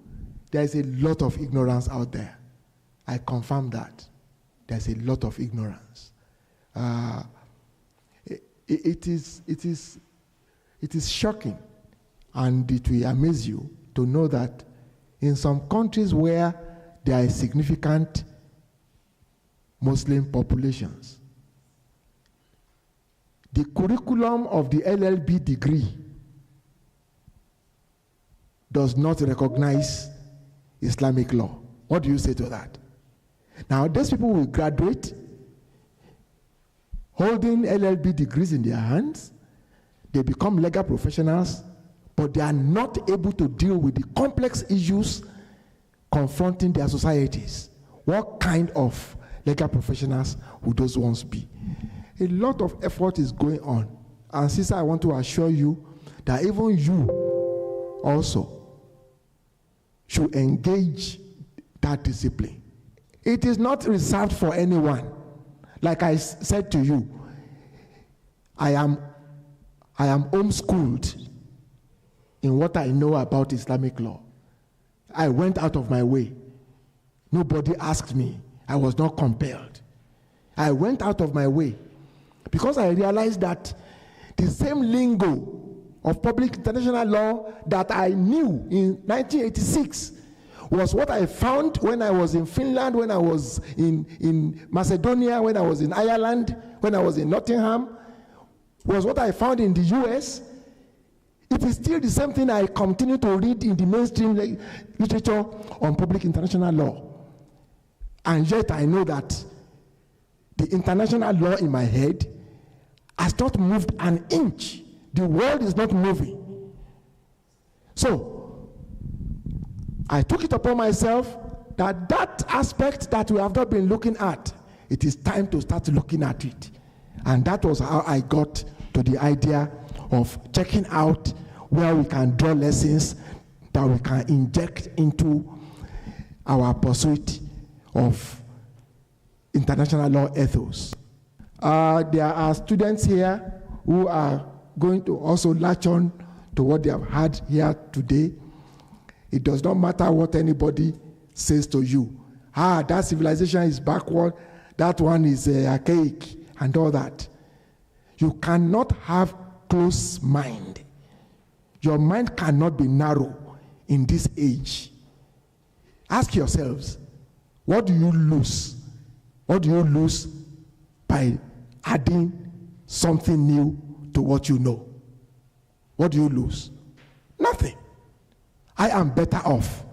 there's a lot of ignorance out there. I confirm that. There's a lot of ignorance. It is shocking, and it will amaze you to know that in some countries where there are significant Muslim populations, the curriculum of the LLB degree does not recognize Islamic law. What do you say to that? Now, these people will graduate holding LLB degrees in their hands. They become legal professionals, but they are not able to deal with the complex issues confronting their societies. What kind of legal professionals would those ones be? A lot of effort is going on. And sister, I want to assure you that even you also should engage that discipline. It is not reserved for anyone. Like I said to you, I am homeschooled in what I know about Islamic law. I went out of my way. Nobody asked me. I was not compelled. I went out of my way because I realized that the same lingo of public international law that I knew in 1986 was what I found when I was in Finland, when I was in Macedonia, when I was in Ireland, when I was in Nottingham, was what I found in the US. It is still the same thing I continue to read in the mainstream literature on public international law. And yet I know that the international law in my head has not moved an inch. The world is not moving. So, I took it upon myself that aspect that we have not been looking at, it is time to start looking at it. And that was how I got to the idea of checking out where we can draw lessons that we can inject into our pursuit of international law ethos. There are students here who are going to also latch on to what they have had here today. It does not matter what anybody says to you. That civilization is backward, that one is archaic, and all that. You cannot have close mind. Your mind cannot be narrow in this age. Ask yourselves, what do you lose? What do you lose by adding something new to what you know? What do you lose? Nothing. I am better off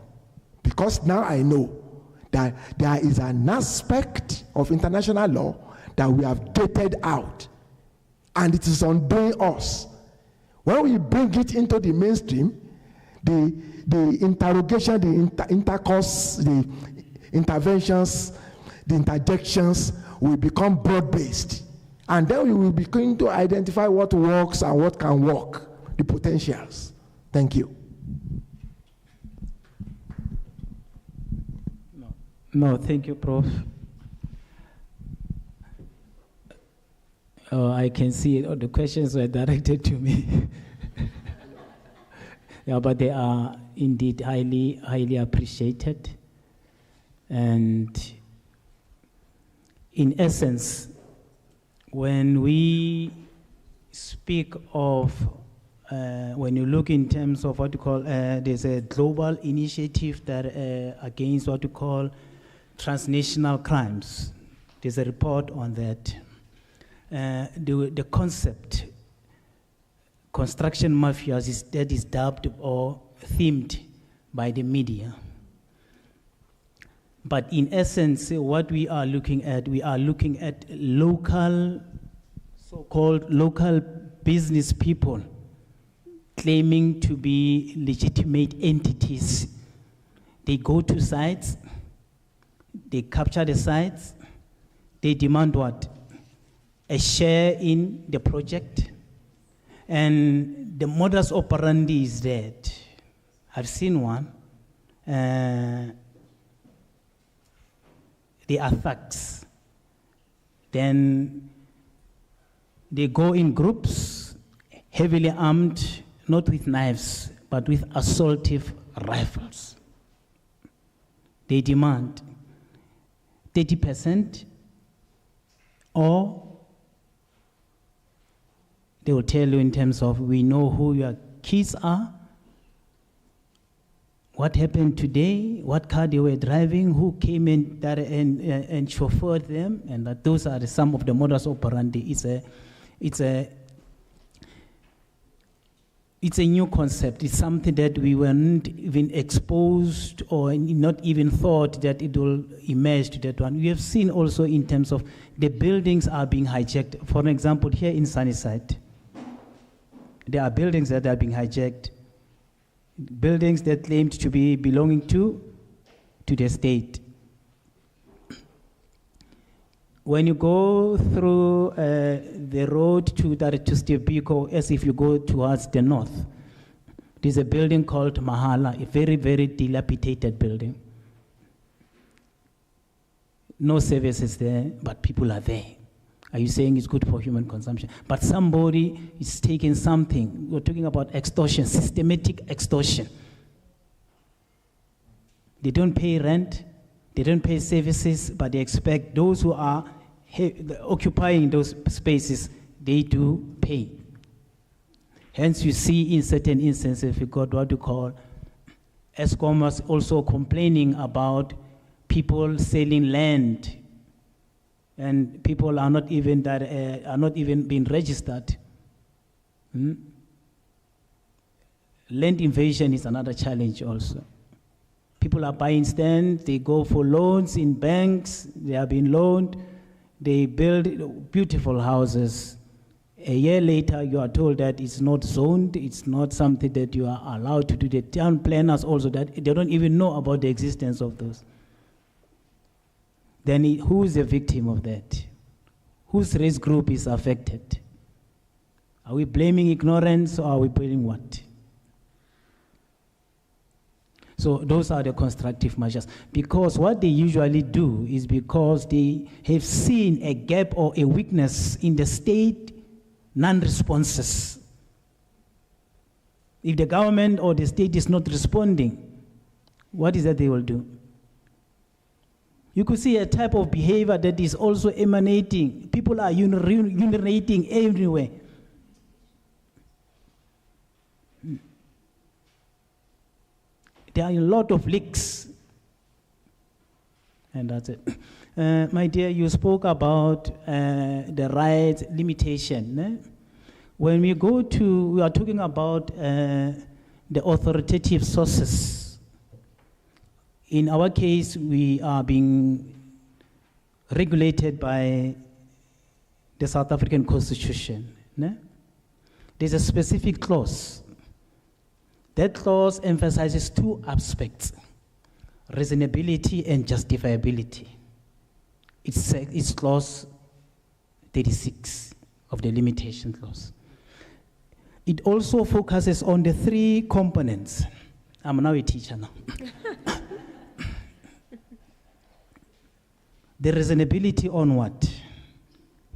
because now I know that there is an aspect of international law that we have dated out, and it is undoing us. When we bring it into the mainstream, the interrogation, the intercourse, the interventions, the interjections will become broad-based. And then we will begin to identify what works and what can work, the potentials. Thank you. No, thank you, Prof. I can see the questions were directed to me. Yeah, but they are indeed highly, highly appreciated. And in essence, when we speak of, when you look in terms of what you call, there's a global initiative that against what you call transnational crimes. There's a report on that. The concept, construction mafias, that is dubbed or themed by the media. But in essence, what we are looking at local, so-called local business people claiming to be legitimate entities. They go to sites, they capture the sites, they demand what? A share in the project, and the modus operandi is that. I've seen one. They are thugs. Then they go in groups, heavily armed, not with knives, but with assaultive rifles. They demand 30%, or they will tell you in terms of, we know who your kids are, what happened today, what car they were driving, who came in that and chauffeured them, and that those are some of the modus operandi. It's a new concept. It's something that we weren't even exposed or not even thought that it will emerge to that one. We have seen also in terms of the buildings are being hijacked. For example, here in Sunnyside, there are buildings that are being hijacked. Buildings that claimed to be belonging to the state. When you go through the road to Steve Biko, as if you go towards the north, there's a building called Mahala, a very, very dilapidated building. No services there, but people are there. Are you saying it's good for human consumption? But somebody is taking something. We're talking about extortion, systematic extortion. They don't pay rent, they don't pay services, but they expect those who are occupying those spaces, they do pay. Hence, you see in certain instances, we got what you call ESCOM also complaining about people selling land, and people are not even being registered. Land invasion is another challenge also. People are buying stands, they go for loans in banks, they are being loaned, they build beautiful houses. A year later, you are told that it's not zoned, it's not something that you are allowed to do. The town planners also, that they don't even know about the existence of those. Then who is the victim of that? Whose race group is affected? Are we blaming ignorance or are we blaming what? So those are the constructive measures. Because what they usually do is because they have seen a gap or a weakness in the state non-responses. If the government or the state is not responding, what is that they will do? You could see a type of behavior that is also emanating. People are urinating everywhere. There are a lot of leaks. And that's it. My dear, you spoke about the rights limitation. When we are talking about the authoritative sources. In our case, we are being regulated by the South African Constitution. There's a specific clause. That clause emphasizes two aspects, reasonability and justifiability. It's clause 36 of the limitation clause. It also focuses on the three components. I'm now a teacher now. The reasonability on what?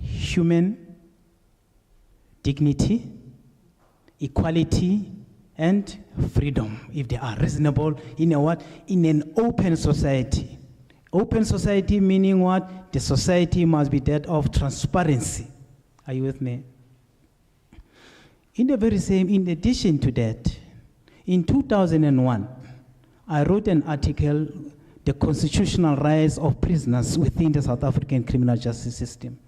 Human dignity, equality, and freedom, if they are reasonable in a what? In an open society. Open society meaning what? The society must be that of transparency. Are you with me? In addition to that, in 2001, I wrote an article, The Constitutional Rights of Prisoners Within the South African Criminal Justice System.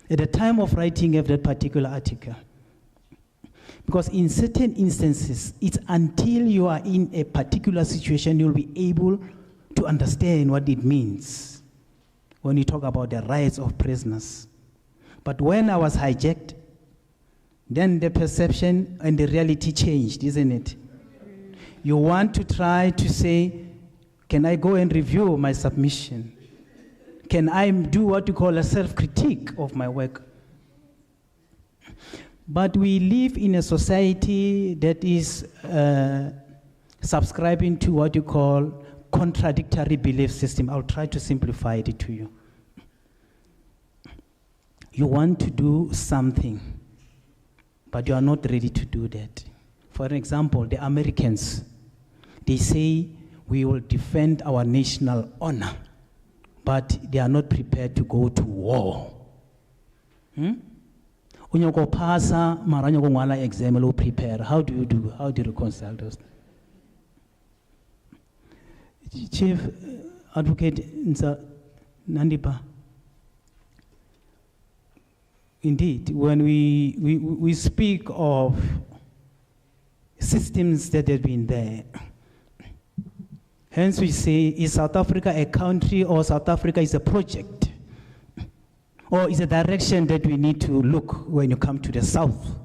At the time of writing of that particular article, because in certain instances, it's until you are in a particular situation, you'll be able to understand what it means when you talk about the rights of prisoners. But when I was hijacked, then the perception and the reality changed, isn't it? You want to try to say, can I go and review my submission? Can I do what you call a self-critique of my work? But we live in a society that is subscribing to what you call contradictory belief system. I'll try to simplify it to you. You want to do something, but you are not ready to do that. For example, the Americans, they say we will defend our national honor, but they are not prepared to go to war. Unyoko pasa maranyoko ngwala exam lo prepare. How do you reconcile those? Chief Advocate Nsa Nandipa. Indeed, when we speak of systems that have been there, hence we say, is South Africa a country or South Africa is a project? Or is a direction that we need to look when you come to the south?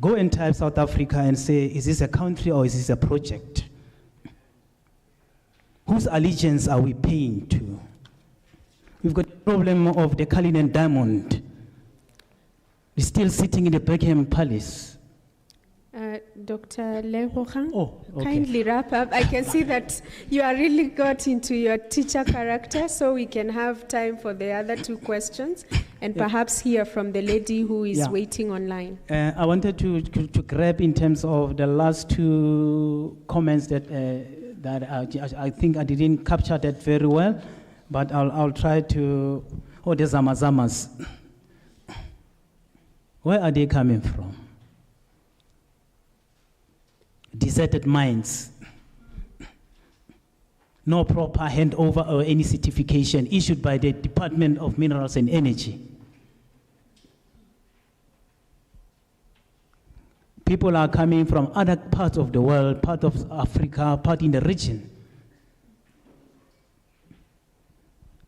Go and type South Africa and say, is this a country or is this a project? Whose allegiance are we paying to? We've got the problem of the Cullinan diamond. It's still sitting in the Buckingham Palace. Dr. Lebogang, okay. Kindly wrap up. I can see that you are really got into your teacher character, so we can have time for the other two questions and perhaps hear from the lady who is waiting online. I wanted to grab in terms of the last two comments that I think I didn't capture that very well, but I'll try to. Oh, the Zamazamas. Where are they coming from? Deserted mines, no proper handover or any certification issued by the Department of Minerals and Energy. People are coming from other parts of the world, part of Africa, part in the region.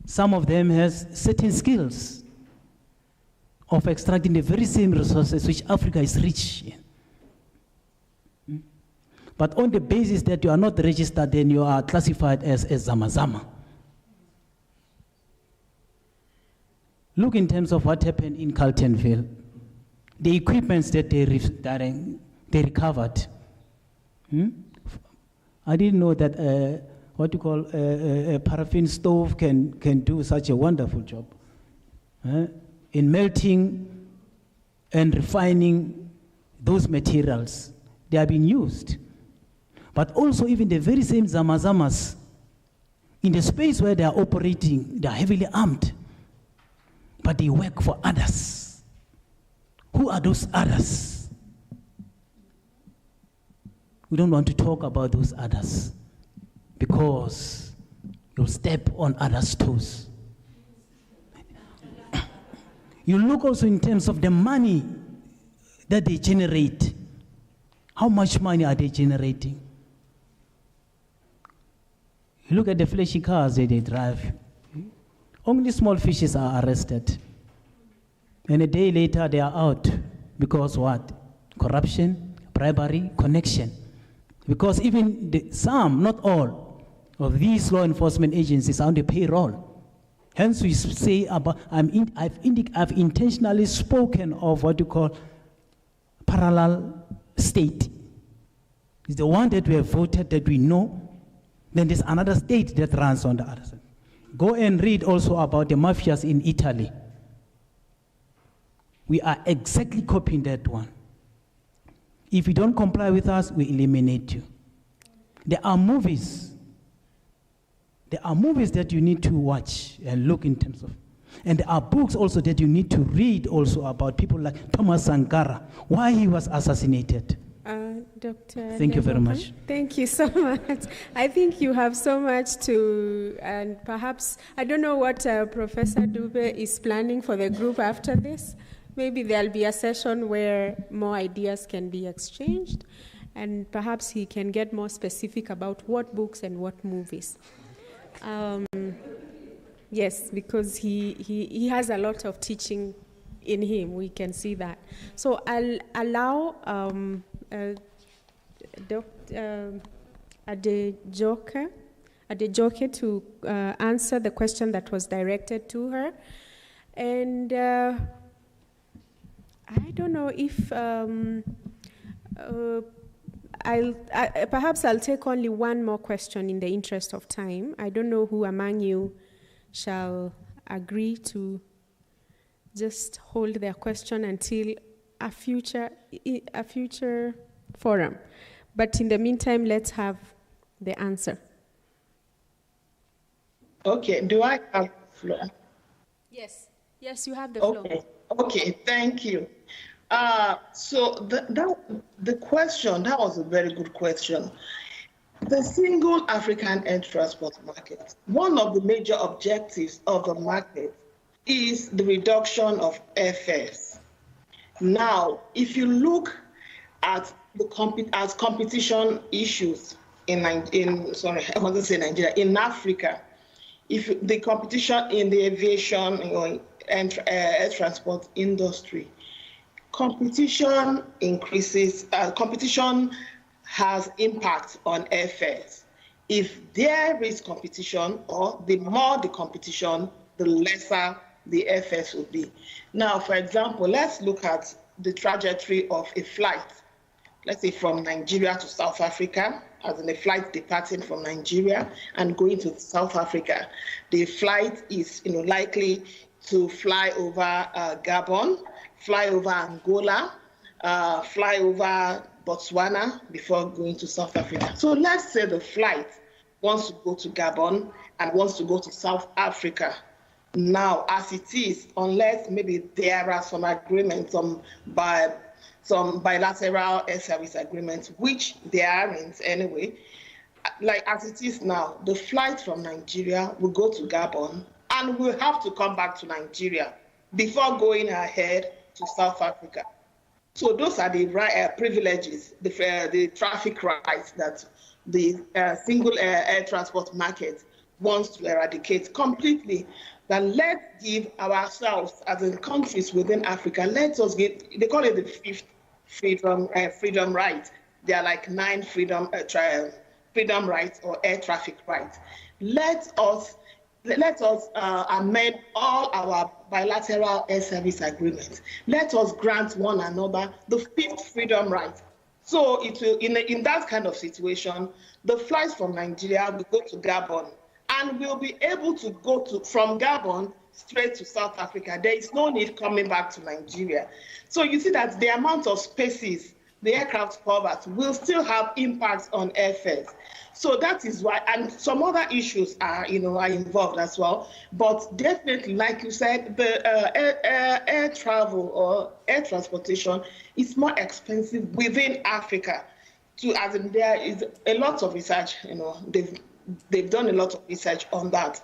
Some of them has certain skills of extracting the very same resources which Africa is rich in. But on the basis that you are not registered, then you are classified as a Zamazama. Look in terms of what happened in Carltonville. The equipments that they recovered. I didn't know that what you call a paraffin stove can do such a wonderful job in melting and refining those materials. They are being used. But also even the very same Zamazamas, in the space where they are operating, they are heavily armed, but they work for others. Who are those others? We don't want to talk about those others because you'll step on others' toes. You look also in terms of the money that they generate. How much money are they generating? You look at the flashy cars that they drive. Only small fishes are arrested. And a day later, they are out. Because what? Corruption, bribery, connection. Because even some, not all, of these law enforcement agencies are on the payroll. Hence we say about, I've intentionally spoken of what you call parallel state. It's the one that we have voted that we know. Then there's another state that runs on the other side. Go and read also about the mafias in Italy. We are exactly copying that one. If you don't comply with us, we eliminate you. There are movies. There are movies that you need to watch and look in terms of. And there are books also that you need to read also about people like Thomas Sankara, why he was assassinated. Dr. Thank you very much. Thank you so much. I think you have so much to, and perhaps, I don't know what Professor Dube is planning for the group after this. Maybe there'll be a session where more ideas can be exchanged, and perhaps he can get more specific about what books and what movies. Yes, because he has a lot of teaching in him, we can see that. So I'll allow Adejoke to answer the question that was directed to her. And I don't know if perhaps I'll take only one more question in the interest of time. I don't know who among you shall agree to just hold their question until a future forum. But in the meantime, let's have the answer. Okay, do I have the floor? Yes, you have the floor. Okay, thank you. So the question, that was a very good question. The single African air transport market, one of the major objectives of the market is the reduction of airfares. Now, if you look at the competition issues in Africa, if the competition in the aviation and air transport industry, competition increases, competition has impact on airfares. If there is competition, or the more the competition, the lesser the airfares will be. Now, for example, let's look at the trajectory of a flight. Let's say from Nigeria to South Africa, as in a flight departing from Nigeria and going to South Africa. The flight is likely to fly over Gabon, fly over Angola, fly over Botswana before going to South Africa. So let's say the flight wants to go to Gabon and wants to go to South Africa. Now, as it is, unless maybe there are some agreements, some bilateral air service agreements, which there aren't anyway, like as it is now, the flight from Nigeria will go to Gabon and will have to come back to Nigeria before going ahead to South Africa. So those are the privileges, the traffic rights that the single air transport market wants to eradicate completely. Then let's give ourselves, as in countries within Africa, let us give, they call it the fifth freedom right. There are like 9 freedom rights or air traffic rights. Let us amend all our bilateral air service agreements. Let us grant one another the 5th freedom right. So it will, in that kind of situation, the flights from Nigeria will go to Gabon, and we'll be able to go from Gabon straight to South Africa. There is no need coming back to Nigeria. So you see that the amount of spaces the aircraft covers will still have impacts on airfares. So that is why, and some other issues are involved as well. But definitely, like you said, the air travel or air transportation is more expensive within Africa. As in, there is a lot of research. They've done a lot of research on that.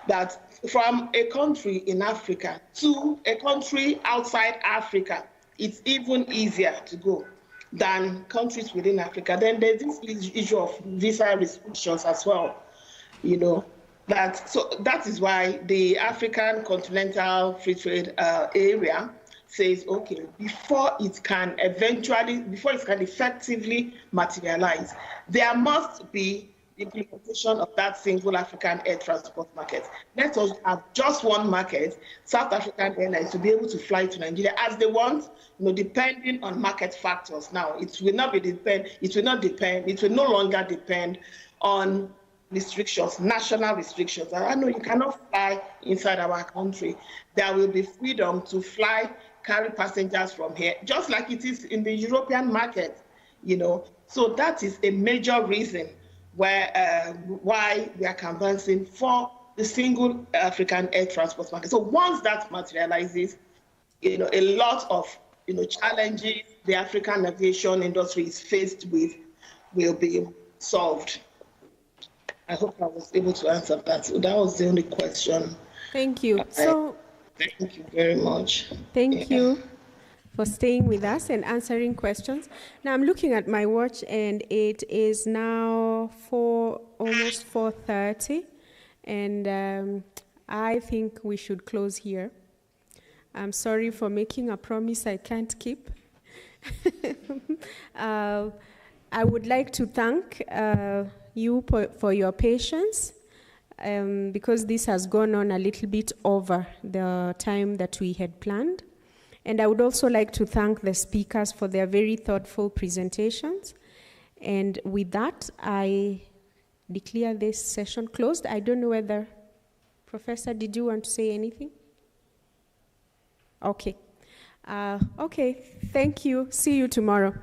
That from a country in Africa to a country outside Africa, it's even easier to go than countries within Africa. Then there's this issue of visa restrictions as well. So that is why the African Continental Free Trade Area says, okay, before it can effectively materialize, there must be implementation of that single African air transport market. Let us have just one market, South African Airlines, to be able to fly to Nigeria as they want, depending on market factors. Now, it will no longer depend on restrictions, national restrictions. I know you cannot fly inside our country. There will be freedom to fly, carry passengers from here, just like it is in the European market, So that is a major reason why we are canvassing for the single African air transport market. So once that materializes, a lot of challenges the African aviation industry is faced with will be solved. I hope I was able to answer that. So that was the only question. Thank you. Thank you very much. Thank you for staying with us and answering questions. Now I'm looking at my watch and it is now almost 4:30, and I think we should close here. I'm sorry for making a promise I can't keep. I would like to thank you for your patience, because this has gone on a little bit over the time that we had planned. And I would also like to thank the speakers for their very thoughtful presentations. And with that, I declare this session closed. I don't know whether, Professor, did you want to say anything? Okay. Okay, thank you. See you tomorrow.